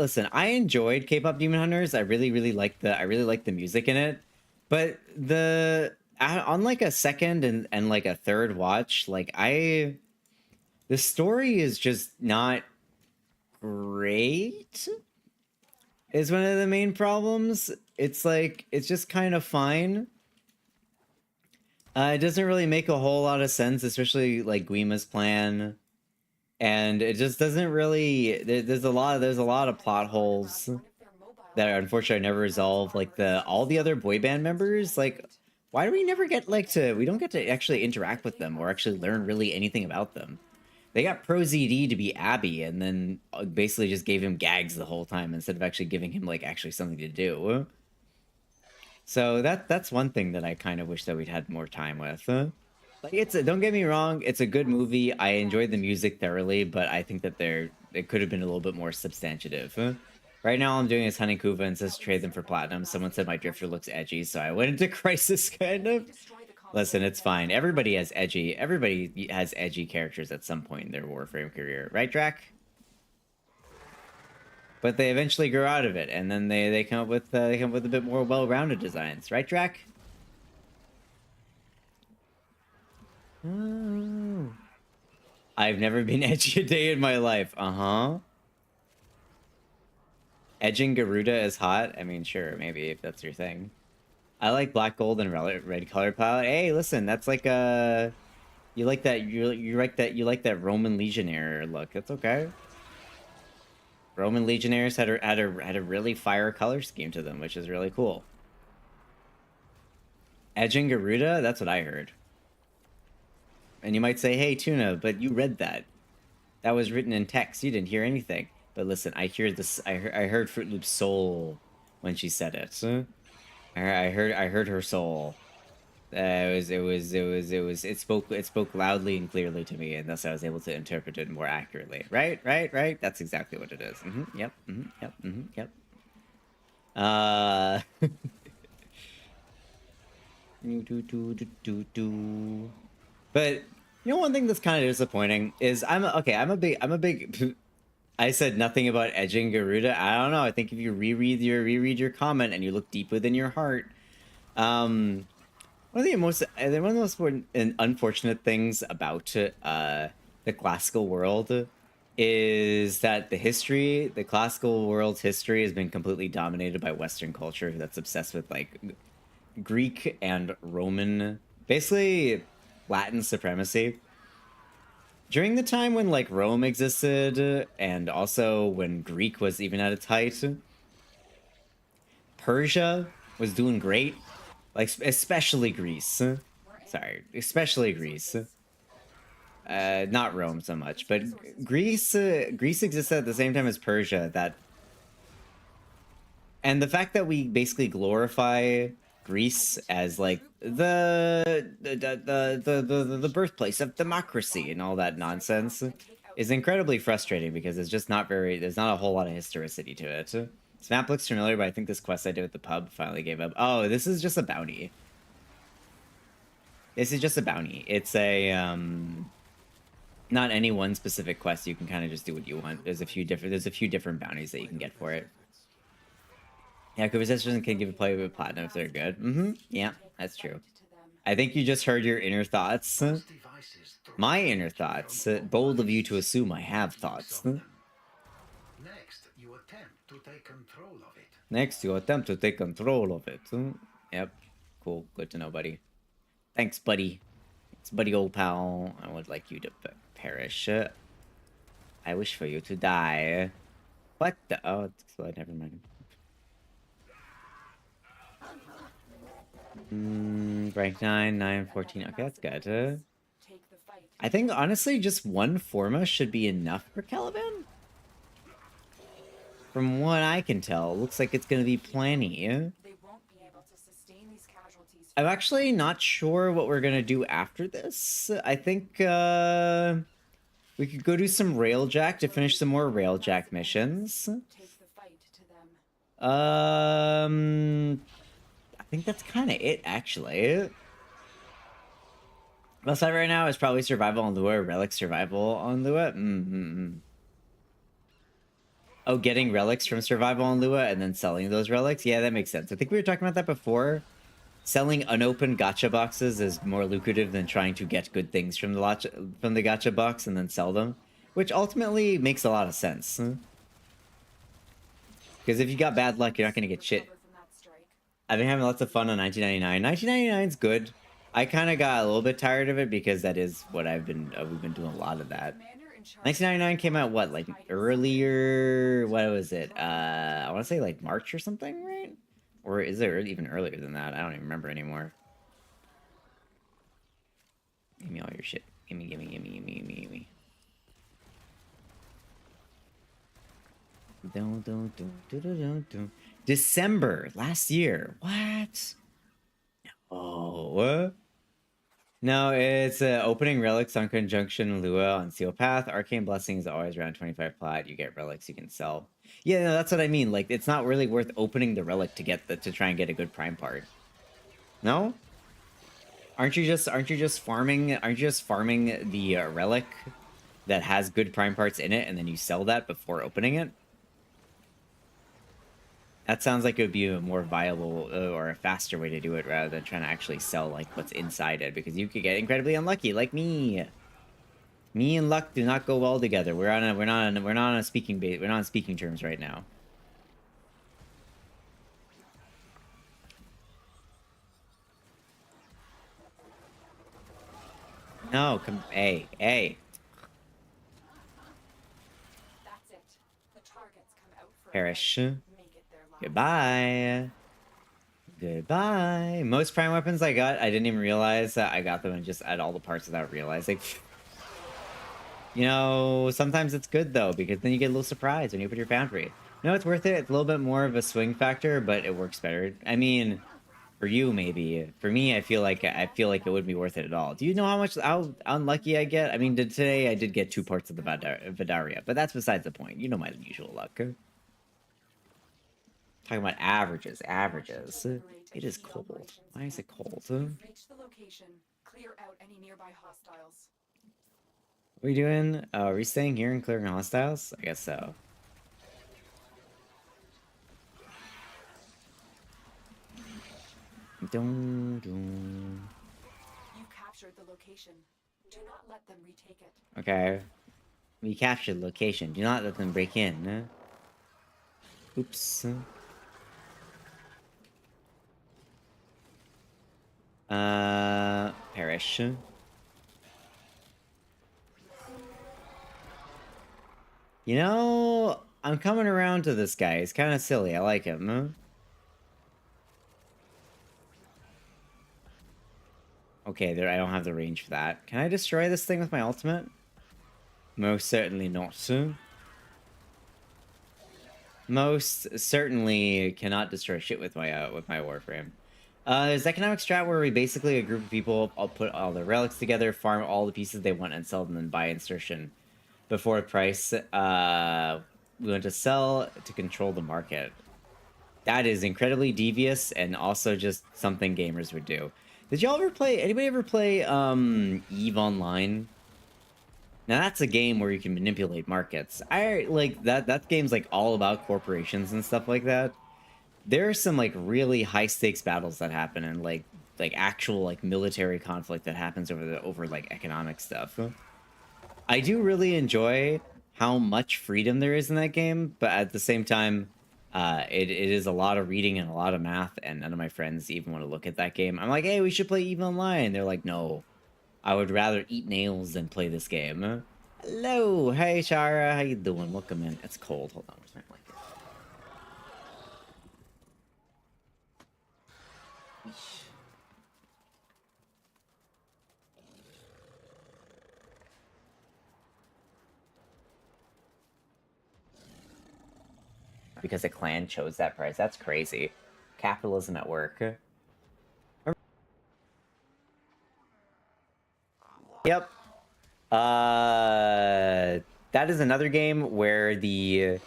enjoyed K-pop Demon Hunters. I really liked the music in it. But on like a second and like a third watch, like the story is just not great. Is one of the main problems. It's like it's just kind of fine. It doesn't really make a whole lot of sense, especially like Guima's plan. And it just doesn't really there's a lot of plot holes that are unfortunately never resolved. Like all the other boy band members, like why do we never get we don't get to actually interact with them or actually learn really anything about them? They got Pro ZD to be Abby and then basically just gave him gags the whole time instead of actually giving him like actually something to do. So that's one thing that I kind of wish that we'd had more time with. Like don't get me wrong, it's a good movie. I enjoyed the music thoroughly, but I think that it could have been a little bit more substantive. Right now, all I'm doing is hunting Kuva and says trade them for platinum. Someone said my drifter looks edgy, so I went into Crisis kind of. Listen, it's fine. Everybody has edgy characters at some point in their Warframe career, right, Drac? But they eventually grow out of it, and then they come up with a bit more well-rounded designs, right, Drac? Oh. I've never been edgy a day in my life. Edging Garuda is hot. I mean, sure, maybe if that's your thing. I like black, gold, and red color palette. Hey, listen, that's like you like that you like that Roman Legionnaire look. That's okay. Roman Legionnaires had a really fire color scheme to them, which is really cool. Edging Garuda, that's what I heard. And you might say, hey, Tuna, but you read that. That was written in text. You didn't hear anything. But listen, I heard Fruit Loop's soul when she said it. I heard her soul. It spoke loudly and clearly to me, and thus I was able to interpret it more accurately. Right. That's exactly what it is. Yep. Yep. But you know, one thing that's kind of disappointing is I'm a big. I said nothing about edging Garuda. I don't know. I think if you reread your comment and you look deep within your heart, one of the most important and unfortunate things about the classical world is that the classical world's history has been completely dominated by Western culture that's obsessed with like Greek and Roman, basically Latin supremacy. During the time when like Rome existed and also when Greek was even at its height, Persia was doing great, like especially Greece. Especially Greece. Not Rome so much, but Greece existed at the same time as Persia. And the fact that we basically glorify Greece as like the birthplace of democracy and all that nonsense is incredibly frustrating because there's not a whole lot of historicity to it. This map looks familiar, but I think this quest I did with the pub finally gave up. Oh, this is just a bounty. It's a not any one specific quest. You can kind of just do what you want. There's a few different bounties that you can get for it. Yeah, conversations can give a player with platinum if they're good. Yeah, that's true. I think you just heard your inner thoughts. My inner thoughts. Bold of you to assume I have thoughts. Next, you attempt to take control of it. Next, you attempt to take control of it. Yep. Cool. Good to know, buddy. Thanks, buddy. It's buddy old pal. I would like you to perish. I wish for you to die. What the? Oh, never mind. Rank 9, 9, 14. Okay, that's good. I think, honestly, just one Forma should be enough for Caliban. From what I can tell, looks like it's going to be plenty. I'm actually not sure what we're going to do after this. I think we could go do some Railjack to finish some more Railjack missions. I think that's kind of it, actually. Best side right now is probably Survival on Lua, Relic Survival on Lua. Oh, getting relics from Survival on Lua and then selling those relics? Yeah, that makes sense. I think we were talking about that before. Selling unopened gacha boxes is more lucrative than trying to get good things from the gacha box and then sell them, which ultimately makes a lot of sense. Because if you got bad luck, you're not going to get shit. I've been having lots of fun on 1999. 1999 is good. I kind of got a little bit tired of it because that is what we've been doing a lot of that. 1999 came out, what, like earlier? What was it? I want to say like March or something, right? Or is it even earlier than that? I don't even remember anymore. Give me all your shit. Gimme. December last year. What? Oh. No, it's opening relics on Conjunction Lua on Seal Path. Arcane Blessing is always around 25 plat. You get relics you can sell. Yeah, no, that's what I mean. Like, it's not really worth opening the relic to try and get a good prime part. No? Aren't you just farming the relic that has good prime parts in it and then you sell that before opening it? That sounds like it would be a more viable or a faster way to do it rather than trying to actually sell like what's inside it, because you could get incredibly unlucky, like me. Me and luck do not go well together. We're not on speaking terms right now. No, come, hey. That's it. The targets come out for Perish. Goodbye. Most prime weapons I got, I didn't even realize that I got them and just add all the parts without realizing. You know, sometimes it's good though, because then you get a little surprise when you open your foundry. No, it's worth it. It's a little bit more of a swing factor, but it works better. I mean, for you maybe. For me, I feel like it wouldn't be worth it at all. Do you know how unlucky I get? I mean, today I did get 2 parts of the Vidaria, but that's besides the point. You know my usual luck. Talking about averages. It is cold. Why is it cold? Reach the location. Clear out any nearby hostiles. What are we doing? Are we staying here and clearing hostiles? I guess so. You captured the location. Do not let them retake it. Okay. We captured the location. Do not let them break in. Oops. Perish. You know, I'm coming around to this guy. He's kind of silly. I like him. Okay, there. I don't have the range for that. Can I destroy this thing with my ultimate? Most certainly not. Most certainly cannot destroy shit with my Warframe. There's economic strat where we basically a group of people all put all their relics together, farm all the pieces they want, and sell them, and buy insertion before price. We want to sell to control the market. That is incredibly devious and also just something gamers would do. Did y'all ever play? Anybody ever play EVE Online? Now that's a game where you can manipulate markets. I like that. That game's like all about corporations and stuff like that. There are some like really high stakes battles that happen and like actual like military conflict that happens over like economic stuff. I do really enjoy how much freedom there is in that game, but at the same time, it is a lot of reading and a lot of math, and none of my friends even want to look at that game. I'm like, hey, we should play EVE Online. They're like, no, I would rather eat nails than play this game. Hello, hey Shara, how you doing? Welcome in. It's cold. Hold on, where's my blanket? Because a clan chose that price. That's crazy. Capitalism at work. Yep. That is another game where the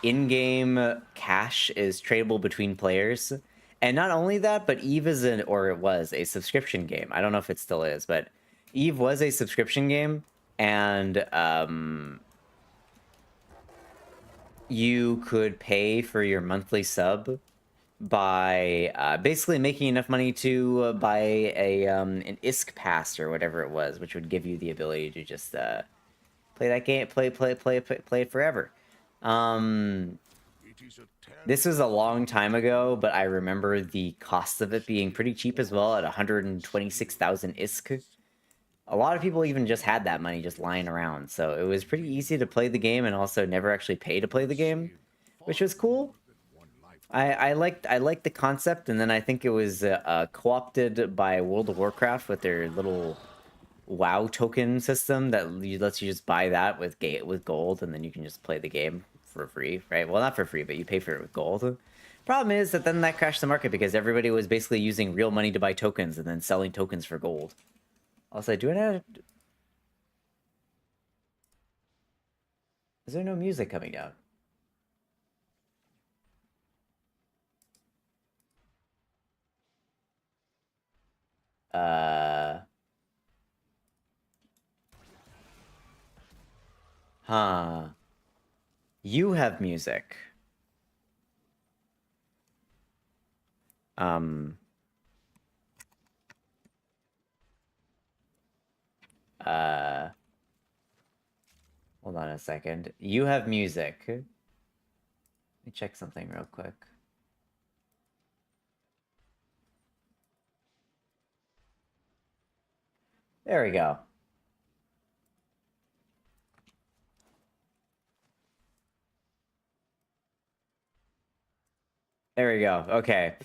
in-game cash is tradable between players. And not only that, but EVE is it was a subscription game. I don't know if it still is, but EVE was a subscription game, and you could pay for your monthly sub by basically making enough money to buy an ISK pass or whatever it was, which would give you the ability to just play that game, play it forever. This was a long time ago, but I remember the cost of it being pretty cheap as well at 126,000 ISK. A lot of people even just had that money just lying around, so it was pretty easy to play the game and also never actually pay to play the game, which was cool. I liked the concept, and then I think it was co-opted by World of Warcraft with their little WoW token system that lets you just buy that with gold, and then you can just play the game for free, right? Well, not for free, but you pay for it with gold. Problem is that then that crashed the market because everybody was basically using real money to buy tokens and then selling tokens for gold. Also, do I have... Is there no music coming out? Huh. You have music. Hold on a second. You have music. Let me check something real quick. There we go. There we go. Okay.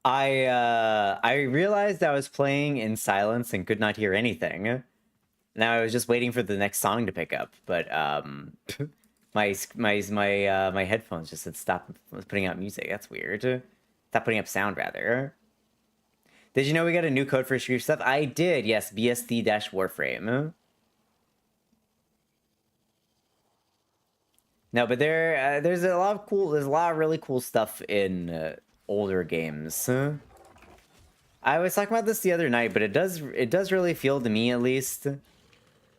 I realized I was playing in silence and could not hear anything. Now I was just waiting for the next song to pick up, but my headphones just said stop putting out music. That's weird. Stop putting up sound rather. Did you know we got a new code for stream stuff? I did. Yes, BSD-Warframe. No, but there's a lot of really cool stuff in older games. I was talking about this the other night, but it does really feel to me at least.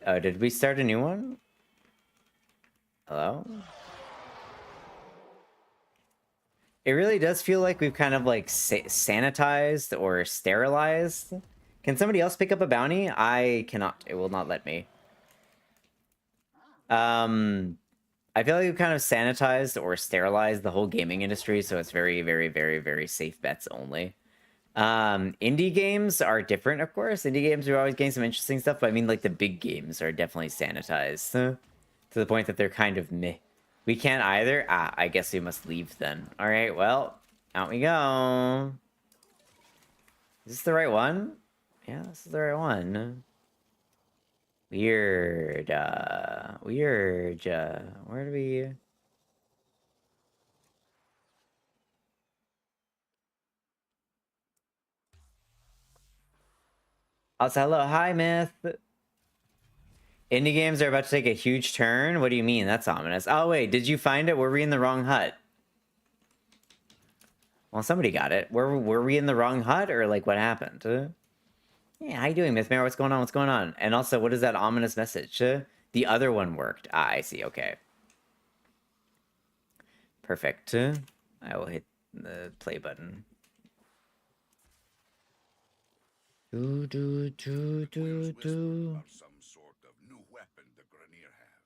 Oh, did we start a new one? Hello? It really does feel like we've kind of like sanitized or sterilized. Can somebody else pick up a bounty? I cannot. It will not let me. I feel like we've kind of sanitized or sterilized the whole gaming industry, so it's very, very, very, very safe bets only. Indie games are different, of course. Indie games are always getting some interesting stuff, but I mean, like, the big games are definitely sanitized. To the point that they're kind of meh. We can't either? Ah, I guess we must leave then. Alright, well, out we go. Is this the right one? Yeah, this is the right one. Weird, weird, where do we... Also, hello, hi, Myth. Indie games are about to take a huge turn? What do you mean? That's ominous. Oh, wait, did you find it? Were we in the wrong hut? Well, somebody got it. Were we in the wrong hut, or, like, what happened? Hey, how you doing, Miss Mare? What's going on? What's going on? And also, what is that ominous message? The other one worked. Ah, I see. Okay. Perfect. I will hit the play button. Do do do do do. Some sort of new weapon the Grenier have.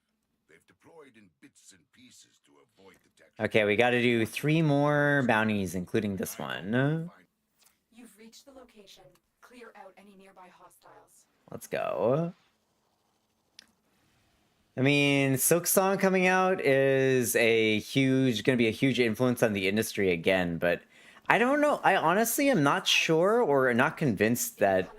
They've deployed in bits and pieces to avoid detection. Okay, we got to do 3 more bounties, including this one. You've reached the location. Clear out any nearby hostiles. Let's go. I mean, Silksong coming out is gonna be a huge influence on the industry again, but I don't know. I honestly am not sure or not convinced that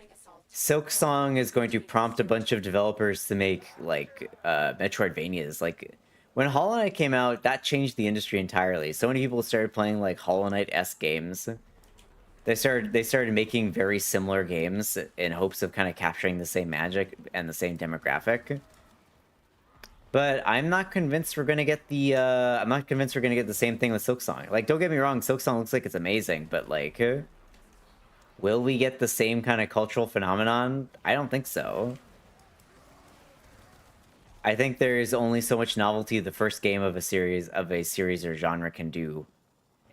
Silksong is going to prompt a bunch of developers to make, like, Metroidvanias. Like, when Hollow Knight came out, that changed the industry entirely. So many people started playing, like, Hollow Knight-esque games. They started making very similar games in hopes of kind of capturing the same magic and the same demographic. But I'm not convinced we're gonna get the same thing with Silksong. Like, don't get me wrong, Silksong looks like it's amazing, but like, will we get the same kind of cultural phenomenon? I don't think so. I think there's only so much novelty the first game of a series or genre can do,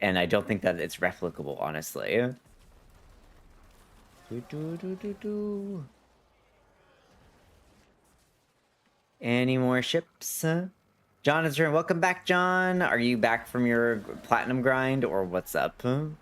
and I don't think that it's replicable, honestly. Any more ships? John is here. Welcome back, John. Are you back from your platinum grind, or what's up? Do.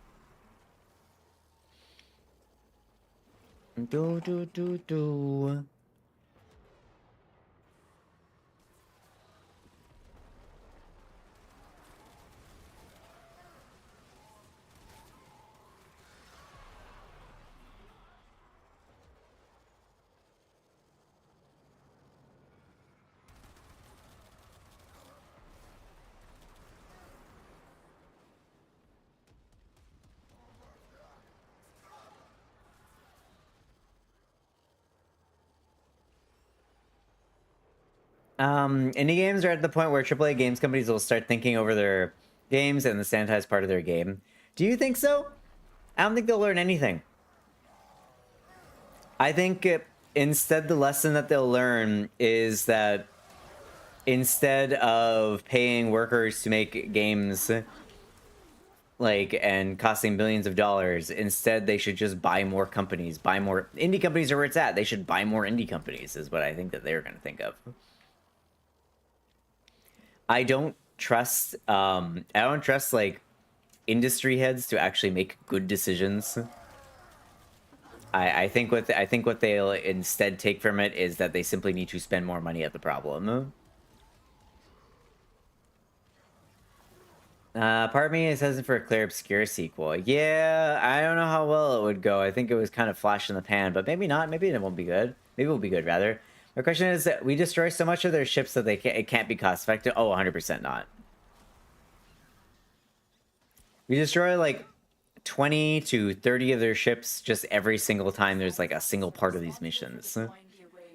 Indie games are at the point where AAA games companies will start thinking over their games and the sanitized part of their game. Do you think so? I don't think they'll learn anything. I think instead the lesson that they'll learn is that instead of paying workers to make games like and costing billions of dollars, instead they should just buy more companies, buy more indie companies are where it's at. They should buy more indie companies is what I think that they're going to think of. I don't trust like industry heads to actually make good decisions. I think what they'll instead take from it is that they simply need to spend more money at the problem. Part of me is hesitant for a clear obscure sequel. Yeah, I don't know how well it would go. I think it was kind of flash in the pan, but maybe not. Maybe it won't be good. Maybe it will be good rather. My question is that we destroy so much of their ships that it can't be cost effective. Oh, 100% not. We destroy like 20 to 30 of their ships just every single time there's like a single part of these missions.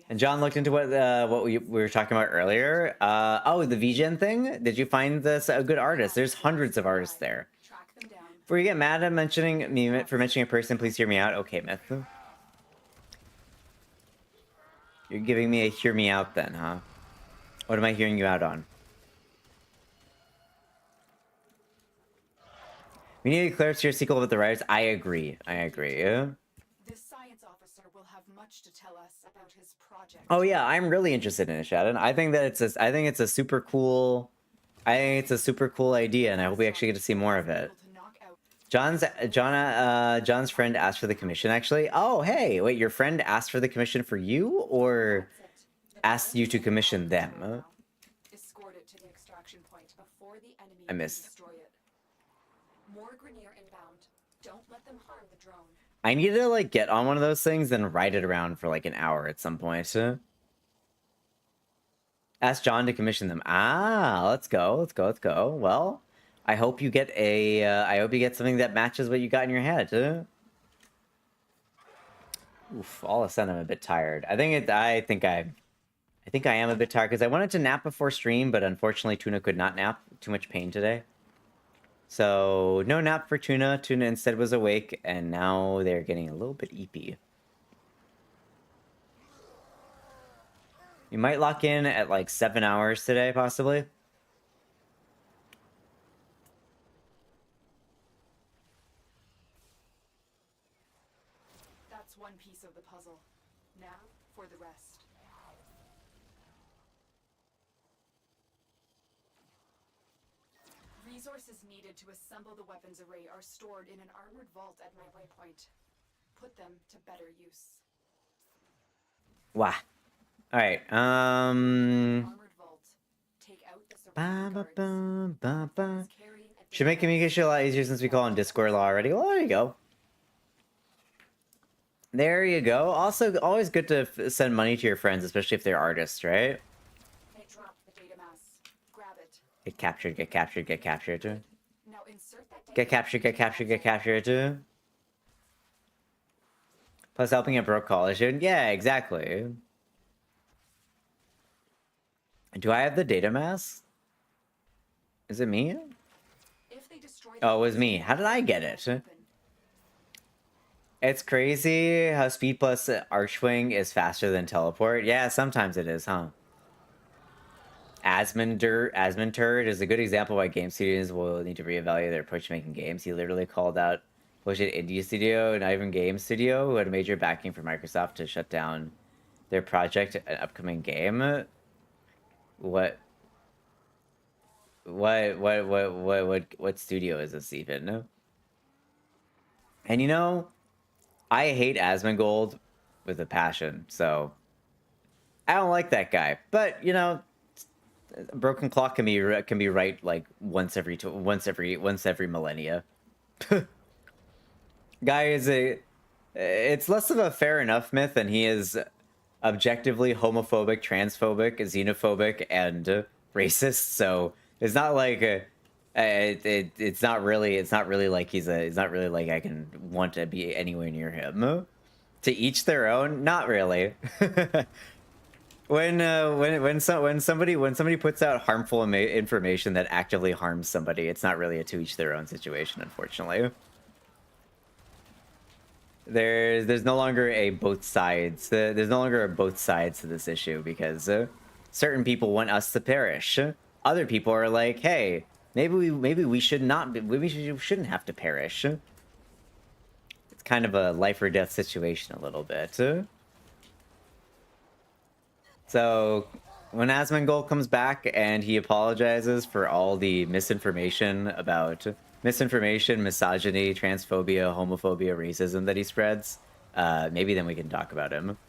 And John looked into what we were talking about earlier. Oh, the VGen thing? Did you find this a good artist? There's hundreds of artists there. Before you get mad at mentioning a person, please hear me out. Okay, Myth. You're giving me a hear me out then, huh? What am I hearing you out on? We need to clear up to your sequel with the writers. I agree. This science officer will have much to tell us about his project. Oh yeah, I'm really interested in it, Shannon. I think it's a super cool idea, and I hope we actually get to see more of it. John's friend asked for the commission, actually. Oh, hey, wait, your friend asked for the commission for you, or asked you to commission them? Escort it to the extraction point before the enemy I missed. destroy it. More Grenier inbound. Don't let them harm the drone. I need to, like, get on one of those things and ride it around for, like, an hour at some point. Ask John to commission them. Ah, let's go. Well, I hope you get something that matches what you got in your head. Oof, all of a sudden I'm a bit tired. I think I am a bit tired because I wanted to nap before stream, but unfortunately Tuna could not nap. Too much pain today. So no nap for Tuna. Tuna instead was awake, and now they're getting a little bit eepy. You might lock in at like 7 hours today, possibly. That's one piece of the puzzle. Now for the rest. Resources needed to assemble the weapons array are stored in an armored vault at my waypoint. Put them to better use. Wow. Alright, Armored vault. Take out the surrounding guards. Should make communication a lot easier since we call on Discord already. Well, there you go. There you go. Also, always good to send money to your friends, especially if they're artists, right? I dropped the data mass. Grab it. Get captured, get captured, get captured. Now insert that data. Get captured, get captured, get captured. Plus helping a broke college student. Yeah, exactly. Do I have the data mass? Is it me? Oh, it was me. How did I get it? It's crazy how speed plus Archwing is faster than teleport. Yeah, sometimes it is, huh? Asmonturd is a good example why game studios will need to reevaluate their approach to making games. He literally called out bullshit indie studio, not even game studio, who had a major backing from Microsoft to shut down their project, an upcoming game. What studio is this even? And you know, I hate Asmongold with a passion, so I don't like that guy. But you know, a broken clock can be right like once every millennia. Guy is it's less of a fair enough myth than he is objectively homophobic, transphobic, xenophobic, and racist. So it's not like it's not really like it's not really like I can want to be anywhere near him. To each their own. Not really. When somebody puts out harmful information that actively harms somebody, it's not really a to each their own situation, unfortunately. There's no longer a both sides. There's no longer a both sides to this issue because certain people want us to perish. Other people are like, hey, maybe we should not. Maybe we shouldn't have to perish. It's kind of a life or death situation a little bit. So when Asmongold comes back and he apologizes for all the misinformation, misogyny, transphobia, homophobia, racism that he spreads, maybe then we can talk about him.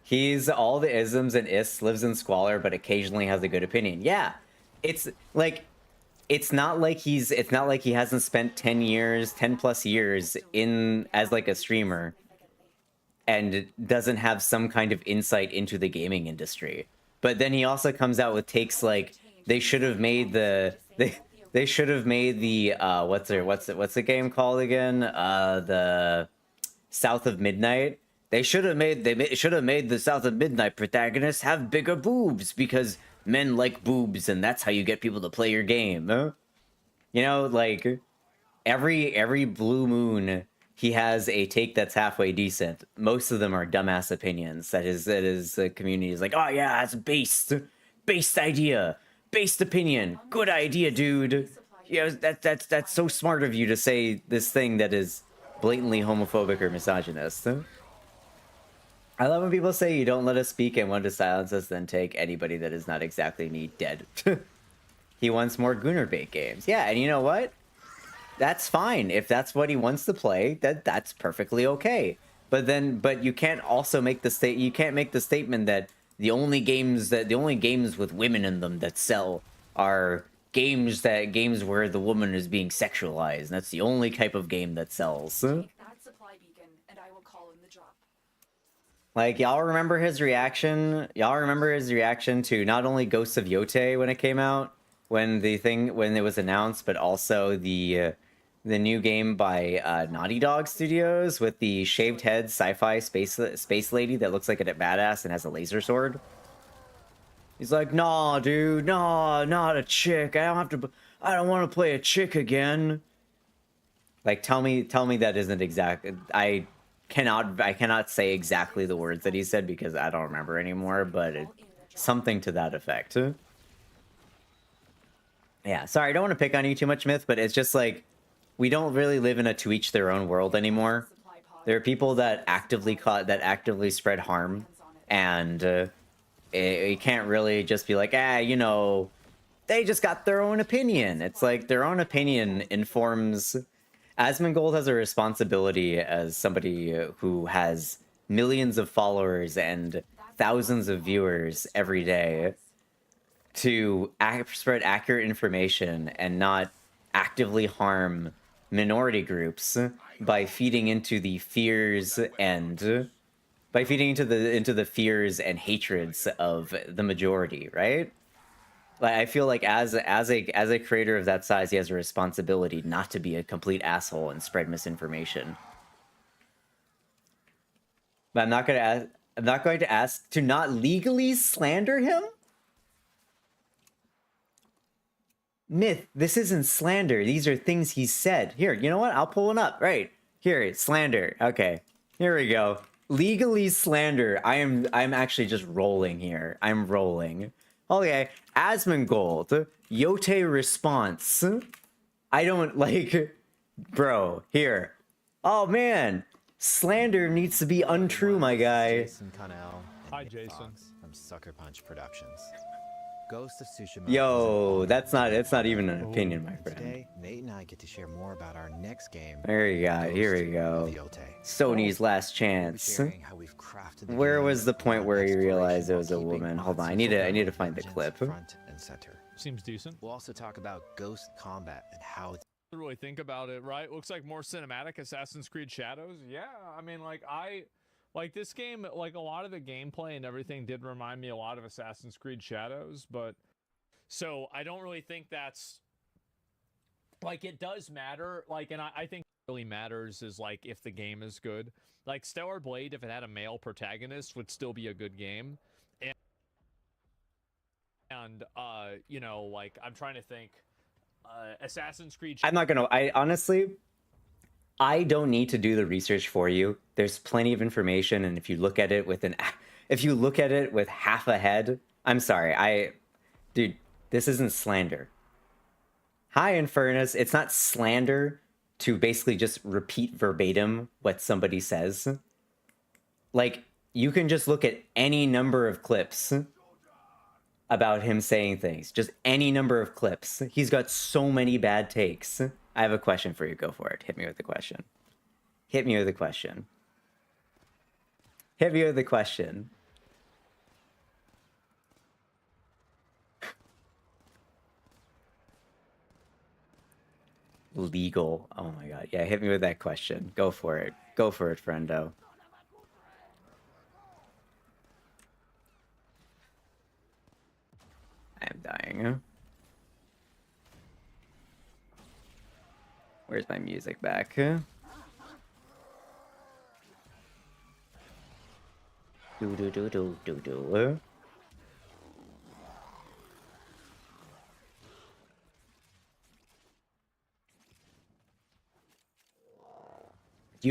He's all the isms and ists, lives in squalor, but occasionally has a good opinion. Yeah, it's not like he hasn't spent 10 plus years in as like a streamer and doesn't have some kind of insight into the gaming industry. But then he also comes out with takes like they should have made the what's the game called again? The South of Midnight. They should have made the South of Midnight protagonists have bigger boobs because men like boobs and that's how you get people to play your game. Huh? You know, like every blue moon he has a take that's halfway decent. Most of them are dumbass opinions that his community is like, oh yeah, that's based idea, based opinion, good idea, dude. Yeah, that's so smart of you to say this thing that is blatantly homophobic or misogynist. I love when people say you don't let us speak and want to silence us, then take anybody that is not exactly me dead. He wants more Gunnar-bait games. Yeah, and you know what? That's fine. If that's what he wants to play, that's perfectly okay. But you can't also make the statement that the only games with women in them that sell are games where the woman is being sexualized. And that's the only type of game that sells. Take that supply beacon, and I will call in the drop. Like, y'all remember his reaction? Y'all remember his reaction to not only Ghosts of Yote when it came out, when it was announced, but also the new game by Naughty Dog Studios with the shaved head sci-fi space lady that looks like a badass and has a laser sword. He's like, nah, dude, nah, not a chick. I don't want to play a chick again. Like, tell me that isn't exact. cannot say exactly the words that he said because I don't remember anymore, but something to that effect. Yeah, sorry, I don't want to pick on you too much, Myth, but it's just like, we don't really live in a to each their own world anymore. There are people that actively spread harm, and it can't really just be like, you know, they just got their own opinion. It's like their own opinion informs. Asmongold has a responsibility as somebody who has millions of followers and thousands of viewers every day to spread accurate information and not actively harm minority groups by feeding into the fears and into the fears and hatreds of the majority, right? Like, I feel like as a creator of that size, he has a responsibility not to be a complete asshole and spread misinformation. But I'm not going to ask to not legally slander him. Myth, this isn't slander. These are things he said. Here, you know what? I'll pull one up. Right. Here, slander. Okay. Here we go. Legally slander. I'm actually just rolling here. I'm rolling. Okay. Asmongold. Yote response. I don't like... Bro, here. Oh, man. Slander needs to be untrue, my guy. Jason Connell. Hi, Jason. From Sucker Punch Productions. Ghost of Tsushima. Yo, that's not even an opinion, my friend. Today, Nate and I get to share more about our next game. There you go. Here we go. Sony's last chance. Where was the point where he realized it was a woman? Hold on, I need to find the clip. Front and center. Seems decent. We'll also talk about Ghost combat and how it's really think about it, right? Looks like more cinematic Assassin's Creed Shadows. Yeah, I mean, like this game, like a lot of the gameplay and everything did remind me a lot of Assassin's Creed Shadows, but so I don't really think that's like, it does matter. Like, and I think what really matters is like if the game is good. Like Stellar Blade, if it had a male protagonist, would still be a good game. And you know, like I'm trying to think, Assassin's Creed. I honestly, I don't need to do the research for you. There's plenty of information, and if you look at it with half a head, I'm sorry, dude, this isn't slander. Hi, Infernus. It's not slander to basically just repeat verbatim what somebody says. Like, you can just look at any number of clips about him saying things. Just any number of clips. He's got so many bad takes. I have a question for you. Go for it. Hit me with the question. Hit me with the question. Hit me with the question. Legal. Oh my god. Yeah, hit me with that question. Go for it. Go for it, friendo. I'm dying. Where's my music back? Do do do do do do. Do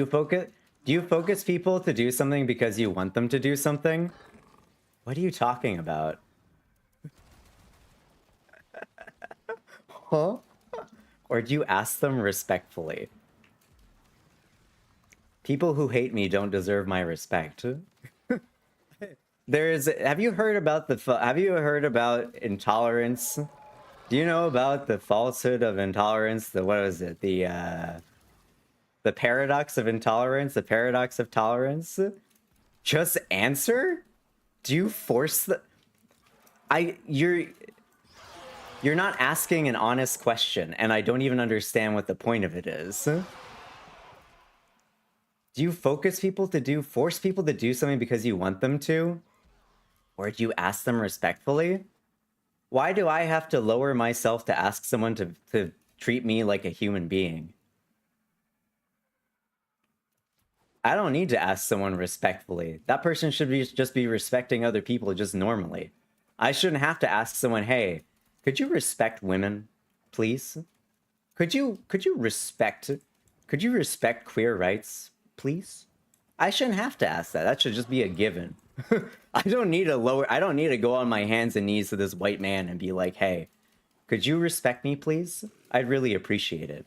you focus people to do something because you want them to do something? What are you talking about? Huh? Or do you ask them respectfully? People who hate me don't deserve my respect. Have you heard about intolerance? Do you know about the falsehood of intolerance? What was it? The paradox of intolerance, the paradox of tolerance? Just answer? Do you force the... You're not asking an honest question, and I don't even understand what the point of it is. Do you force people to do something because you want them to? Or do you ask them respectfully? Why do I have to lower myself to ask someone to treat me like a human being? I don't need to ask someone respectfully. That person should just be respecting other people just normally. I shouldn't have to ask someone, hey, could you respect women, please? Could you respect queer rights, please? I shouldn't have to ask that. That should just be a given. I don't need to go on my hands and knees to this white man and be like, hey, could you respect me, please? I'd really appreciate it.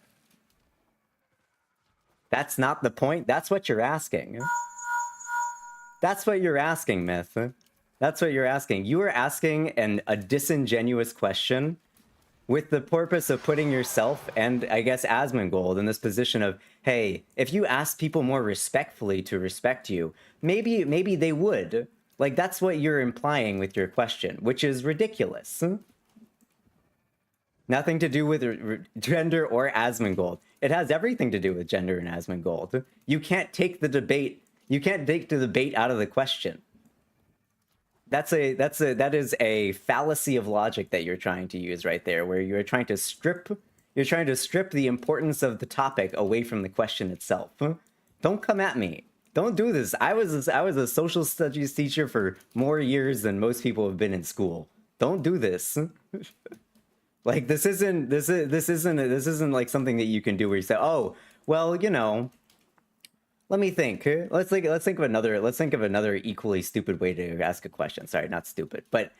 That's not the point. That's what you're asking. That's what you're asking, Myth. That's what you're asking. You are asking a disingenuous question with the purpose of putting yourself and, I guess, Asmongold in this position of, hey, if you ask people more respectfully to respect you, maybe they would. Like, that's what you're implying with your question, which is ridiculous. Nothing to do with gender or Asmongold. It has everything to do with gender and Asmongold. You can't take the debate. You can't take the debate out of the question. That is a fallacy of logic that you're trying to use right there, where you're trying to strip the importance of the topic away from the question itself. Don't come at me. Don't do this. I was a social studies teacher for more years than most people have been in school. Don't do this. Like, this isn't like something that you can do where you say, oh, well, you know, let me think. Let's think of another equally stupid way to ask a question. Sorry, not stupid, but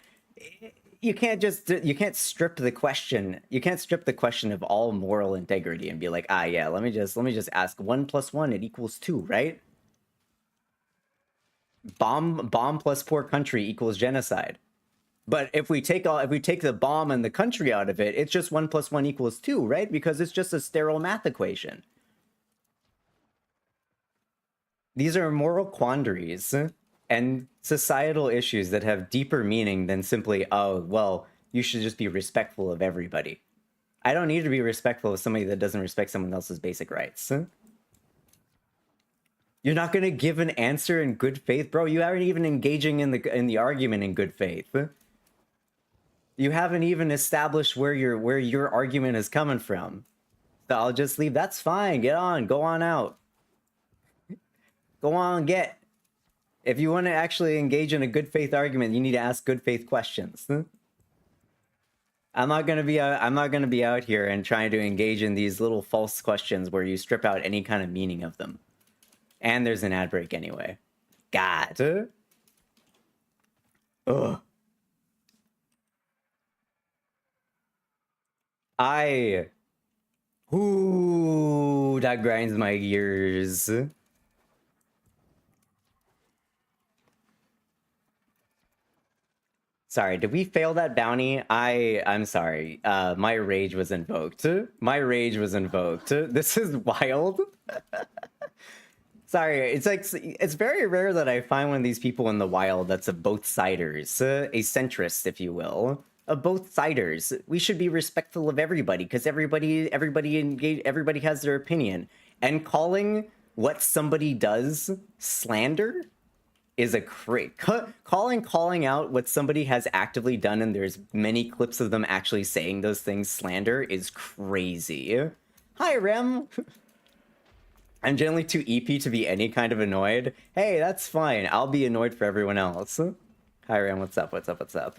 you can't strip the question. You can't strip the question of all moral integrity and be like, ah, yeah, let me just ask 1 + 1 it equals 2, right? Bomb plus poor country equals genocide. But if we take the bomb and the country out of it, it's just 1 + 1 equals 2, right? Because it's just a sterile math equation. These are moral quandaries and societal issues that have deeper meaning than simply, oh, well, you should just be respectful of everybody. I don't need to be respectful of somebody that doesn't respect someone else's basic rights. You're not going to give an answer in good faith, bro. You aren't even engaging in the argument in good faith. You haven't even established where your argument is coming from. So I'll just leave. That's fine. Get on. Go on out. Go on, get. If you want to actually engage in a good faith argument, you need to ask good faith questions. I'm not gonna be out here and trying to engage in these little false questions where you strip out any kind of meaning of them. And there's an ad break anyway. God. Ugh. Ooh, that grinds my gears. Sorry, did we fail that bounty? I'm sorry. My rage was invoked. My rage was invoked. This is wild. Sorry, it's very rare that I find one of these people in the wild that's a both-siders, a centrist, if you will. A both-siders. We should be respectful of everybody because everybody has their opinion. And calling what somebody does slander is a calling out what somebody has actively done, and there's many clips of them actually saying those things, slander, is crazy. Hi, Rem. I'm generally too EP to be any kind of annoyed. Hey, that's fine. I'll be annoyed for everyone else. Hi, Rem. What's up? What's up? What's up?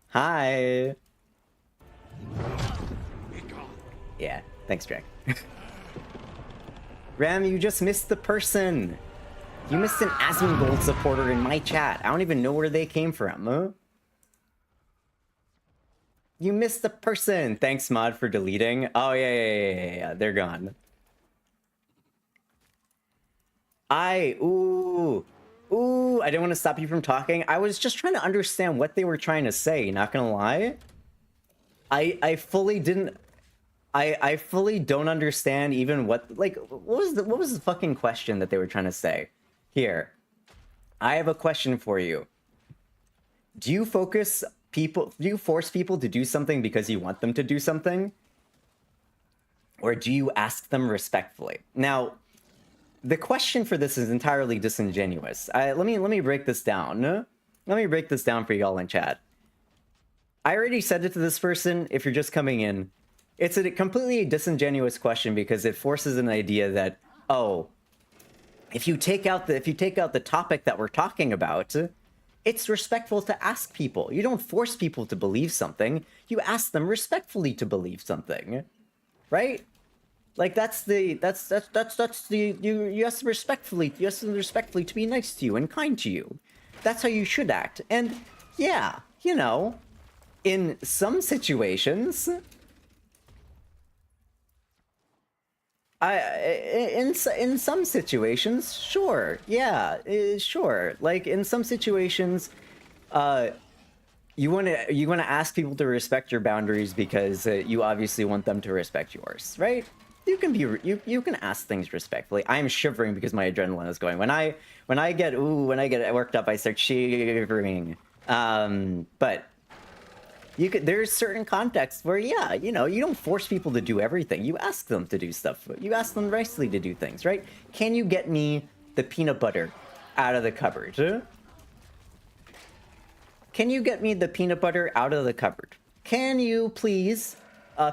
Hi. Yeah. Thanks, Jack. Rem, you just missed the person. You missed an Asmongold supporter in my chat. I don't even know where they came from. Huh? You missed the person. Thanks, Mod, for deleting. Oh, yeah. They're gone. Ooh, I didn't want to stop you from talking. I was just trying to understand what they were trying to say, not gonna lie. I fully didn't... I fully don't understand even what... Like, what was the fucking question that they were trying to say? Here, I have a question for you. Do you force people to do something because you want them to do something? Or do you ask them respectfully? Now, the question for this is entirely disingenuous. Let me break this down. Let me break this down for y'all in chat. I already said it to this person. If you're just coming in, it's a completely disingenuous question because it forces an idea that, oh, if you take out the topic that we're talking about, it's respectful to ask people. You don't force people to believe something. You ask them respectfully to believe something, right? Like that's the you have to respectfully to be nice to you and kind to you. That's how you should act. And yeah, you know, in some situations, in some situations, sure, yeah, sure. Like in some situations, you want to ask people to respect your boundaries because you obviously want them to respect yours, right? You can be you can ask things respectfully. I'm shivering because my adrenaline is going. When I get worked up, I start shivering. But there's certain contexts where, yeah, you know, you don't force people to do everything. You ask them to do stuff. You ask them nicely to do things, right? Can you get me the peanut butter out of the cupboard? Can you get me the peanut butter out of the cupboard? Can you please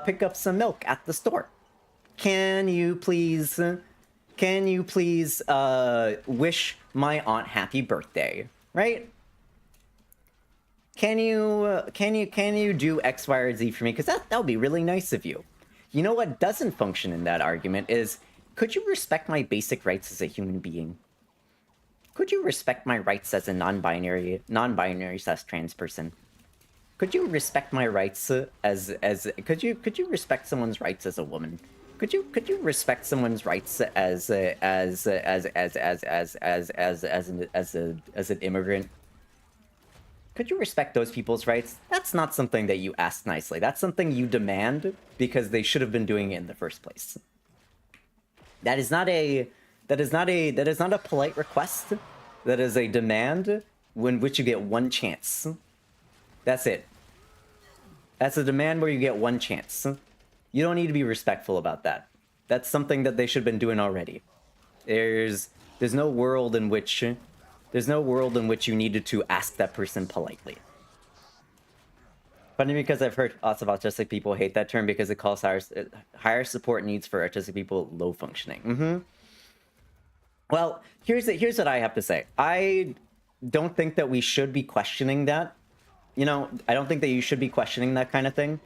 pick up some milk at the store? Can you please wish my aunt happy birthday, right? Can you do X, Y, or Z for me? Because that would be really nice of you. You know what doesn't function in that argument is, could you respect my basic rights as a human being? Could you respect my rights as a non-binary / trans person? Could you respect my rights could you respect someone's rights as a woman? Could you respect someone's rights as an immigrant? Could you respect those people's rights? That's not something that you ask nicely. That's something you demand because they should have been doing it in the first place. That is not a polite request. That is a demand in which you get one chance. That's it. That's a demand where you get one chance. You don't need to be respectful about that. That's something that they should have been doing already. There's no world in which you needed to ask that person politely. Funny because I've heard lots of autistic people hate that term because it calls higher support needs for autistic people low functioning. Well, here's what I have to say. I don't think that we should be questioning that. You know, I don't think that you should be questioning that kind of thing.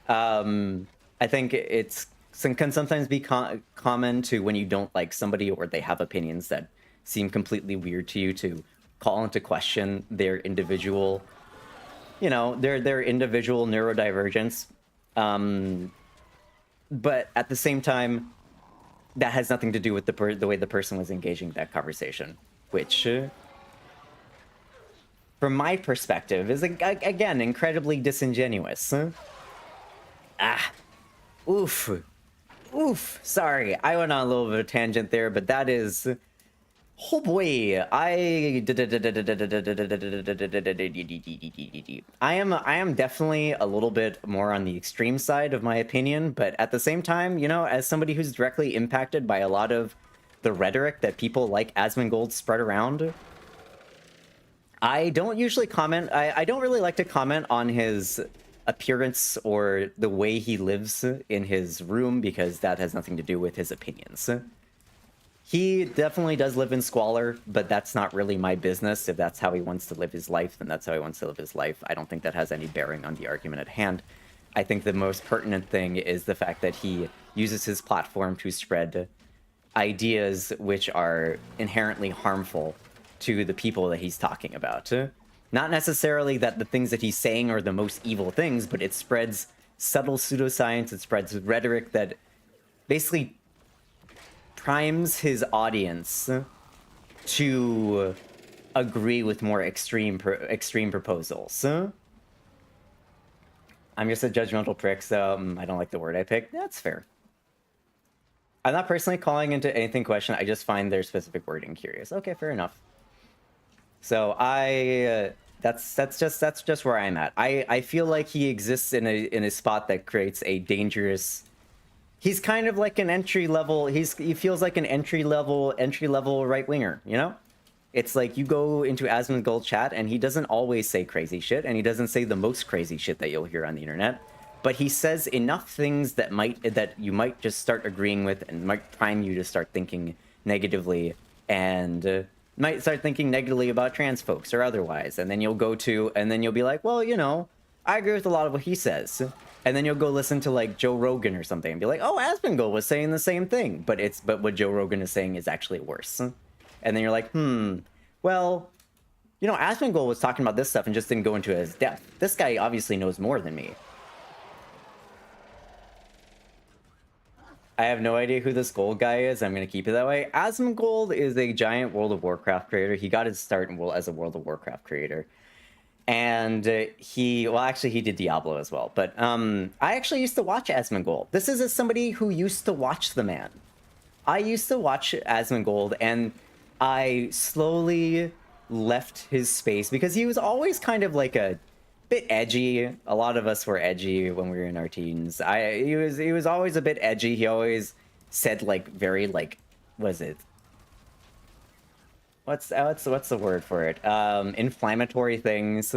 I think can sometimes be common to when you don't like somebody or they have opinions that seem completely weird to you to call into question their individual, you know, their individual neurodivergence. But at the same time, that has nothing to do with the way the person was engaging that conversation, which, from my perspective, is, again, incredibly disingenuous. Oof. Sorry, I went on a little bit of a tangent there, but that is... Oh boy, I am definitely a little bit more on the extreme side of my opinion, but at the same time, you know, as somebody who's directly impacted by a lot of the rhetoric that people like Asmongold spread around, I don't usually comment. I don't really like to comment on his appearance or the way he lives in his room because that has nothing to do with his opinions. He definitely does live in squalor, but that's not really my business. If that's how he wants to live his life, then that's how he wants to live his life. I don't think that has any bearing on the argument at hand. I think the most pertinent thing is the fact that he uses his platform to spread ideas which are inherently harmful to the people that he's talking about. Not necessarily that the things that he's saying are the most evil things, but it spreads subtle pseudoscience, it spreads rhetoric that basically primes his audience to agree with more extreme proposals. I'm just a judgmental prick, so I don't like the word I picked. That's fair. I'm not personally calling into anything question. I just find their specific wording curious. Okay, fair enough. So that's just where I'm at. I feel like he exists in a spot that creates a dangerous. He's kind of like an entry level. He feels like an entry level right winger. You know, it's like you go into Asmongold chat and he doesn't always say crazy shit, and he doesn't say the most crazy shit that you'll hear on the internet. But he says enough things that you might just start agreeing with and might prime you to start thinking negatively and might start thinking negatively about trans folks or otherwise. And then you'll be like, well, you know, I agree with a lot of what he says. And then you'll go listen to like Joe Rogan or something and be like, oh, Asmongold was saying the same thing, but what Joe Rogan is saying is actually worse. And then you're like, well, you know, Asmongold was talking about this stuff and just didn't go into it as depth. This guy obviously knows more than me. I have no idea who this gold guy is. I'm going to keep it that way. Asmongold is a giant World of Warcraft creator. He got his start as a World of Warcraft creator. And he did Diablo as well. But I actually used to watch Asmongold. This is as somebody who used to watch the man. I used to watch Asmongold, and I slowly left his space because he was always kind of like a bit edgy. A lot of us were edgy when we were in our teens. He was always a bit edgy. He always said like very like, what is it? What's the word for it? Inflammatory things.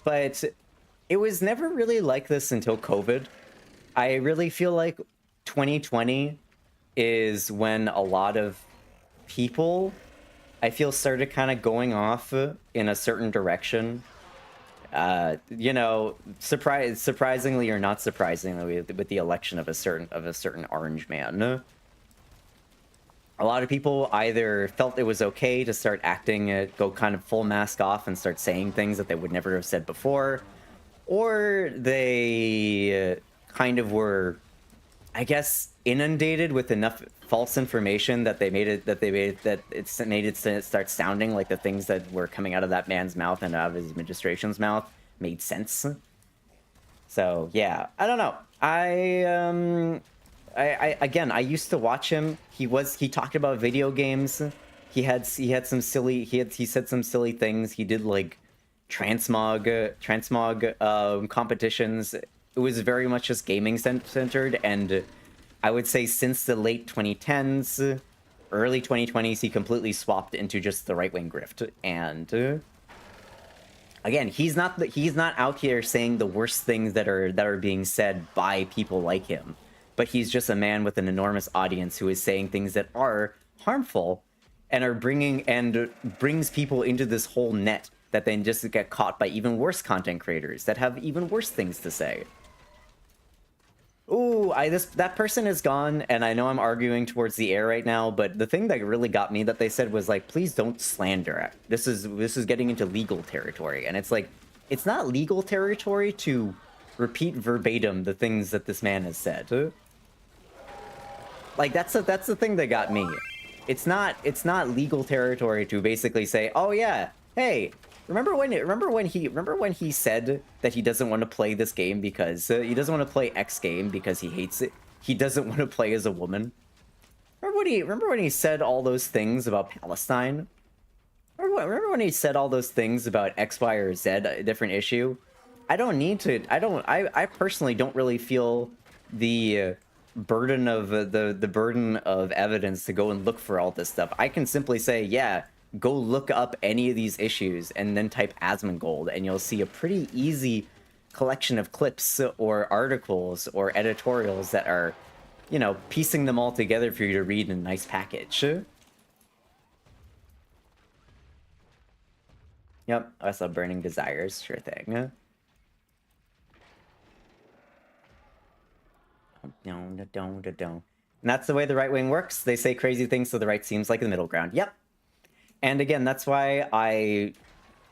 But it was never really like this until COVID. I really feel like 2020 is when a lot of people, I feel, started kind of going off in a certain direction. You know, surprisingly or not surprisingly, with the election of a certain orange man. A lot of people either felt it was okay to start acting, go kind of full mask off and start saying things that they would never have said before, or they kind of were, I guess, inundated with enough false information that it made it start sounding like the things that were coming out of that man's mouth and out of his administration's mouth made sense. So yeah, I don't know. I used to watch him. He talked about video games. He said some silly things. He did like transmog competitions. It was very much just gaming centered, and I would say since the late 2010s, early 2020s, he completely swapped into just the right-wing grift. And again, he's not out here saying the worst things that are being said by people like him. But he's just a man with an enormous audience who is saying things that are harmful and brings people into this whole net that then just get caught by even worse content creators that have even worse things to say. Ooh, that person is gone, and I know I'm arguing towards the air right now, but the thing that really got me that they said was like, please don't slander. This is getting into legal territory, and it's like, it's not legal territory to repeat verbatim the things that this man has said. Like that's the thing that got me. It's not legal territory to basically say, oh yeah, hey, remember when he said that he doesn't want to play this game because he doesn't want to play X game because he hates it. He doesn't want to play as a woman. Remember when he said all those things about Palestine? Remember when he said all those things about X, Y, or Z, a different issue? I personally don't really feel the burden of the burden of evidence to go and look for all this stuff. I can simply say, yeah, go look up any of these issues and then type Asmongold, and you'll see a pretty easy collection of clips or articles or editorials that are, you know, piecing them all together for you to read in a nice package. Yep, I saw Burning Desires, sure thing. And that's the way the right wing works. They say crazy things so the right seems like the middle ground. Yep. And again, that's why I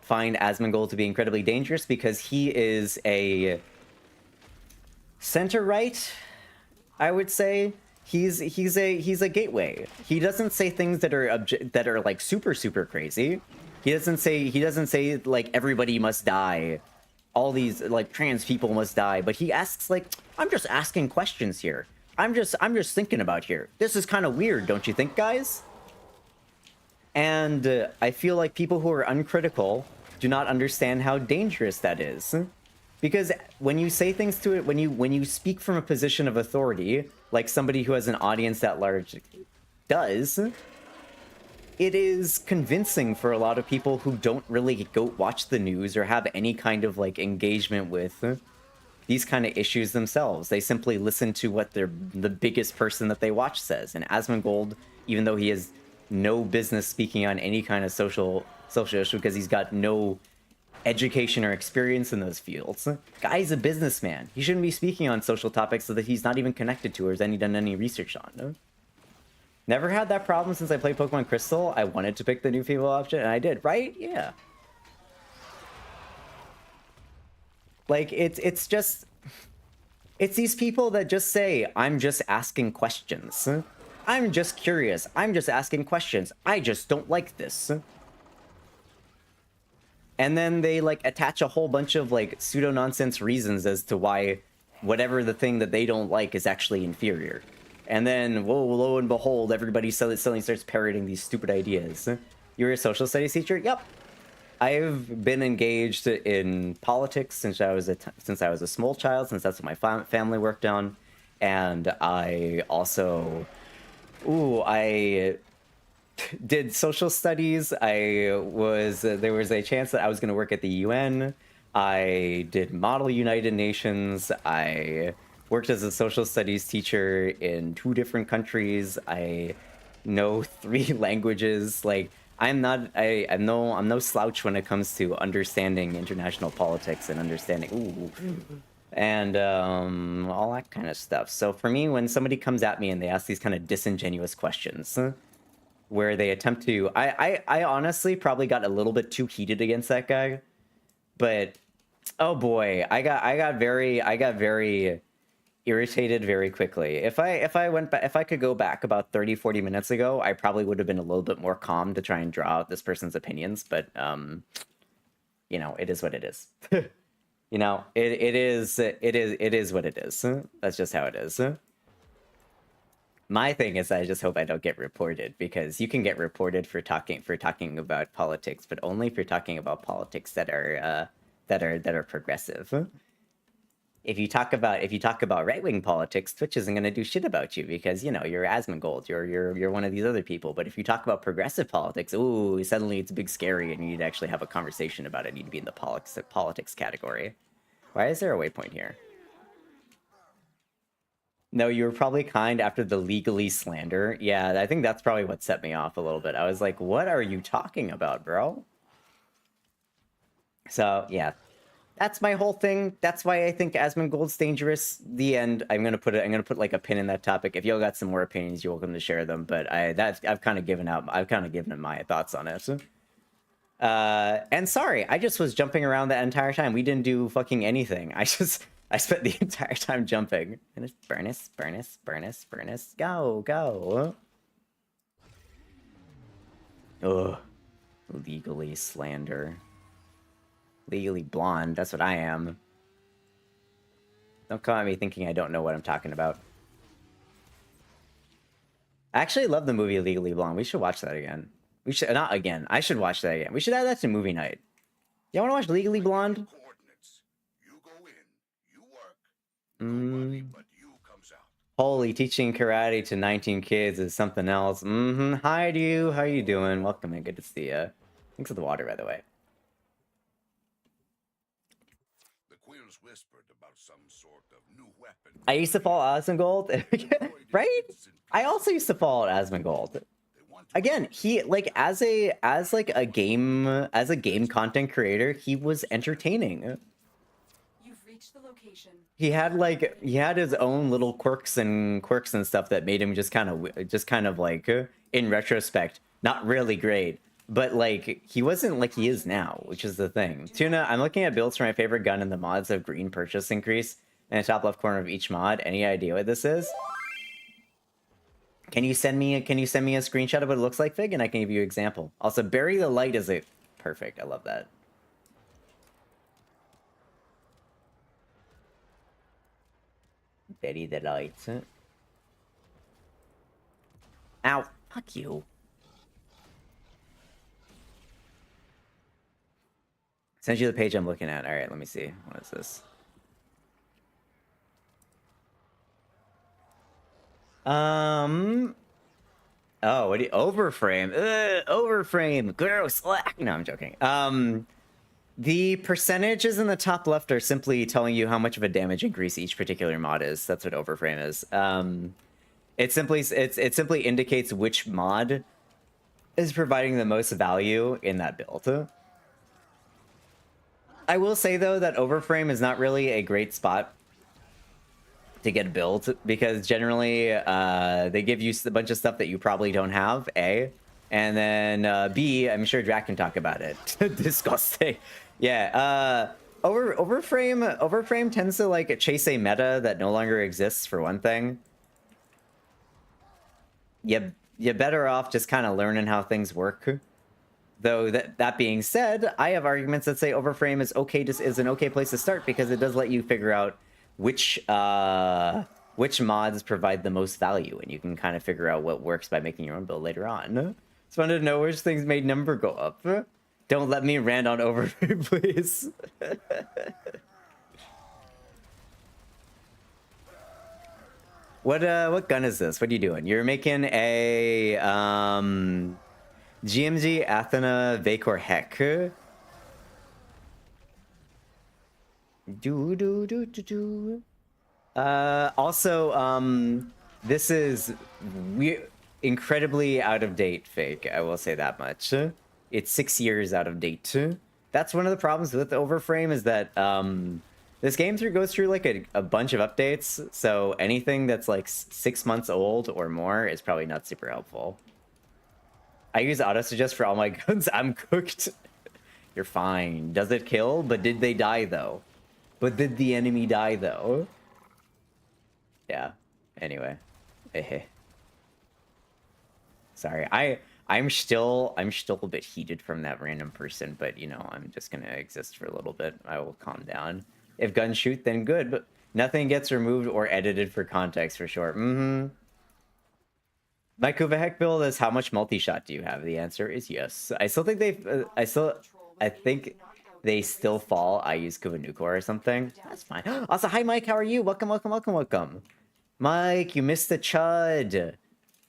find Asmongold to be incredibly dangerous, because he is a center-right, I would say. He's a gateway. He doesn't say things that are like super crazy. He doesn't say like everybody must die. All these like trans people must die, but he asks like, I'm just asking questions here. I'm just thinking about here. This is kind of weird, don't you think, guys? And I feel like people who are uncritical do not understand how dangerous that is. Because when you say things to it, when you speak from a position of authority, like somebody who has an audience that large does, it is convincing for a lot of people who don't really go watch the news or have any kind of like engagement with these kind of issues themselves. They simply listen to what the biggest person that they watch says. And Asmongold, even though he has no business speaking on any kind of social issue because he's got no education or experience in those fields. Guy's a businessman. He shouldn't be speaking on social topics that he's not even connected to or has done any research on. No? Never had that problem since I played Pokemon Crystal. I wanted to pick the new female option, and I did, right? Yeah. Like, it's just... It's these people that just say, I'm just asking questions. I'm just curious. I'm just asking questions. I just don't like this. And then they, like, attach a whole bunch of, like, pseudo-nonsense reasons as to why whatever the thing that they don't like is actually inferior. And then, whoa, lo and behold, everybody suddenly starts parroting these stupid ideas. You're a social studies teacher? Yep. I've been engaged in politics since I was a small child, since that's what my family worked on. And I also... I did social studies. There was a chance that I was going to work at the UN. I did Model United Nations. I worked as a social studies teacher in 2 different countries. I know 3 languages. Like, I'm no slouch when it comes to understanding international politics and understanding and all that kind of stuff. So for me, when somebody comes at me and they ask these kind of disingenuous questions, where they attempt to, I honestly probably got a little bit too heated against that guy, but oh boy, I got very irritated very quickly. If I could go back about 30-40 minutes ago, I probably would have been a little bit more calm to try and draw out this person's opinions, but you know, it is what it is. You know, it is what it is. That's just how it is. My thing is, I just hope I don't get reported, because you can get reported for talking about politics, but only if you're talking about politics that are progressive. If you talk about right-wing politics, Twitch isn't going to do shit about you, because, you know, you're Asmongold, you're one of these other people. But if you talk about progressive politics, ooh, suddenly it's big scary, and you need to actually have a conversation about it. You need to be in the politics category. Why is there a waypoint here? No, you were probably kind after the legally slander. Yeah, I think that's probably what set me off a little bit. I was like, what are you talking about, bro? So, yeah. That's my whole thing. That's why I think Asmongold's dangerous. The end. I'm gonna put like a pin in that topic. If y'all got some more opinions, you're welcome to share them. But I've kind of given my thoughts on it. And sorry, I just was jumping around the entire time. We didn't do fucking anything. I spent the entire time jumping. And it's Burnus. Go. Ugh. Legally slander. Legally blonde, that's what I am. Don't come at me thinking I don't know what I'm talking about. I actually love the movie Legally Blonde. We should watch that again. We should, not again. I should watch that again. We should add that to movie night. Y'all wanna watch Legally Blonde? Holy, teaching karate to 19 kids is something else. Hi to you, how you doing? Welcome in, good to see ya. Thanks for the water, by the way. I used to follow Asmongold, right? I also used to follow Asmongold. Again, he like as a game content creator, he was entertaining. You've reached the location. He had his own little quirks and stuff that made him just kind of like in retrospect not really great. But, like, he wasn't like he is now, which is the thing. Tuna, I'm looking at builds for my favorite gun, and the mods have green purchase increase in the top left corner of each mod. Any idea what this is? Can you send me a screenshot of what it looks like, Fig, and I can give you an example. Also, Bury the Light is a... Perfect, I love that. Bury the Light. Ow, fuck you. Send you the page I'm looking at. All right, let me see. What is this? Oh, what do you... Overframe. Overframe. Gross. No, I'm joking. The percentages in the top left are simply telling you how much of a damage increase each particular mod is. That's what Overframe is. It simply indicates which mod is providing the most value in that build. I will say though that Overframe is not really a great spot to get built because generally they give you a bunch of stuff that you probably don't have, A. And then B, I'm sure Drac can talk about it. Disgusting. Yeah, Overframe tends to like chase a meta that no longer exists for one thing. You're better off just kind of learning how things work. Though that being said, I have arguments that say Overframe is an okay place to start because it does let you figure out which mods provide the most value, and you can kind of figure out what works by making your own build later on. Just wanted to know which things made number go up. Don't let me rant on Overframe, please. What gun is this? What are you doing? You're making a GMG Athena Vacor Heck. Also, this is incredibly out of date fake. I will say that much. It's 6 years out of date. That's one of the problems with Overframe is that this game goes through like a bunch of updates. So anything that's like 6 months old or more is probably not super helpful. I use auto-suggest for all my guns. I'm cooked. You're fine. Does it kill? But did they die, though? But did the enemy die, though? Yeah. Anyway. Sorry. I'm still a bit heated from that random person, but, you know, I'm just gonna exist for a little bit. I will calm down. If guns shoot, then good, but nothing gets removed or edited for context, for sure. My Kuvahek build is how much multi-shot do you have? The answer is yes. I still think I think they still fall. I use Kuvanuko or something. That's fine. Also, hi Mike, how are you? Welcome. Mike, you missed the chud.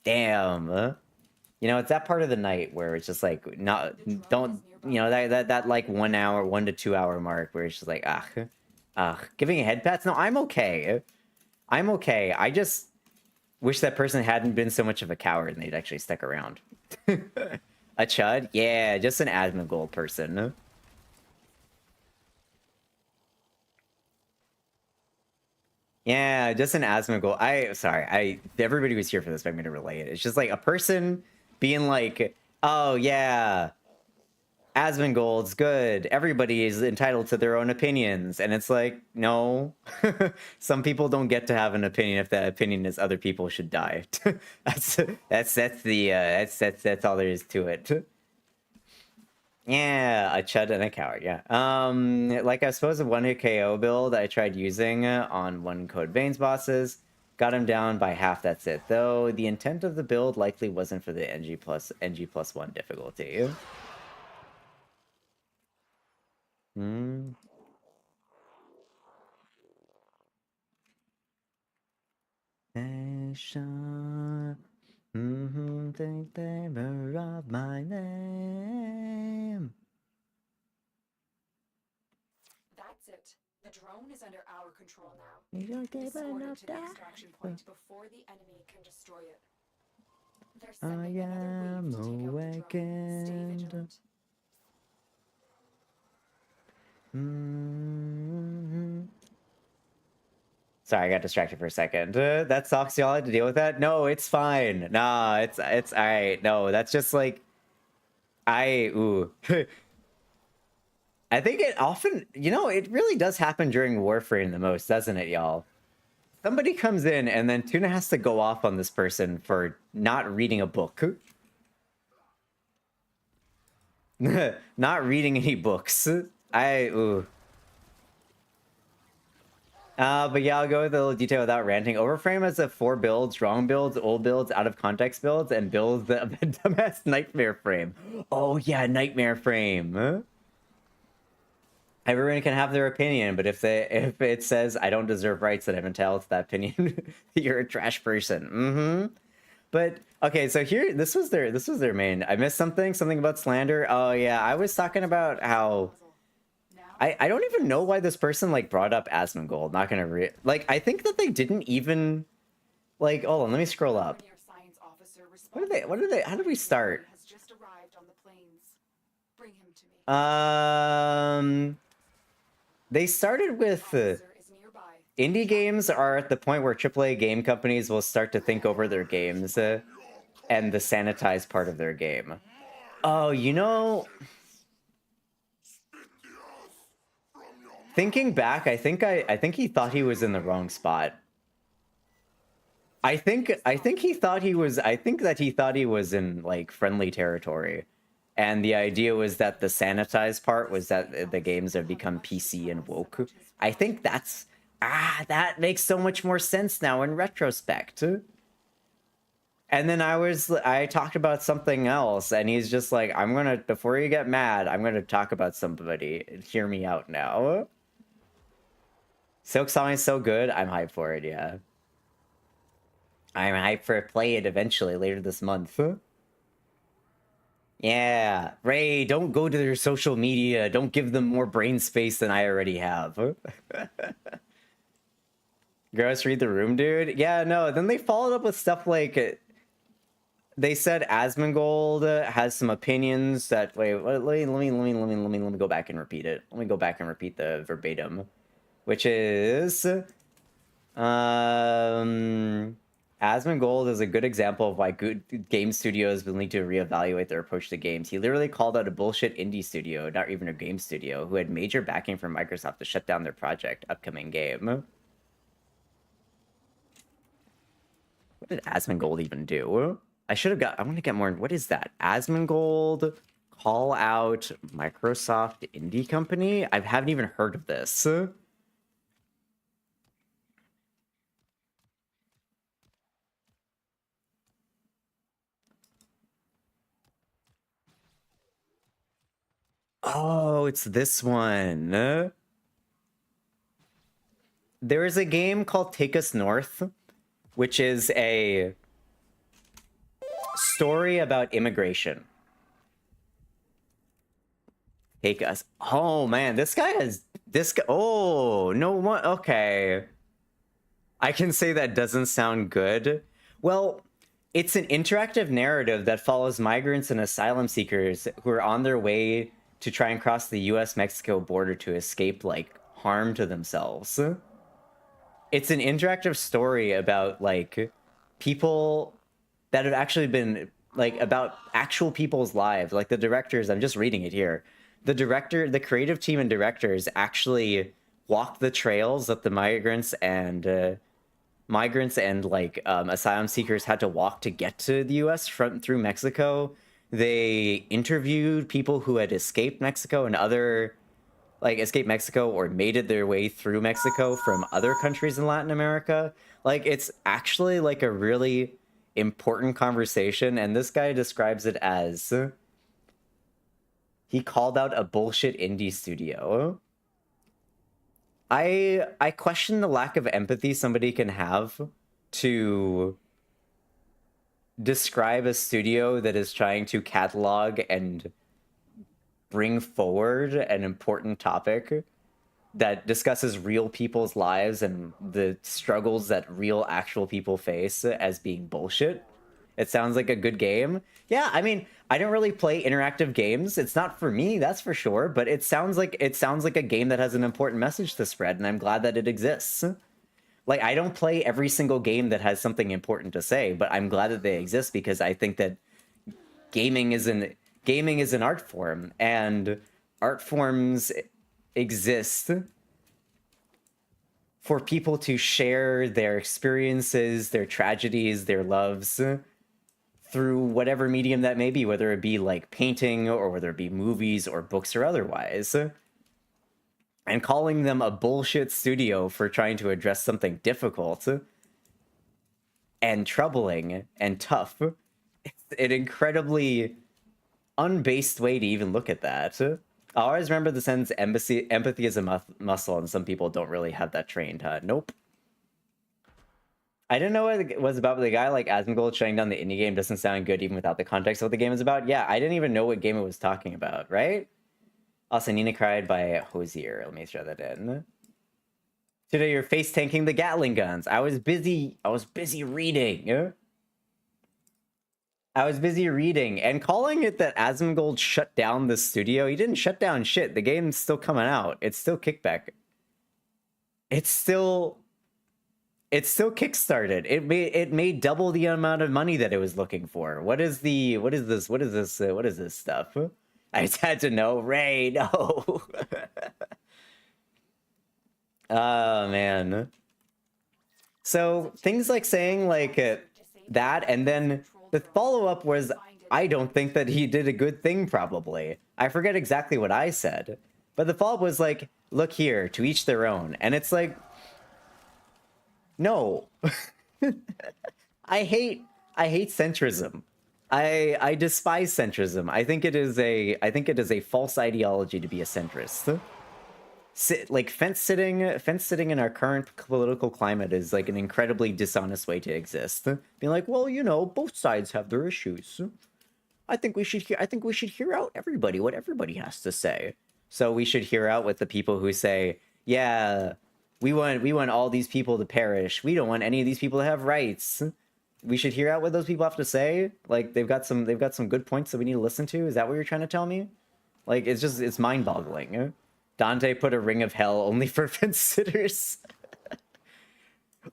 Damn. You know, it's that part of the night where it's just like that like 1 hour, 1 to 2 hour mark where it's just like giving a head pats. No, I'm okay. I just wish that person hadn't been so much of a coward and they'd actually stuck around. A chud? Yeah, just an Asmongold person. Yeah, just an Asmongold. Everybody was here for this, but I'm going to relay it. It's just like a person being like, oh yeah, Asmongold's good. Everybody is entitled to their own opinions. And it's like, no. Some people don't get to have an opinion if that opinion is other people should die. that's all there is to it. Yeah, a chud and a coward, yeah. Like I suppose a one-hit KO build I tried using on one Code Veins bosses. Got him down by half, that's it. Though the intent of the build likely wasn't for the NG plus 1 difficulty. Think they were of my name. That's it. The drone is under our control now. You don't give Escort it enough to the time. extraction point before the enemy can destroy it. They're I sending another wave to take out the drone. awakened. Stay vigilant. Sorry, I got distracted for a second. That sucks. Y'all had to deal with that? No, it's fine. Nah, it's all right. No, that's just like I think it often, you know, it really does happen during Warframe the most, doesn't it, y'all? Somebody comes in and then Tuna has to go off on this person for not reading a book. Not reading any books. But yeah, I'll go with a little detail without ranting. Overframe has 4 builds: strong builds, old builds, out of context builds, and builds the dumbass nightmare frame. Oh yeah, nightmare frame. Huh? Everyone can have their opinion, but if it says I don't deserve rights, then I'm entitled to that opinion. You're a trash person. But okay, so here, this was their main. I missed something about slander. Oh yeah, I was talking about how I don't even know why this person like brought up Asmongold. Not gonna I think that they didn't even like. Hold on, let me scroll up. What are they? How did we start? They started with indie games are at the point where AAA game companies will start to think over their games and the sanitized part of their game. Oh, you know, thinking back, I think he thought he was in the wrong spot. I think he thought he was. I think that he thought he was in like friendly territory, and the idea was that the sanitized part was that the games have become PC and woke. I think that's that makes so much more sense now in retrospect. And then I talked about something else, and he's just like, I'm gonna, before you get mad, I'm gonna talk about somebody. Hear me out now. Silk Song is so good. I'm hyped for it. Yeah. I'm hyped for play it eventually later this month. Yeah, Ray, don't go to their social media. Don't give them more brain space than I already have. Gross, read the room, dude. Yeah, no. Then they followed up with stuff like they said Asmongold has some opinions that let me go back and repeat it. Let me go back and repeat the verbatim, which is Asmongold is a good example of why good game studios will need to reevaluate their approach to games. He literally called out a bullshit indie studio, not even a game studio, who had major backing from Microsoft to shut down their upcoming game. What did Asmongold even do? I want to get more. What is that? Asmongold call out Microsoft indie company? I haven't even heard of this. Oh, it's this one. There is a game called Take Us North, which is a story about immigration. Take Us. Oh, man, this guy has... This guy... Oh, no one... Okay. I can say that doesn't sound good. Well, it's an interactive narrative that follows migrants and asylum seekers who are on their way to try and cross the US-Mexico border to escape, like, harm to themselves. It's an interactive story about, like, people that have actually been, like, about actual people's lives. Like, the directors, I'm just reading it here. The creative team and directors actually walked the trails that the migrants and like, asylum seekers had to walk to get to the US through Mexico. They interviewed people who had escaped Mexico and escaped Mexico or made it their way through Mexico from other countries in Latin America. Like, it's actually like a really important conversation, and this guy describes it as he called out a bullshit indie studio. I question the lack of empathy somebody can have to describe a studio that is trying to catalog and bring forward an important topic that discusses real people's lives and the struggles that real actual people face as being bullshit. It sounds like a good game. Yeah, I mean, I don't really play interactive games. It's not for me, that's for sure, but it sounds like a game that has an important message to spread, and I'm glad that it exists. Like, I don't play every single game that has something important to say, but I'm glad that they exist because I think that gaming is an art form, and art forms exist for people to share their experiences, their tragedies, their loves through whatever medium that may be, whether it be like painting or whether it be movies or books or otherwise. And calling them a bullshit studio for trying to address something difficult and troubling and tough. It's an incredibly unbased way to even look at that. I always remember the sentence, empathy is a muscle, and some people don't really have that trained, huh? Nope. I didn't know what it was about, but the guy like Asmongold shutting down the indie game doesn't sound good even without the context of what the game is about. Yeah, I didn't even know what game it was talking about, right? Also, Nina Cried by Hosier. Let me throw that in. Today you're face tanking the Gatling guns. I was busy reading. I was busy reading and calling it that Asmongold shut down the studio. He didn't shut down shit. The game's still coming out. It's still kickback. it's still kickstarted. It made double the amount of money that it was looking for. What is this stuff? I just had to know. Ray, no. Oh man. So things like saying like that, and then the follow-up was, I don't think that he did a good thing, probably. I forget exactly what I said, but the follow-up was like, look here, to each their own. And it's like, no. I hate centrism. I despise centrism. I think it is a false ideology to be a centrist. Like fence sitting in our current political climate is like an incredibly dishonest way to exist. Being like, well, you know, both sides have their issues. I think we should hear out everybody, what everybody has to say. So we should hear out with the people who say, yeah, we want all these people to perish. We don't want any of these people to have rights. We should hear out what those people have to say. Like they've got some good points that we need to listen to. Is that what you're trying to tell me? Like it's mind-boggling. Dante put a ring of hell only for fence sitters.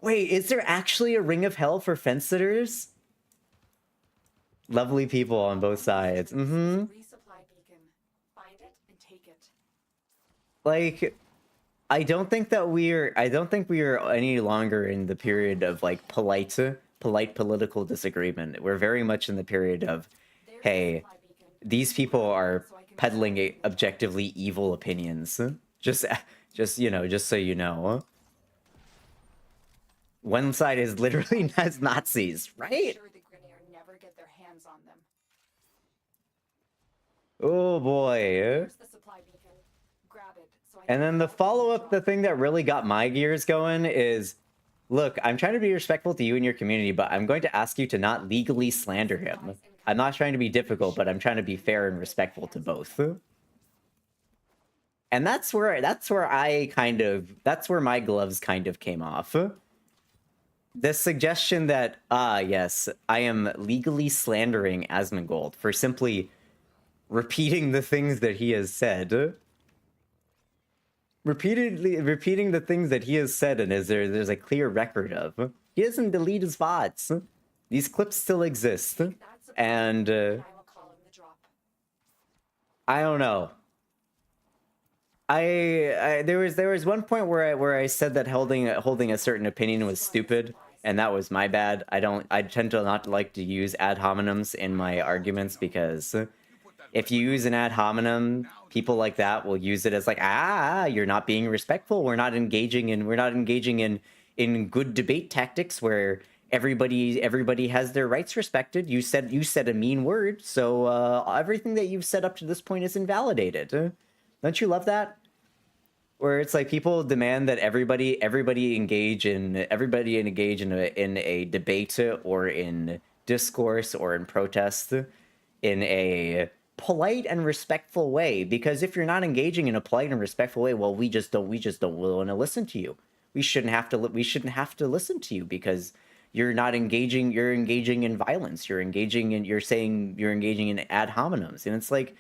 Wait, is there actually a ring of hell for fence sitters? Lovely people on both sides. Mm-hmm. Like, I don't think we are any longer in the period of like polite political disagreement. We're very much in the period of, hey, these people are peddling objectively evil opinions. Just so you know. One side is literally as Nazis, right? Oh boy. And then the follow-up, the thing that really got my gears going is, look, I'm trying to be respectful to you and your community, but I'm going to ask you to not legally slander him. I'm not trying to be difficult, but I'm trying to be fair and respectful to both. And that's where my gloves kind of came off. The suggestion that, yes, I am legally slandering Asmongold for simply repeating the things that he has said. Repeatedly repeating the things that he has said, and there's a clear record of. He doesn't delete his bots. These clips still exist. And I don't know. There was one point where I said that holding a certain opinion was stupid, and that was my bad. I tend to not like to use ad hominems in my arguments, because if you use an ad hominem, people like that will use it as like, you're not being respectful. We're not engaging in good debate tactics where everybody has their rights respected. You said a mean word, so everything that you've said up to this point is invalidated. Don't you love that? Where it's like people demand that everybody engage in a debate or in discourse or in protest in a polite and respectful way. Because if you're not engaging in a polite and respectful way, well, we just don't want to listen to you. We shouldn't have to listen to you because you're not engaging. You're engaging in violence. You're engaging in ad hominems, and it's like,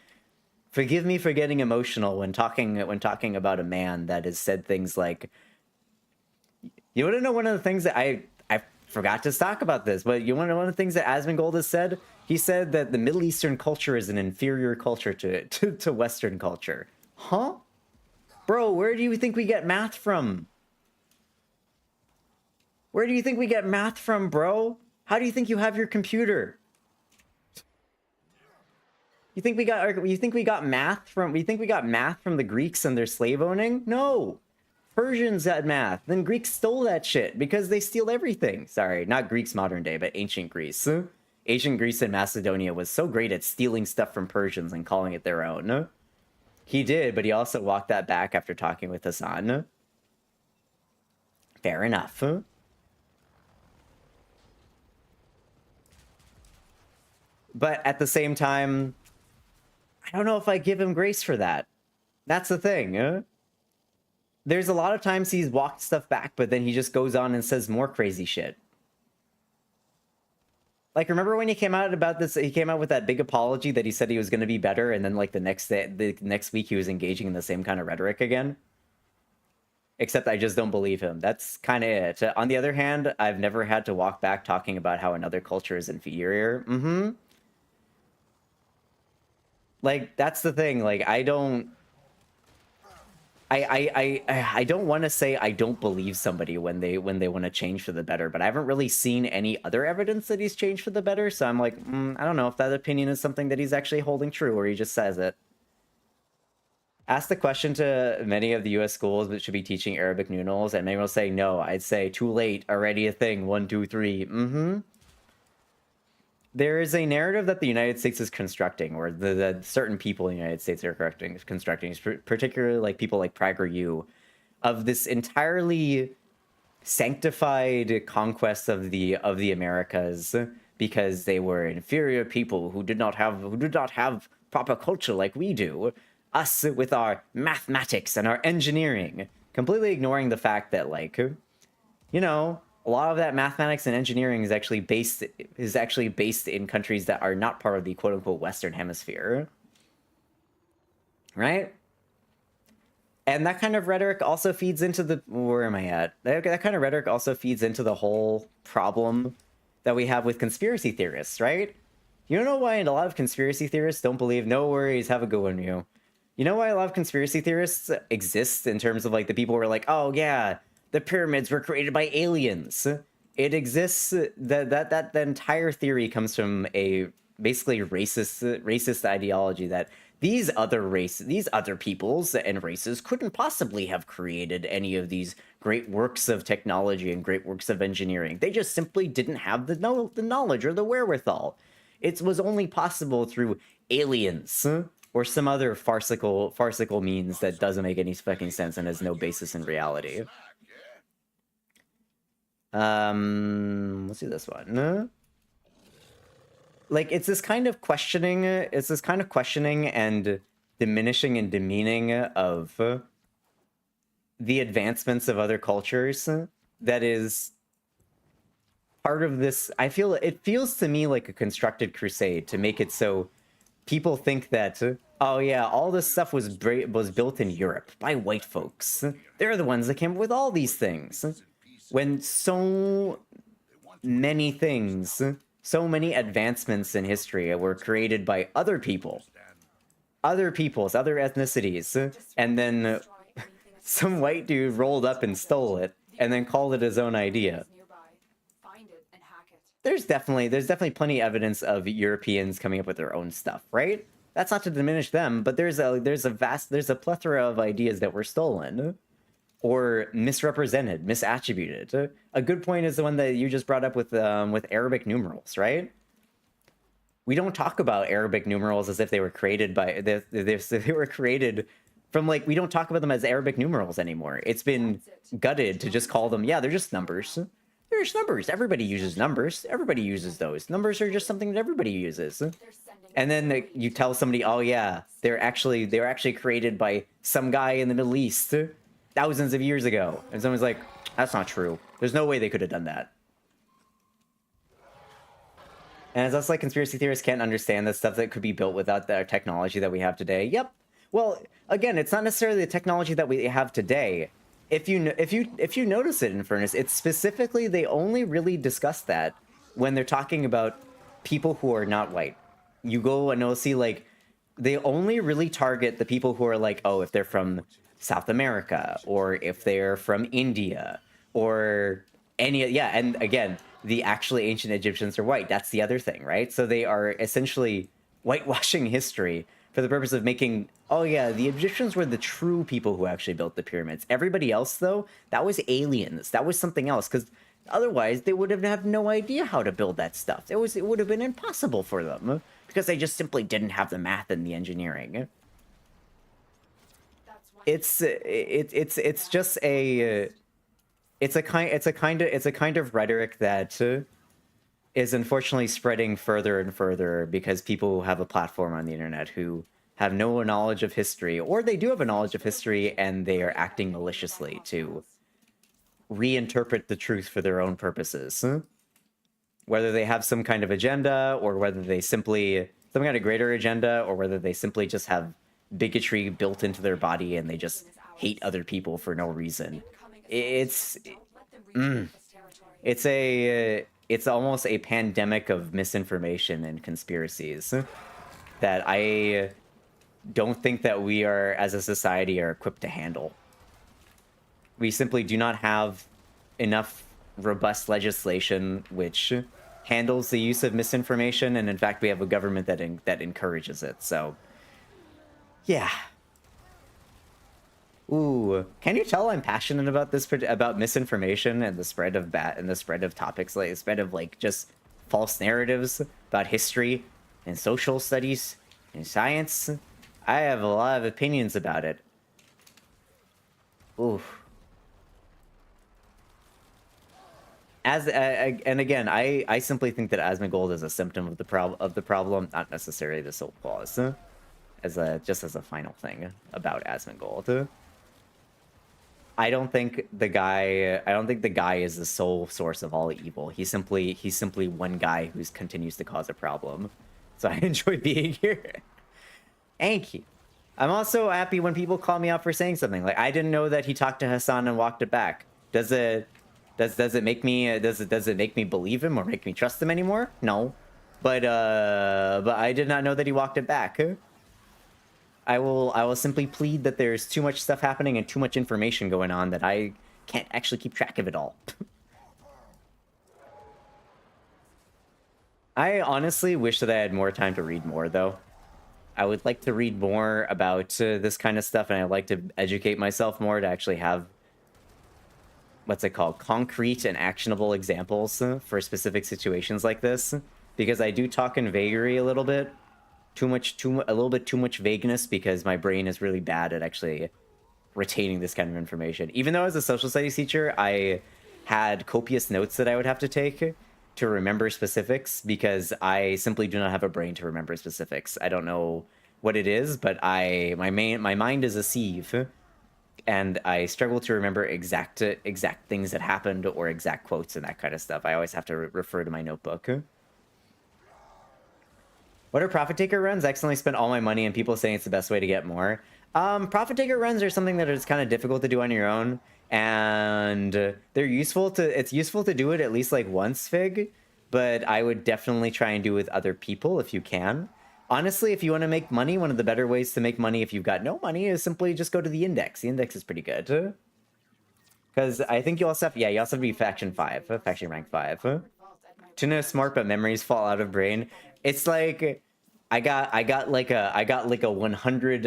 forgive me for getting emotional when talking about a man that has said things like, you want to know one of the things that I forgot to talk about this, but you want to know one of the things that Asmongold has said? He said that the Middle Eastern culture is an inferior culture to Western culture. Huh? Bro, where do you think we get math from? Where do you think we get math from, bro? How do you think you have your computer? You think we got math from the Greeks and their slave owning? No. Persians had math. Then Greeks stole that shit because they steal everything. Sorry, not Greeks modern day, but ancient Greece. Ancient Greece and Macedonia was so great at stealing stuff from Persians and calling it their own. He did, but he also walked that back after talking with Hassan. Fair enough. But at the same time, I don't know if I give him grace for that. That's the thing. There's a lot of times he's walked stuff back, but then he just goes on and says more crazy shit. Like, remember when he came out about this? He came out with that big apology that he said he was going to be better, and then like the next week he was engaging in the same kind of rhetoric again. Except I just don't believe him. That's kind of it. On the other hand, I've never had to walk back talking about how another culture is inferior. Like, that's the thing. Like, I don't want to say I don't believe somebody when they want to change for the better, but I haven't really seen any other evidence that he's changed for the better. So I'm like, I don't know if that opinion is something that he's actually holding true, or he just says it. Ask the question to many of the U.S. schools that should be teaching Arabic numerals, and many will say no. I'd say too late, already a thing. 1, 2, 3. There is a narrative that the United States is constructing, or the certain people in the United States are constructing, particularly like people like PragerU, of this entirely sanctified conquest of the Americas because they were inferior people who did not have proper culture like we do. Us with our mathematics and our engineering, completely ignoring the fact that, like, you know, a lot of that mathematics and engineering is actually based in countries that are not part of the quote-unquote Western Hemisphere, right? And that kind of rhetoric also feeds into the where am I at? That kind of rhetoric also feeds into the whole problem that we have with conspiracy theorists, right? You know why a lot of conspiracy theorists don't believe? No worries, have a good one, you. You know why a lot of conspiracy theorists exist in terms of, like, the people who are like, oh yeah, the pyramids were created by aliens. It exists, that the entire theory comes from a basically racist ideology that these other peoples and races couldn't possibly have created any of these great works of technology and great works of engineering. They just simply didn't have the knowledge or the wherewithal. It was only possible through aliens. Or some other farcical means that doesn't make any fucking sense and has no basis in reality. Let's do this one. Like, it's this kind of questioning and diminishing and demeaning of the advancements of other cultures that is part of this. It feels to me like a constructed crusade to make it so people think that, oh yeah, all this stuff was built in Europe by white folks. They're the ones that came up with all these things. When so many things, so many advancements in history were created by other people, other peoples, other ethnicities, and then some white dude rolled up and stole it, and then called it his own idea. There's definitely plenty of evidence of Europeans coming up with their own stuff, right? That's not to diminish them, but there's a plethora of ideas that were stolen or misrepresented, misattributed. A good point is the one that you just brought up with Arabic numerals, right? We don't talk about Arabic numerals as if they were created by they were created from, like, we don't talk about them as Arabic numerals anymore. It's been gutted to just call them, yeah, they're just numbers. They're just numbers. Everybody uses numbers. Everybody uses those. Numbers are just something that everybody uses. And then you tell somebody, oh yeah, they were actually created by some guy in the Middle East thousands of years ago. And someone's like, that's not true. There's no way they could have done that. And it's also like conspiracy theorists can't understand the stuff that could be built without the technology that we have today. Yep. Well, again, it's not necessarily the technology that we have today. If you notice it in Furnace, it's specifically, they only really discuss that when they're talking about people who are not white. You go and you'll see, like, they only really target the people who are like, oh, if they're from South America, or if they're from India, or any, yeah, and again, the actually ancient Egyptians are white. That's the other thing, right? So they are essentially whitewashing history for the purpose of making, oh yeah, the Egyptians were the true people who actually built the pyramids. Everybody else, though, that was aliens. That was something else, because otherwise they would have no idea how to build that stuff. It would have been impossible for them, because they just simply didn't have the math and the engineering. It's just a it's a kind of rhetoric that is unfortunately spreading further and further because people have a platform on the internet who have no knowledge of history, or they do have a knowledge of history and they are acting maliciously to reinterpret the truth for their own purposes. Whether they have some kind of agenda, or whether they simply, some kind of greater agenda, or whether they simply just have bigotry built into their body and they just hate other people for no reason. It's it's almost a pandemic of misinformation and conspiracies that I don't think that we are, as a society, are equipped to handle. We simply do not have enough robust legislation which handles the use of misinformation, and in fact we have a government that encourages it. So yeah. Ooh, can you tell I'm passionate about this, about misinformation and the spread of topics, like the spread of like just false narratives about history and social studies and science? I have a lot of opinions about it. Ooh. And again, I simply think that Asmongold is a symptom of the problem, not necessarily the sole cause. Just as a final thing about Asmongold. I don't think the guy is the sole source of all evil. He's simply one guy who continues to cause a problem. So I enjoy being here. Thank you. I'm also happy when people call me out for saying something. Like, I didn't know that he talked to Hassan and walked it back. Does it make me believe him or make me trust him anymore? No. But I did not know that he walked it back. I will simply plead that there's too much stuff happening and too much information going on that I can't actually keep track of it all. I honestly wish that I had more time to read more, though. I would like to read more about this kind of stuff, and I'd like to educate myself more to actually have, what's it called, concrete and actionable examples for specific situations like this. Because I do talk in vagary a little bit. A little bit too much vagueness, because my brain is really bad at actually retaining this kind of information. Even though as a social studies teacher, I had copious notes that I would have to take to remember specifics, because I simply do not have a brain to remember specifics. I don't know what it is, but my mind is a sieve, and I struggle to remember exact things that happened or exact quotes and that kind of stuff. I always have to refer to my notebook. What are profit taker runs? I accidentally spent all my money and people saying it's the best way to get more. Profit taker runs are something that is kind of difficult to do on your own, and it's useful to do it at least like once, Fig, but I would definitely try and do it with other people if you can. Honestly, if you want to make money, one of the better ways to make money if you've got no money is simply just go to the index. The index is pretty good. Because I think you also have to be faction rank 5. Tuna smart, but memories fall out of brain. It's like I got like a 100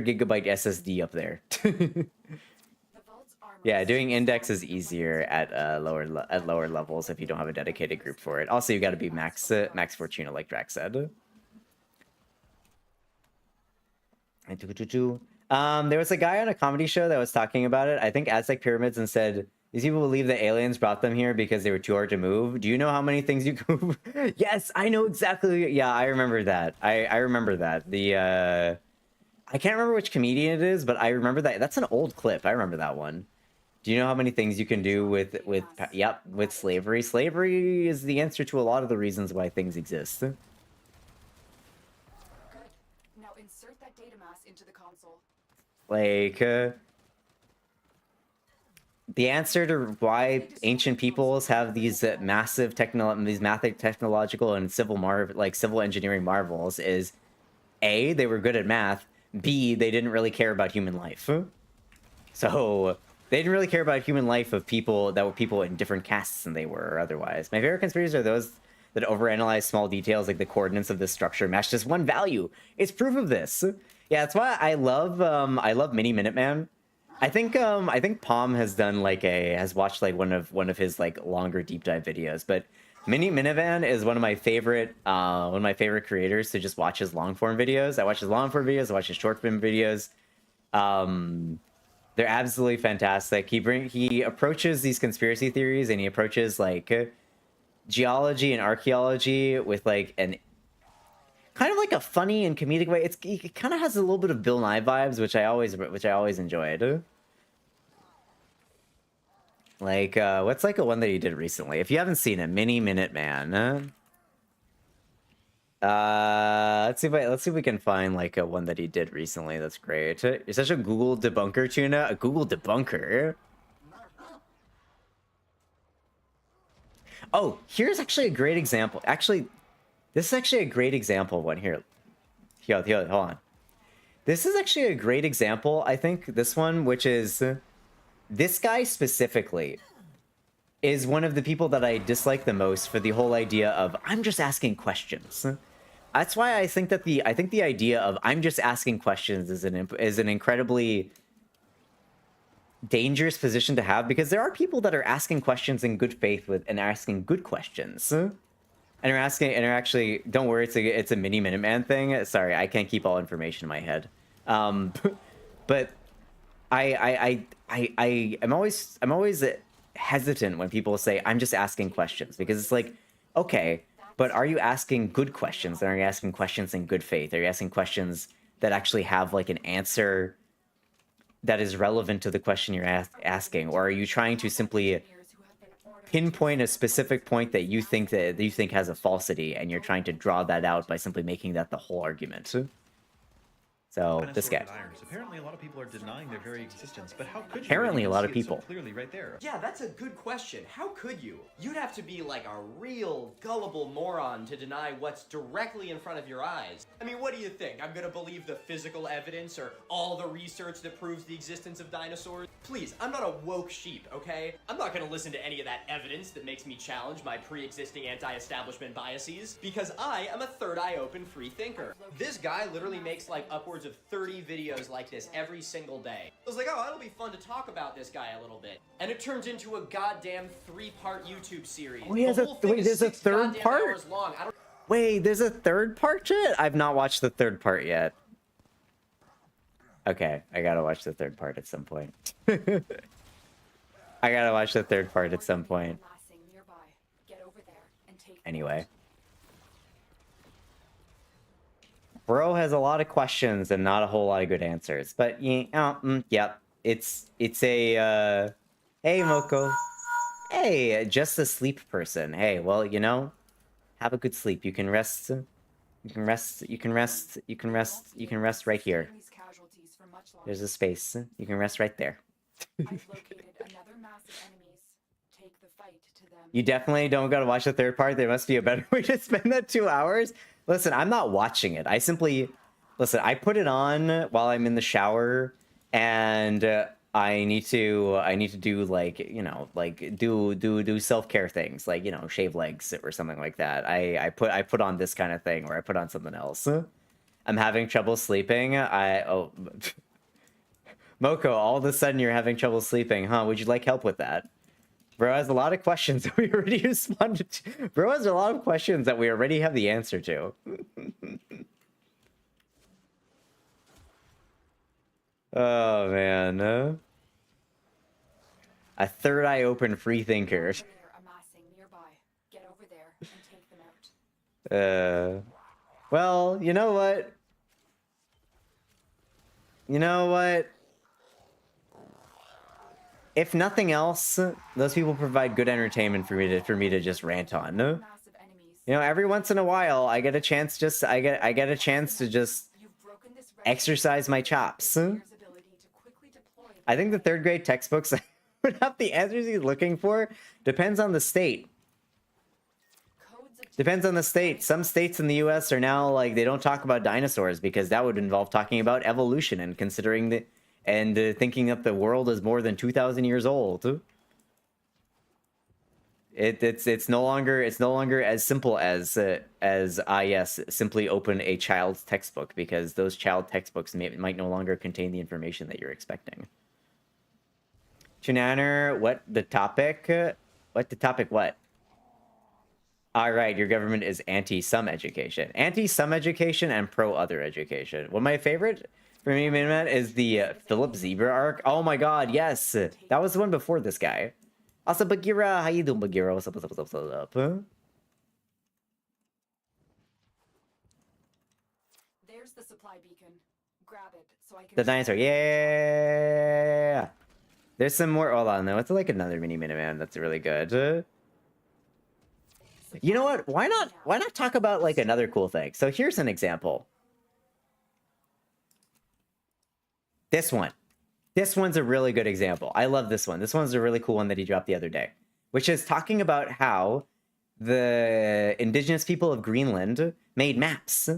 gigabyte SSD up there. Yeah, doing index is easier at lower levels if you don't have a dedicated group for it. Also, you got to be max Fortuna, like Drax said. There was a guy on a comedy show that was talking about it. I think Aztec pyramids, and said these people believe that aliens brought them here because they were too hard to move. Do you know how many things you can move? Yes, I know exactly. Yeah, I remember that. I remember that. I can't remember which comedian it is, but I remember that. That's an old clip. I remember that one. Do you know how many things you can do with slavery? Slavery is the answer to a lot of the reasons why things exist. Good. Now insert that data mass into the console. Like, the answer to why ancient peoples have these massive technological and civil engineering marvels is A, they were good at math, B, they didn't really care about human life. So they didn't really care about human life of people that were people in different castes than they were or otherwise. My favorite conspiracies are those that overanalyze small details, like the coordinates of this structure match just one value. It's proof of this. Yeah, that's why I love Mini Minuteman. I think Palm has done has watched like one of his like longer deep dive videos, but Mini Minuteman is one of my favorite creators to just watch his long form videos. I watch his long form videos, I watch his short form videos. They're absolutely fantastic. He approaches these conspiracy theories, and he approaches like geology and archaeology with like an kind of like a funny and comedic way. It kind of has a little bit of Bill Nye vibes, which I always enjoyed. Like what's like a one that he did recently? If you haven't seen it, Mini Minuteman. Let's see if we can find like a one that he did recently. That's great. You're such a Google debunker, Tuna. A Google debunker. Oh, here's actually a great example. Actually, this is actually a great example of one here. Hold on. This is actually a great example, I think, this one, which is this guy specifically is one of the people that I dislike the most for the whole idea of I'm just asking questions. That's why I think that the idea of I'm just asking questions is an incredibly dangerous position to have, because there are people that are asking questions in good faith and asking good questions. And are actually, don't worry, it's a mini Minuteman thing. Sorry, I can't keep all information in my head. But I'm always hesitant when people say I'm just asking questions, because it's like, okay, but are you asking good questions? Are you asking questions in good faith? Are you asking questions that actually have like an answer that is relevant to the question you're asking, or are you trying to simply pinpoint a specific point that you think has a falsity, and you're trying to draw that out by simply making that the whole argument? So this guy. Apparently, a lot of people are denying their very existence. But how could you? Apparently, a lot of people. So clearly, right there. Yeah, that's a good question. How could you? You'd have to be like a real gullible moron to deny what's directly in front of your eyes. I mean, what do you think? I'm gonna believe the physical evidence or all the research that proves the existence of dinosaurs? Please, I'm not a woke sheep, okay? I'm not gonna listen to any of that evidence that makes me challenge my pre-existing anti-establishment biases, because I am a third eye open free thinker. This guy literally makes like upwards of 30 videos like this every single day. I was like, oh, it'll be fun to talk about this guy a little bit. And it turns into a goddamn 3-part YouTube series. Oh, there's a third part? Wait, there's a third part to it? I've not watched the third part yet. Okay, I gotta watch the third part at some point. I gotta watch the third part at some point. Anyway. Bro has a lot of questions and not a whole lot of good answers. But, yep. It's a, hey, Moko. Hey, just a sleep person. Hey, well, you know, have a good sleep. You can rest. You can rest right here. There's a space. You can rest right there. You definitely don't gotta watch the third part. There must be a better way to spend that 2 hours. Listen, I'm not watching it. I put it on while I'm in the shower, and I need to do like, you know, like do self-care things, like, you know, shave legs or something like that. I put on this kind of thing, or I put on something else. I'm having trouble sleeping. Moko, all of a sudden you're having trouble sleeping, huh? Would you like help with that? Bro has a lot of questions that we already responded to. Bro has a lot of questions that we already have the answer to. Oh, man. A third eye open free thinker. Well, you know what? You know what? If nothing else, those people provide good entertainment for me to just rant on. You know, every once in a while, I get a chance to just exercise my chops. I think the third grade textbooks would have the answers he's looking for. Depends on the state. Depends on the state. Some states in the US are now like, they don't talk about dinosaurs because that would involve talking about evolution and considering thinking that the world is more than 2,000 years old. It's no longer as simple as yes, simply open a child's textbook, because those child textbooks might no longer contain the information that you're expecting. Tunana, what the topic? What? All right, your government is anti-some education. Anti-some education and pro-other education. One of my favorite for me, man, is the Philip Zebra arc. Oh my god, yes! That was the one before this guy. Also, Bagheera, how you doing, Bagheera? What's up? Huh? There's the supply beacon. Grab it so I can... The dinosaur, yeah! There's some more, hold on, though. It's like another mini Minuteman that's really good. You know what? Why not talk about like another cool thing? So here's an example. This one. This one's a really good example. I love this one. This one's a really cool one that he dropped the other day, which is talking about how the indigenous people of Greenland made maps.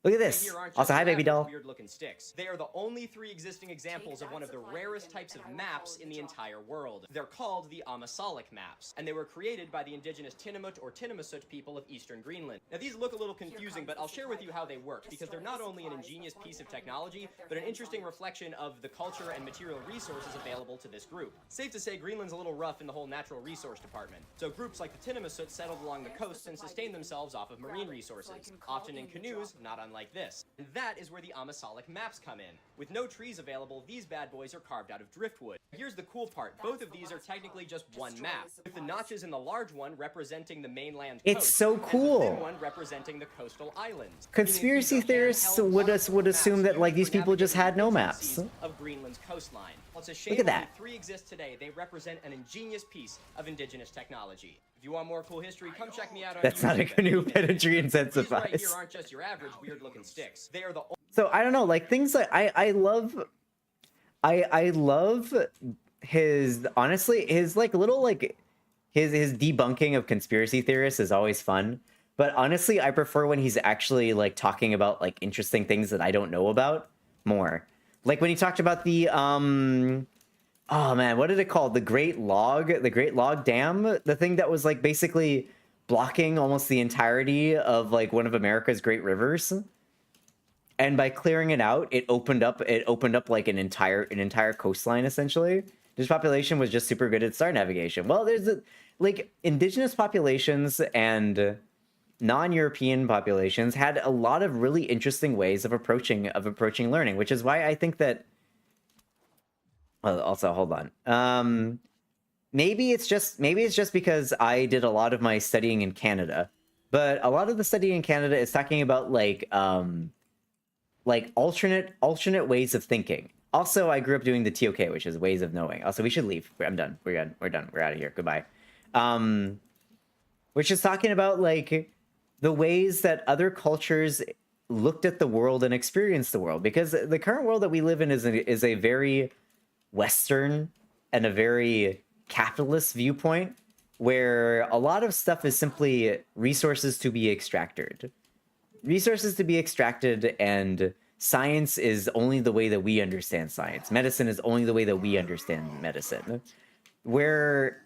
Look at this. Also, hi, baby doll. Weird-looking sticks. They are the only 3 existing examples of one of the rarest types of maps in the entire world. They're called the Amasalic maps, and they were created by the indigenous Tinnamut or Tinnamasut people of eastern Greenland. Now, these look a little confusing, but I'll share with you how they work, because they're not only an ingenious piece of technology, but an interesting reflection of the culture and material resources available to this group. Safe to say, Greenland's a little rough in the whole natural resource department, so groups like the Tinnamasut settled along the coast and sustained themselves off of marine resources, often in canoes, not unlike this. And that is where the Amasalic maps come in. With no trees available, these bad boys are carved out of driftwood. Here's the cool part. Both of these are technically just one map, with the notches in the large one representing the mainland coast, It's so cool. and the thin one representing the coastal islands. Conspiracy theorists would assume that like these people just had no maps. Of Greenland's coastline. Well, it's a shame Look at that. only 3 exist today. They represent an ingenious piece of indigenous technology. If you want more cool history, come check me out on That's not a YouTube. canoe pedantry These right here intensifies. aren't just your average weird-looking sticks. They are the So I don't know, like things like I love his, honestly, his like little like his debunking of conspiracy theorists is always fun. But honestly, I prefer when he's actually like talking about like interesting things that I don't know about more. Like when he talked about the oh man, what did it called? The Great Log Dam, the thing that was like basically blocking almost the entirety of like one of America's great rivers. And by clearing it out, it opened up like an entire coastline essentially. This population was just super good at star navigation. Well, there's like indigenous populations and non-European populations had a lot of really interesting ways of approaching learning, which is why I think that. Well, also, hold on. Maybe it's just because I did a lot of my studying in Canada, but a lot of the studying in Canada is talking about like alternate ways of thinking. Also, I grew up doing the TOK, which is ways of knowing. Also, we should leave. I'm done. We're done. We're done. We're out of here. Goodbye. Which is talking about like the ways that other cultures looked at the world and experienced the world, because the current world that we live in is a very Western and a very capitalist viewpoint, where a lot of stuff is simply resources to be extracted. And science is only the way that we understand science. Medicine is only the way that we understand medicine. Where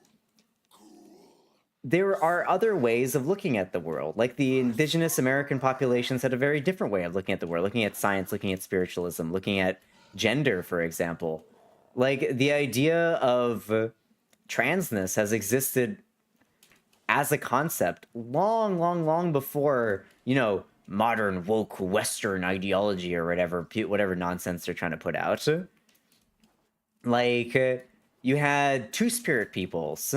there are other ways of looking at the world. Like the indigenous American populations had a very different way of looking at the world, looking at science, looking at spiritualism, looking at gender, for example. Like the idea of transness has existed as a concept long before, you know, modern woke Western ideology or whatever nonsense they're trying to put out. Like you had two-spirit peoples,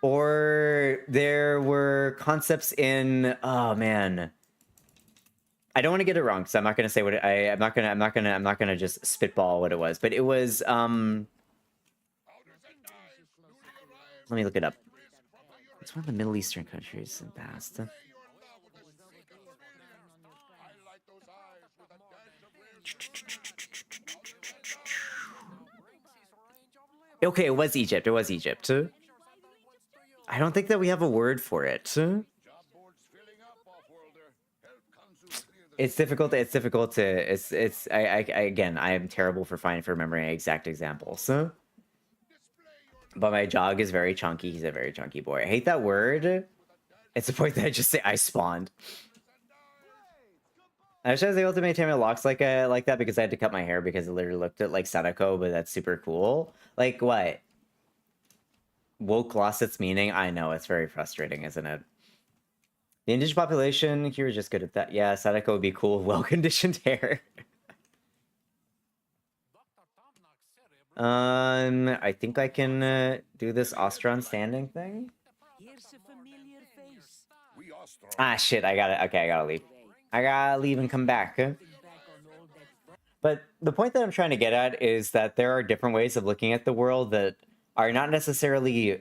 or there were concepts in, oh man, I don't want to get it wrong, so I'm not going to say what I'm not going to just spitball what it was, but it was let me look it up. It's one of the Middle Eastern countries in the past. Okay, it was Egypt. I don't think that we have a word for it. It's difficult. Again, I am terrible for remembering exact examples. But my jog is very chunky. He's a very chunky boy. I hate that word. It's the point that I just say I spawned. I wish I was able to maintain my locks like that, because I had to cut my hair because it literally looked like Sadako, but that's super cool. Like what? Woke lost its meaning? I know, it's very frustrating, isn't it? The indigenous population here is just good at that. Yeah, Sadako would be cool with well-conditioned hair. I think I can do this Ostron standing thing. Ah, shit, I gotta leave. I gotta leave and come back. But the point that I'm trying to get at is that there are different ways of looking at the world that are not necessarily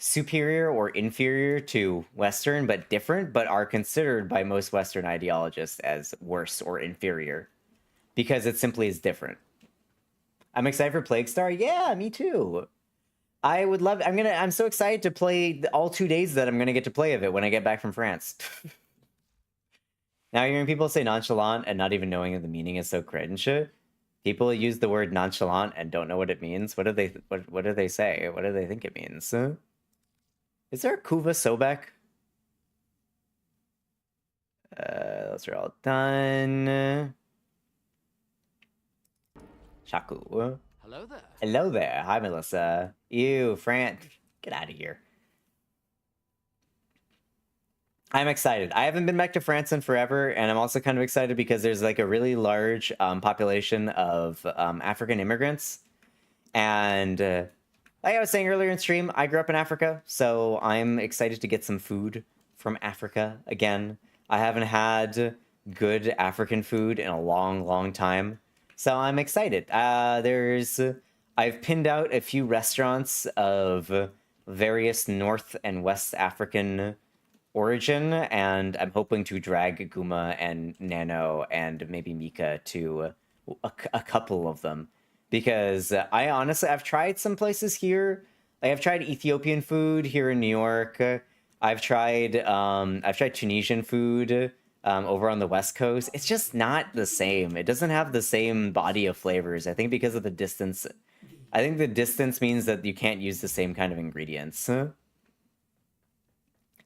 superior or inferior to Western, but different, but are considered by most Western ideologists as worse or inferior because it simply is different. I'm excited for Plague Star. Yeah, me too. I would love. I'm so excited to play all 2 days that I'm gonna get to play of it when I get back from France. Now hearing people say nonchalant and not even knowing the meaning is so cringe. People use the word nonchalant and don't know what it means. What do they say? What do they think it means? Is there a Kuva Sobek? Those are all done. Shaku. Hello there. Hello there. Hi, Melissa. Ew, Fran. Get out of here. I'm excited. I haven't been back to France in forever, and I'm also kind of excited because there's like a really large population of African immigrants. And like I was saying earlier in stream, I grew up in Africa, so I'm excited to get some food from Africa again. I haven't had good African food in a long, long time, so I'm excited. I've pinned out a few restaurants of various North and West African origin, and I'm hoping to drag Guma and Nano and maybe Mika to a couple of them, because I've tried some places here. Like I've tried Ethiopian food here in New York. I've tried Tunisian food over on the West Coast. It's just not the same. It doesn't have the same body of flavors. I think because of the distance. I think the distance means that you can't use the same kind of ingredients.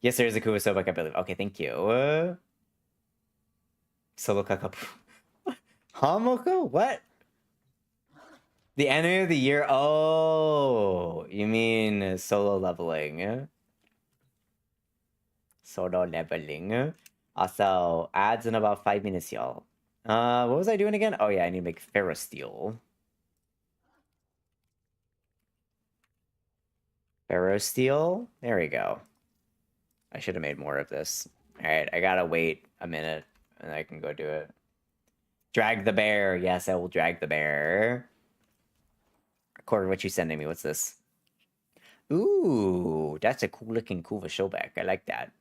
Yes, there is a Kuva Sobek, I believe. Okay, thank you. Solo Kakapu. Hamoko? What? The enemy of the year? Oh, you mean solo leveling. Solo leveling. Also, ads in about 5 minutes, y'all. What was I doing again? Oh yeah, I need to make Ferrosteel. Ferrosteel? There we go. I should have made more of this. Alright, I gotta wait a minute and I can go do it. Drag the bear. Yes, I will drag the bear. Corey, what you sending me? What's this? Ooh, that's a cool looking Kuva Showback. I like that.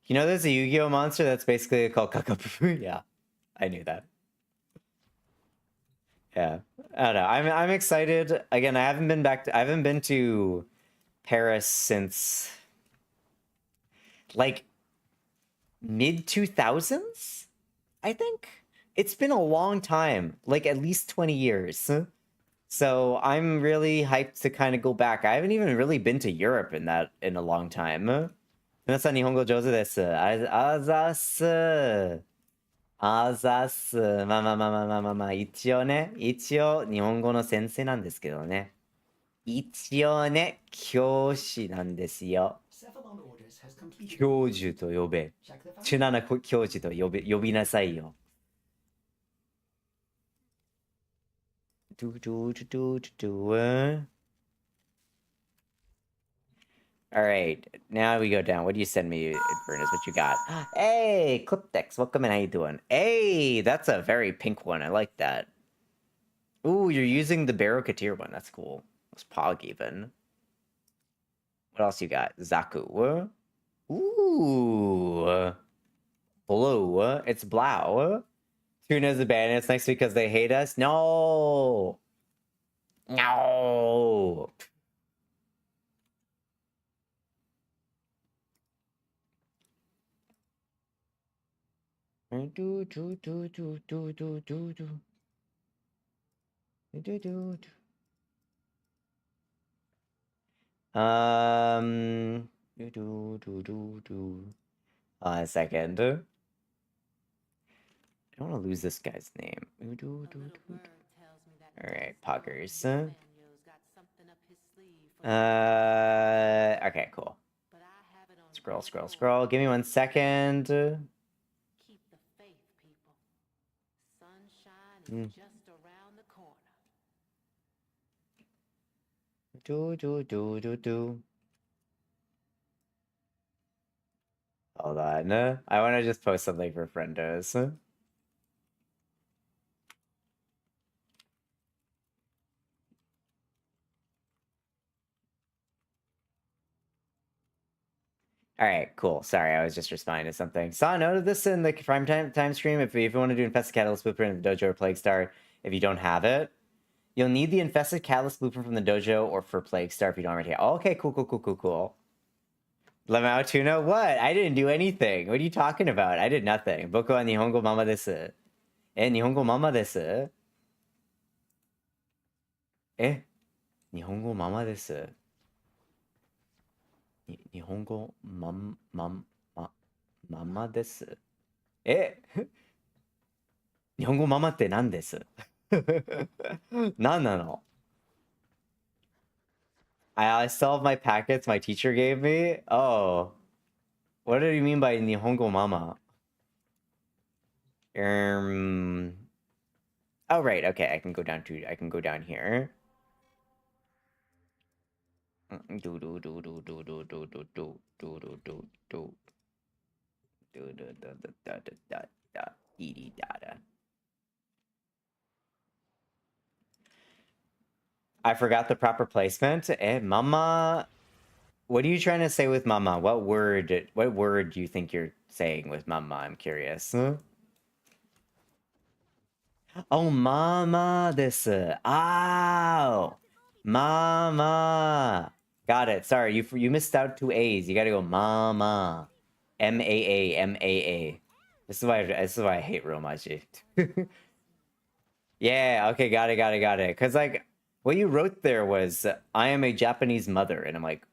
You know there's a Yu-Gi-Oh monster that's basically called Kakapu? Yeah, I knew that. Yeah, I don't know. I'm excited. Again, I haven't been to Paris since like mid 2000s, I think. It's been a long time, like at least 20 years. So I'm really hyped to kind of go back. I haven't even really been to Europe in a long time. 皆さん日本語上手です。あざす。あざす。一応日本語の先生なんですけどね。一応ね、教師なんですよ。教授と呼べ。チュナナ教授と呼びなさいよ。All right, now we go down. What do you send me, Infernus? What you got? Hey, Clipdex, welcome in. How you doing? Hey, that's a very pink one. I like that. Ooh, you're using the Barrow Katir one. That's cool. It's Pog even. What else you got? Zaku. Ooh. Blue. It's Blau. Tuna's a band. It's nice because they hate us. No. No. A second. I don't want to lose this guy's name. Alright, Poggers. Okay, cool. Scroll. Give me 1 second. Keep the faith, people. Sunshine is just around the corner. Hold on. I want to just post something for friendos. Alright, cool. Sorry, I was just responding to something. Saw a note of this in the prime time stream. If you want to do Infested Catalyst Blueprint of the Dojo or Plague Star, if you don't have it, you'll need the Infested Catalyst Blueprint from the Dojo or for Plague Star if you don't already have it. Oh, okay, cool. Lemao Tuna? What? I didn't do anything. What are you talking about? I did nothing. Boku wa Nihongo mama desu. Nihongo mama desu? Nihongo mama desu. Nihongo mama desu. 日本語ママって何です？何なの？ I still have my packets my teacher gave me? Oh. What do you mean by 日本語ママ? Oh, right. Okay, I can go down here. I forgot the proper placement. Mama. What are you trying to say with mama? What word do you think you're saying with mama? I'm curious. Oh, mama desu. Oh, mama. Got it. Sorry, you missed out 2 A's. You gotta go mama. M-A-A. This is why I hate Romaji. Yeah, okay, got it. Cause like what you wrote there was I am a Japanese mother, and I'm like,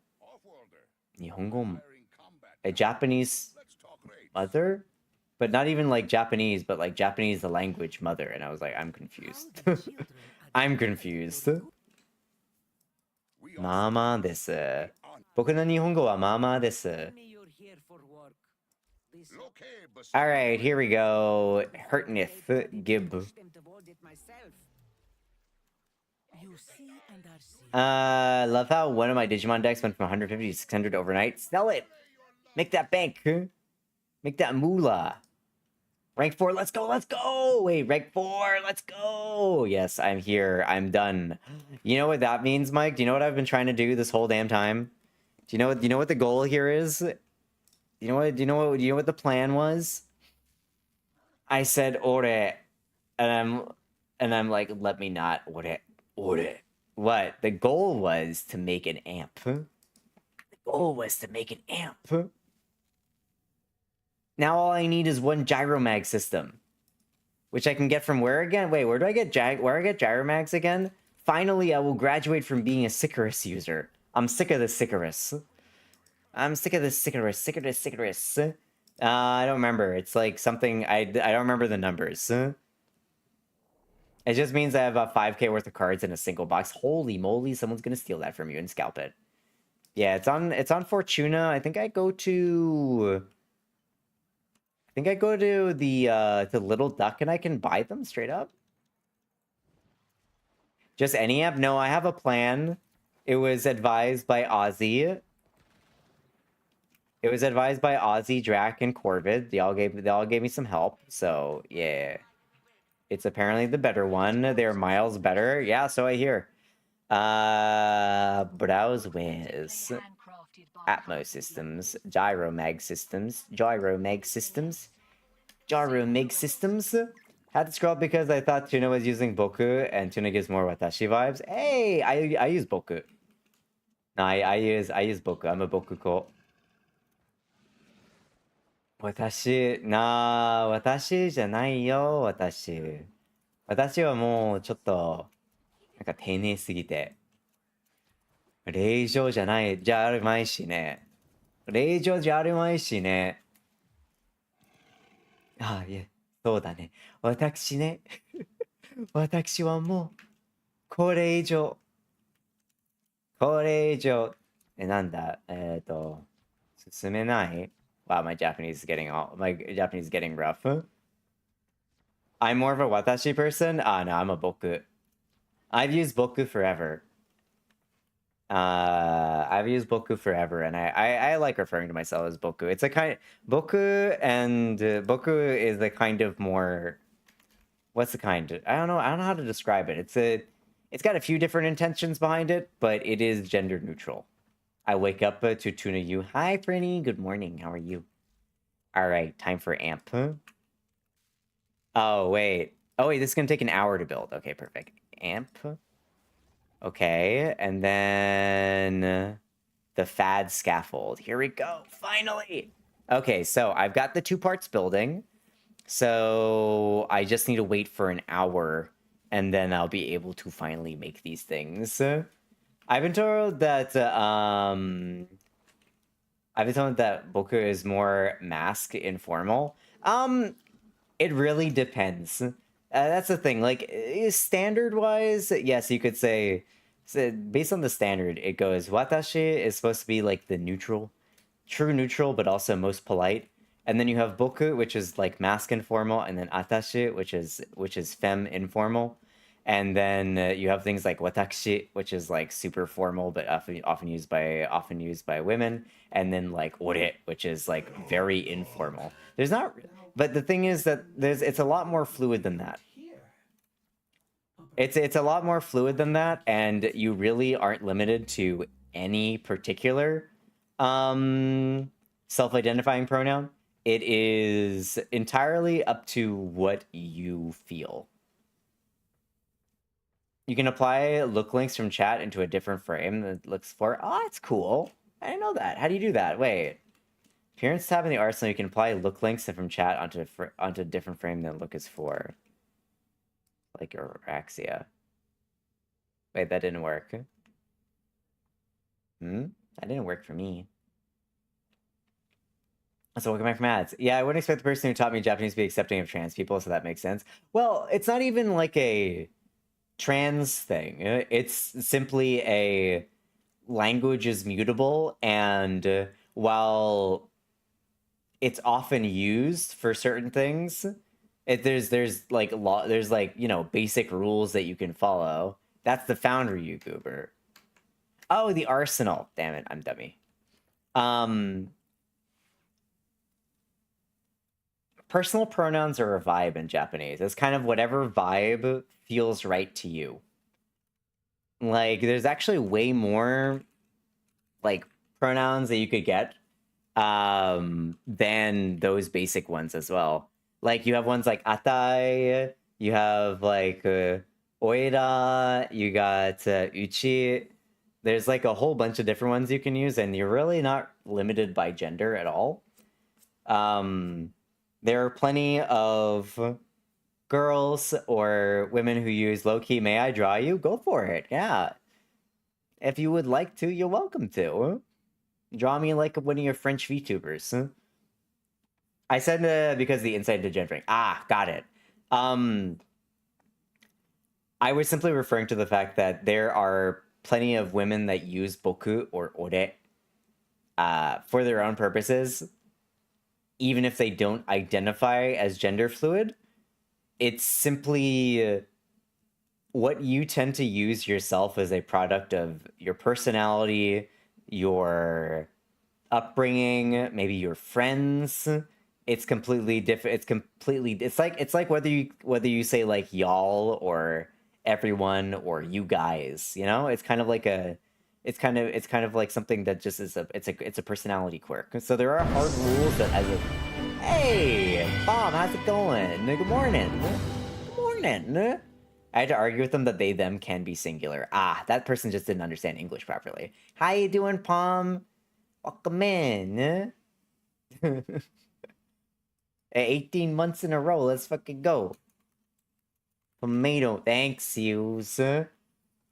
Nihongo, a Japanese mother? But not even like Japanese, but like Japanese the language mother, and I was like, I'm confused. I'm confused. Mama desu. Boku no Nihongo wa mama desu. Alright, here we go. Hurtnith Gib. Love how one of my Digimon decks went from 150 to 600 overnight. Sell it! Make that bank! Make that moolah! Rank 4, let's go! Wait, rank 4, let's go! Yes, I'm here. I'm done. You know what that means, Mike? Do you know what I've been trying to do this whole damn time? Do you know what the goal here is? Do you know what the plan was? I said ore, and I'm like, let me not ore. What? The goal was to make an amp. Now all I need is one gyromag system, which I can get from where again? Wait, where do I get gyromags again? Finally, I will graduate from being a Sicarus user. I'm sick of this Sicarus. I don't remember. It's like something I don't remember the numbers. It just means I have about 5k worth of cards in a single box. Holy moly, someone's gonna steal that from you and scalp it. Yeah, it's on Fortuna. I think I go to the Little Duck and I can buy them straight up. Just any app? No, I have a plan. It was advised by Ozzy. Drac, and Corvid. They all gave me some help. So yeah. It's apparently the better one. They're miles better. Yeah, so I hear. Browse Wiz. Atmos systems. Gyromag systems. Had to scroll up because I thought Tuna was using Boku, and Tuna gives more Watashi vibes. Hey, I use Boku. No, I use Boku. I'm a Boku cult. Watashi じゃないよ、私はもうちょっとなんか丁寧すぎて令状じゃないじゃあるまいしね令状じゃあるまいしねあいやそうだね私はもうこれ以上なんだ進めない Wow, my Japanese is getting rough. I'm more of a Watashi person? No, I'm a Boku. I've used Boku forever. And I like referring to myself as Boku. It's a kind Boku is the kind of more what's the kind? I don't know how to describe it. It's got a few different intentions behind it, but it is gender neutral. I wake up to tuna you. Hi, Franny. Good morning. How are you? All right, time for amp. Oh, wait. Oh, wait, this is going to take an hour to build. Okay, perfect. Amp. Okay, and then the fad scaffold. Here we go, finally. Okay, so I've got the 2 parts building. So I just need to wait for an hour, and then I'll be able to finally make these things. I've been told that, Boku is more mask informal. It really depends. That's the thing. Like, standard-wise, yes, you could say... So based on the standard, it goes, Watashi is supposed to be, like, the neutral. True neutral, but also most polite. And then you have Boku, which is, like, mask informal, and then Atashi, which is femme informal. And then you have things like Watashi, which is, like, super formal, but often used by women. And then, like, Ore, which is, like, very informal. There's not... But the thing is that it's a lot more fluid than that. It's a lot more fluid than that, and you really aren't limited to any particular self-identifying pronoun. It is entirely up to what you feel. You can apply look links from chat into a different frame that looks for... Oh, that's cool. I didn't know that. How do you do that? Wait. Appearance tab in the arsenal, you can apply look links from chat onto a different frame that look is for. Like Araxia. Wait, that didn't work. That didn't work for me. So welcome back from ads. Yeah, I wouldn't expect the person who taught me Japanese to be accepting of trans people, so that makes sense. Well, it's not even like a trans thing. It's simply a language is mutable, and while it's often used for certain things, there's like you know, basic rules that you can follow. That's the Foundry, you goober. Oh, the arsenal. Damn it, I'm dummy. Personal pronouns are a vibe in Japanese. It's kind of whatever vibe feels right to you. Like, there's actually way more, like, pronouns that you could get than those basic ones as well. Like, you have ones like atai, you have, like, oira, you got uchi. There's, like, a whole bunch of different ones you can use, and you're really not limited by gender at all. There are plenty of girls or women who use low-key, may I draw you? Go for it, yeah. If you would like to, you're welcome to. Draw me like one of your French VTubers. I said because the insight into gendering. Ah, got it. I was simply referring to the fact that there are plenty of women that use boku or ore for their own purposes, even if they don't identify as gender fluid. It's simply what you tend to use yourself as a product of your personality, your upbringing, maybe your friends. It's completely different. It's like whether you say like y'all or everyone or you guys, you know? It's kind of like like something that just is it's a personality quirk. So there are hard rules that hey, Bob, how's it going? Good morning. Good morning. I had to argue with them that they, them can be singular. Ah, that person just didn't understand English properly. How you doing, Palm? Welcome in. 18 months in a row. Let's fucking go. Tomato, thanks, Hughes.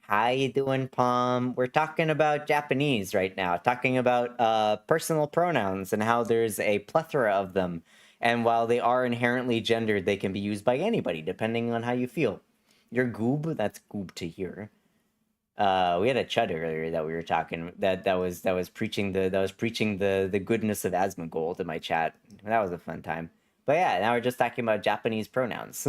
How you doing, Palm? We're talking about Japanese right now. Talking about personal pronouns and how there's a plethora of them. And while they are inherently gendered, they can be used by anybody, depending on how you feel. Your goob, that's goob to hear. We had a chud earlier that we were talking that was preaching the goodness of Asmongold in my chat. That was a fun time. But yeah, now we're just talking about Japanese pronouns.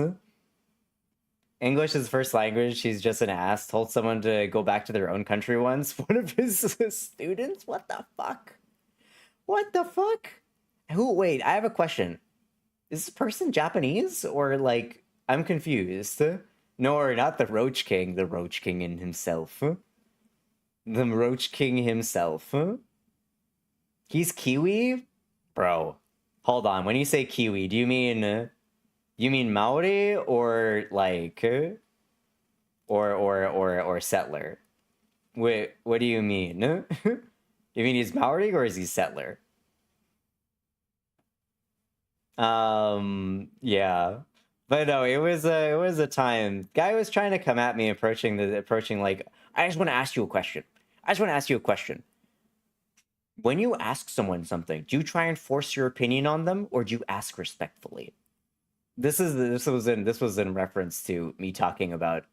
English is first language. She's just an ass. Told someone to go back to their own country once. One of his students? What the fuck? What the fuck? Wait, I have a question. Is this person Japanese? Or, like, I'm confused. No, not the Roach King. The Roach King in himself. The Roach King himself. Huh? He's Kiwi? Bro, hold on. When you say Kiwi, do you mean Maori or like or settler? Wait, what do you mean? You mean he's Maori or is he settler? Yeah. But no, it was a time. Guy was trying to come at me approaching like, I just want to ask you a question. When you ask someone something, do you try and force your opinion on them or do you ask respectfully? This was in reference to me talking about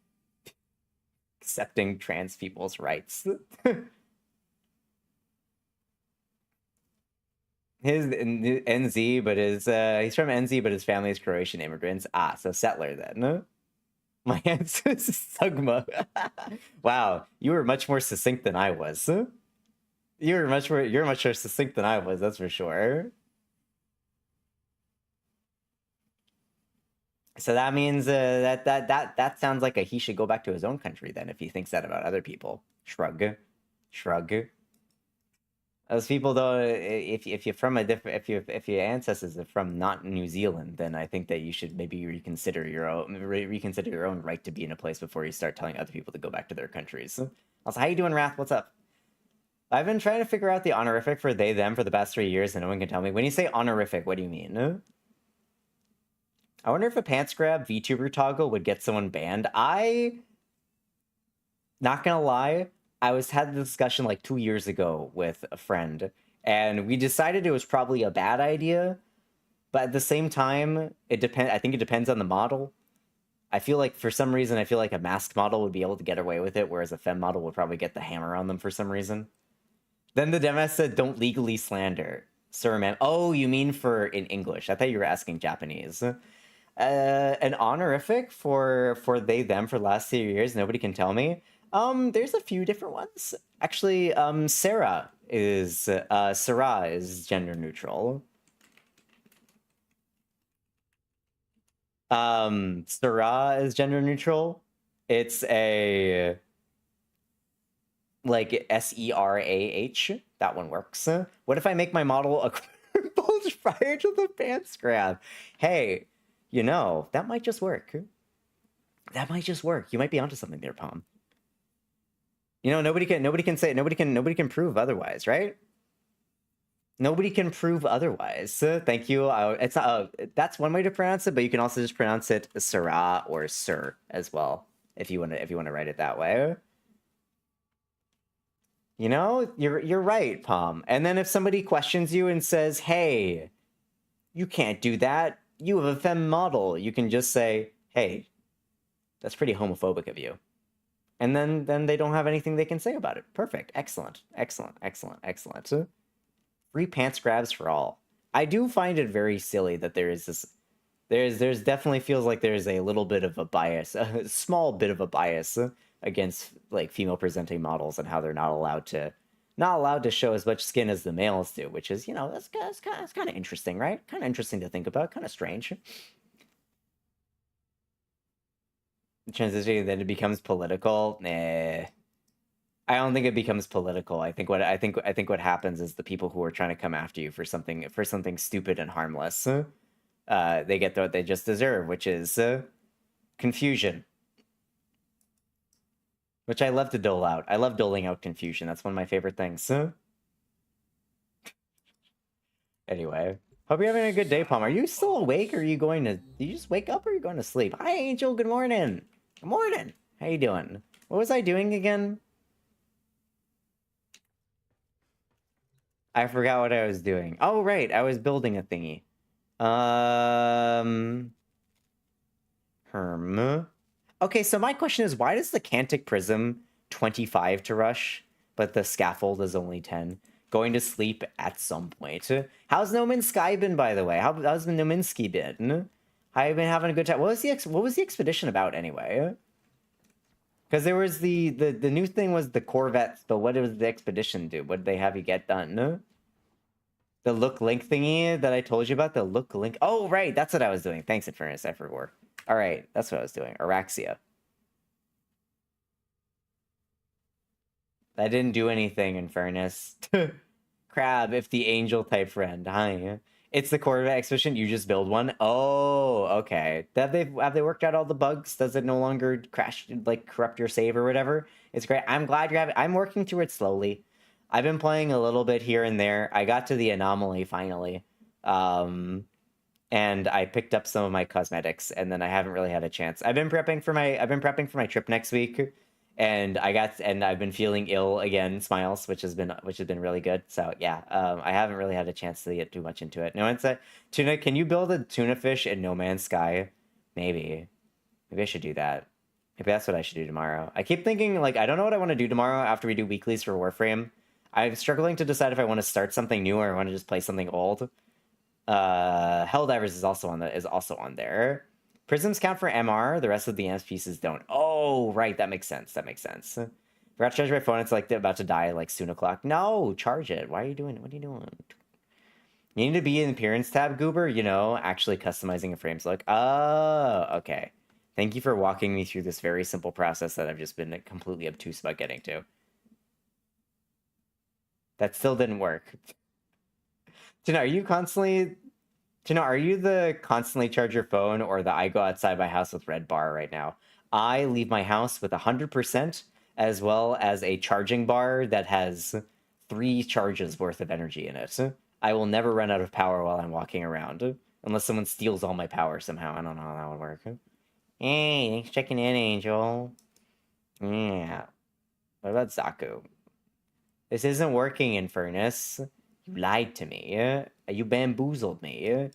accepting trans people's rights. His NZ, but he's from NZ, but his family is Croatian immigrants. Ah, so settler then. My answer is Sugma. Wow, you were much more succinct than I was. You're much more succinct than I was, that's for sure. So that means that sounds like he should go back to his own country then if he thinks that about other people. Shrug. Those people though, if you're from a different, if your ancestors are from not New Zealand, then I think that you should maybe reconsider your own right to be in a place before you start telling other people to go back to their countries. Also, how you doing, Wrath? What's up? I've been trying to figure out the honorific for they them for the past 3 years, and no one can tell me. When you say honorific, what do you mean? I wonder if a pants grab VTuber toggle would get someone banned. Not gonna lie, I had the discussion like 2 years ago with a friend, and we decided it was probably a bad idea, but at the same time, I think it depends on the model. I feel like for some reason, a masked model would be able to get away with it, whereas a femme model would probably get the hammer on them for some reason. Then the dumbass said, don't legally slander. Sir, ma'am. Oh, you mean in English. I thought you were asking Japanese. An honorific for they, them for the last 2 years, nobody can tell me. There's a few different ones. Actually, Sarah is gender neutral. Sarah is gender neutral. It's a like SERAH. That one works. What if I make my model a bulge prior to the pants grab? Hey, that might just work. You might be onto something there, Palm. Nobody can prove otherwise, right? Nobody can prove otherwise. Thank you. That's one way to pronounce it, but you can also just pronounce it Sarah or Sir as well, if you want to write it that way. You're right, Palm. And then if somebody questions you and says, "Hey, you can't do that. You have a femme model," you can just say, "Hey, that's pretty homophobic of you." And then they don't have anything they can say about it. Perfect. Excellent. Free pants grabs for all. I do find it very silly that there's definitely feels like there's a little bit of a bias, a small bit of a bias against like female presenting models and how they're not allowed to show as much skin as the males do, which is, that's kind of interesting, right? Kind of interesting to think about, kind of strange. Transitioning, then it becomes political. Nah, I don't think it becomes political. I think what happens is the people who are trying to come after you for something stupid and harmless, they get what they just deserve, which is confusion. Which I love to dole out. I love doling out confusion. That's one of my favorite things. Anyway, hope you're having a good day, Palm. Are you still awake, or are you did you just wake up, or are you going to sleep? Hi, Angel. Good morning. Good morning. How you doing? What was I doing again? I forgot what I was doing. Oh, right. I was building a thingy. Okay, so my question is, why does the Cantic Prism 25 to rush, but the scaffold is only 10? Going to sleep at some point. How's No Man's Sky been, by the way? How's the Nominski been? I've been having a good time. What was the expedition about anyway? Because there was the new thing was the Corvettes, but what does the expedition do? What did they have you get done? The look link thingy that I told you about, the look link. Oh, right, that's what I was doing. Thanks, Infernus, I forgot. All right, that's what I was doing. Araxia. That didn't do anything, in fairness. Crab, if the angel type friend. Hi. It's the Corvette Expedition, you just build one? Oh, okay. Have they worked out all the bugs? Does it no longer crash, like, corrupt your save or whatever? It's great. I'm glad you're having... I'm working through it slowly. I've been playing a little bit here and there. I got to the anomaly, finally. And I picked up some of my cosmetics, and then I haven't really had a chance. I've been prepping for my trip next week. And I've been feeling ill again, smiles, which has been really good. So yeah, I haven't really had a chance to get too much into it. No one said, Tuna, can you build a tuna fish in No Man's Sky? Maybe I should do that. Maybe that's what I should do tomorrow. I keep thinking, like, I don't know what I want to do tomorrow after we do weeklies for Warframe. I'm struggling to decide if I want to start something new or I want to just play something old. Helldivers is also on there. Prisms count for MR, the rest of the EMS pieces don't. Oh, right, that makes sense. Forgot to charge my phone, it's like about to die like soon o'clock. No, charge it. Why are you doing it? What are you doing? You need to be in the appearance tab, Goober, you know, actually customizing a frame's look. Oh, okay. Thank you for walking me through this very simple process that I've just been completely obtuse about getting to. That still didn't work. Are you the constantly charge your phone or the I go outside my house with red bar right now? I leave my house with 100% as well as a charging bar that has 3 charges worth of energy in it. I will never run out of power while I'm walking around. Unless someone steals all my power somehow. I don't know how that would work. Hey, thanks for checking in, Angel. Yeah. What about Zaku? This isn't working, Infernus. You lied to me. You bamboozled me.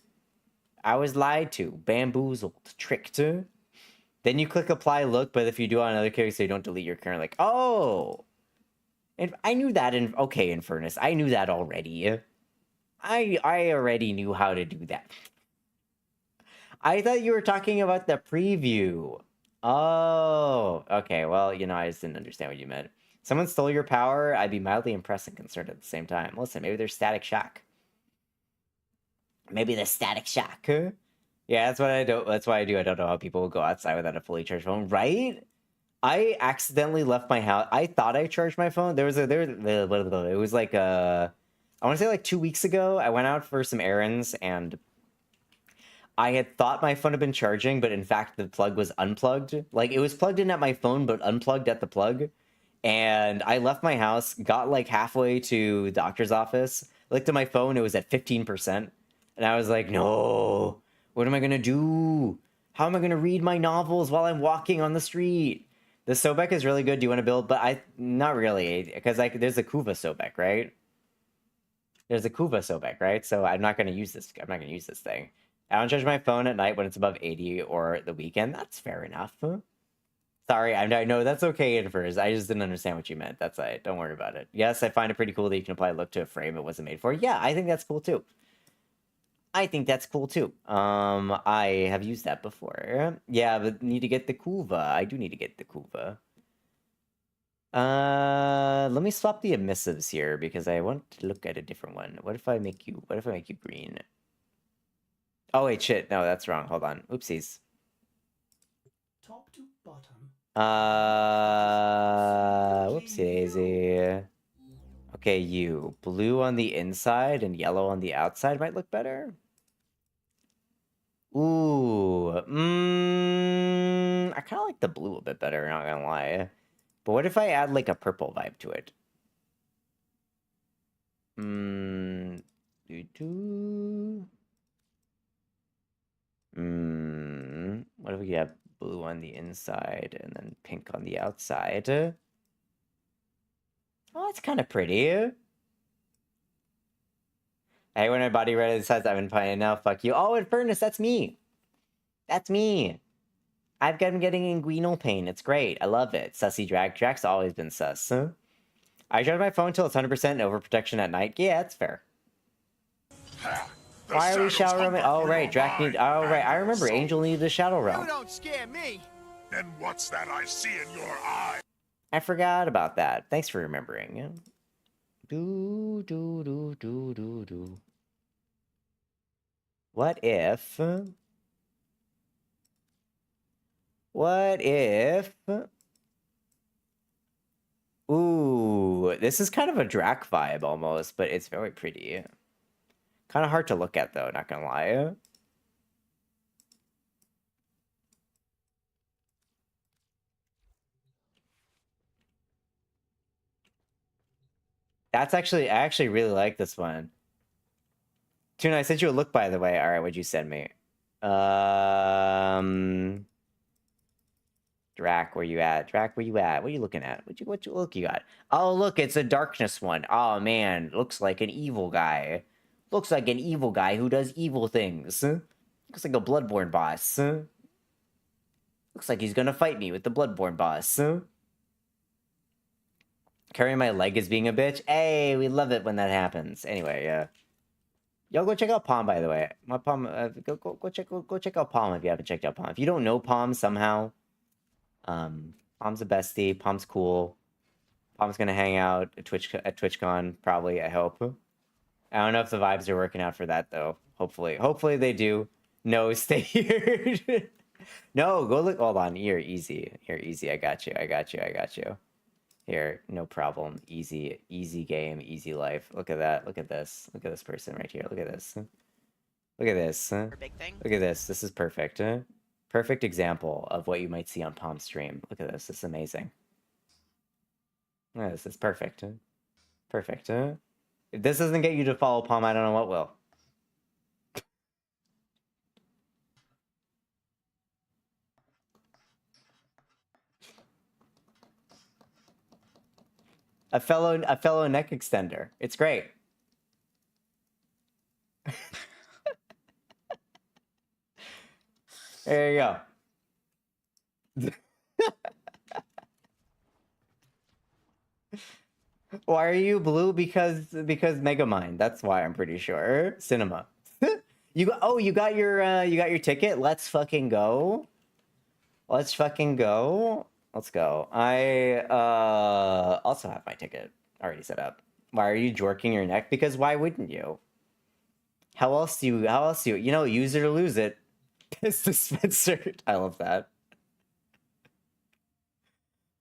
I was lied to, bamboozled, tricked. Then you click apply look, but if you do on another character, so you don't delete your current, like, oh! And I knew that okay, Infernus, I knew that already. I already knew how to do that. I thought you were talking about the preview. Oh, okay, well, you know, I just didn't understand what you meant. Someone stole your power, I'd be mildly impressed and concerned at the same time. Listen, maybe there's static shock. Maybe the static shock. Yeah, that's what I do. That's why I do. I don't know how people will go outside without a fully charged phone, right? I accidentally left my house. I thought I charged my phone. It was like I want to say like 2 weeks ago. I went out for some errands and I had thought my phone had been charging, but in fact the plug was unplugged. Like it was plugged in at my phone, but unplugged at the plug. And I left my house, got like halfway to the doctor's office, looked at my phone, it was at 15%. And I was like, no, what am I going to do? How am I going to read my novels while I'm walking on the street? The Sobek is really good. Do you want to build? But not really, because like there's a Kuva Sobek, right? There's a Kuva Sobek, right? So I'm not going to use this. I'm not going to use this thing. I don't charge my phone at night when it's above 80 or the weekend. That's fair enough. Sorry, I know that's okay at first. I just didn't understand what you meant. That's it. Don't worry about it. Yes, I find it pretty cool that you can apply look to a frame it wasn't made for. Yeah, I think that's cool too. I have used that before. Yeah, but need to get the Kuva. I do need to get the Kuva. Let me swap the emissives here because I want to look at a different one. What if I make you green? Oh wait, shit. No, that's wrong. Hold on. Oopsies. Top to bottom. Whoopsie daisy. Okay, you. Blue on the inside and yellow on the outside might look better. Ooh. I kind of like the blue a bit better, not gonna lie. But what if I add like a purple vibe to it? What if we have blue on the inside and then pink on the outside? Oh, that's kind of pretty. Hey, when my body ready decides I'm in pain now, fuck you. Oh, Infernus, that's me. That's me. I've been getting inguinal pain. It's great. I love it. Sussy drag. Drag's always been sus. Huh? I charge my phone till it's 100% overprotection at night. Yeah, that's fair. Why are we shadow roaming? Oh, right. Drac need... Oh, right. I remember Angel needed a shadow realm. You don't scare me. Then what's that I see in your eye? I forgot about that. Thanks for remembering. Do. What if... Ooh, this is kind of a Drac vibe almost, but it's very pretty. Kind of hard to look at though, not gonna lie. I actually really like this one. Tuna, I sent you a look, by the way. All right, what'd you send me? Drac, where you at? Drac, where you at? What are you looking at? What you look you got? Oh, look, it's a darkness one. Oh man, looks like an evil guy. Looks like an evil guy who does evil things. Looks like a Bloodborne boss. Looks like he's gonna fight me with the Bloodborne boss. Carrying my leg as being a bitch. Hey, we love it when that happens. Anyway, yeah. Y'all go check out Palm, by the way. My Palm, go check out Palm if you haven't checked out Palm. If you don't know Palm somehow, Palm's a bestie. Palm's cool. Palm's gonna hang out at TwitchCon probably. I hope. I don't know if the vibes are working out for that though. Hopefully they do. No, stay here. No, go look. Hold on. Here, easy. Here, easy. I got you. Here, no problem. Easy game, easy life. Look at that. Look at this. Look at this person right here. Look at this. Look at this. Look at this. This is perfect. Perfect example of what you might see on Palm stream. Look at this. This is amazing. Look at this. It's perfect. Perfect. If this doesn't get you to follow Palm, I don't know what will. A fellow neck extender. It's great. There you go. Why are you blue? Because Megamind. That's why, I'm pretty sure. Cinema. You got your ticket. Let's fucking go. Let's go. I also have my ticket already set up. Why are you jorking your neck? Because why wouldn't you? How else do you use it or lose it? Piss dispenser. I love that.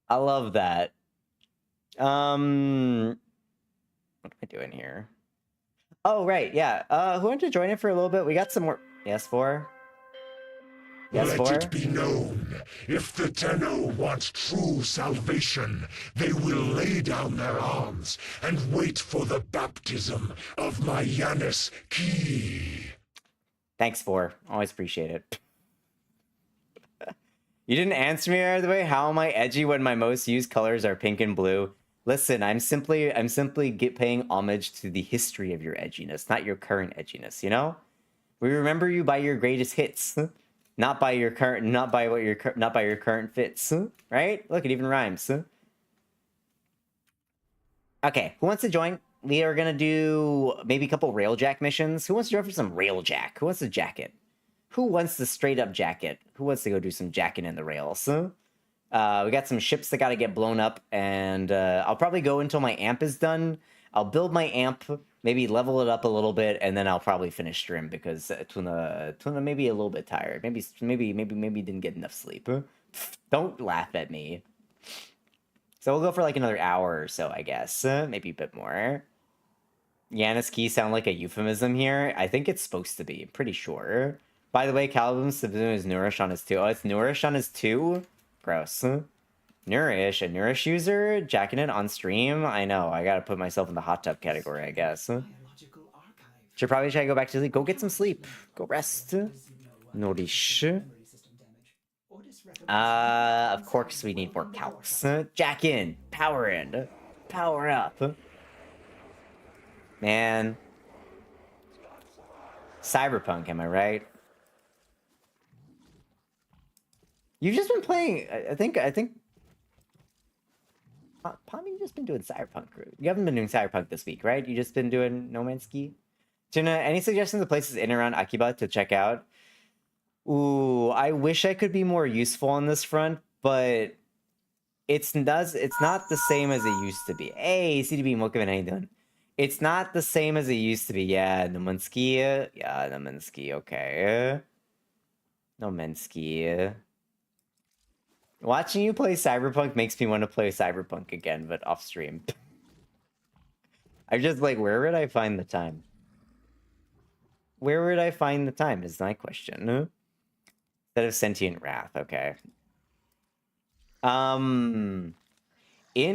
I love that. What am I doing here? Oh, right, yeah. Who wanted to join in for a little bit? We got some more. Yes, for? Yes, Let it be known, if the Tenno want true salvation, they will lay down their arms and wait for the baptism of my Yanis Ki. Thanks, for. Always appreciate it. You didn't answer me right away. How am I edgy when my most used colors are pink and blue? Listen, I'm simply paying homage to the history of your edginess, not your current edginess. You know, we remember you by your greatest hits. Not by your current fits, right? Look, it even rhymes. Okay, who wants to join? We are gonna do maybe a couple railjack missions. Who wants to join for some railjack? Who wants to jack it? Who wants the straight up jacket? Who wants to go do some jacking in the rails? We got some ships that gotta get blown up, and I'll probably go until my amp is done. I'll build my amp, maybe level it up a little bit, and then I'll probably finish stream because Tuna may be a little bit tired. Maybe didn't get enough sleep. Don't laugh at me. So we'll go for like another hour or so, I guess. Maybe a bit more. Yanis Key sound like a euphemism here? I think it's supposed to be. I'm pretty sure. By the way, Calibum's is Nourish on his 2. Oh, it's Nourish on his 2? Gross. Nourish, a Nourish user? Jacking it on stream? I know, I gotta put myself in the hot tub category, I guess. Should probably try to go back to sleep. Go get some sleep. Go rest. Nourish. Of course we need more calcs. Jack in. Power in. Power up. Man. Cyberpunk, am I right? You've just been playing, I think Palm, you've just been doing Cyberpunk. You haven't been doing Cyberpunk this week, right? You just been doing No Man's Sky? Tuna, any suggestions of places in and around Akiba to check out? Ooh, I wish I could be more useful on this front, but it's not the same as it used to be. Hey, CDB Mokoven, how you doing? It's not the same as it used to be. Yeah, No Man's Sky. Yeah, No Man's Sky, okay. No Man's Sky. Watching you play Cyberpunk makes me want to play Cyberpunk again, but off stream. I'm just like, where would I find the time? Where would I find the time is my question. Instead of Sentient Wrath, okay. In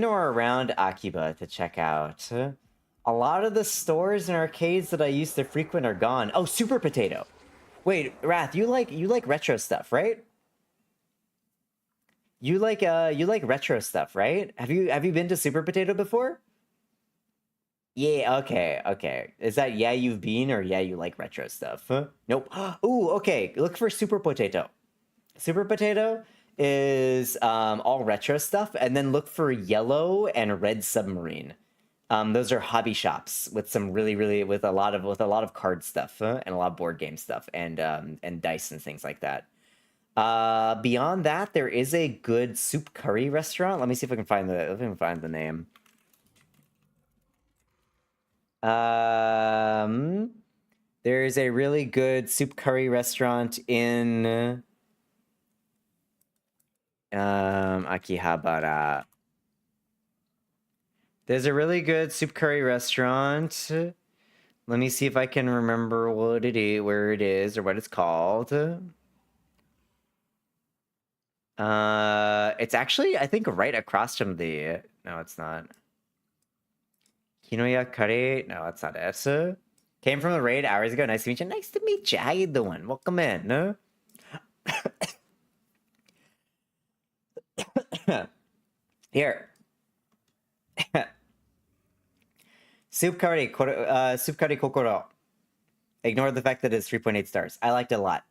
or around Akiba to check out. A lot of the stores and arcades that I used to frequent are gone. Oh, Super Potato. Wait, Wrath, you like retro stuff, right? You like retro stuff, right? Have you been to Super Potato before? Yeah, okay. Is that yeah you've been or yeah you like retro stuff? Huh? Nope. Ooh, okay. Look for Super Potato. Super Potato is all retro stuff, and then look for Yellow and Red Submarine. Those are hobby shops with some really with a lot of card stuff and a lot of board game stuff and dice and things like that. Beyond that, there is a good soup curry restaurant. Let me see if I can find the name. There's a really good soup curry restaurant in Akihabara. There's a really good soup curry restaurant. Let me see if I can remember what it is, where it is, or what it's called. It's actually, I think, right across from the... No, it's not. Kinoya Curry? No, that's not it. Came from the raid hours ago. Nice to meet you. Nice to meet you. How you doing? Welcome in. Here. Soup curry kokoro. Ignore the fact that it's 3.8 stars. I liked it a lot.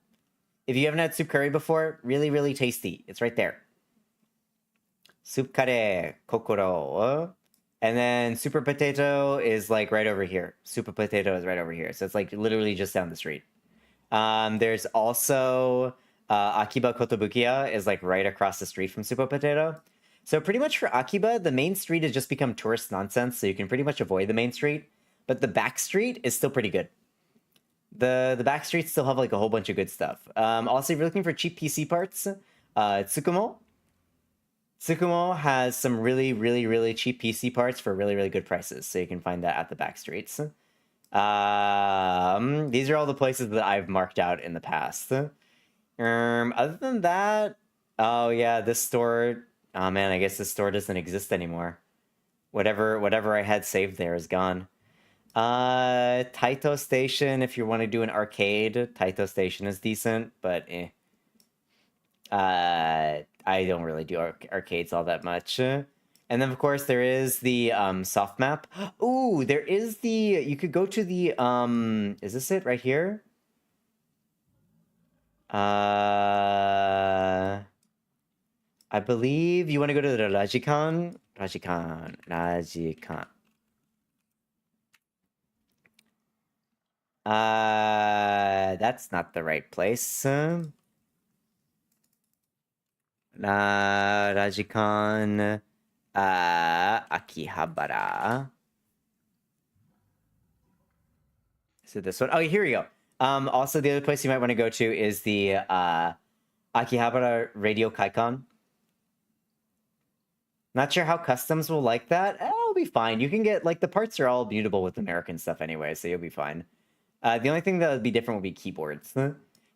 If you haven't had soup curry before, really tasty. It's right there. Soup curry kokoro. And then Super Potato is like right over here. Super Potato is right over here. So it's like literally just down the street. There's also Akiba Kotobukiya is like right across the street from Super Potato. So pretty much for Akiba, the main street has just become tourist nonsense, so you can pretty much avoid the main street. But the back street is still pretty good. The back streets still have like a whole bunch of good stuff. Also, if you're looking for cheap PC parts, Tsukumo. Tsukumo has some really cheap PC parts for really good prices, so you can find that at the back streets. These are all the places that I've marked out in the past. Other than that, oh yeah, this store... Oh man, I guess this store doesn't exist anymore. Whatever I had saved there is gone. Taito Station, if you want to do an arcade, Taito Station is decent, but eh. I don't really do arcades all that much. And then, of course, there is the soft map. Ooh, there is the... You could go to the... Is this it right here? I believe you want to go to the Rajikan. That's not the right place. Rajikan Akihabara. So this one. Oh, here we go. Also, the other place you might want to go to is the Akihabara Radio Kaikon. Not sure how customs will like that. It'll be fine. You can get, like, the parts are all mutable with American stuff anyway, so you'll be fine. The only thing that would be different would be keyboards.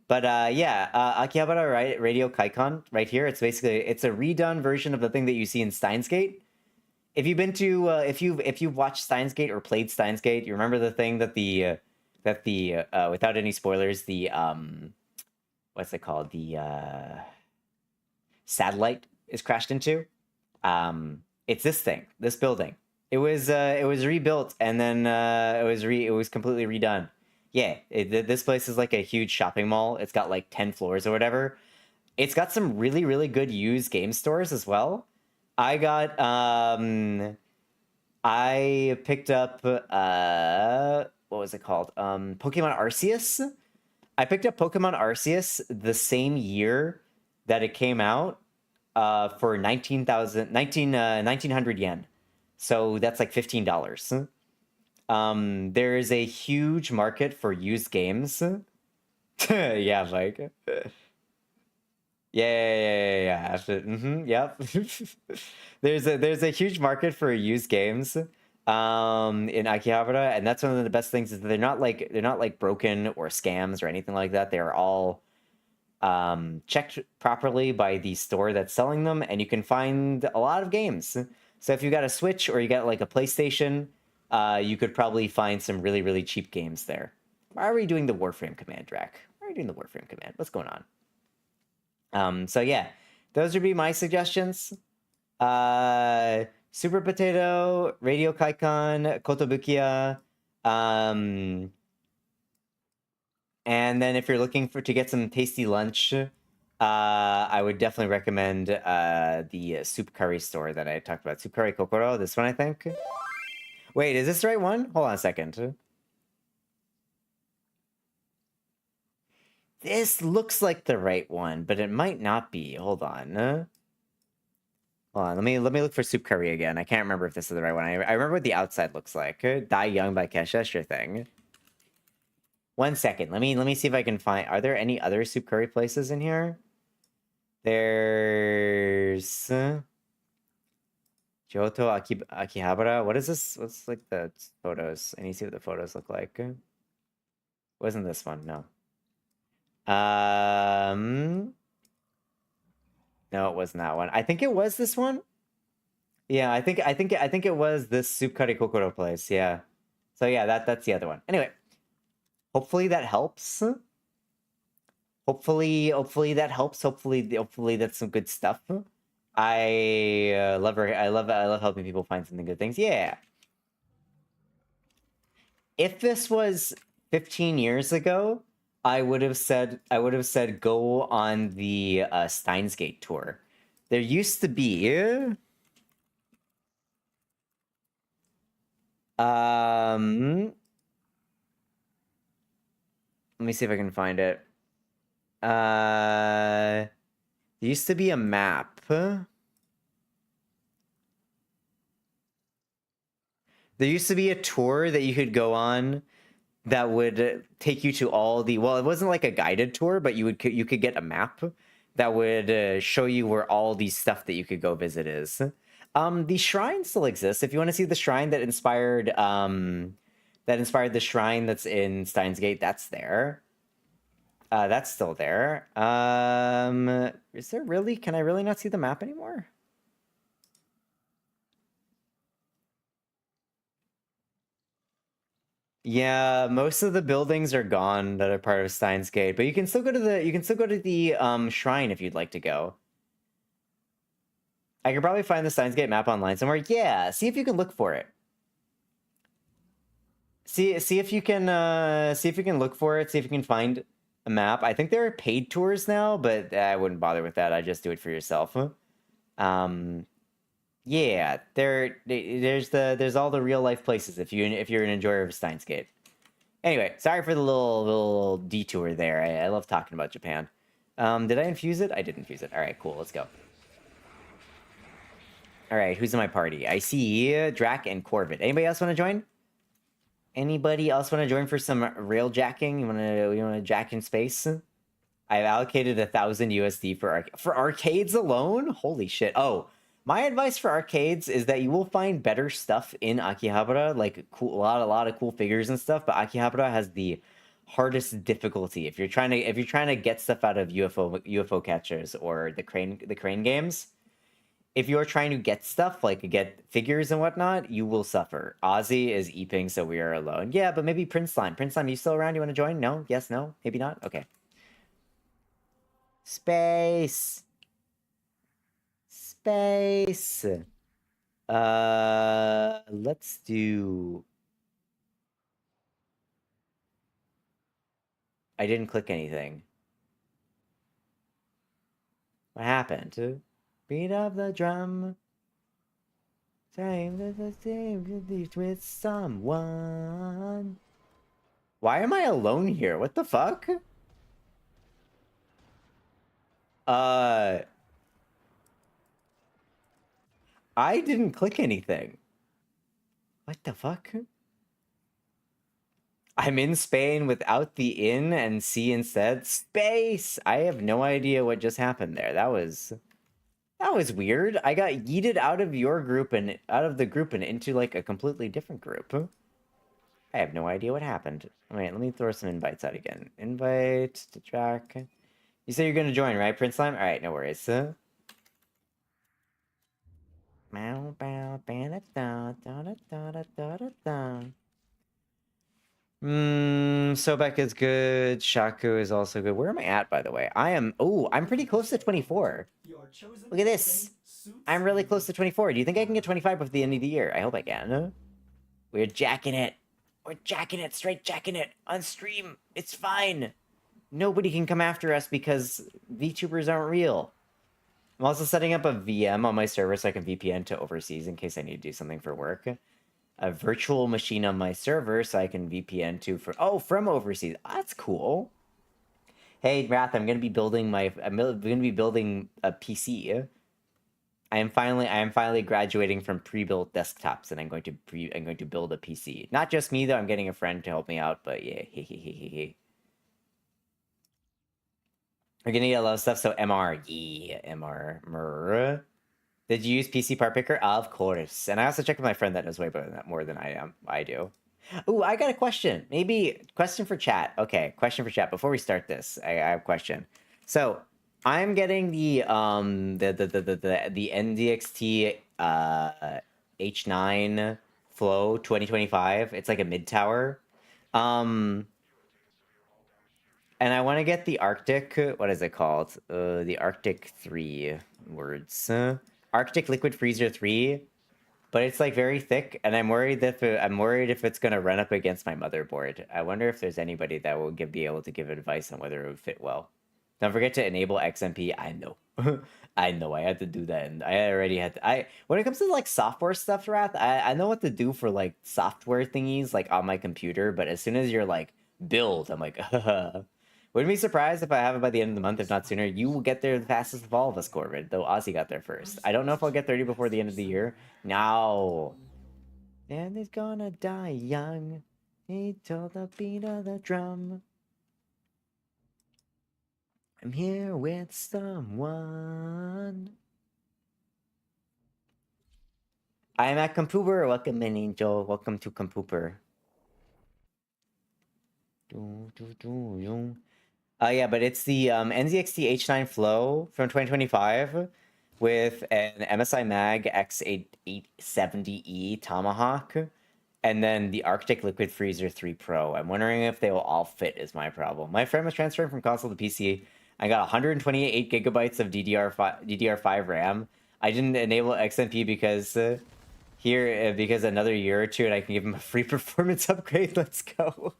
But yeah, Akihabara Radio Kaikon right here. It's basically, it's a redone version of the thing that you see in Steins Gate. If you've been to, if you've watched Steins Gate or played Steins Gate, you remember the thing that the without any spoilers, the what's it called? The satellite is crashed into. It's this thing, this building. It was rebuilt and then it was completely redone. Yeah, this place is like a huge shopping mall. It's got like 10 floors or whatever. It's got some really good used game stores as well. I got I picked up what was it called? Pokemon Arceus. I picked up Pokemon Arceus the same year that it came out for 1900 yen. So that's like $15. There is a huge market for used games. Yeah, Mike. Yeah. After, yep. there's a huge market for used games in Akihabara, and that's one of the best things is that they're not like broken or scams or anything like that. They are all checked properly by the store that's selling them, and you can find a lot of games. So if you got a Switch or you got like a PlayStation, you could probably find some really, really cheap games there. Why are we doing the Warframe command, Drac? Why are we doing the Warframe command? What's going on? So yeah, those would be my suggestions. Super Potato, Radio Kaikon, Kotobukiya, and then if you're looking to get some tasty lunch, I would definitely recommend the soup curry store that I talked about. Soup Curry Kokoro, this one, I think. Wait, is this the right one? Hold on a second. This looks like the right one, but it might not be. Hold on. Hold on, let me look for soup curry again. I can't remember if this is the right one. I remember what the outside looks like. Die Young by Kesha, sure thing. 1 second. Let me see if I can find. Are there any other soup curry places in here? There's Kyoto Akihabara. What is this? What's like the photos? I need to see what the photos look like. Wasn't this one? No. No, it wasn't that one. I think it was this one. Yeah, I think it was this Soup Curry Kokoro place. Yeah. So yeah, that's the other one. Anyway, hopefully that helps. Hopefully that helps. Hopefully that's some good stuff. I love helping people find some good things. Yeah. If this was 15 years ago, I would have said go on the Steins Gate tour. There used to be let me see if I can find it. There used to be a map. There used to be a tour that you could go on that would take you to all the, well, it wasn't like a guided tour, but you could get a map that would show you where all the stuff that you could go visit is. The shrine still exists. If you want to see the shrine that inspired the shrine that's in Steins Gate, that's there. That's still there. Is there really? Can I really not see the map anymore? Yeah, most of the buildings are gone that are part of Steins Gate, but you can still go to the shrine if you'd like to go. I could probably find the Steins Gate map online somewhere. Yeah, see if you can look for it. See if you can look for it. See if you can find a map. I think there are paid tours now, but I wouldn't bother with that. I just do it for yourself. Yeah, there's all the real life places if you're an enjoyer of Steins Gate. Anyway, sorry for the little detour there. I love talking about Japan. Did I infuse it? I did infuse it. All right, cool. Let's go. All right, who's in my party? I see Drac and Corvid. Anybody else want to join? Anybody else want to join for some rail jacking? You want to jack in space? I've allocated 1,000 USD for arcades alone. Holy shit! Oh, my advice for arcades is that you will find better stuff in Akihabara, like a lot of cool figures and stuff. But Akihabara has the hardest difficulty if you're trying to get stuff out of UFO catchers or the crane games. If you're trying to get stuff, like get figures and whatnot, you will suffer. Ozzy is eeping, so we are alone. Yeah, but maybe Prince Slime. Prince Slime, you still around? You want to join? No? Yes? No? Maybe not? Okay. Space. Let's do... I didn't click anything. What happened? Beat of the drum. Time the same with someone. Why am I alone here? What the fuck? I didn't click anything. What the fuck? I'm in Spain without the in and C instead. Space! I have no idea what just happened there. That was weird. I got yeeted out of your group and out of the group and into like a completely different group. I have no idea what happened. Wait, let me throw some invites out again. Invite to track. You say you're gonna join, right, Prince Slime? Alright, no worries. Sobek is good. Shaku is also good. Where am I at, by the way? I'm pretty close to 24. Look at this. I'm really close to 24. Do you think I can get 25 before the end of the year? I hope I can. We're jacking it. We're jacking it. Straight jacking it. On stream. It's fine. Nobody can come after us because VTubers aren't real. I'm also setting up a VM on my server so I can VPN to overseas in case I need to do something for work. A virtual machine on my server so I can VPN to from overseas. Oh, that's cool. Hey, Wrath, I'm gonna be building a PC. I am finally graduating from pre-built desktops, and I'm going to build a PC. Not just me though. I'm getting a friend to help me out, but yeah, We're gonna get a lot of stuff. So MR, yeah, MR. Did you use PC part picker? Of course. And I also checked with my friend that knows way better than that, more than I do. Ooh, I got a question. Maybe question for chat. Okay, question for chat. Before we start this, I have a question. So I'm getting the NZXT H9 Flow 2025. It's like a mid tower. And I want to get the Arctic. What is it called? The Arctic 3 words. Arctic Liquid Freezer 3, but it's like very thick, and I'm worried if it's gonna run up against my motherboard. I wonder if there's anybody that will be able to give advice on whether it would fit well. Don't forget to enable XMP. I know, I know. I had to do that, and I already had to. When it comes to like software stuff, Wrath, I know what to do for like software thingies like on my computer, but as soon as you're like build, I'm like, wouldn't be surprised if I have it by the end of the month, if not sooner. You will get there the fastest of all of us, Corbin, though Ozzy got there first. I don't know if I'll get 30 before the end of the year. No. And he's gonna die young. He told the beat of the drum. I'm here with someone. I'm at Compooper. Welcome in, Angel. Welcome to Compooper. Yeah, but it's the NZXT H9 Flow from 2025 with an MSI Mag X870E Tomahawk, and then the Arctic Liquid Freezer 3 Pro. I'm wondering if they will all fit is my problem. My friend was transferring from console to PC. I got 128 gigabytes of DDR5 RAM. I didn't enable XMP because because another year or two and I can give him a free performance upgrade. Let's go.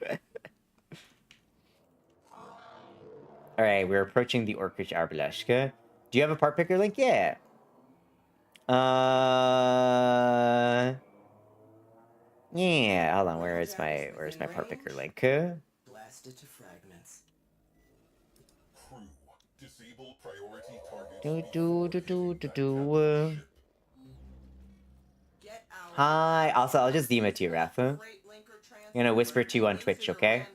Alright, we're approaching the Orkish Arbaleshka. Do you have a part picker link? Yeah. Yeah, hold on, where's my part picker link? Blasted to fragments. Crew, disable priority target. Hi. Also, I'll just DM it to you, Rafa. I'm gonna whisper to you on Twitch, okay?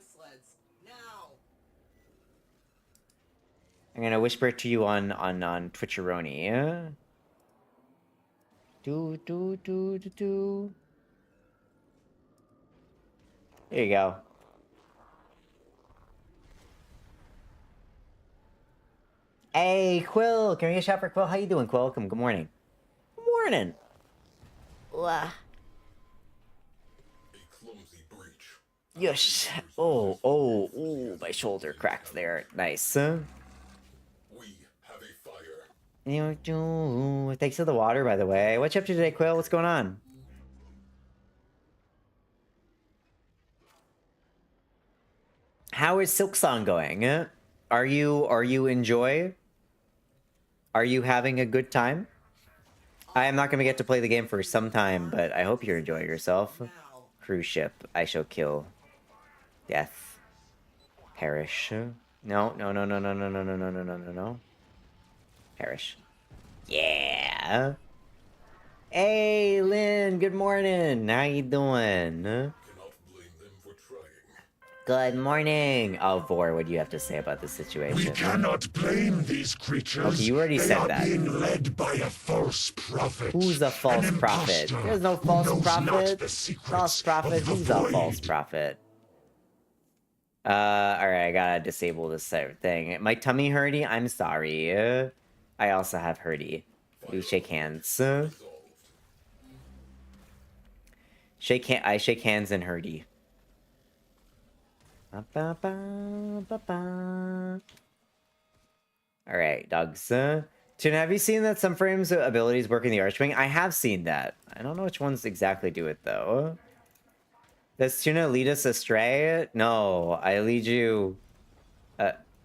I'm gonna whisper to you on Twitcheroni. Yeah? There you go. Hey, Quill! Can we get a shout for Quill? How you doing, Quill? Welcome. Good morning. Good morning. Yes. Oh, my shoulder cracked there. Nice. We have a fire. Thanks for the water, by the way. What you up to today, Quill? What's going on? How is Silksong going? Are you enjoy? Are you having a good time? I am not going to get to play the game for some time, but I hope you're enjoying yourself. Cruise ship. I shall kill. Death. Perish. No. Perish. Yeah. Hey, Lynn. Good morning. How you doing? Cannot blame them for trying. Good morning. Oh, Vor, what do you have to say about the We situation? cannot blame these creatures. Okay, you already they said are that. being led by a false prophet. Who's a false prophet? Imposter There's no who false knows prophet. Not the secrets False prophet? of the Who's a false void. prophet? Alright, I gotta disable this thing. My tummy hurty? I'm sorry. I also have hurty. We shake hands. I shake hands and hurty. Alright, dogs. Tuna, have you seen that some frames' abilities work in the Archwing? I have seen that. I don't know which ones exactly do it, though. Does Tuna lead us astray? No, I lead you...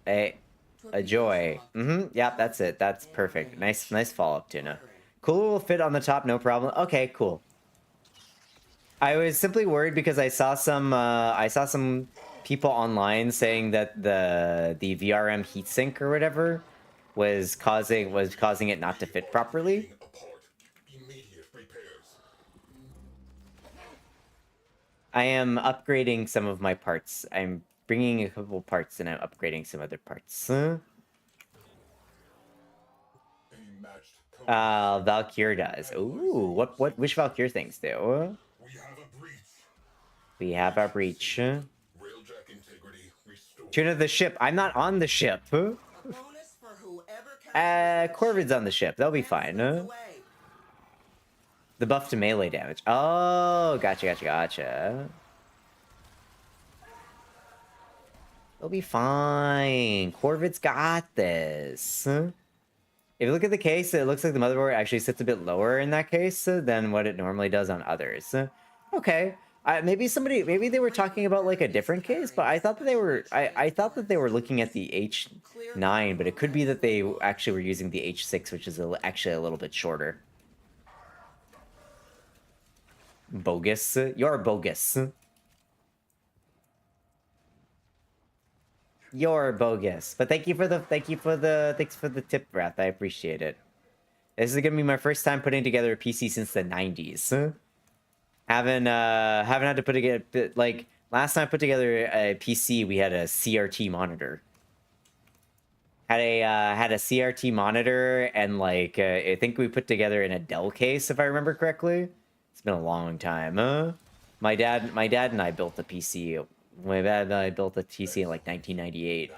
a joy. Yep, that's it. That's perfect. Nice follow-up, Tuna. Cooler will fit on the top, no problem. Okay, cool. I was simply worried because I saw some people online saying that the VRM heatsink or whatever was causing it not to fit properly. I am upgrading some of my parts. I'm bringing a couple parts and I'm upgrading some other parts. Valkyr does. Ooh, which Valkyr things do? We have our breach. Tuna the ship. I'm not on the ship. Corvid's on the ship. They'll be fine. The buff to melee damage. Oh, gotcha. They'll be fine. Corvid's got this. If you look at the case, it looks like the motherboard actually sits a bit lower in that case than what it normally does on others. Okay. Maybe they were talking about like a different case, but I thought that they were I thought that they were looking at the H9, but it could be that they actually were using the H6, which is actually a little bit shorter. Bogus. You're bogus. You're bogus. But thanks for the tip, Wrath. I appreciate it. This is gonna be my first time putting together a PC since the 90s. Haven't had to put together, like last time I put together a PC, we had a CRT monitor. Had a CRT monitor and like I think we put together in a Dell case if I remember correctly. It's been a long time. My dad and I built the PC. My dad and I built the PC in like 1998.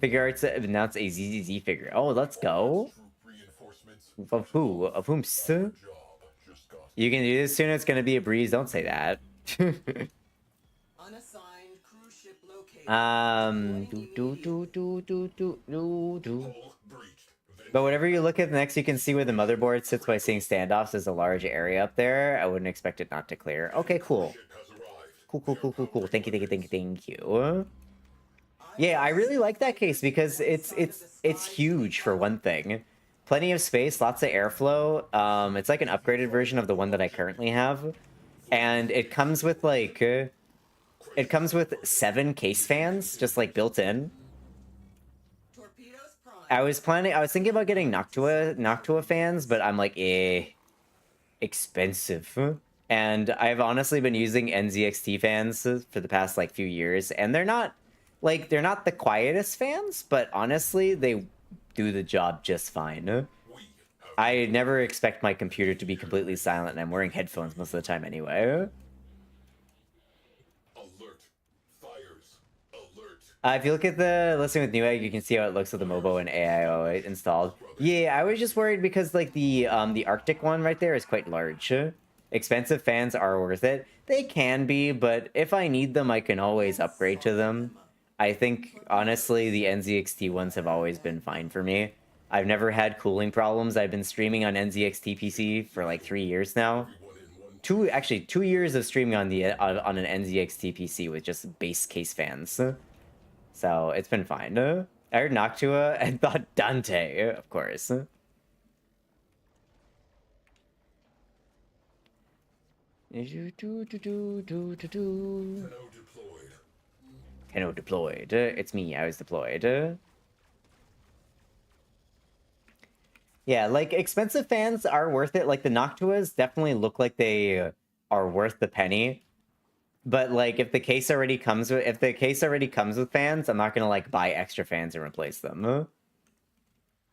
Figure Arts announced a ZZZ figure. Oh, let's go. Of who? Of whom? You can do this soon. It's gonna be a breeze. Don't say that. But whenever you look at next, you can see where the motherboard sits by seeing standoffs. There's a large area up there. I wouldn't expect it not to clear. Okay, cool. Cool. Thank you. Yeah, I really like that case because it's huge for one thing. Plenty of space, lots of airflow. It's like an upgraded version of the one that I currently have. And it comes with like... it comes with 7 case fans, just like built in. I was thinking about getting Noctua fans, but I'm like, expensive. And I've honestly been using NZXT fans for the past like few years, and they're not the quietest fans, but honestly, they do the job just fine. I never expect my computer to be completely silent, and I'm wearing headphones most of the time anyway. If you look at the listing with Newegg, you can see how it looks with the Mobo and AIO installed. Yeah, I was just worried because like the Arctic one right there is quite large. Expensive fans are worth it. They can be, but if I need them, I can always upgrade to them. I think, honestly, the NZXT ones have always been fine for me. I've never had cooling problems. I've been streaming on NZXT PC for like 3 years now. 2 years of streaming on an NZXT PC with just base case fans. So it's been fine. I heard Noctua and thought Dante, of course. Keno deployed. It's me, I was deployed. Yeah, like, expensive fans are worth it. Like, the Noctuas definitely look like they are worth the penny. But like, if the case already comes with fans, I'm not gonna like buy extra fans and replace them.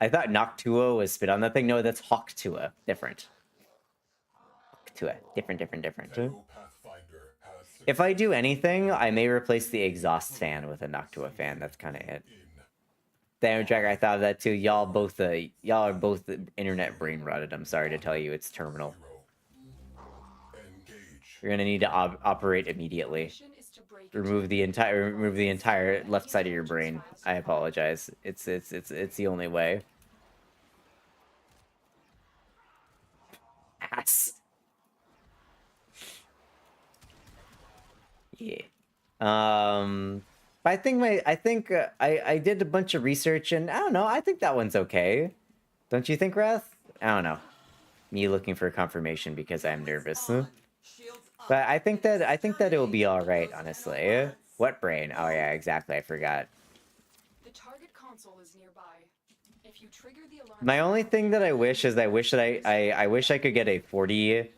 I thought Noctua was spit on that thing. No, that's Hawktua. Different. Hawktua. Different. If I do anything, I may replace the exhaust fan with a Noctua fan. That's kind of it. Damn, Jack, I thought of that too. Y'all are both internet brain rotted. I'm sorry to tell you, it's terminal. You're gonna need to operate immediately. Remove the entire left side of your brain. I apologize. It's the only way. Ass. Yeah. I think I did a bunch of research and I don't know. I think that one's okay. Don't you think, Wrath? I don't know. Me looking for confirmation because I'm nervous. But I think that it will be all right, honestly. What brain? Oh yeah, exactly. I forgot. The target console is nearby. If you trigger the alarm, My only thing that I wish is I wish I could get a 40.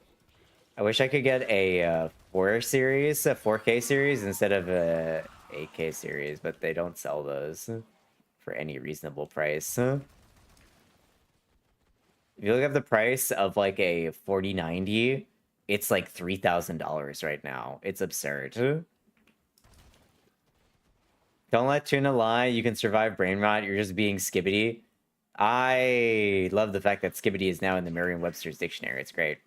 I wish I could get a 4 series, a 4K series instead of a 8K series, but they don't sell those for any reasonable price. If you look at the price of like a 4090, it's like $3,000 right now. It's absurd. Don't let Tuna lie. You can survive brain rot. You're just being skibbity. I love the fact that skibbity is now in the Merriam-Webster's dictionary. It's great.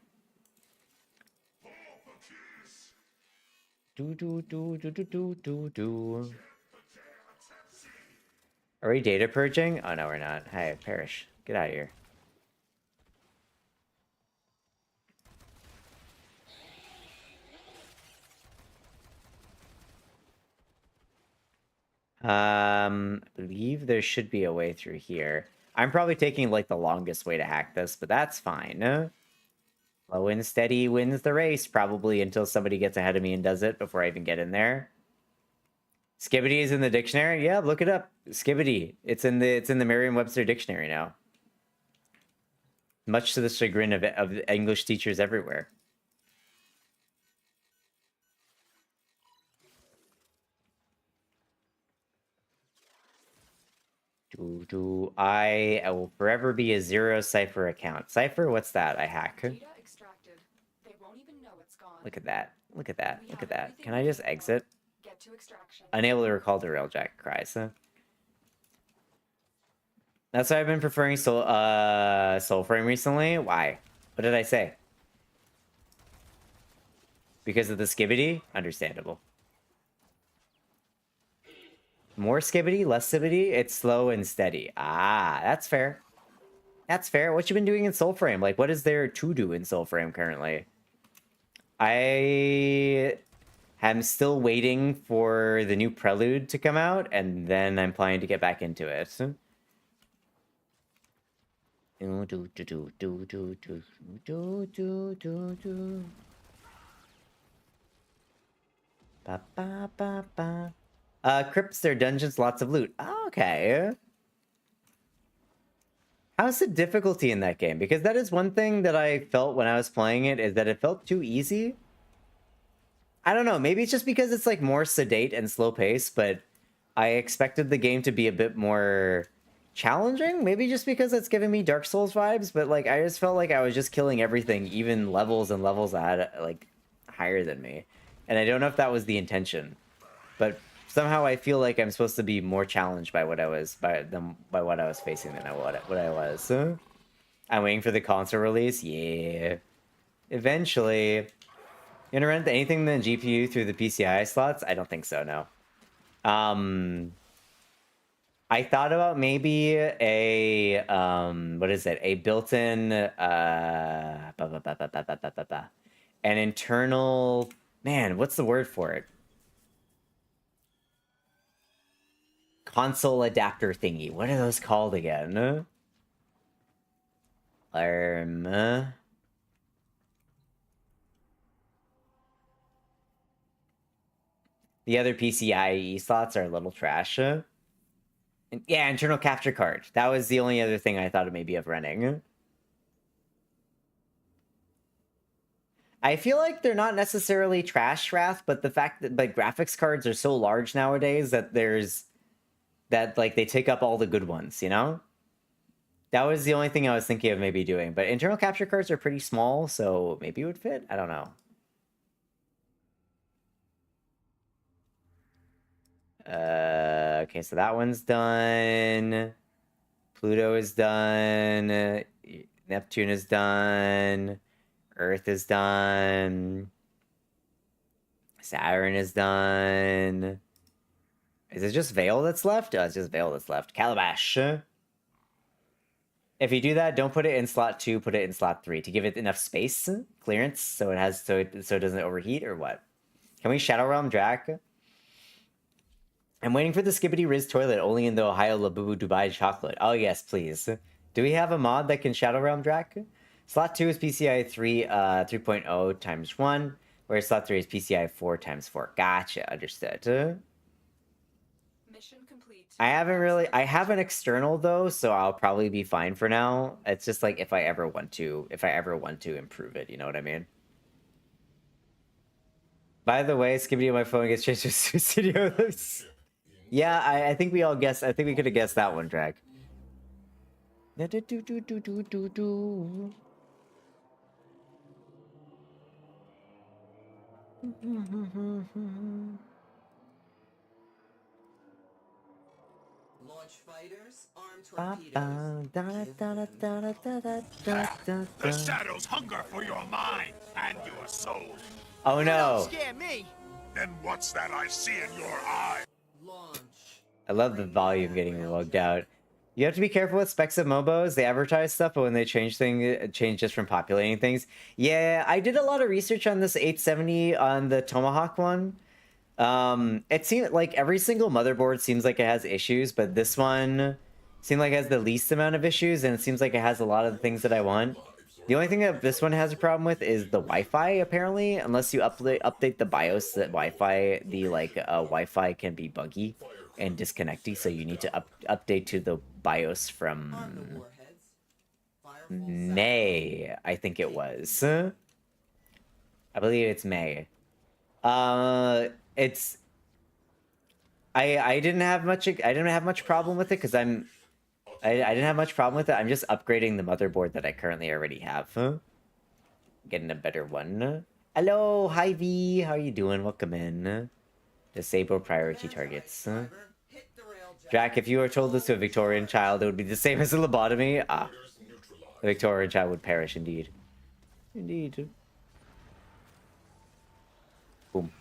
Are we data purging? Oh no, we're not. Hey, Parrish, get out of here. I believe there should be a way through here. I'm probably taking like the longest way to hack this, but that's fine. Low and steady wins the race, probably until somebody gets ahead of me and does it before I even get in there. Skibbity is in the dictionary? Yeah, look it up. Skibbity. It's in the Merriam-Webster dictionary now. Much to the chagrin of English teachers everywhere. I will forever be a 0 Cypher account. Cypher, what's that? I hack. data extracted. They won't even know it's gone. Look at that. Look at that. Look at that. Can I just exit? Get to extraction. Unable to recall the Railjack cries. That's why I've been preferring Soulframe recently. Why? What did I say? Because of the skibbity? Understandable. More skibbity, less skibbity? It's slow and steady. Ah, that's fair. That's fair. What you been doing in Soulframe? Like, what is there to do in Soulframe currently? I am still waiting for the new Prelude to come out, and then I'm planning to get back into it. Ba ba ba ba. Crypts, their dungeons, lots of loot. Oh, okay. How's the difficulty in that game? Because that is one thing that I felt when I was playing it, is that it felt too easy. I don't know, maybe it's just because it's like more sedate and slow paced, but I expected the game to be a bit more challenging. Maybe just because it's giving me Dark Souls vibes, but like I just felt like I was just killing everything, even levels and levels that had like higher than me. And I don't know if that was the intention, but somehow I feel like I'm supposed to be more challenged by what I was by what I was facing than what I was. I'm waiting for the console release. Yeah, eventually. You gonna rent anything in the GPU through the PCI slots? I don't think so. No. I thought about maybe a what is it? A built-in an internal, man, what's the word for it? Console adapter thingy. What are those called again? The other PCIe slots are a little trash. Yeah, internal capture card. That was the only other thing I thought of maybe of running. I feel like they're not necessarily trash Wrath, but the fact that like graphics cards are so large nowadays that like they take up all the good ones, you know? That was the only thing I was thinking of maybe doing. But internal capture cards are pretty small, so maybe it would fit. I don't know. Okay, so that one's done. Pluto is done. Neptune is done. Earth is done. Saturn is done. Is it just Veil that's left? Oh, it's just Veil that's left. Calabash. If you do that, don't put it in slot 2, put it in slot 3 to give it enough space clearance so it has so it doesn't overheat or what? Can we Shadow Realm Drac? I'm waiting for the Skibbity Riz toilet only in the Ohio Labubu Dubai chocolate. Oh yes, please. Do we have a mod that can Shadow Realm Drac? Slot 2 is PCI 3.0 times 1, whereas slot 3 is PCI 4 times 4. Gotcha, understood. Mission complete. I have an external though, so I'll probably be fine for now. It's just like if I ever want to improve it, you know what I mean? By the way, Skibbity on my phone gets changed to Studio. Yeah, I think we all guessed. I think we could have guessed that one, Drag. Launch fighters, arm torpedoes. The shadows hunger for your mind and your soul. Oh no! Don't scare me. Then what's that I see in your eye? Launch. I love the volume getting logged out. You have to be careful with specs of MOBOs. They advertise stuff, but when they change just from populating things. Yeah, I did a lot of research on this 870 on the Tomahawk one. It seemed like every single motherboard seems like it has issues, but this one seemed like it has the least amount of issues, and it seems like it has a lot of the things that I want. The only thing that this one has a problem with is the Wi-Fi, apparently. Unless you update the BIOS, that Wi-Fi, Wi-Fi can be buggy and disconnecty, so you need to update to the BIOS from May, I think it was. I believe it's May. I didn't have much problem with it because I didn't have much problem with it. I'm just upgrading the motherboard that I currently already have. Getting a better one. Hello, hi V, how are you doing? Welcome in. Disable priority targets. Drac, if you were told this to a Victorian child, it would be the same as a lobotomy. Ah, the Victorian child would perish indeed. Indeed. Boom.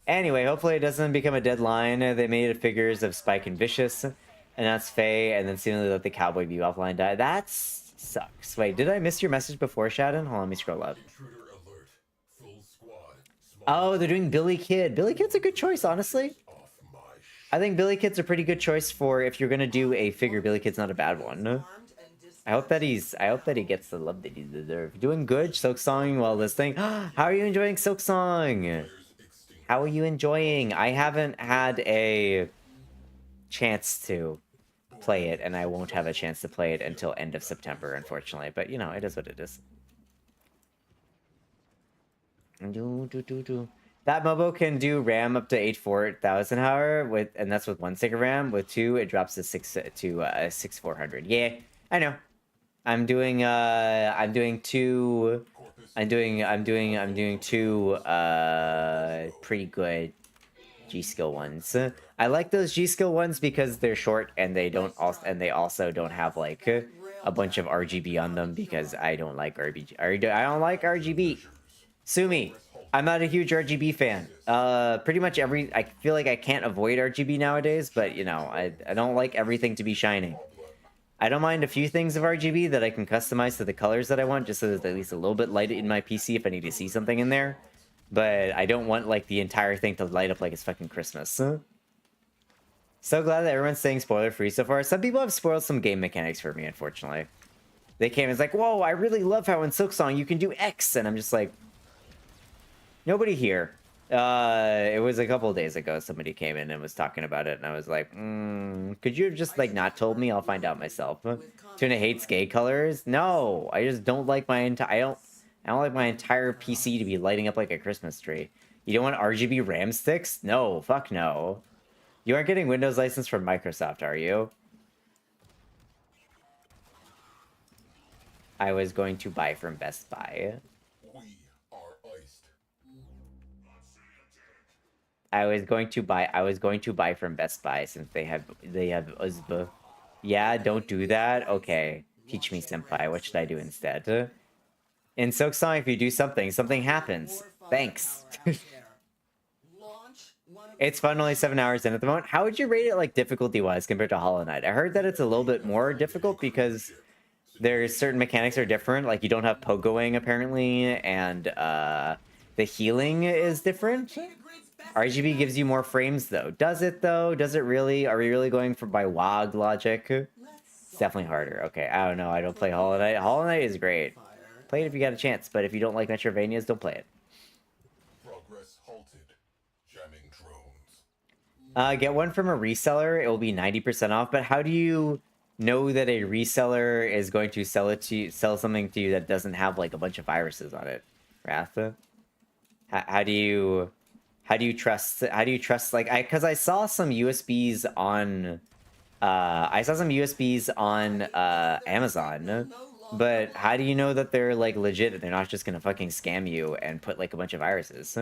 Anyway, hopefully it doesn't become a deadline. They made figures of Spike and Vicious, and that's Faye, and then seemingly let the Cowboy Bebop line die. That sucks. Wait, did I miss your message before, Shadon? Hold on, let me scroll up. Oh, they're doing Billy Kid. Billy Kid's a good choice, honestly. I think Billy Kid's a pretty good choice for if you're gonna do a figure. Billy Kid's not a bad one. I hope that he gets the love that he deserves. Doing good, Silksong while listening. How are you enjoying Silksong? How are you enjoying? I haven't had a chance to play it, and I won't have a chance to play it until end of September, unfortunately. But you know, it is what it is. That MOBO can do RAM up to 84,000, however, and that's with 1 stick of RAM. With 2, it drops to 6400. Yeah, I know. I'm doing two pretty good G-skill ones. I like those G-skill ones because they're short and they also don't have like a bunch of RGB on them because I don't like RGB. I don't like RGB. Sue me. I'm not a huge RGB fan. Pretty much I feel like I can't avoid RGB nowadays, but you know, I don't like everything to be shining. I don't mind a few things of RGB that I can customize to the colors that I want, just so there's at least a little bit light in my PC if I need to see something in there. But I don't want like the entire thing to light up like it's fucking Christmas. So glad that everyone's staying spoiler free so far. Some people have spoiled some game mechanics for me, unfortunately. They came and it's like, whoa, I really love how in Silksong you can do X, and I'm just like, nobody here. It was a couple of days ago somebody came in and was talking about it, and I was like, could you have just like not told me? I'll find out myself. Tuna hates gay colors. No, I just don't like I I don't like my entire PC to be lighting up like a Christmas tree. You don't want RGB RAM sticks? No, fuck no. You aren't getting Windows license from Microsoft, are you? I was going to buy from Best Buy. I was going to buy from Best Buy since they have USB. Yeah, don't do that. Okay. Teach me, senpai. What should I do instead? In Silksong, if you do something, something happens. Thanks. It's fun, only 7 hours in at the moment. How would you rate it, like, difficulty-wise compared to Hollow Knight? I heard that it's a little bit more difficult because there's certain mechanics are different. Like, you don't have pogoing, apparently, and the healing is different. RGB gives you more frames, though. Does it, though? Does it really? Are we really going for by WOG logic? It's definitely harder. Okay, I don't know. I don't play Hollow Knight. Hollow Knight is great. Play it if you got a chance, but if you don't like Metroidvanias, don't play it. Progress halted. Jamming drones. Get one from a reseller. It will be 90% off, but how do you know that a reseller is going to sell something to you that doesn't have, like, a bunch of viruses on it? Ratha? How do you trust, like, because I saw some USBs on, Amazon, but how do you know that they're, like, legit? They're not just gonna fucking scam you and put, like, a bunch of viruses.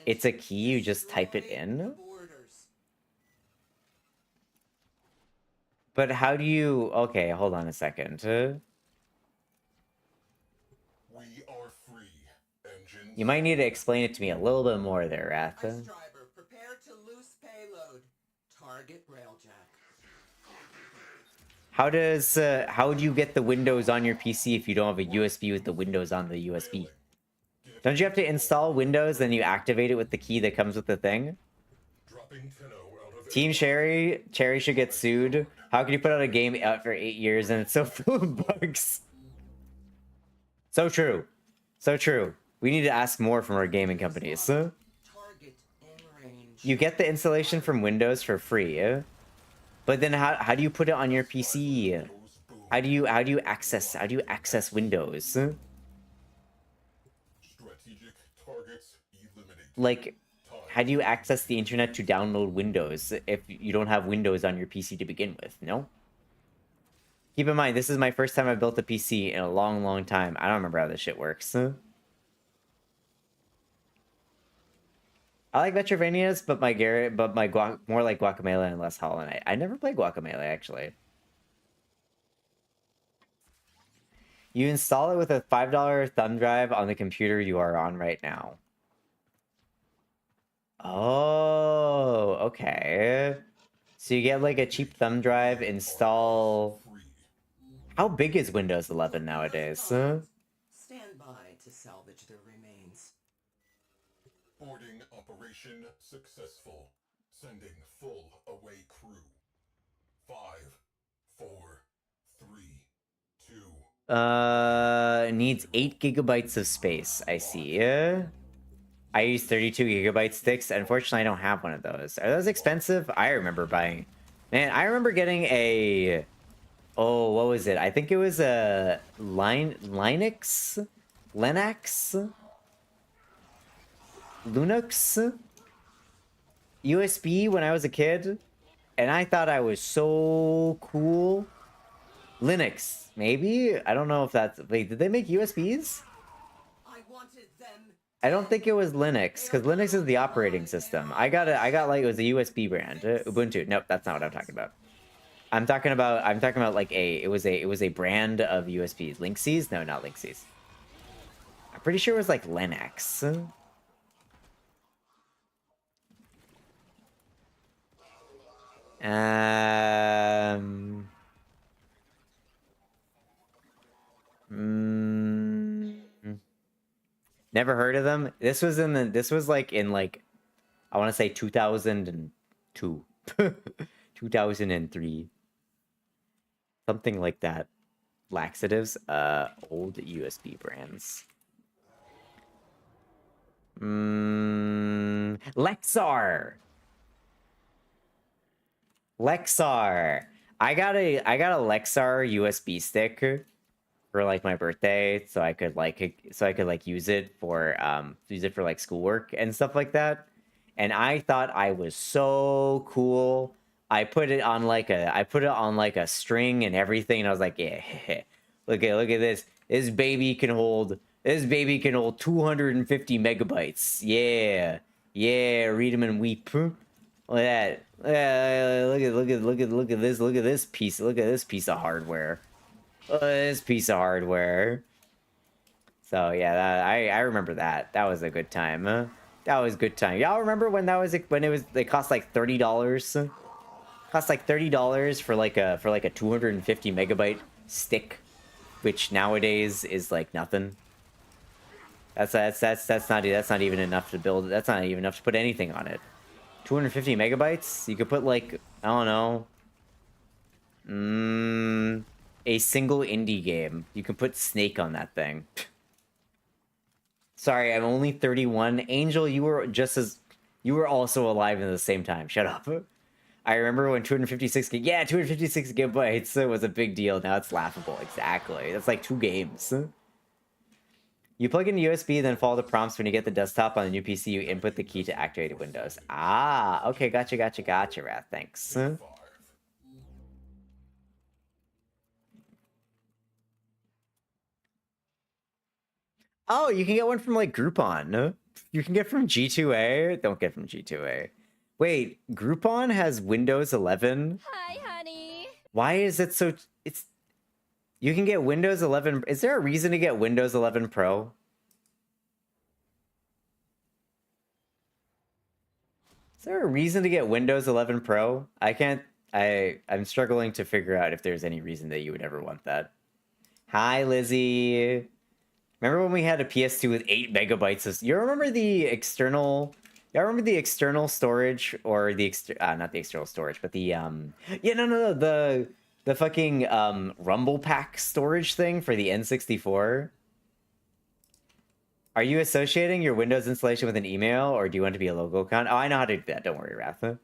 It's a key, you just type it in? But how do you... Okay, hold on a second. You might need to explain it to me a little bit more there, Ratha. How do you get the Windows on your PC if you don't have a USB with the Windows on the USB? Don't you have to install Windows, then you activate it with the key that comes with the thing? Team Cherry should get sued. How can you put out a game out for 8 years and it's so full of bugs? So true. So true. We need to ask more from our gaming companies. You get the installation from Windows for free. But then how do you put it on your PC? How do you access Windows? Like, how do you access the internet to download Windows if you don't have Windows on your PC to begin with? No? Keep in mind, this is my first time I've built a PC in a long, long time. I don't remember how this shit works. I like Metroidvanias, but more like Guacamelee and less Hollow Knight. I never played Guacamelee, actually. You install it with a $5 thumb drive on the computer you are on right now. Oh, okay. So you get like a cheap thumb drive, install... How big is Windows 11 nowadays? Stand by to salvage their remains. Boarding operation successful. Sending full away crew. 5, 4, 3, 2. Needs 8 gigabytes of space. I see. I use 32 gigabyte sticks. Unfortunately, I don't have one of those. Are those expensive? I remember buying... Man, I remember getting a... Oh, what was it? I think it was a Linux USB when I was a kid, and I thought I was so cool. Linux, maybe? I don't know if that's... Wait, did they make USBs? I don't think it was Linux, because Linux is the operating system. I got like, it was a USB brand. Ubuntu. Nope, that's not what I'm talking about. I'm talking about like it was a brand of USBs. Linksys? No, not Linksys. I'm pretty sure it was like Linux. Never heard of them. This was like in like, I want to say 2002, 2003, something like that. Laxatives, old USB brands. Lexar. I got a Lexar USB stick for like my birthday, so I could like use it for like schoolwork and stuff like that. And I thought I was so cool. I put it on like a string and everything, and I was like, yeah, look at this. This baby can hold 250 megabytes. Yeah. Yeah, read them and weep. Look at that. Look at this piece. Look at this piece of hardware. This piece of hardware. So yeah, I remember that. That was a good time. That was a good time. Y'all remember when they cost like $30? Cost like $30 for like a 250 megabyte stick, which nowadays is like nothing. That's not even enough to build. That's not even enough to put anything on it. 250 megabytes? You could put like, I don't know. A single indie game. You can put Snake on that thing. Sorry, I'm only 31. Angel, you were also alive at the same time. Shut up. I remember when 256 gigabytes was a big deal. Now it's laughable. Exactly. That's like 2 games. You plug in USB, then follow the prompts. When you get the desktop on the new PC, you input the key to activate Windows. Ah, okay, gotcha, Wrath. Thanks. Oh, you can get one from like Groupon. You can get from G2A. Don't get from G2A. Wait, Groupon has Windows 11? Hi, honey. Why is it so... You can get Windows 11... Is there a reason to get Windows 11 Pro? Is there a reason to get Windows 11 Pro? I'm struggling to figure out if there's any reason that you would ever want that. Hi, Lizzie. Remember when we had a PS2 with 8 megabytes of... You remember the external... Y'all remember the external storage, or the not the external storage, but the yeah, no, the fucking Rumble Pack storage thing for the N64? Are you associating your Windows installation with an email, or do you want to be a logo account? Oh, I know how to do that. Don't worry, Ratha.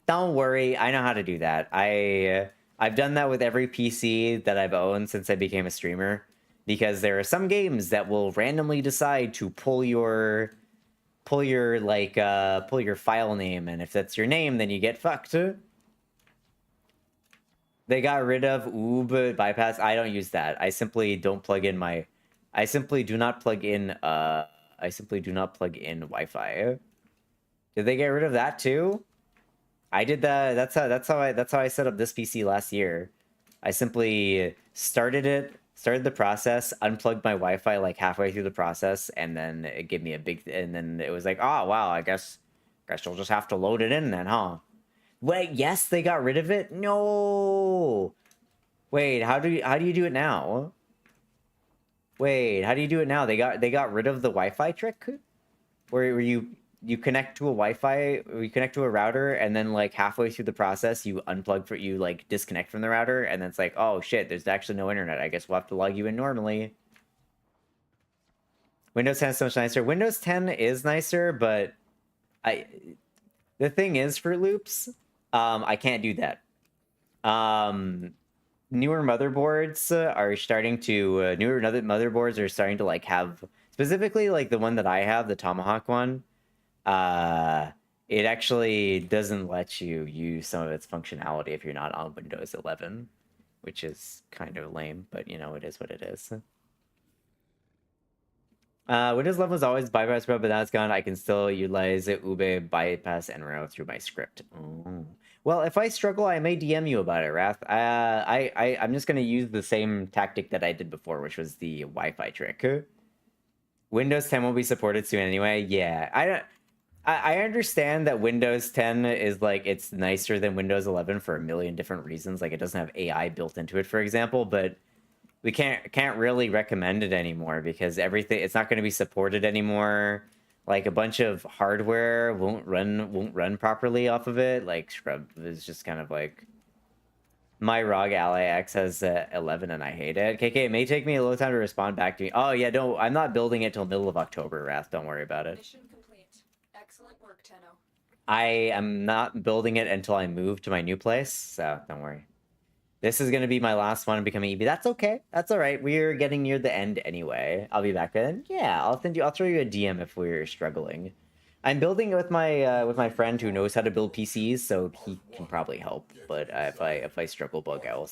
Don't worry, I know how to do that. I've done that with every PC that I've owned since I became a streamer, because there are some games that will randomly decide to pull your file name, and if that's your name, then you get fucked. They got rid of oob bypass. I don't use that. I simply don't plug in my... I simply do not plug in Wi-Fi. Did they get rid of that too? I did that. That's how I set up this PC last year. I simply started the process, unplugged my Wi-Fi like halfway through the process, and then it gave me and then it was like, oh wow, I guess you'll just have to load it in then, huh? Wait, yes, they got rid of it? No. Wait, how do you do it now? Wait, how do you do it now? They got rid of the Wi-Fi trick? Where you connect to a Wi-Fi, you connect to a router, and then like halfway through the process, you like disconnect from the router, and then it's like, oh shit, there's actually no internet. I guess we'll have to log you in normally. Windows 10 is so much nicer. Windows 10 is nicer, but the thing is, Fruit Loops, I can't do that. Newer motherboards are starting to like have, specifically like the one that I have, the Tomahawk one. It actually doesn't let you use some of its functionality if you're not on Windows 11, which is kind of lame, but you know, it is what it is. Windows 11 was always bypass pro, but now it's gone. I can still utilize Ube bypass NRO through my script. Ooh. Well, if I struggle, I may DM you about it, Wrath. I'm just gonna use the same tactic that I did before, which was the Wi-Fi trick. Windows 10 will be supported soon anyway. Yeah, I understand that Windows 10 is like, it's nicer than Windows 11 for a million different reasons. Like, it doesn't have AI built into it, for example, but we can't really recommend it anymore because it's not going to be supported anymore. Like, a bunch of hardware won't run properly off of it. Like, Scrub is just kind of like, my ROG Ally X has 11 and I hate it. KK, it may take me a little time to respond back to me. Oh yeah, I'm not building it till middle of October, Wrath. Don't worry about it. Mission complete. Excellent work, Tenno. I am not building it until I move to my new place, so don't worry. This is gonna be my last one becoming EB. That's okay. That's all right. We're getting near the end anyway. I'll be back then. Yeah, I'll throw you a DM if we're struggling. I'm building it with my friend who knows how to build PCs, so he can probably help. But if I struggle bug, I'll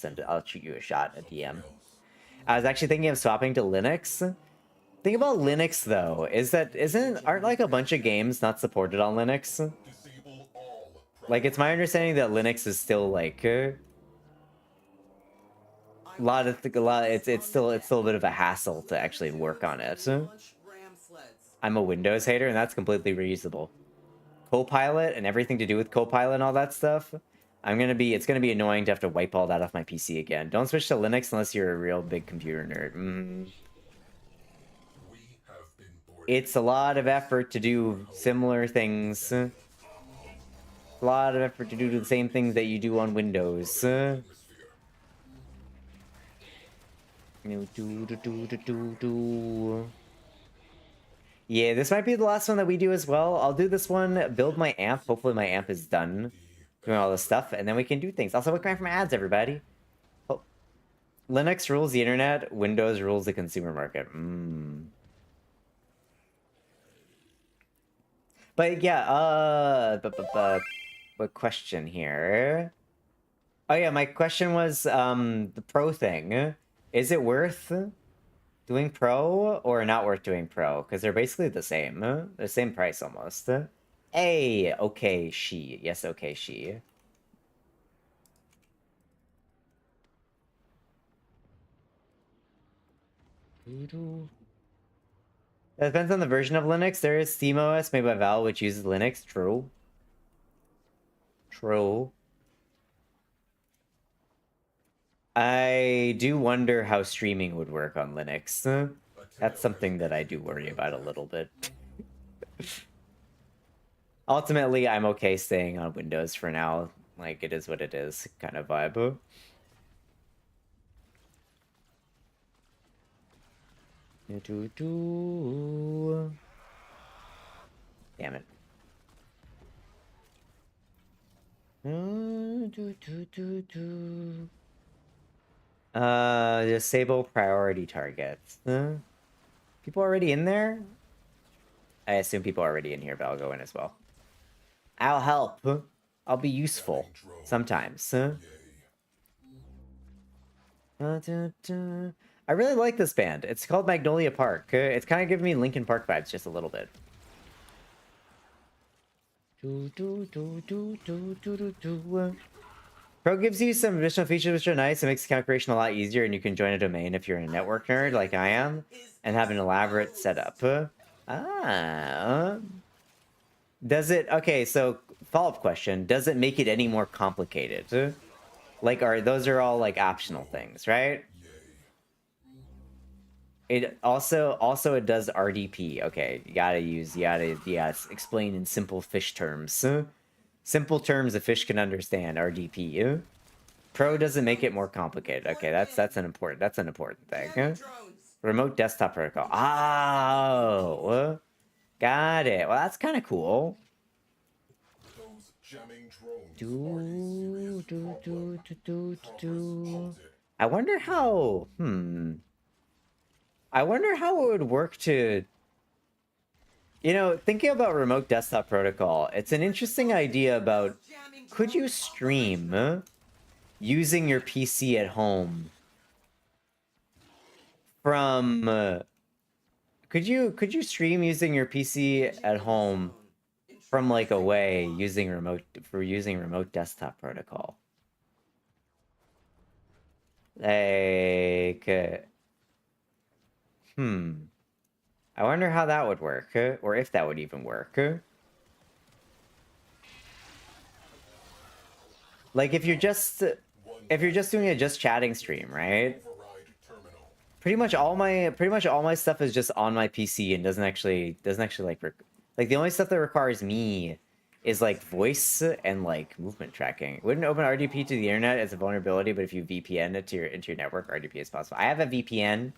shoot you a shot at DM. I was actually thinking of swapping to Linux. Thing about Linux though is that aren't like a bunch of games not supported on Linux? Like it's my understanding that Linux is still like it's still a bit of a hassle to actually work on it. I'm a Windows hater, and that's completely reusable. Copilot and everything to do with Copilot and all that stuff. It's gonna be annoying to have to wipe all that off my PC again. Don't switch to Linux unless you're a real big computer nerd. It's a lot of effort to do similar things. A lot of effort to do the same things that you do on Windows. Yeah, this might be the last one that we do as well. I'll do this one, build my amp. Hopefully my amp is done doing all this stuff, and then we can do things. Also, we're coming from ads, everybody. Oh. Linux rules the internet, Windows rules the consumer market. But yeah, what question here? Oh yeah, my question was the pro thing. Is it worth doing pro or not worth doing pro? Because they're basically the same. The same price almost. Hey, okay, she. Yes, okay, she. That depends on the version of Linux. There is SteamOS made by Valve, which uses Linux. True. True. I do wonder how streaming would work on Linux. That's something that I do worry about a little bit. Ultimately, I'm okay staying on Windows for now. Like, it is what it is kind of vibe. Damn it. Disable priority targets. People already in there? I assume people are already in here, but I'll go in as well. I'll help. I'll be useful sometimes. I really like this band. It's called Magnolia Park. It's kind of giving me Linkin Park vibes just a little bit. Pro gives you some additional features which are nice. It makes account creation a lot easier, and you can join a domain if you're a network nerd like I am, and have an elaborate setup. Does it... Okay, so follow-up question. Does it make it any more complicated? Like, those are all, like, optional things, right? It also it does RDP. Okay, you gotta explain in simple fish terms. Simple terms a fish can understand. RDP. Pro doesn't make it more complicated. Okay, that's an important thing. Remote desktop protocol. Oh, got it. Well, that's kind of cool. I wonder how. I wonder how it would work to... You know, thinking about remote desktop protocol, it's an interesting idea about... Could you stream using your PC at home from... Could you stream using your PC at home from, like, away using remote desktop protocol? Like... I wonder how that would work, or if that would even work. Like, if you're just doing a just chatting stream, right? Pretty much all my stuff is just on my PC and doesn't actually like the only stuff that requires me is like voice and like movement tracking. Wouldn't open RDP to the internet as a vulnerability, but if you VPN it into your network, RDP is possible. I have a VPN.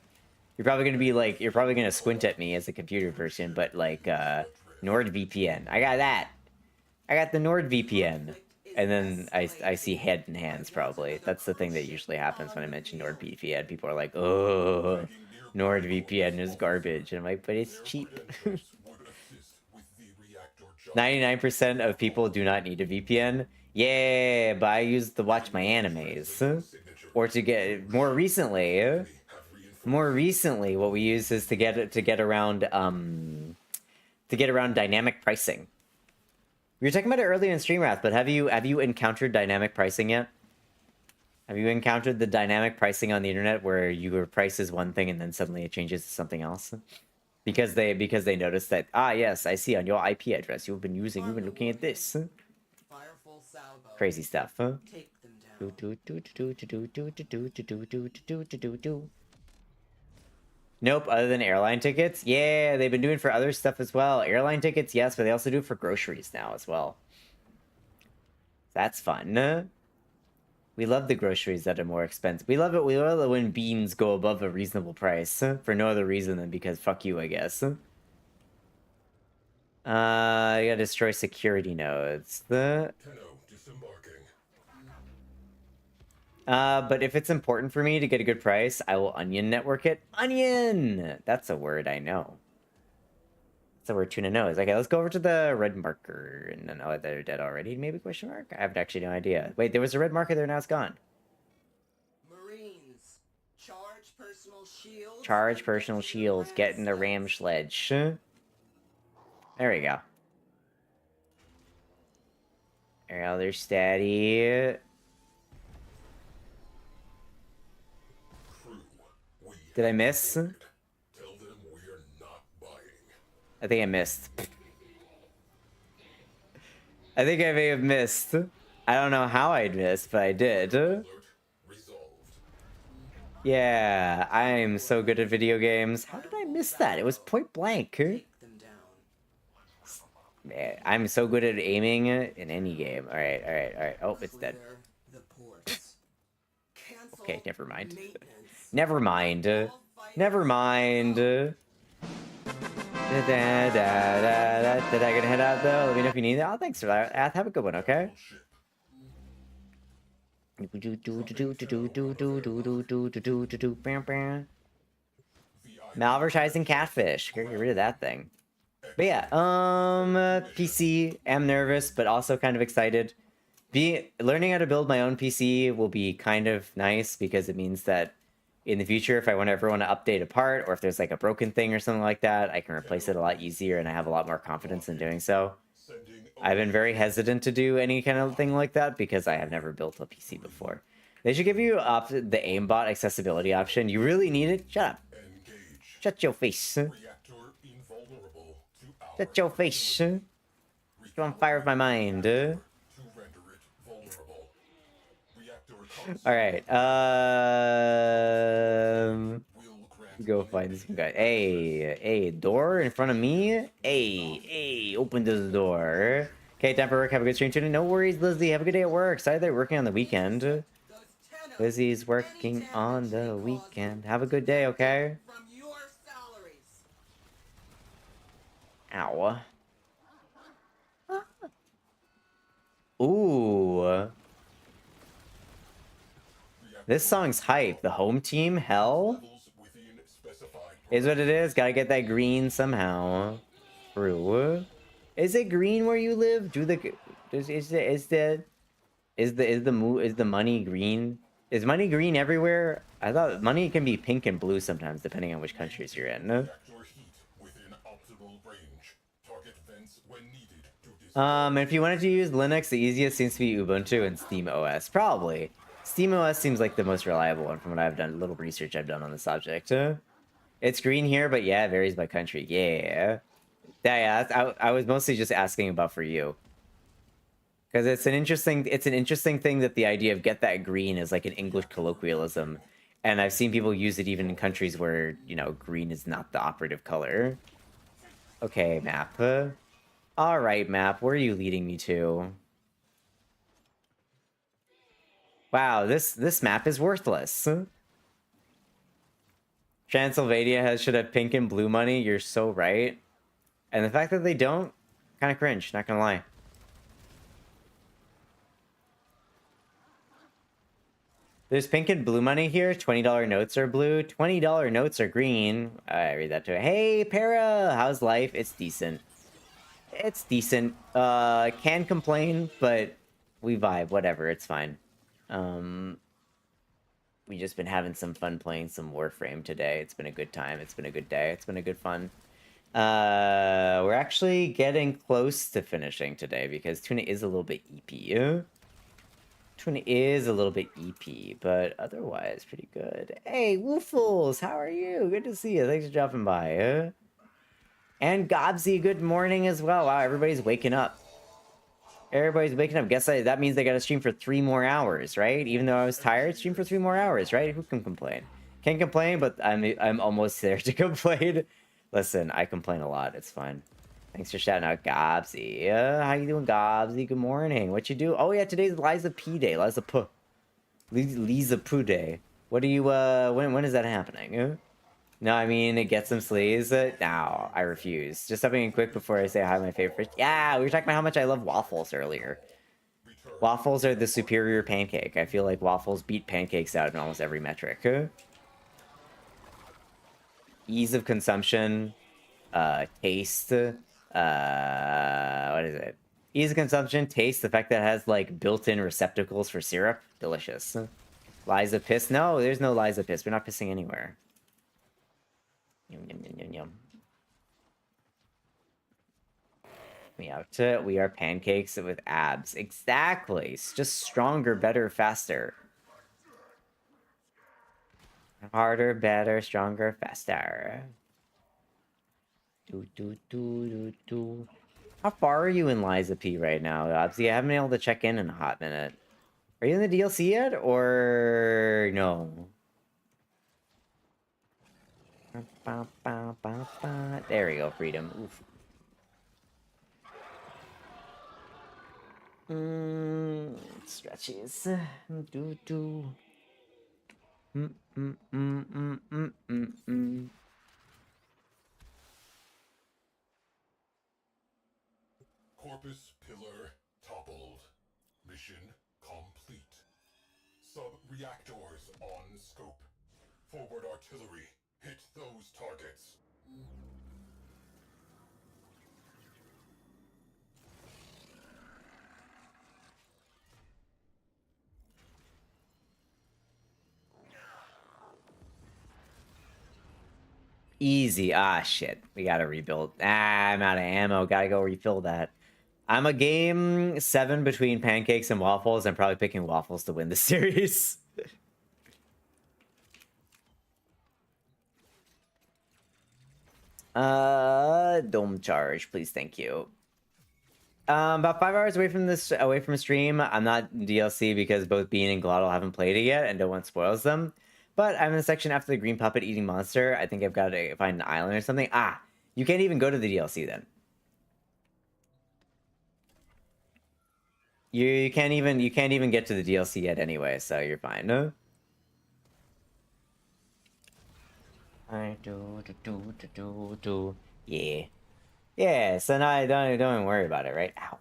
You're probably gonna squint at me as a computer person, but like NordVPN. I got that. I got the NordVPN. And then I see head and hands, probably. That's the thing that usually happens when I mention NordVPN. People are like, oh, NordVPN is garbage. And I'm like, but it's cheap. 99% of people do not need a VPN. Yeah, but I use it to watch my animes. Or to get, more recently, what we use is to get around dynamic pricing. We were talking about it earlier in StreamWrath, but have you encountered dynamic pricing yet? Have you encountered the dynamic pricing on the internet where your price is one thing and then suddenly it changes to something else? Because they noticed that, yes, I see on your IP address you've been looking at this. Crazy stuff, huh? Nope, other than airline tickets? Yeah, they've been doing for other stuff as well. Airline tickets, yes, but they also do it for groceries now as well. That's fun. We love the groceries that are more expensive. We love it when beans go above a reasonable price. For no other reason than because fuck you, I guess. You gotta destroy security nodes. But if it's important for me to get a good price, I will onion network it. Onion! That's a word I know. That's a word Tuna knows. Okay, let's go over to the red marker. And then, oh, they're dead already. Maybe question mark? I have actually no idea. Wait, there was a red marker there, now it's gone. Marines, charge personal shields. Charge personal shields. Get in the ram sledge. There we go. There we go, they're steady. Did I miss? I think I missed. I think I may have missed. I don't know how I'd missed, but I did. Yeah, I'm so good at video games. How did I miss that? It was point blank. Man, I'm so good at aiming in any game. Alright. Oh, it's dead. Okay, never mind. Never mind. Never mind. Did I gonna head out though? Let me know if you need it. Oh, thanks for that. Have a good one, okay? Malvertising catfish. Get rid of that thing. But yeah, PC. Am nervous, but also kind of excited. Learning how to build my own PC will be kind of nice because it means that in the future, if I ever want to update a part, or if there's like a broken thing or something like that, I can replace it a lot easier, and I have a lot more confidence in doing so. I've been very hesitant to do any kind of thing like that because I have never built a PC before. They should give you the aimbot accessibility option. You really need it? Shut up. Shut your face. Shut your face. You're on fire with my mind. Alright, go find this guy. Hey, door in front of me? Hey, open this door. Okay, time for work. Have a good stream tonight. No worries, Lizzie. Have a good day at work. Sorry they're working on the weekend. Lizzie's working on the weekend. Have a good day, okay? Ow. Ooh. This song's hype. The home team, hell? Is what it is. Gotta get that green somehow. True. Is it green where you live? Is the money green? Is money green everywhere? I thought money can be pink and blue sometimes, depending on which countries you're in. If you wanted to use Linux, the easiest seems to be Ubuntu and SteamOS. Probably. SteamOS seems like the most reliable one from what I've done, a little research I've done on the subject. It's green here, but yeah, it varies by country. Yeah. I was mostly just asking about for you. Because it's an interesting thing that the idea of get that green is like an English colloquialism. And I've seen people use it even in countries where, you know, green is not the operative color. Okay, map. Alright, map, where are you leading me to? Wow, this map is worthless. Transylvania should have pink and blue money. You're so right. And the fact that they don't, kind of cringe, not gonna lie. There's pink and blue money here. $20 notes are blue. $20 notes are green. I read that too. Hey, Para! How's life? It's decent. It's decent. Can complain, but we vibe. Whatever, it's fine. We just been having some fun playing some Warframe today. It's been a good time. It's been a good day. It's been a good fun. We're actually getting close to finishing today because Tuna is a little bit EP. Tuna is a little bit EP, but otherwise pretty good. Hey, Woofles, how are you? Good to see you. Thanks for dropping by. And Gobsy, good morning as well. Wow, everybody's waking up. Everybody's waking up. Guess that means they got to stream for 3 more hours, right? Even though I was tired, stream for 3 more hours, right? Who can complain? Can't complain, but I'm almost there to complain. Listen, I complain a lot. It's fine. Thanks for shouting out Gobsy. How you doing, Gobsy? Good morning. What you do? Oh yeah, today's Liza P Day. Liza Poo Day. What do you when is that happening? No, I mean get some sleeves. No, I refuse. Just something quick before I say hi, my favorite. Yeah, we were talking about how much I love waffles earlier. Waffles are the superior pancake. I feel like waffles beat pancakes out in almost every metric. Ease of consumption, taste, what is it? Ease of consumption, taste, the fact that it has like built-in receptacles for syrup, delicious. Liza piss? No, there's no Liza piss. We're not pissing anywhere. Yum, yum, yum, yum, yum. We are pancakes with abs. Exactly. It's just stronger, better, faster. Harder, better, stronger, faster. How far are you in Liza P right now, Obviously, I haven't been able to check in a hot minute. Are you in the DLC yet, or no? There we go, freedom. Oof. Stretches. Corpus pillar toppled. Mission complete. Sub-reactors on scope. Forward artillery. Hit those targets. Easy. Ah, shit. We gotta rebuild. I'm out of ammo. Gotta go refill that. I'm a game 7 between pancakes and waffles. I'm probably picking waffles to win the series. Dome charge, please, thank you. About 5 hours away from stream. I'm not DLC because both Bean and Glottal haven't played it yet and don't want spoils them. But I'm in the section after the green puppet eating monster. I think I've got to find an island or something. Ah, you can't even go to the DLC then. You can't even get to the DLC yet anyway, so you're fine. No? Yeah. Yeah, so now don't even worry about it, right? Ow.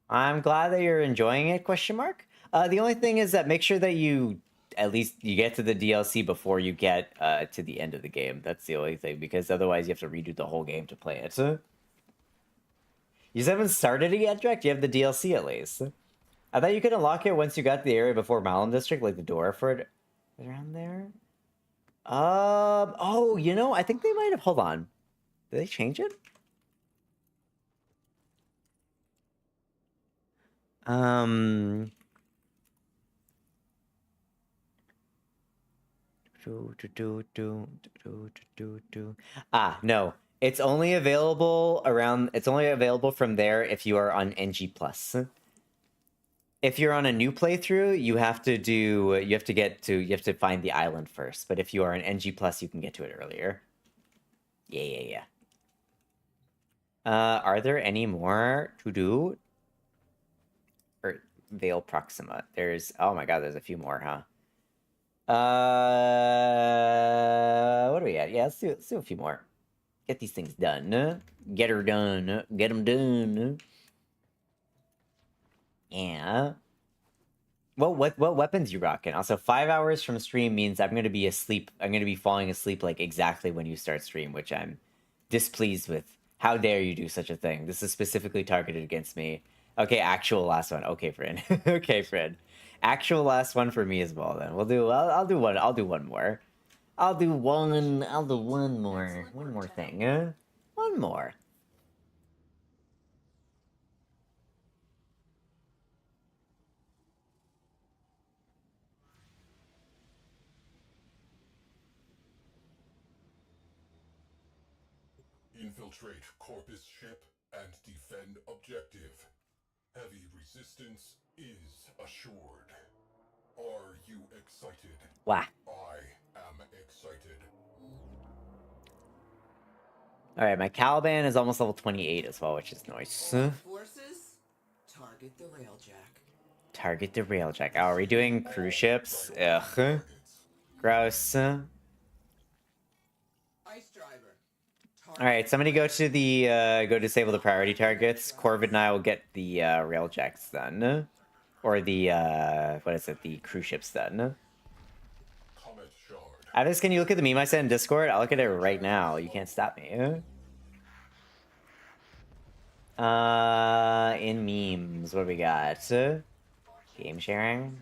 I'm glad that you're enjoying it, question mark. The only thing is that make sure that you at least you get to the DLC before you get to the end of the game. That's the only thing, because otherwise you have to redo the whole game to play it. You haven't started it yet, Drek? You have the DLC at least. I thought you could unlock it once you got to the area before Malum District, like the door for it. Around there? Oh, you know, I think they might have... Hold on. Did they change it? Ah, no. It's only available from there if you are on NG+. If you're on a new playthrough, you have to find the island first. But if you are on NG+, you can get to it earlier. Yeah. Are there any more to do? Or Vale Proxima. Oh my god, there's a few more, huh? What are we at Yeah, let's do a few more. Get these things done. Get her done. Get them done. Yeah. What weapons you rocking? Also, 5 hours from stream means I'm gonna be asleep. I'm gonna be falling asleep like exactly when you start stream, which I'm displeased with. How dare you do such a thing? This is specifically targeted against me. Okay, actual last one. Okay, friend. Okay, friend. Actual last one for me as well. Then we'll do. I'll do one. I'll do one more. I'll do one. I'll do one more. One more thing. One more. Infiltrate Corpus ship and defend objective. Heavy resistance is assured. Are you excited? Wow. I am excited. Alright, my Caliban is almost level 28 as well, which is nice. Forces, target the railjack. Target the railjack. Oh, are we doing cruise ships? Ugh. Gross. Alright, somebody go to the, go disable the priority targets. Corvid and I will get the, railjacks done. Or the, what is it? The cruise ships done. Addis, can you look at the meme I sent in Discord? I'll look at it right now. You can't stop me. In memes, what do we got? Game sharing?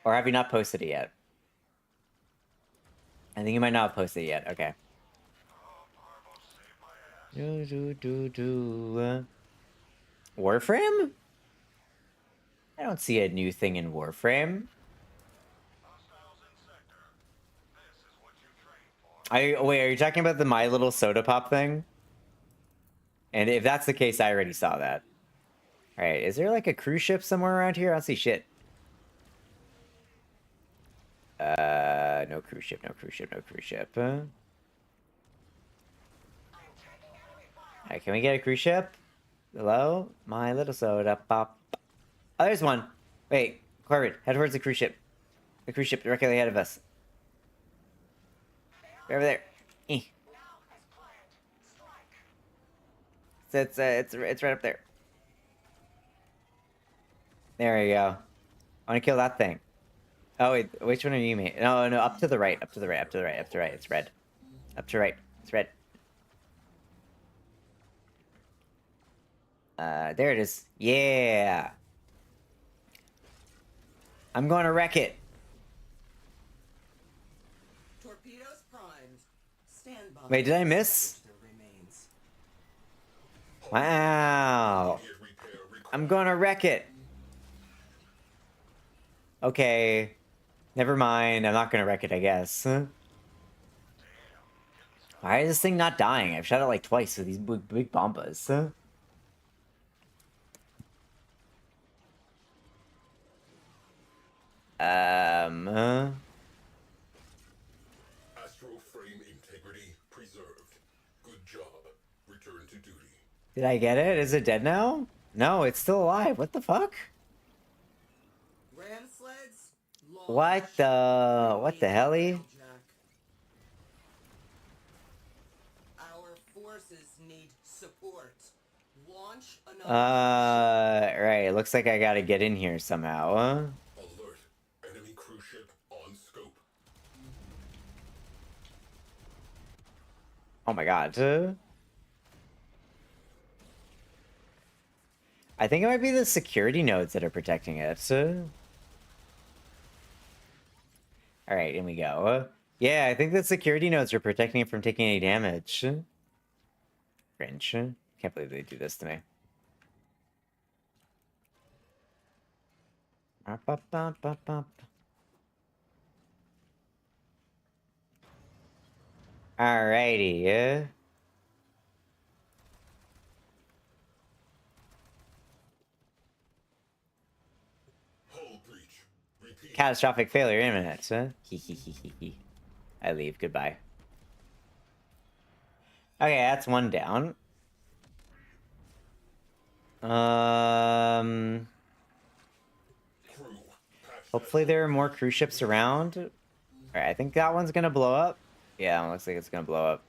Or have you not posted it yet? I think you might not have posted it yet. Okay. Warframe? I don't see a new thing in Warframe. Wait, are you talking about the My Little Soda Pop thing? And if that's the case, I already saw that. Alright, is there like a cruise ship somewhere around here? I don't see shit. No cruise ship, no cruise ship, no cruise ship. Alright, can we get a cruise ship? Hello? My Little Soda Pop. Oh, there's one. Wait, Corbett, head towards the cruise ship. The cruise ship directly ahead of us. Right over there. It's right up there. There we go. I want to kill that thing. Oh wait, which one are you mate? No, up to the right, up to the right, up to the right, up to the right. It's red. Up to right. It's red. There it is. Yeah. I'm going to wreck it. Torpedoes primed. Stand by. Wait, did I miss? Wow. I'm going to wreck it. Okay. Never mind. I'm not going to wreck it, I guess. Why is this thing not dying? I've shot it like twice with these big bombas. Astro frame integrity preserved. Good job. Return to duty. Did I get it? Is it dead now? No, it's still alive. What the fuck? Ram sleds. What the helly? Our forces need support. Launch another. Right. It looks like I gotta get in here somehow. Alert. Enemy cruise ship on scope. Oh my god. I think it might be the security nodes that are protecting it. Alright, in we go. Yeah, I think the security nodes are protecting it from taking any damage. Cringe. Can't believe they do this to me. Alrighty. Catastrophic failure imminent. I leave. Goodbye. Okay, that's one down. Hopefully there are more cruise ships around. Alright, I think that one's gonna blow up. Yeah, it looks like it's gonna blow up.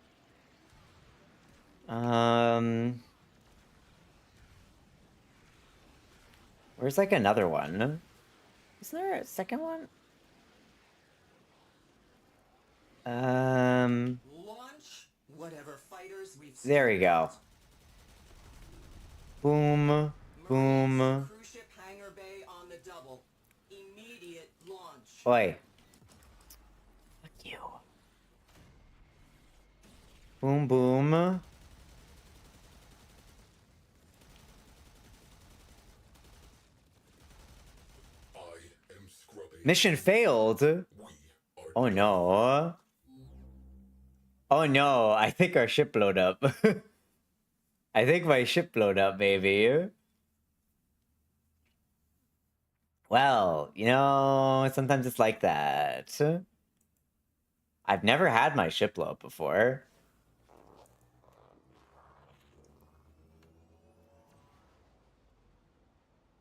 Where's like another one? Is there a second one? Launch whatever fighters we've There we go. Boom, boom. Cruise ship hangar bay on the double. Immediate launch. Oi. Fuck you. Boom, boom. Mission failed. Oh no. Oh no, I think our ship blowed up. I think my ship blowed up, baby. Well, you know, sometimes it's like that. I've never had my ship blow up before.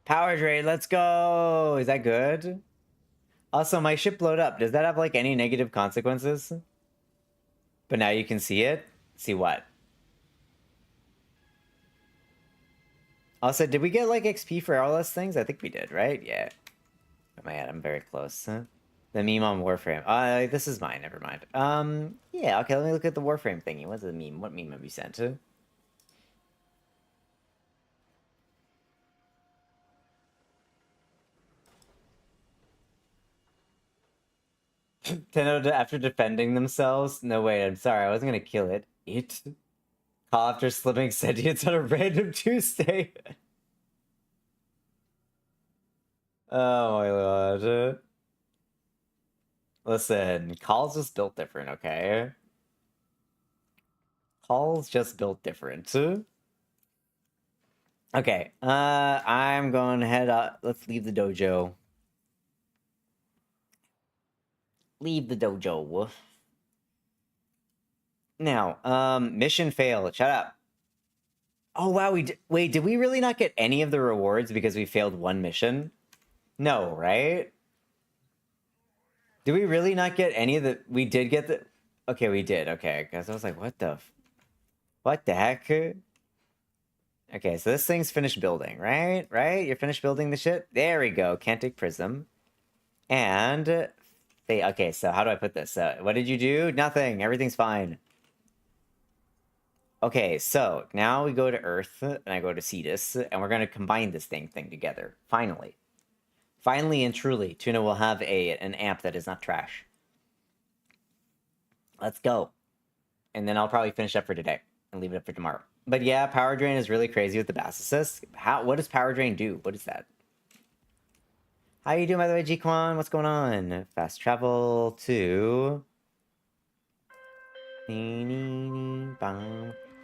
Power drain, let's go! Is that good? Also, my ship blowed up. Does that have, like, any negative consequences? But now you can see it? See what? Also, did we get, like, XP for all those things? I think we did, right? Yeah. Oh my god, I'm very close. Huh? The meme on Warframe. This is mine, never mind. Yeah, okay, let me look at the Warframe thingy. What's the meme? What meme have you sent to? Tenno after defending themselves? No, wait, I'm sorry, I wasn't gonna kill it. It? Call after slipping sentience on a random Tuesday. Oh my god. Listen, Call's just built different, okay? Call's just built different. Okay, I'm going to head up. Let's leave the dojo. Leave the dojo. Now, mission failed. Shut up. Oh, wow, wait, did we really not get any of the rewards because we failed one mission? No, right? Did we really not get any of the... We did get the... Okay, we did. Okay, because I was like, what the... What the heck? Okay, so this thing's finished building, right? Right? You're finished building the shit? There we go. Cantic Prism. And... Okay, so how do I put this? What did you do? Nothing. Everything's fine. Okay, so now we go to Earth, and I go to Cetus, and we're going to combine this thing together. Finally. Finally and truly, Tuna will have an amp that is not trash. Let's go. And then I'll probably finish up for today and leave it up for tomorrow. But yeah, Power Drain is really crazy with the Bass Assist. What does Power Drain do? What is that? How you doing, by the way, G-Quan? What's going on? Fast travel to...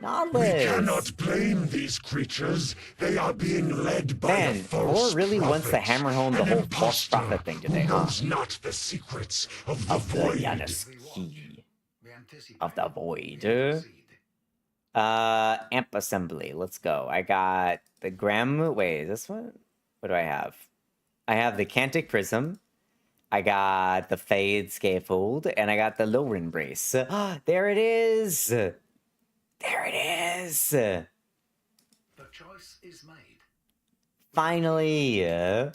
Nautilus! We cannot blame these creatures. They are being led by a false Thor really wants to hammer home the whole false prophet thing today, huh? Knows not the secrets of the void. Of the void. Amp assembly. Let's go. I got the Graham... Wait, is this one? What do I have? I have the Cantic Prism. I got the Fade Scaffold. And I got the Loren Brace. There it is! There it is! The choice is made. Finally! An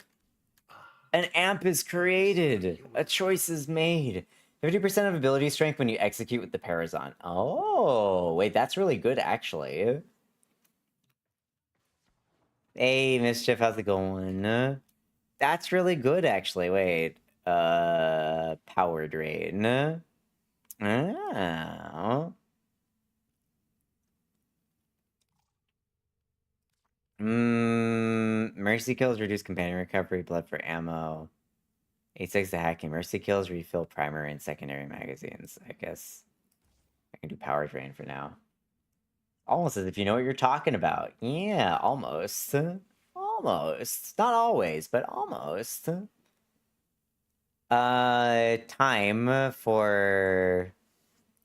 amp is created! A choice is made! 50% of ability strength when you execute with the Parazon. Oh, wait, that's really good, actually. Hey, Mischief, how's it going? That's really good, actually. Wait. Power Drain. Oh. Mercy kills reduce companion recovery, blood for ammo. 8-6 to hacking. Mercy kills refill primary and secondary magazines. I guess I can do Power Drain for now. Almost as if you know what you're talking about. Yeah, almost. Almost. Not always, but almost. Time for...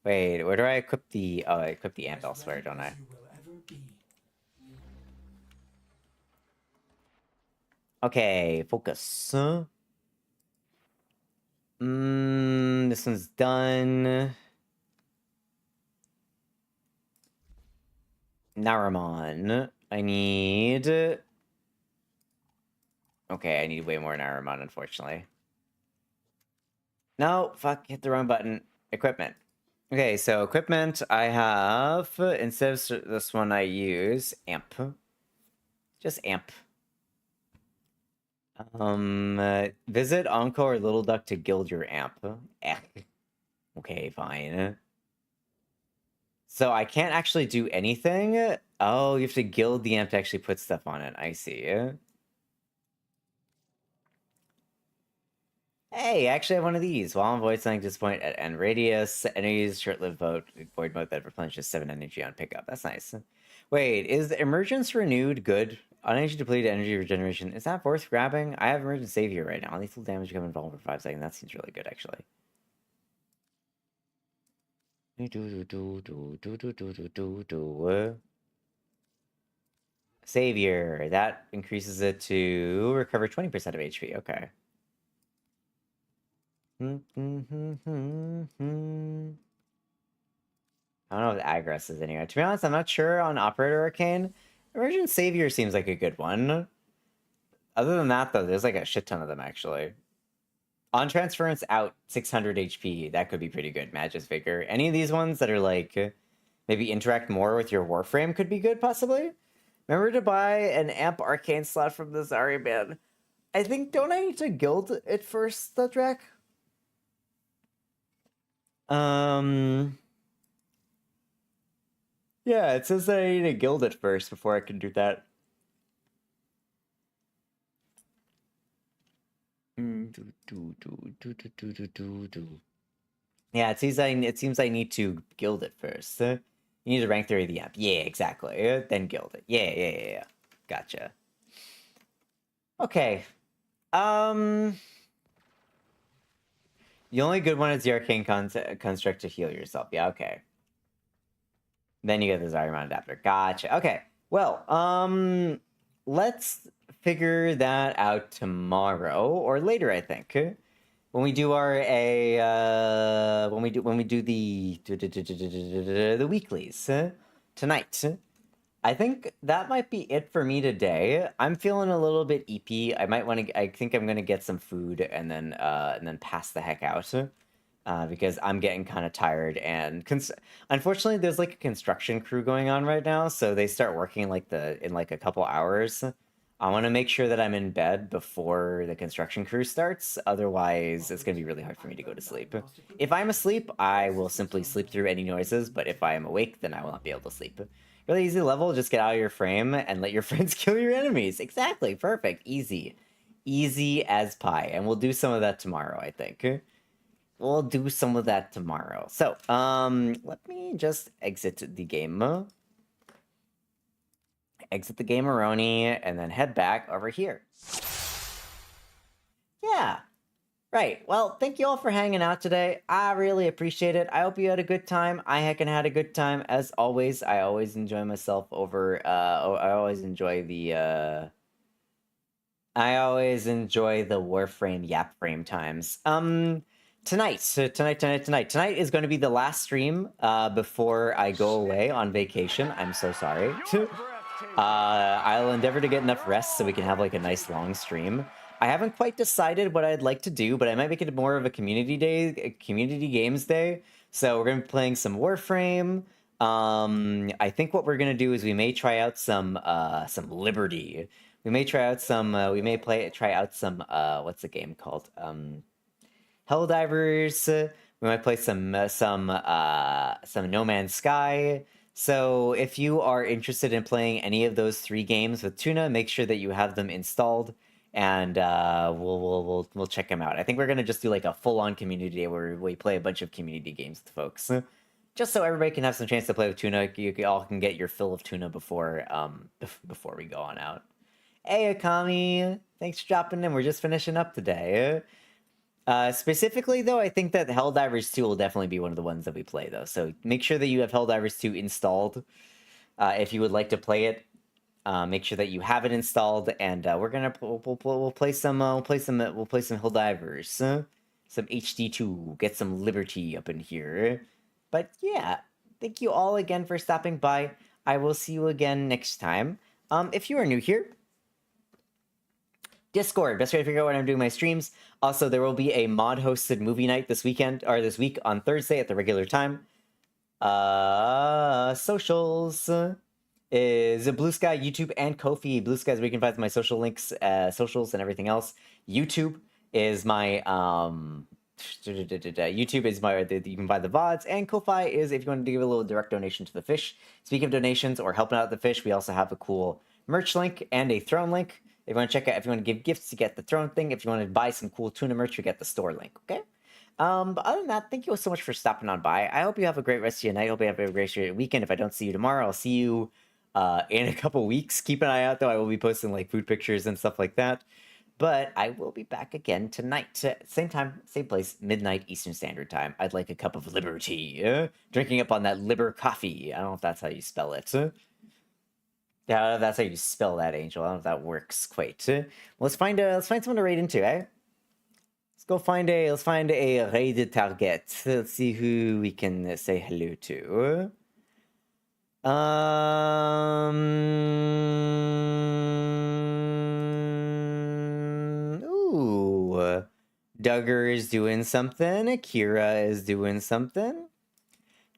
Wait, where do I equip the... Oh, I equip the amp elsewhere, don't I? Okay, focus. This one's done. Naramon. I need... Okay, I need way more Naramon, unfortunately. No, fuck, hit the wrong button. Equipment. Okay, so equipment, I have... Instead of this one, I use amp. Just amp. Visit Encore Little Duck to guild your amp. Okay, fine. So I can't actually do anything? Oh, you have to guild the amp to actually put stuff on it. I see. Hey, actually I have one of these. While on void something disappoint at end radius, enemies short-lived void mode that replenishes 7 energy on pickup. That's nice. Wait, is the emergence renewed good? Unenergy depleted energy regeneration. Is that worth grabbing? I have emergent savior right now. Lethal damage become invulnerable for 5 seconds. That seems really good, actually. Savior. That increases it to recover 20% of HP. Okay. I don't know what Aggress is anyway. To be honest, I'm not sure on Operator Arcane. Emergent Savior seems like a good one. Other than that, though, there's like a shit ton of them, actually. On Transference out 600 HP. That could be pretty good. Magus Vigor. Any of these ones that are like... Maybe interact more with your Warframe could be good, possibly? Remember to buy an Amp Arcane slot from the Zari man. I think... Don't I need to guild it first, though, Drac? Yeah, it says that I need to guild it first before I can do that. Yeah, it seems I need to guild it first. You need to rank 30 the amp. Yeah, exactly. Then guild it. Yeah. Gotcha. Okay. The only good one is the Arcane Construct to heal yourself. Yeah, okay. Then you get the Zarymon adapter. Gotcha. Okay. Well, let's figure that out tomorrow or later, I think. When we do our when we do the weeklies tonight. I think that might be it for me today. I'm feeling a little bit EP. I think I'm gonna get some food and then pass the heck out. Because I'm getting kind of tired and unfortunately there's like a construction crew going on right now, so they start working in like a couple hours. I want to make sure that I'm in bed before the construction crew starts, otherwise it's going to be really hard for me to go to sleep. If I'm asleep, I will simply sleep through any noises, but if I am awake, then I will not be able to sleep. Really easy level, just get out of your frame and let your friends kill your enemies. Exactly, perfect, easy. Easy as pie, and we'll do some of that tomorrow, I think. We'll do some of that tomorrow. So, let me just exit the game. Exit the game-a-roni, and then head back over here. Yeah. Right. Well, thank you all for hanging out today. I really appreciate it. I hope you had a good time. I heckin' had a good time. As always, I always enjoy myself over... I always enjoy the Warframe Yapframe times. Tonight is going to be the last stream before I go away on vacation. I'm so sorry. I'll endeavor to get enough rest so we can have like a nice long stream. I haven't quite decided what I'd like to do, but I might make it more of a community games day. So we're going to be playing some Warframe. I think what we're going to do is we may try out some Liberty. We may try out some. Try out some. What's the game called? Helldivers. We might play some No Man's Sky. So if you are interested in playing any of those 3 games with Tuna, make sure that you have them installed, and we'll check them out. I think we're gonna just do like a full-on community day where we play a bunch of community games with folks, just so everybody can have some chance to play with Tuna. You all can get your fill of Tuna before we go on out. Hey Akami, thanks for dropping in. We're just finishing up today. Specifically, though, I think that Helldivers 2 will definitely be one of the ones that we play, though. So make sure that you have Helldivers 2 installed. If you would like to play it, make sure that you have it installed, and we'll play some Helldivers, some HD2, get some Liberty up in here. But yeah, thank you all again for stopping by. I will see you again next time. If you are new here, Discord, best way to figure out when I'm doing my streams. Also, there will be a mod-hosted movie night this weekend, or this week on Thursday at the regular time. Socials is Blue Sky, YouTube, and Ko-fi. Blue Sky is where you can find my social links, socials, and everything else. YouTube is my YouTube is my you can buy the VODs, and Ko-fi is if you want to give a little direct donation to the fish. Speaking of donations or helping out the fish, we also have a cool merch link and a throne link. If you want to check out, if you want to give gifts, you get the throne thing. If you want to buy some cool tuna merch, you get the store link. Okay. But other than that, thank you so much for stopping on by. I hope you have a great rest of your night. I hope you have a great rest of your weekend. If I don't see you tomorrow, I'll see you in a couple weeks. Keep an eye out, though. I will be posting like food pictures and stuff like that. But I will be back again tonight. Same time, same place, midnight Eastern Standard Time. I'd like a cup of liberty. Drinking up on that liber coffee. I don't know if that's how you spell it. Yeah, I don't know if that's how you spell that, Angel. I don't know if that works quite. Well, let's find someone to raid into, eh? Let's find a raided target. Let's see who we can say hello to. Ooh. Duggar is doing something. Akira is doing something.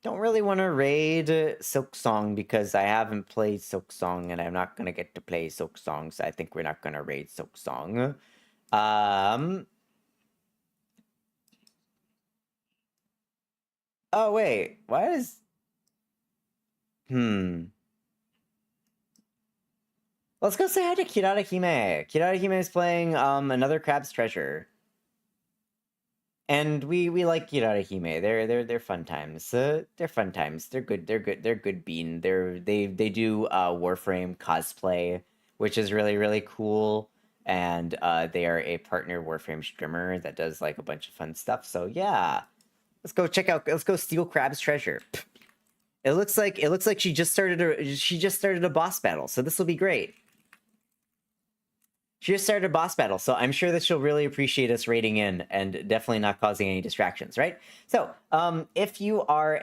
Don't really want to raid Silksong because I haven't played Silksong and I'm not going to get to play Silksong, so I think we're not going to raid Silksong. Oh, wait. Why is... Let's go say hi to Kirara Hime. Kirara Hime is playing another Crab's Treasure. And we like Kirara Hime. They're fun times. They're fun times. They're good bean. They do Warframe cosplay, which is really cool. And they are a partner Warframe streamer that does like a bunch of fun stuff. So yeah. Let's go steal Crab's Treasure. It looks like she just started a boss battle, so this will be great. She just started a boss battle, so I'm sure that she'll really appreciate us raiding in and definitely not causing any distractions, right? So, if you got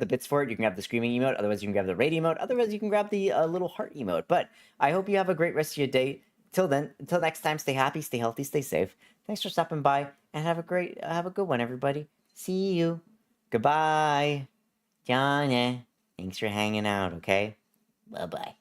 the bits for it, you can grab the screaming emote. Otherwise, you can grab the raid emote. Otherwise, you can grab the little heart emote. But I hope you have a great rest of your day. Till then, until next time, stay happy, stay healthy, stay safe. Thanks for stopping by, and have a good one, everybody. See you. Goodbye. Johnny. Thanks for hanging out, okay? Bye-bye.